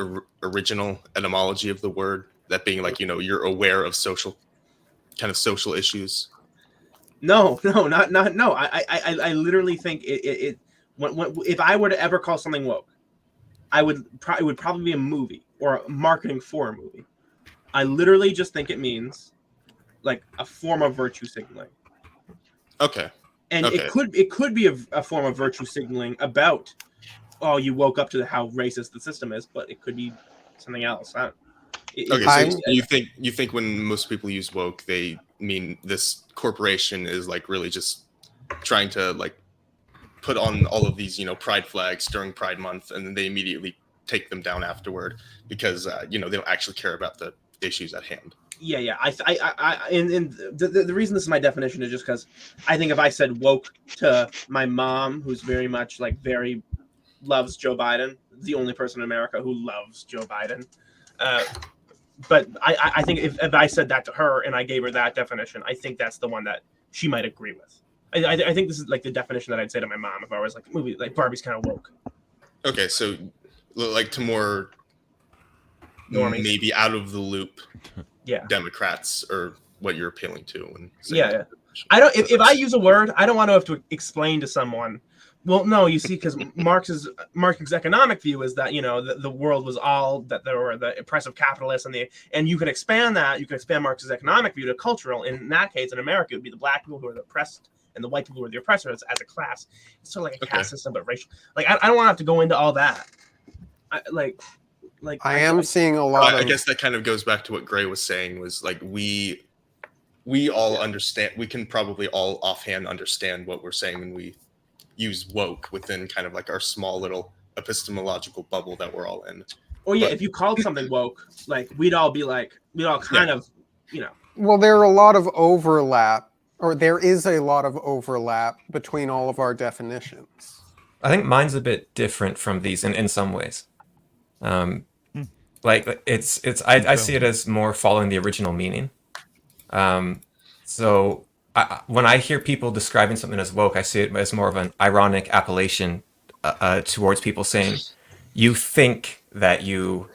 original etymology of the word, that being like, you're aware of social issues. No. I literally think it when if I were to ever call something woke, it would probably be a movie or marketing for a movie. I literally just think it means like a form of virtue signaling. Okay. And it could be a form of virtue signaling about, oh, you woke up to how racist the system is, but it could be something else. So you think when most people use woke, they mean this corporation is like really just trying to like put on all of these, pride flags during Pride Month, and then they immediately take them down afterward because they don't actually care about the issues at hand. Yeah. The reason this is my definition is just because I think if I said woke to my mom, who's very much like very loves Joe Biden, the only person in America who loves Joe Biden. But I think if I said that to her and I gave her that definition, I think that's the one that she might agree with. I think this is like the definition that I'd say to my mom if I was like, movie like Barbie's kind of woke. Okay, so like to more normies, maybe out of the loop, Democrats are what you're appealing to. When I don't. If I use a word, I don't want to have to explain to someone. Well, no, you see, because Marx's economic view is that the world was all that there were the oppressive capitalists and you can expand that. You can expand Marx's economic view to cultural. In that case, in America, it would be the black people who are the oppressed and the white people who are the oppressors as a class. It's sort of like a caste system, but racial. Like I don't want to have to go into all that. I am seeing a lot. I guess that kind of goes back to what Gray was saying. Was like we all understand. We can probably all offhand understand what we're saying when we use woke within kind of like our small little epistemological bubble that we're all in. Oh yeah, if you called something woke, like we'd all kind of. Well, there are a lot of overlap Or there is a lot of overlap between all of our definitions. I think mine's a bit different from these in some ways. Like I see it as more following the original meaning. So when I hear people describing something as woke, I see it as more of an ironic appellation towards people saying, you think that you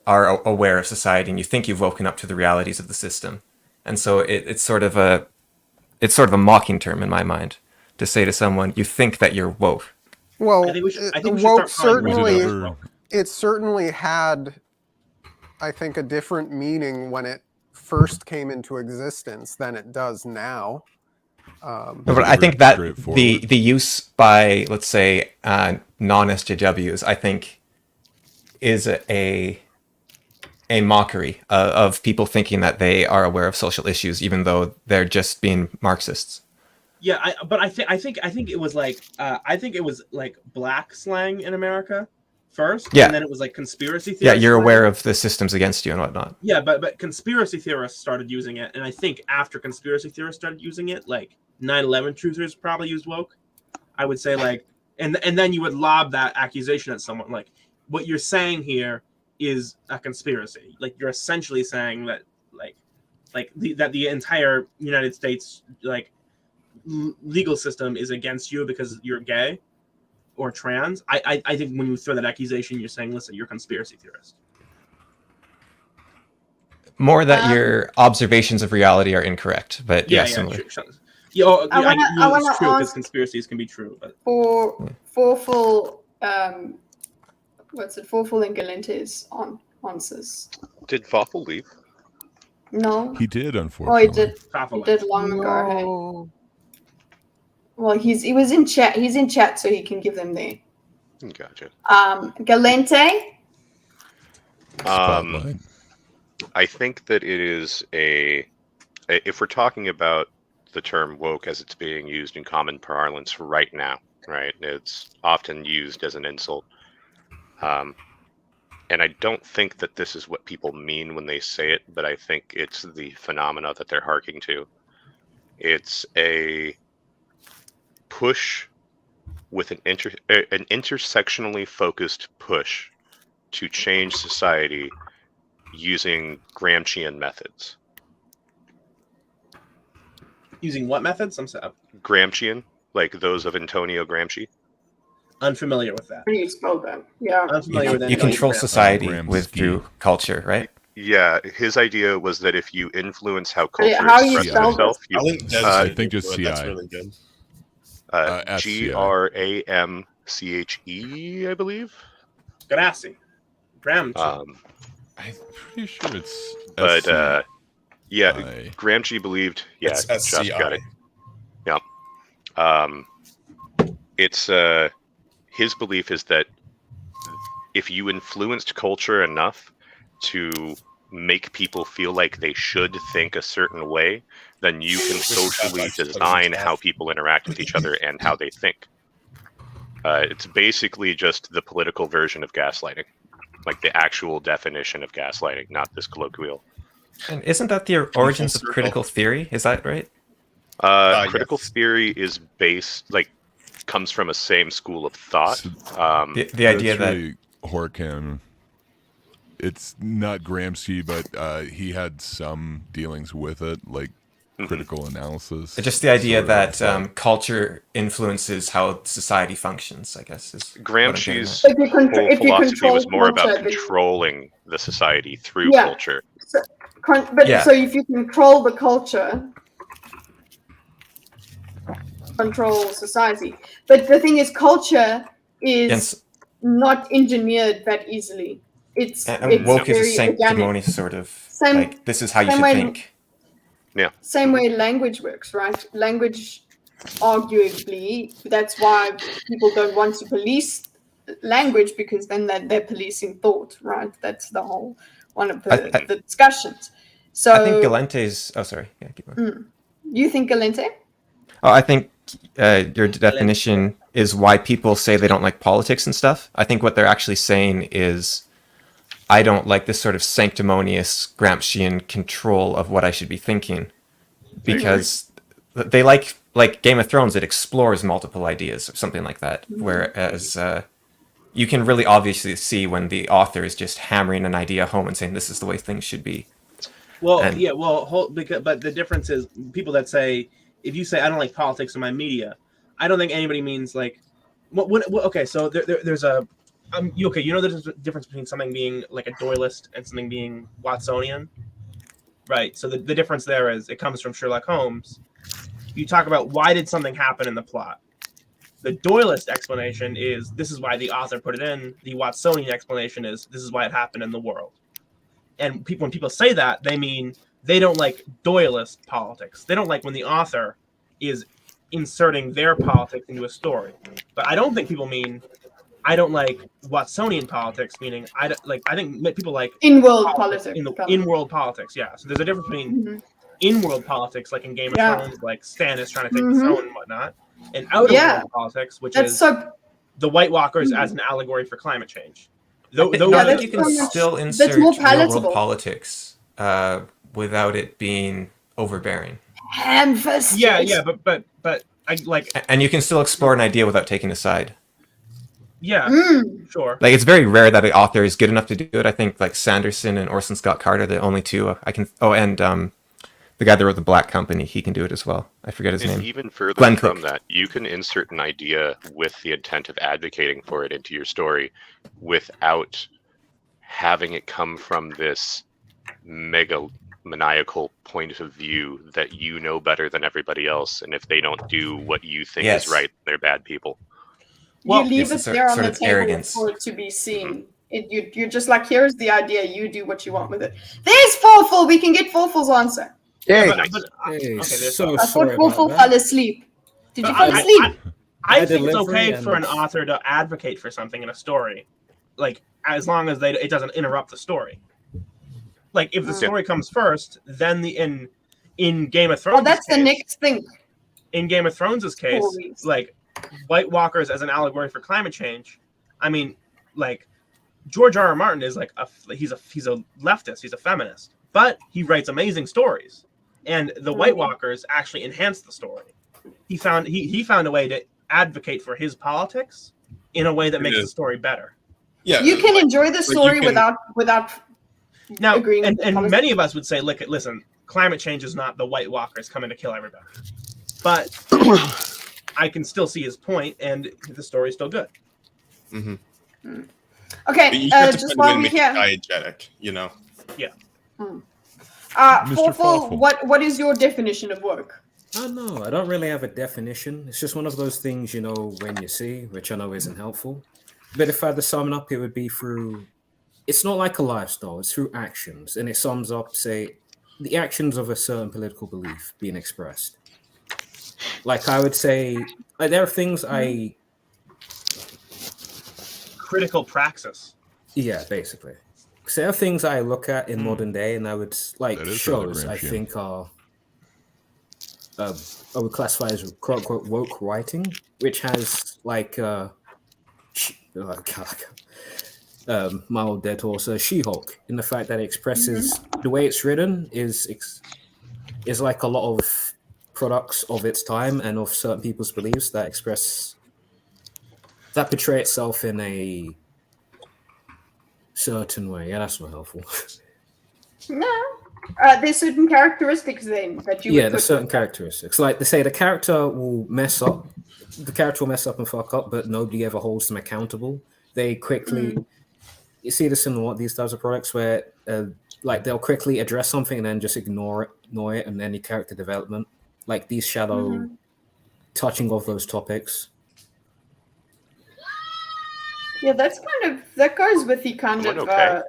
are aware of society and you think you've woken up to the realities of the system. And so it's sort of a mocking term in my mind to say to someone, you think that you're woke. Well, I think we should woke start calling certainly, it certainly had, I think, a different meaning when it first came into existence than it does now. No, but I think that the use by, let's say, non-SJWs, I think, is a mockery of people thinking that they are aware of social issues, even though they're just being Marxists. Yeah, but I think it was like black slang in America first, Yeah. and then it was like conspiracy theorists. Yeah, you're slang. aware of the systems against you and whatnot. Yeah, but conspiracy theorists started using it, and I think after conspiracy theorists started using it, like 9/11 truthers probably used woke. I would say like, and then you would lob that accusation at someone like, what you're saying here is a conspiracy. Like you're essentially saying that that the entire United States legal system is against you because you're gay or trans. I think when you throw that accusation, you're saying, listen, you're a conspiracy theorist. More that your observations of reality are incorrect, but yeah, similar. Sure. Yeah, I wanna it's true because ask- conspiracies can be true. But For FAwful, what's it? FAwful and Gallente's answers. Did FAwful leave? No. He did, Oh, unfortunately. he did. He did long ago. Hey? Well, he was in chat. He's in chat, so he can give them there. Gotcha. Gallente. I think that it is if we're talking about the term woke as it's being used in common parlance right now, right? It's often used as an insult. And I don't think that this is what people mean when they say it, but I think it's the phenomena that they're harking to. It's a push with an intersectionally focused push to change society using Gramscian methods. using what methods? I'm sorry. Gramscian, like those of Antonio Gramsci. Unfamiliar with that. How do you spell that? Yeah. Unfamiliar with that. You control society through culture, right? Yeah, his idea was that if you influence how culture How you expresses spell itself, I think just CI. That's really good. Gramsche, I believe. Grassy. I'm pretty sure it's. But SCI. yeah, Gramsci believed. Yeah, It's Josh SCI. got it. Yeah. It's his belief is that if you influenced culture enough to make people feel like they should think a certain way, then you can socially design how people interact with each other and how they think. It's basically just the political version of gaslighting, like the actual definition of gaslighting, not this colloquial. And isn't that the origins of critical theory? Is that right? Critical theory is comes from a same school of thought. The idea that really Horkham. It's not Gramsci, but he had some dealings with it, like critical analysis. just the idea that culture influences how society functions, I guess. Is Gramsci's If you whole philosophy control was more about culture, then- controlling the society through Yeah. culture. So if you control the culture, control society. But the thing is, culture is not engineered that easily. It's woke is a very sanctimonious organic. sort of Same- like this is how you same should way- think. Yeah. Same way language works, right? Language, arguably, that's why people don't want to police language, because then they're policing thought, right? That's the whole one of the discussions. So I think Gallente's. Oh, sorry. Yeah, keep going. You think Gallente? Oh, I think your definition is why people say they don't like politics and stuff. I think what they're actually saying is, I don't like this sort of sanctimonious Gramscian control of what I should be thinking, because they like Game of Thrones, it explores multiple ideas or something like that. Mhm. Whereas you can really obviously see when the author is just hammering an idea home and saying this is the way things should be. Well, And- yeah, but the difference is people that say, if you say I don't like politics in my media, I don't think anybody means like, okay, so there's a, you know there's a difference between something being like a doylist and something being Watsonian, right? So the difference there is it comes from Sherlock Holmes. You talk about why did something happen in the plot. The doylist explanation is this is why the author put it in. The Watsonian explanation is this is why it happened in the world. And when people say that, they mean they don't like doylist politics. They don't like when the author is inserting their politics into a story. But I don't think people mean I don't like Watsonian politics, meaning I think people like in-world politics. In-world politics, yeah. So there's a difference between in-world politics, like in Game of Thrones, like Stannis trying to take the throne and whatnot, and out-of-world politics, which is the White Walkers as an allegory for climate change. I think you can still insert real-world politics without it being overbearing. Ham-fisted. Yeah, but I like. And you can still explore an idea without taking a side. Yeah, sure. Like it's very rare that an author is good enough to do it. I think like Sanderson and Orson Scott Card are the only two I can. Oh, and the guy that wrote The Black Company, he can do it as well. I forget his name. Even further Glenn from Cook. that, you can insert an idea with the intent of advocating for it into your story without having it come from this megalomaniacal point of view that you know better than everybody else, and if they don't do what you think is right, they're bad people. You leave it there on the table for it to be seen. You're just like, here's the idea, you do what you want with it. There's FAwful! We can get FAwful's answer. Hey, I thought FAwful fell asleep. Did you fall asleep? I think it's okay for an author to advocate for something in a story, like as long as it doesn't interrupt the story. Like if the story comes first, then in Game of Thrones. Oh, that's the next thing. In Game of Thrones' case, like White Walkers as an allegory for climate change. I mean, like George R.R. Martin is like he's a leftist, he's a feminist, but he writes amazing stories, and the White Walkers actually enhance the story. He found a way to advocate for his politics in a way that makes the story better. Yeah, you can enjoy the story without now agreeing. And many of us would say, listen, climate change is not the White Walkers coming to kill everybody, but I can still see his point, and the story's still good. Mm-hmm. Okay, just while we're here, diegetic, you know. Yeah. FAwful, what is your definition of woke? No, I don't really have a definition. It's just one of those things, you know, when you see, which I know isn't helpful. But if I had to sum it up, it would be through. It's not like a lifestyle; it's through actions, and it sums up, say, the actions of a certain political belief being expressed. Like I would say, like there are things I. Critical praxis. Yeah, basically. So there are things I look at in modern day, and I would like shows I think are. I would classify as quote unquote woke writing, which has like my old dead horse, She-Hulk, in the fact that it expresses the way it's written is like a lot of products of its time and of certain people's beliefs that portray itself in a certain way. Yeah, that's not helpful. No. There's certain characteristics then that you. Yeah, there's certain characteristics. Like they say, the character will mess up. The character will mess up and fuck up, but nobody ever holds them accountable. They quickly. You see this in a lot of these types of products where, like, they'll quickly address something and then just ignore it, and any character development, like these shadow touching of those topics. Yeah, that goes with the kind of. Okay.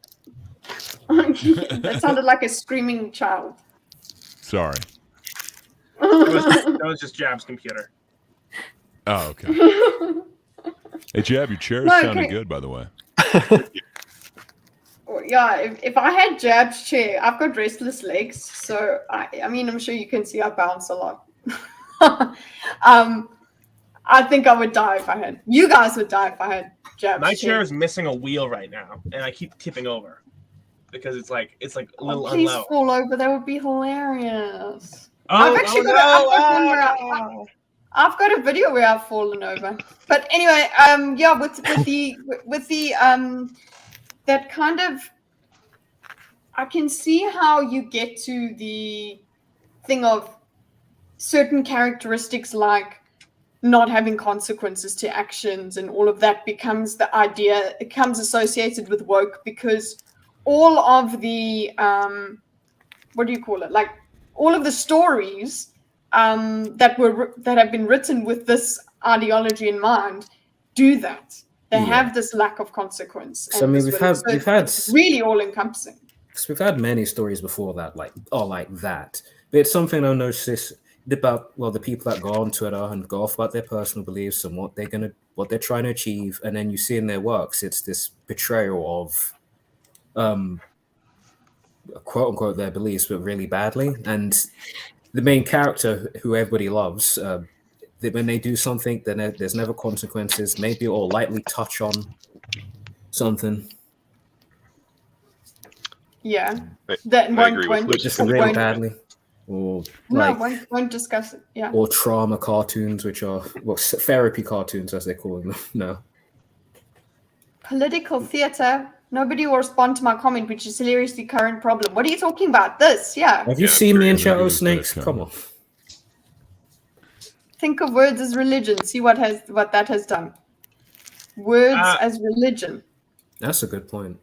That sounded like a screaming child. Sorry. That was just Jab's computer. Oh, okay. Hey, Jab, your chair is sounding good, by the way. Yeah, if I had Jab's chair, I've got restless legs, so I mean, I'm sure you can see I bounce a lot. I think I would die if I had. You guys would die if I had Jab's My chair is missing a wheel right now, and I keep tipping over because it's like a little please unlow. fall over. That would be hilarious. I've actually I've got a video where I've fallen over. But anyway, yeah, with the that kind of, I can see how you get to the thing of certain characteristics like not having consequences to actions and all of that becomes the idea, it becomes associated with woke, because all of the what do you call it, like all of the stories that have been written with this ideology in mind do that. They have this lack of consequence. So I mean, we've had it's really all encompassing. Because we've had many stories before that, like that. But it's something I noticed about, well, the people that go on Twitter and go off about their personal beliefs and what they're trying to achieve, and then you see in their works, it's this betrayal of quote unquote their beliefs, but really badly. And the main character, who everybody loves, when they do something, then there's never consequences. Maybe or lightly touch on something. Yeah, that I agree with just really badly, or won't discuss it. Yeah, or trauma cartoons, which are therapy cartoons as they call them. No, political theater. Nobody will respond to my comment, which is hilariously current problem. What are you talking about? This, yeah. Have you seen me in Shadow Snakes? Come on. Think of words as religion. See what that has done. Words as religion. That's a good point.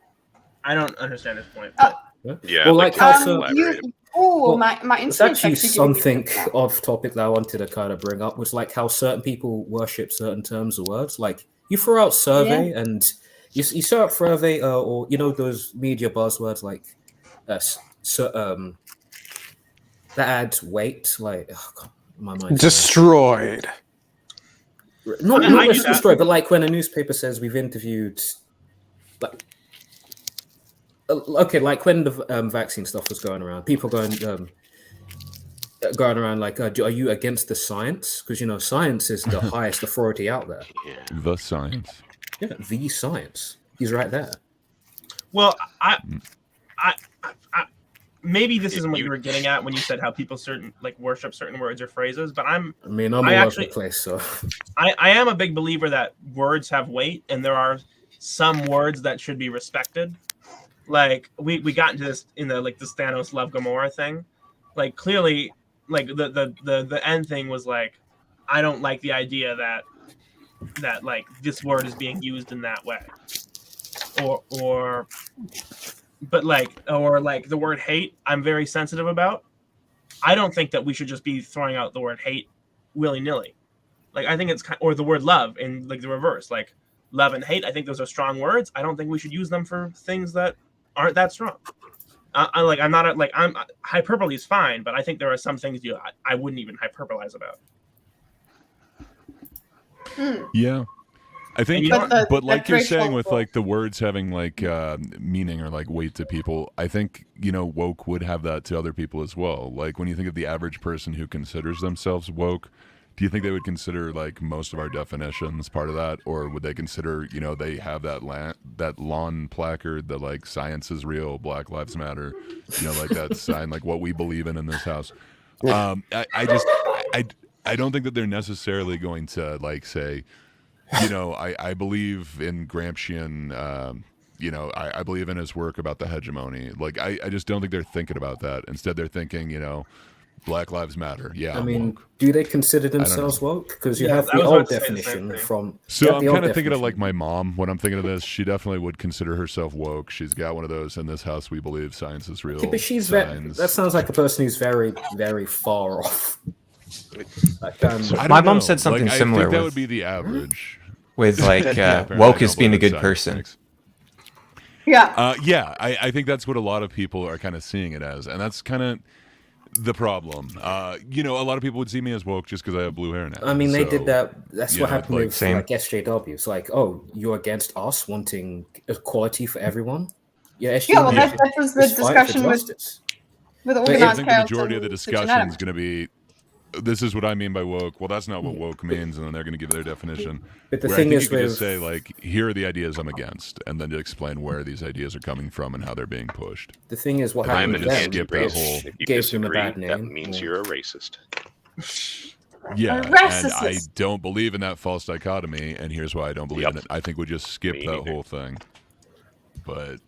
I don't understand his point. Yeah. Well, like how my it's actually something off topic that I wanted to kind of bring up was like how certain people worship certain terms of words. Like you throw out survey and you throw out survey or those media buzzwords like that adds weight. Like my mind destroyed. Not just destroyed, but like when a newspaper says we've interviewed like. Okay, like when the vaccine stuff was going around, people going around like, are you against the science? Because science is the highest authority out there. Yeah. The science. Yeah, the science. He's right there. Well, I maybe this isn't what you were getting at when you said how people worship certain words or phrases, but I'm all over the place. So I am a big believer that words have weight, and there are some words that should be respected. Like we got into this in the this Thanos love Gamora thing. Like clearly, like the end thing was like, I don't like the idea that like this word is being used in that way, or the word hate. I'm very sensitive about. I don't think that we should just be throwing out the word hate willy nilly. Like I think it's or the word love in like the reverse, like love and hate. I think those are strong words. I don't think we should use them for things that aren't that strong. Hyperbole is fine, but I think there are some things I wouldn't even hyperbolize about. Yeah, I think, but like you're saying with like the words having like meaning or like weight to people, I think woke would have that to other people as well. Like when you think of the average person who considers themselves woke, do you think they would consider like most of our definitions part of that, or would they consider they have that lawn placard that like science is real, Black Lives Matter, like that sign, like what we believe in this house? I don't think that they're necessarily going to like say, I believe in Gramscian, I believe in his work about the hegemony. Like I just don't think they're thinking about that. Instead, they're thinking, Black Lives Matter. Yeah. I mean, do they consider themselves woke? Because you have the old definition from. So I'm kind of thinking of like my mom when I'm thinking of this. She definitely would consider herself woke. She's got one of those in this house. We believe science is real. Yeah, but she's that sounds like a person who's very, very far off. Like, my mom said something similar. I think that would be the average. With like woke as being a good person. Yeah. I think that's what a lot of people are kind of seeing it as, and that's kind of the problem. A lot of people would see me as woke just because I have blue hair now. I mean, they did that. That's what happened with like SJW. It's like, oh, you're against us wanting equality for everyone. Yeah, SJW that was the discussion with organized I think the majority of the discussion is going to be this is what I mean by woke. Well, that's not what woke means, and then they're going to give their definition. But the Where thing I think is you could just with- say, like, here are the ideas I'm against, and then to explain where these ideas are coming from and how they're being pushed. The thing is, what And then happened you with just them skip that is whole. If you gave them a disagree, bad that name. means Yeah. you're a racist. Yeah, A and I racist. don't believe in that false dichotomy, and here's why I don't believe in it. I think we just skip Me that neither. whole thing. But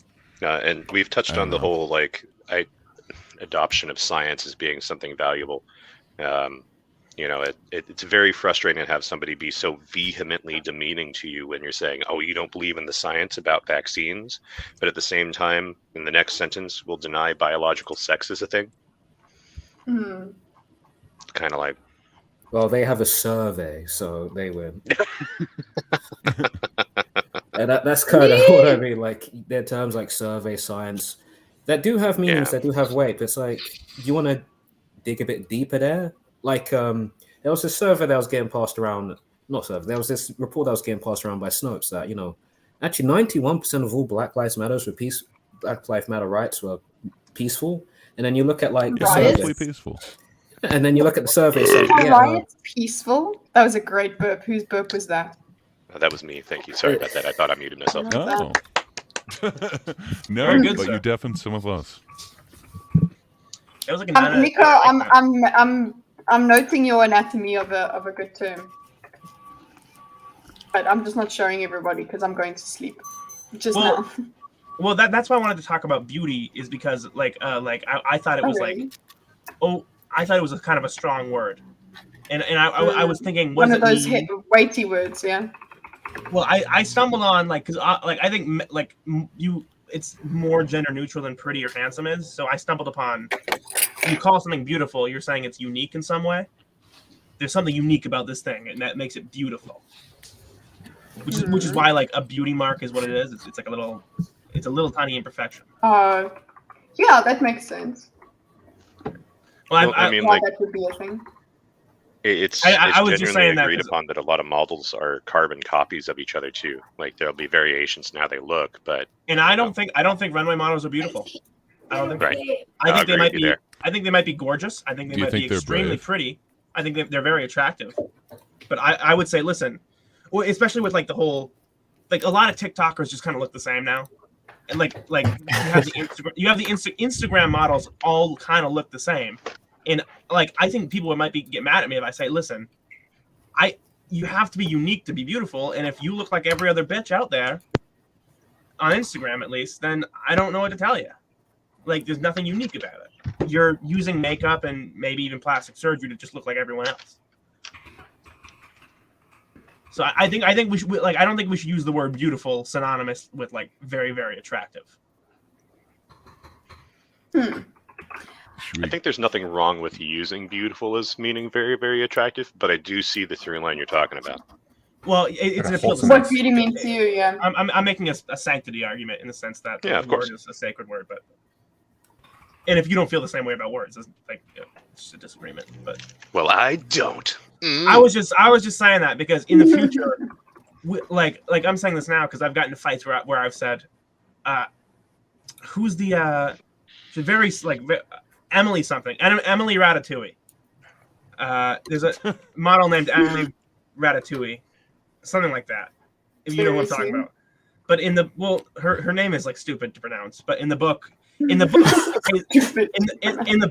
And we've touched I on the don't know. whole like adoption of science as being something valuable. You know, it's very frustrating to have somebody be so vehemently demeaning to you when you're saying, "Oh, you don't believe in the science about vaccines," but at the same time, in the next sentence, will deny biological sex is a thing. Hmm. Kind of like, Well, they have a survey, so they win. And that's kind of what I mean. Like, there are terms like survey, science, that do have meanings, that do have weight. But it's like, you want to dig a bit deeper there? Like, there was this survey that was getting passed around. Not survey. There was this report that was getting passed around by Snopes that, you know, actually 91% of all Black Lives Matters were Black Lives Matter rights were peaceful. And then you look at like the Riots? survey. Peaceful. And then you look at the survey. It's like, Are yeah, riots peaceful? That was a great burp. Whose burp was that? that was me. Thank you. Sorry about that. I thought I muted myself. Oh. No, Very good, but sir. you deafened some of us. It was like Nico, I'm noting your anatomy of a good term, but I'm just not showing everybody because I'm going to sleep just now. Well, that's why I wanted to talk about beauty, is because I thought it was I thought it was a kind of a strong word, and I was thinking, was one it of those me? weighty words, yeah. Well, I stumbled on because I think it's more gender neutral than pretty or handsome is. So I stumbled upon, you call something beautiful, you're saying it's unique in some way. There's something unique about this thing, and that makes it beautiful. Which is why like a beauty mark is what it is. It's like a little tiny imperfection. Yeah, that makes sense. Well, I mean, like, that would be a thing. It's I was just genuinely saying that agreed 'cause- upon that a lot of models are carbon copies of each other too. Like there'll be variations in how they look, but And I don't think runway models are beautiful. I don't think. Right. I think they agree might with you be. there. I think they might be gorgeous. I think they Do you might think be they're extremely brave? pretty. I think they're very attractive. But I would say, listen, well, especially with like the whole, like a lot of TikTokers just kind of look the same now, and like you have the Instagram models all kind of look the same, and like I think people might get mad at me if I say, listen, you have to be unique to be beautiful, and if you look like every other bitch out there, on Instagram at least, then I don't know what to tell you. Like, there's nothing unique about it. You're using makeup and maybe even plastic surgery to just look like everyone else. So I think we should, like, I don't think we should use the word beautiful synonymous with like very, very attractive. I think there's nothing wrong with using beautiful as meaning very, very attractive, but I do see the through line you're talking about. Well, it's an appeal to What beauty means to you, yeah. I'm making a sanctity argument in the sense that Yeah, the of course. word is a sacred word, but and if you don't feel the same way about words, it's like it's just a disagreement. But Well, I don't. I was just saying that because in the future, like I'm saying this now because I've gotten into fights where I've said, who's the very like Emily something, Emily Ratatouille. There's a model named Emily Ratatouille, something like that. If you know what I'm talking about. But in the her name is like stupid to pronounce. But in the book, in the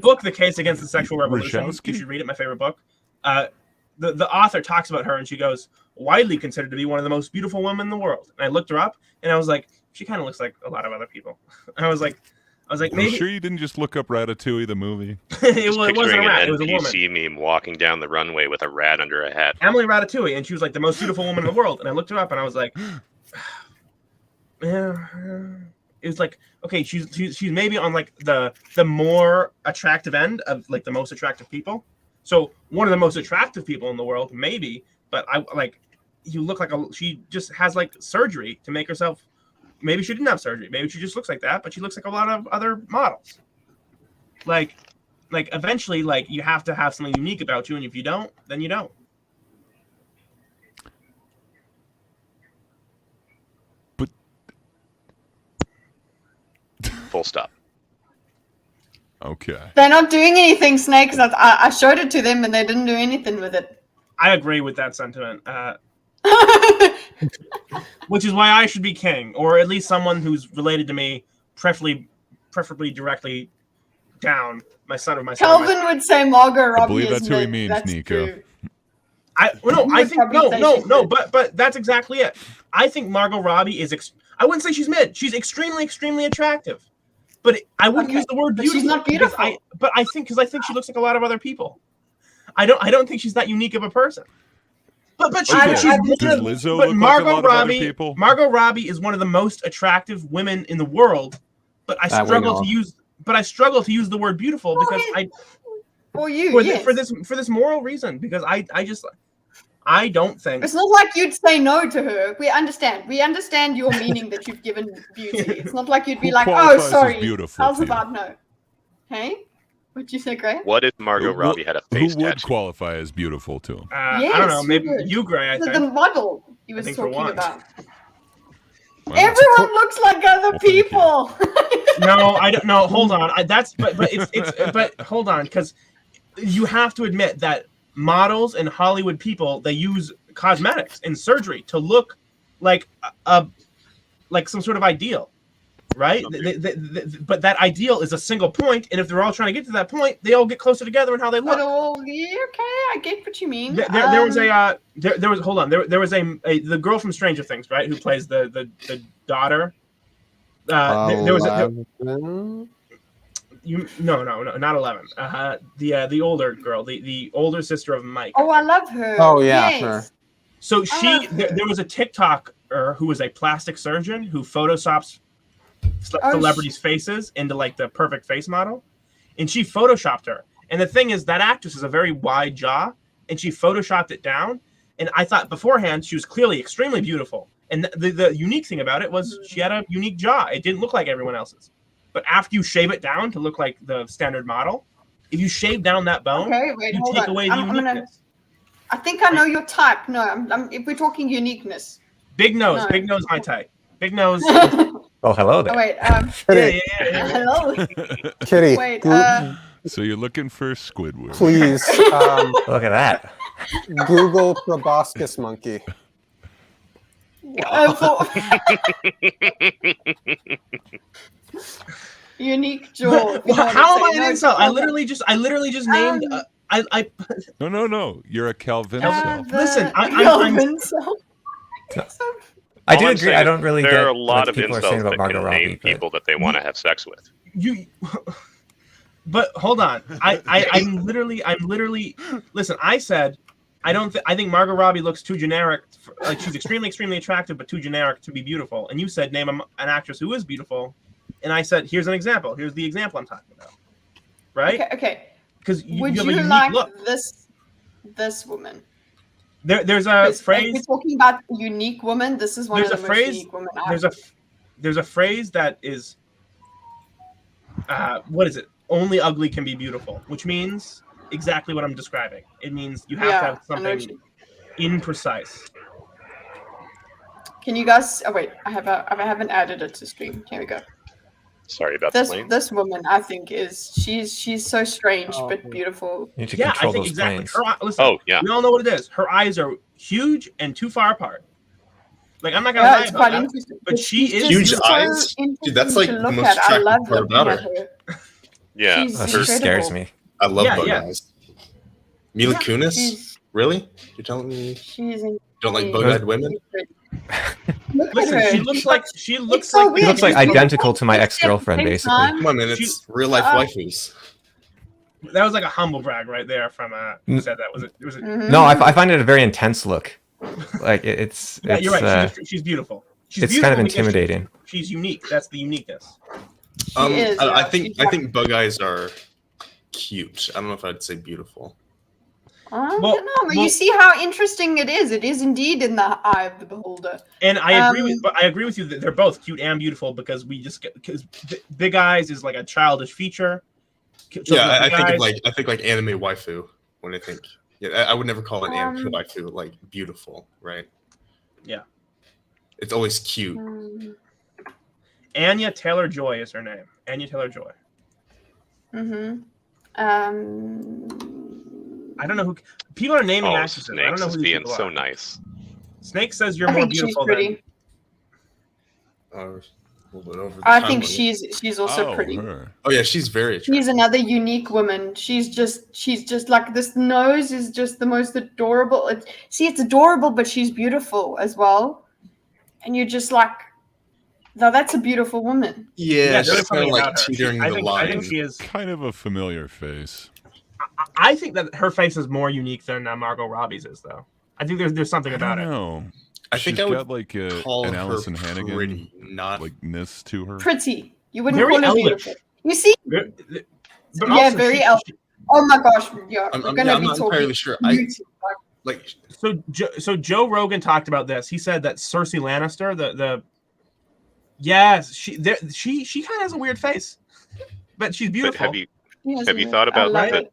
book, The Case Against the Sexual Revolution, you should read it. My favorite book. The author talks about her, and she goes, widely considered to be one of the most beautiful women in the world. And I looked her up, and I was like, she kind of looks like a lot of other people. And I was like, maybe. You sure you didn't just look up Ratatouille the movie? It wasn't a rat. It was a woman. NPC meme walking down the runway with a rat under a hat. Emily Ratatouille, and she was like the most beautiful woman in the world. And I looked her up, and I was like, yeah. It was like, okay, she's maybe on like the more attractive end of like the most attractive people. So one of the most attractive people in the world, maybe. But I like, you look like she just has like surgery to make herself. Maybe she didn't have surgery. Maybe she just looks like that, but she looks like a lot of other models. Like eventually, like you have to have something unique about you, and if you don't, then you don't. Full stop. Okay. They're not doing anything, Snakes. I showed it to them and they didn't do anything with it. I agree with that sentiment. Which is why I should be king, or at least someone who's related to me, preferably directly down. My son or my son. Calvin would say Margot Robbie. I believe that's who he means, Nico. True. I think but that's exactly it. I think Margot Robbie is. I wouldn't say she's mid. She's extremely attractive. But I wouldn't use the word beautiful. She's not beautiful. I think she looks like a lot of other people. I don't think she's that unique of a person. But Margot Robbie is one of the most attractive women in the world. But I struggle to use the word beautiful because for this moral reason, because I don't think it's not like you'd say no to her. We understand your meaning that you've given beauty. It's not like you'd be like, oh, sorry, how's about no? Hey, what'd you say, Gray? What if Margot Robbie had a face Who would tattoo? qualify as beautiful to him? Yes, I don't know, maybe you, Gray. I think the model he was for talking one. about. Everyone looks like other people. No, I don't know. Hold on. But hold on, because you have to admit that models and Hollywood people, they use cosmetics and surgery to look like some sort of ideal, right? But that ideal is a single point, and if they're all trying to get to that point, they all get closer together in how they look. Okay, I get what you mean. There was the girl from Stranger Things, right, who plays the daughter. There was no, not 11. The older girl, the older sister of Mike. Oh, I love her. Oh yeah, yes. her. So there was a TikToker who was a plastic surgeon who photoshops celebrities' faces into like the perfect face model, and she photoshopped her. And the thing is, that actress has a very wide jaw, and she photoshopped it down. And I thought beforehand she was clearly extremely beautiful. And the unique thing about it was she had a unique jaw. It didn't look like everyone else's. But after you shave it down to look like the standard model, if you shave down that bone, you take away the uniqueness. I think I know your type. No, if we're talking uniqueness. Big nose. Big nose, my type. Big nose. Oh, hello there. Oh, wait. Yeah. Hello. Kitty. Wait. So you're looking for Squidward. Please. Look at that. Google proboscis monkey. Unique jaw. How am I an insult? I literally just named. No. You're a Calvin. Listen, I do agree. I don't really there get are a lot what of people are insults saying about that Margot can Robbie. name people that they want to have sex with. But hold on. I'm literally. Listen, I said I think Margot Robbie looks too generic. Like she's extremely attractive, but too generic to be beautiful. And you said name an actress who is beautiful, and I said here's an example. Here's the example I'm talking about. Right? Okay. Because would you have a unique like look. this woman? There's a phrase. We're talking about unique woman. This is one of the most unique women. There's a phrase that is. What is it? Only ugly can be beautiful, which means exactly what I'm describing. It means you have to have something imprecise. Can you guys? Oh wait, I haven't added it to stream. Here we go. Sorry about this woman. I think she's so strange but beautiful. You need to control those planes. Listen, we all know what it is. Her eyes are huge and too far apart. Like I'm not gonna lie about that, but she is huge eyes. Dude, that's like the most attractive part about her. Yeah, she scares me. I love bug eyes. Mila Kunis? Really? You're telling me you don't like bug-eyed women? Listen, she looks like identical to my ex-girlfriend, basically. Come on, man, it's real life waifus. That was like a humble brag right there from who said that? Was it? No, I find it a very intense look. Like it's you're right. She's beautiful. It's kind of intimidating. She's unique. That's the uniqueness. I think bug eyes are cute. I don't know if I'd say beautiful. I don't know, but you see how interesting it is. It is indeed in the eye of the beholder. And I agree with you that they're both cute and beautiful because because big eyes is like a childish feature. So I think like anime waifu when I think. Yeah, I would never call an anime waifu like beautiful, right? Yeah, it's always cute. Anya Taylor-Joy is her name. Anya Taylor-Joy. Mm-hmm. I don't know who people are naming actresses. Snakes I don't know who is these being people so are. nice. Snake says you're I more think she's beautiful pretty. A little bit over the I time think limit. she's also pretty. Her. Oh yeah, she's very attractive. She's another unique woman. She's just like, this nose is just the most adorable. It's adorable, but she's beautiful as well. And you're just like, no, that's a beautiful woman. Yeah, there's she's kind of something like about her. teetering the line. I think she is kind of a familiar face. I think that her face is more unique than Margot Robbie's is, though. I think there's something about it. I think She's I would got like call an her Allison Hannigan pretty, not likeness to her. Pretty. You wouldn't Very call her elvish. beautiful. You see? But Yeah, also very elvish. Oh my gosh, yeah, we're gonna I'm be not talking. entirely sure. So Joe Rogan talked about this. He said that Cersei Lannister, she kind of has a weird face, but she's beautiful. But have you thought about that?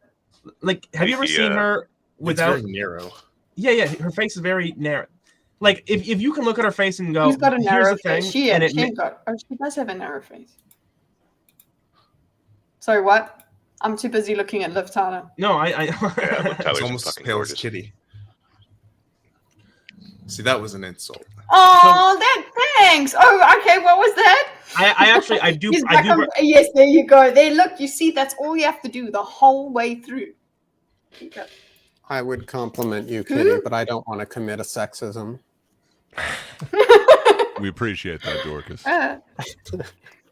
Like, have you ever seen her without? It's very narrow. Yeah, her face is very narrow. Like, if you can look at her face and go, She's got a here's narrow the thing, face. She does have a narrow face. Sorry, what? I'm too busy looking at Liv Tyler. No, It's almost as pale as Kitty. See, that was an insult. Oh, thanks. Oh, okay. What was that? I do. Yes, there you go. There, look. You see, that's all you have to do the whole way through. I would compliment you, Kitty, but I don't want to commit a sexism. We appreciate that, Dorcas.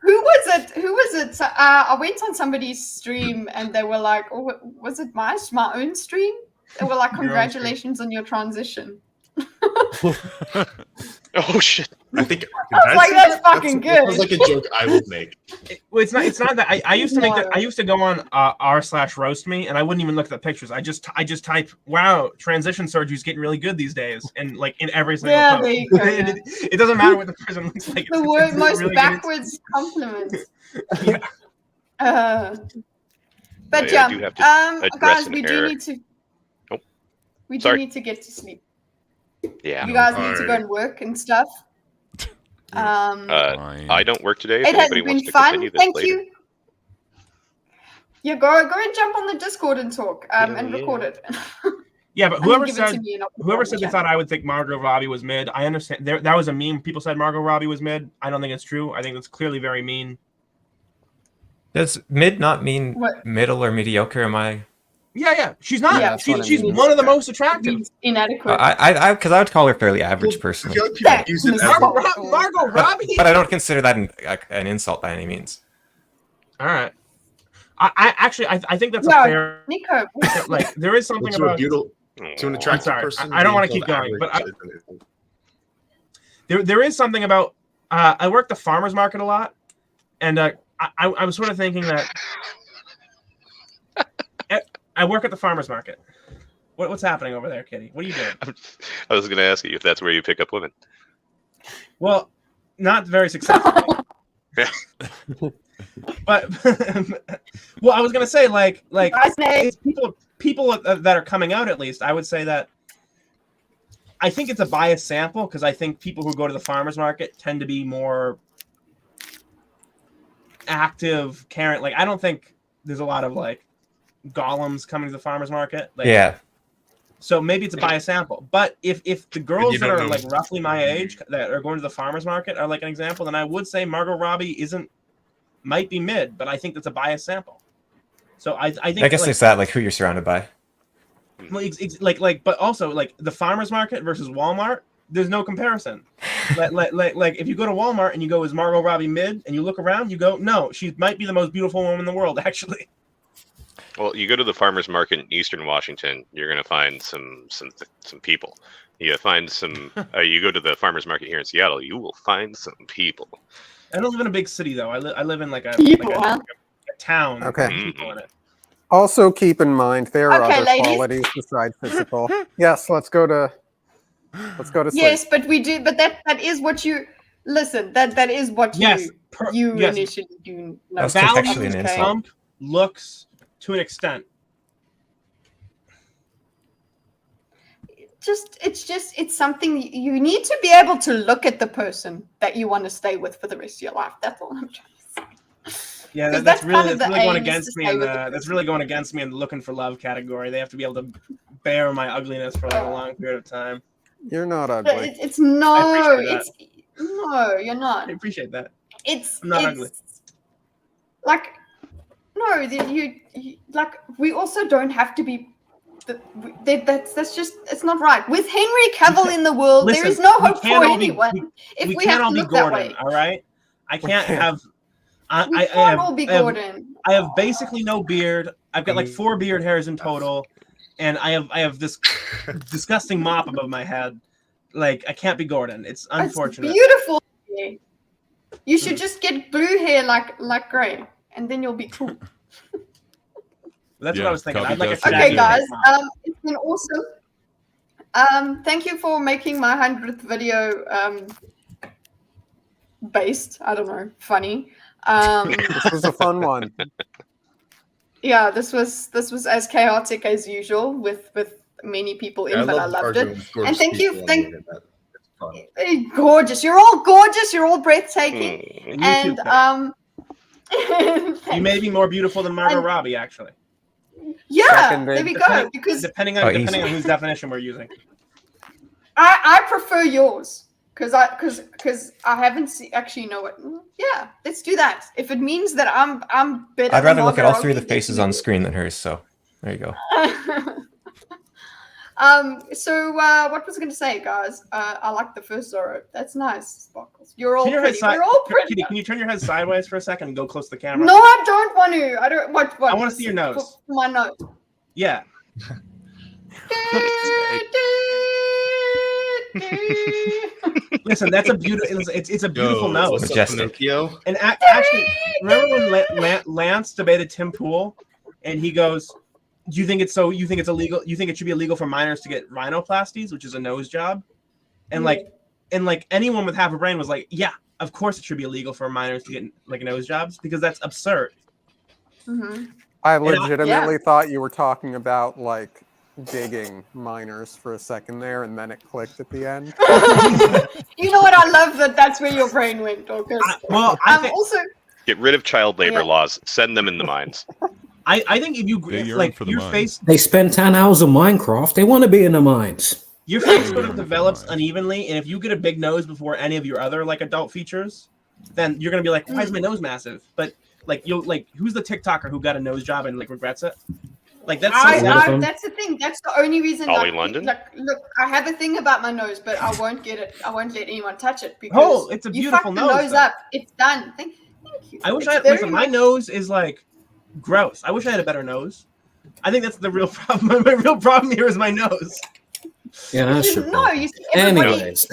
Who was it? I went on somebody's stream and they were like, "Oh, was it my own stream?" They were like, "Congratulations on your transition." Oh shit! I think I was like, that's fucking good. That's like a joke I would make. Well, it's not that. I used to make that. I used to go on r/roast me, and I wouldn't even look at the pictures. I just type, "Wow, transition surgery is getting really good these days," and like in every single post. There you go. It doesn't matter what the person looks like. The most really backwards compliment. But I do have to address guys, an we error. do need to. Oh, we sorry. do need to get to sleep. Yeah. You guys need to go and work and stuff. I don't work today. If It has anybody been wants to fun. continue this Thank later. you. Yeah, go and jump on the Discord and talk and record it. Yeah, but And whoever give it to said me and I'll put it whoever on said the they channel. thought I would think Margot Robbie was mid, I understand. That was a meme. People said Margot Robbie was mid. I don't think it's true. I think that's clearly very mean. Does mid not mean What? middle or mediocre? Am I? Yeah. She's not. Yeah, she's one of the most attractive. Inadequate. Because I would call her fairly average personally. Margot Robbie. But I don't consider that an insult by any means. All right. I think that's a No, fair. Nico. Like, there is something about. To an attractive person. I don't want to keep going, but there is something about. I work the farmers market a lot, and I was sort of thinking that. I work at the farmers market. What's happening over there, Kitty? What are you doing? I was going to ask you if that's where you pick up women. Well, not very successfully. But well, I was gonna say like people that are coming out, at least I would say that I think it's a biased sample, because I think people who go to the farmers market tend to be more active, caring. Like, I don't think there's a lot of like golems coming to the farmers market. Like, Yeah. So maybe it's a biased sample. But if the girls that don't are know. like roughly my age that are going to the farmers market are like an example, then I would say Margot Robbie might be mid, but I think that's a biased sample. So I think I guess there's that, like who you're surrounded by. Well, but also like the farmers market versus Walmart, there's no comparison. like if you go to Walmart and you go, is Margot Robbie mid? And you look around, you go, no, she might be the most beautiful woman in the world, actually. Well, you go to the farmers market in Eastern Washington, you're going to find some people. You find some. You go to the farmers market here in Seattle, you will find some people. I don't live in a big city though. I live in like a town. Okay. With people in it. Also, keep in mind there are Okay, other ladies. qualities besides physical. Yes, let's go to sleep. Yes, but we do. But that is what you listen. That is what Yes, you yes. initially do. That's Value contextually an insult. Trump looks to an extent. It's something you need to be able to look at the person that you want to stay with for the rest of your life. That's all I'm trying to say. Yeah, that's really going against me in the looking for love category. They have to be able to bear my ugliness for like a long period of time. You're not ugly. It's no, it's no, you're not. I appreciate that. I'm not ugly. Like, no, you like we also don't have to be. That's just it's not right. With Henry Cavill in the world, there is no hope for anyone. If we have to look that way, all right. I can't have. We can't all be Gordon. I have basically no beard. I've got like 4 beard hairs in total, and I have this disgusting mop above my head. Like I can't be Gordon. It's unfortunate. It's beautiful. You should just get blue hair like Gray, and then you'll be cool. That's what I was thinking. I'd like a okay, guys. It's been awesome. Thank you for making my 100th video based. I don't know, funny. This was a fun one. Yeah, this was as chaotic as usual with many people in, but I loved it. And thank you. Gorgeous. You're all gorgeous. You're all breathtaking. And you may be more beautiful than Margot Robbie, actually. Yeah, there we go. Because depending on whose definition we're using. I prefer yours because I haven't actually know it. Yeah, let's do that. If it means that I'm better. I'd rather look at all 3 of the faces on screen than hers. So there you go. So what was I going to say, guys? I like the first Zoro. That's nice, Sparkles. You're all pretty. We're all pretty. Kitty, can you turn your head sideways for a second and go close to the camera? No, I don't want to. I don't. What? I want to see your nose. My nose. Yeah. Listen, that's a beautiful. It's a beautiful nose. Majestic. And actually, remember when Lance debated Tim Pool, and he goes, "Do you think it's so? You think it's illegal? You think it should be illegal for minors to get rhinoplasties, which is a nose job?" And like anyone with half a brain was like, "Yeah, of course it should be illegal for minors to get like nose jobs because that's absurd." Mm-hmm. I legitimately thought you were talking about like digging minors for a second there, and then it clicked at the end. You know what? I love that. That's where your brain went, because I also get rid of child labor laws. Send them in the mines. I think if you like your face, they spend 10 hours on Minecraft. They want to be in the mines. Your face sort of develops unevenly, and if you get a big nose before any of your other like adult features, then you're gonna be like, "Why is my nose massive?" But like you'll like, who's the TikToker who got a nose job and like regrets it? Like that's that's the thing. That's the only reason. Ollie London. Like, look, I have a thing about my nose, but I won't get it. I won't let anyone touch it because it's a you beautiful fuck the nose. nose up. It's done. Thank you. I wish I had. Listen, my nose is like gross. I wish I had a better nose. I think that's the real problem. My real problem here is my nose. Yeah, that's true. No, you see, anyways.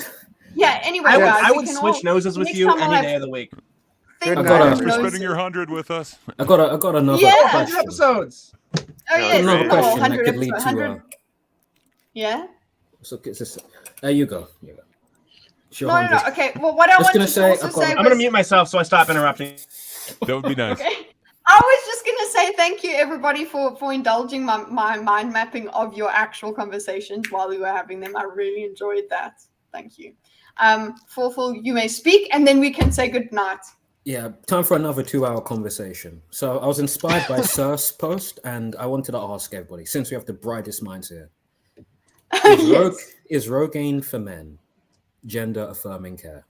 Yeah. Anyway, I would switch noses with you any day of the week. Thanks for spending your 100 with us. I got another. Yeah, 100 episodes. Oh yeah, another question that 100 could lead to. 100. Yeah. So there you go. Sure, no. Okay. Well, what I want to also say, I'm gonna mute myself so I stop interrupting. That would be nice. Okay. I was just gonna say thank you everybody for indulging my mind mapping of your actual conversations while we were having them. I really enjoyed that. Thank you. FAwful, you may speak, and then we can say good night. Yeah, time for another 2-hour conversation. So I was inspired by Sir's post, and I wanted to ask everybody, since we have the brightest minds here, is Rogaine for men gender affirming care?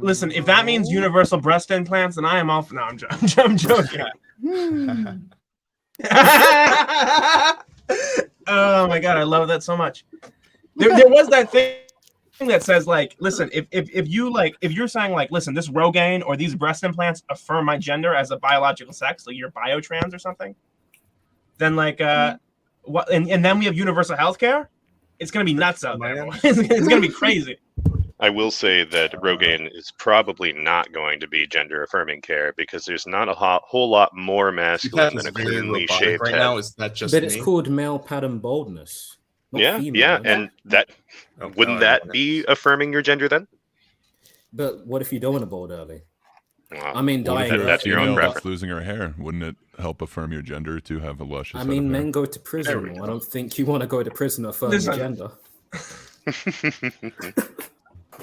Listen, if that means universal breast implants, then I am off. No, I'm joking. Oh my god, I love that so much. There was that thing that says like, listen, if you're saying like, listen, this Rogaine or these breast implants affirm my gender as a biological sex, like you're biotrans or something, then like what? And then we have universal health care. It's gonna be nuts out there. It's gonna be crazy. I will say that Rogaine is probably not going to be gender affirming care because there's not a whole lot more masculine than a cleanly shaved right head. now. Is that just But it's called male pattern baldness. Yeah, and that wouldn't that be affirming your gender then? But what if you don't want to bald early? Well, I mean, dying. that's your own preference. Losing her hair, wouldn't it help affirm your gender to have a luscious? I mean, men go to prison. I don't think you want to go to prison to affirm your gender.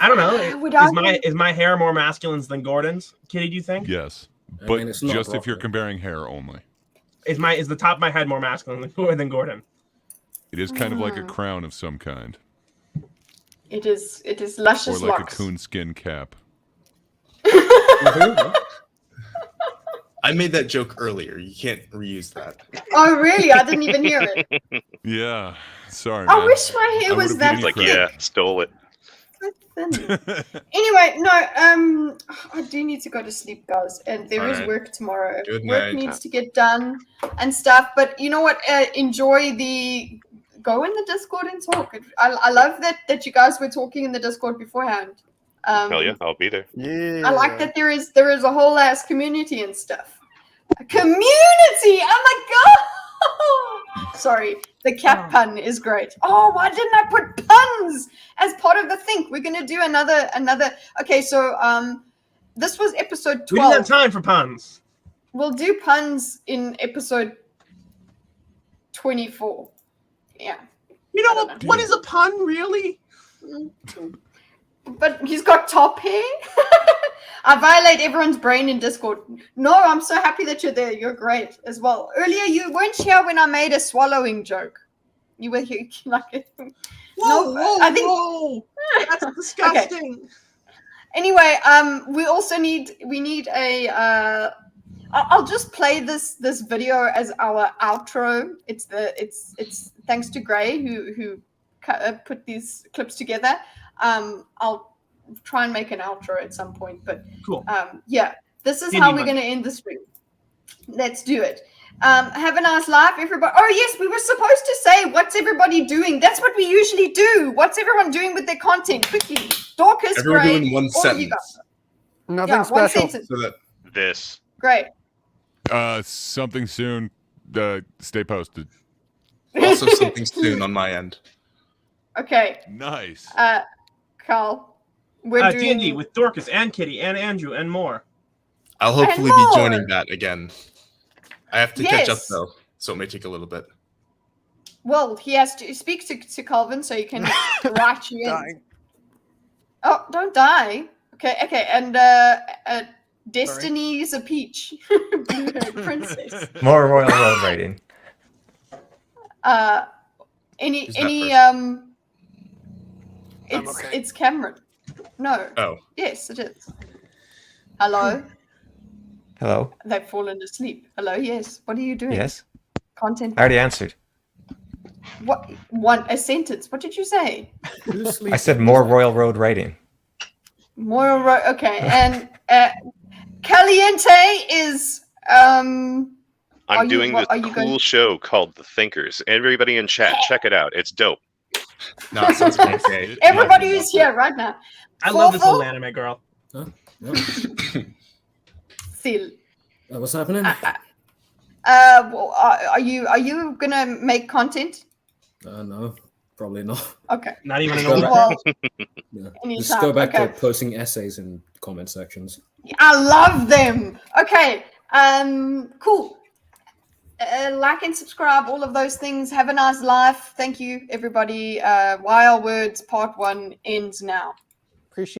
I don't know. Is my hair more masculine than Gordon's? Kitty, do you think? Yes, but just if you're comparing hair only. Is the top of my head more masculine than Gordon? It is kind of like a crown of some kind. It is luscious or like locks. a coonskin cap. I made that joke earlier. You can't reuse that. Oh, really? I didn't even hear it. Yeah, sorry. I man. wish my hair was that Like, thick. yeah, stole it. Anyway, no, I do need to go to sleep, guys, and there is Alright. work tomorrow. Good Work night. needs to get done and stuff. But you know what? Go in the Discord and talk. I love that you guys were talking in the Discord beforehand. Hell yeah, I'll be there. I like that there is a whole ass community and stuff. A community! Oh my god! Sorry, the cat pun is great. Oh, why didn't I put puns as part of the thing? We're gonna do another. Okay, so this was episode 12. We didn't have time for puns. We'll do puns in episode 24. Yeah. You know what is a pun, really? But he's got top hair. I violate everyone's brain in Discord. No, I'm so happy that you're there. You're great as well. Earlier, you weren't here when I made a swallowing joke. You were here like Whoa, I think whoa. That's disgusting. Okay. Anyway, we also need a. I'll just play this video as our outro. It's thanks to Gray who put these clips together. I'll try and make an outro at some point, but cool. Yeah, this is how we're going to end the stream. Let's do it. Have a nice life, everybody. Oh yes, we were supposed to say what's everybody doing. That's what we usually do. What's everyone doing with their content? Quickly, Dorcas, Everyone Gray, doing one all of you sentence. guys. Nothing Yeah, one special. sentence. So that This. Great. Something soon. Stay posted. also something soon on my end. Okay. Nice. Carl, we're doing D&D with Dorcas and Kitty and Andrew and more. I'll hopefully more. be joining that again. I have to catch up Yes. though, so it may take a little bit. Well, he has to speak to Calvin so he can write you in. Dying. Oh, don't die. Okay, and Destiny's a peach. Blue-haired princess. More Royal Road writing. It's Cameron. No. Oh. Yes, it is. Hello. Hello. They've fallen asleep. Hello. Yes. What are you doing? Yes. Content. I already answered. What? A sentence. What did you say? I said more Royal Road writing. Okay, and Caliente is I'm doing are this you cool going- show called The Thinkers. Everybody in chat, check it out. It's dope. No, it sounds okay. Everybody who's here right now. I love this little Fawful? anime girl. Phil. What's happening? Well, are you gonna make content? No, probably not. Okay. Not even an Just go old back- Yeah. Anytime, Just go back okay. to posting essays in comment sections. I love them. Okay. Cool. Like and subscribe, all of those things. Have a nice life. Thank you, everybody. Wild Words Part 1 ends now.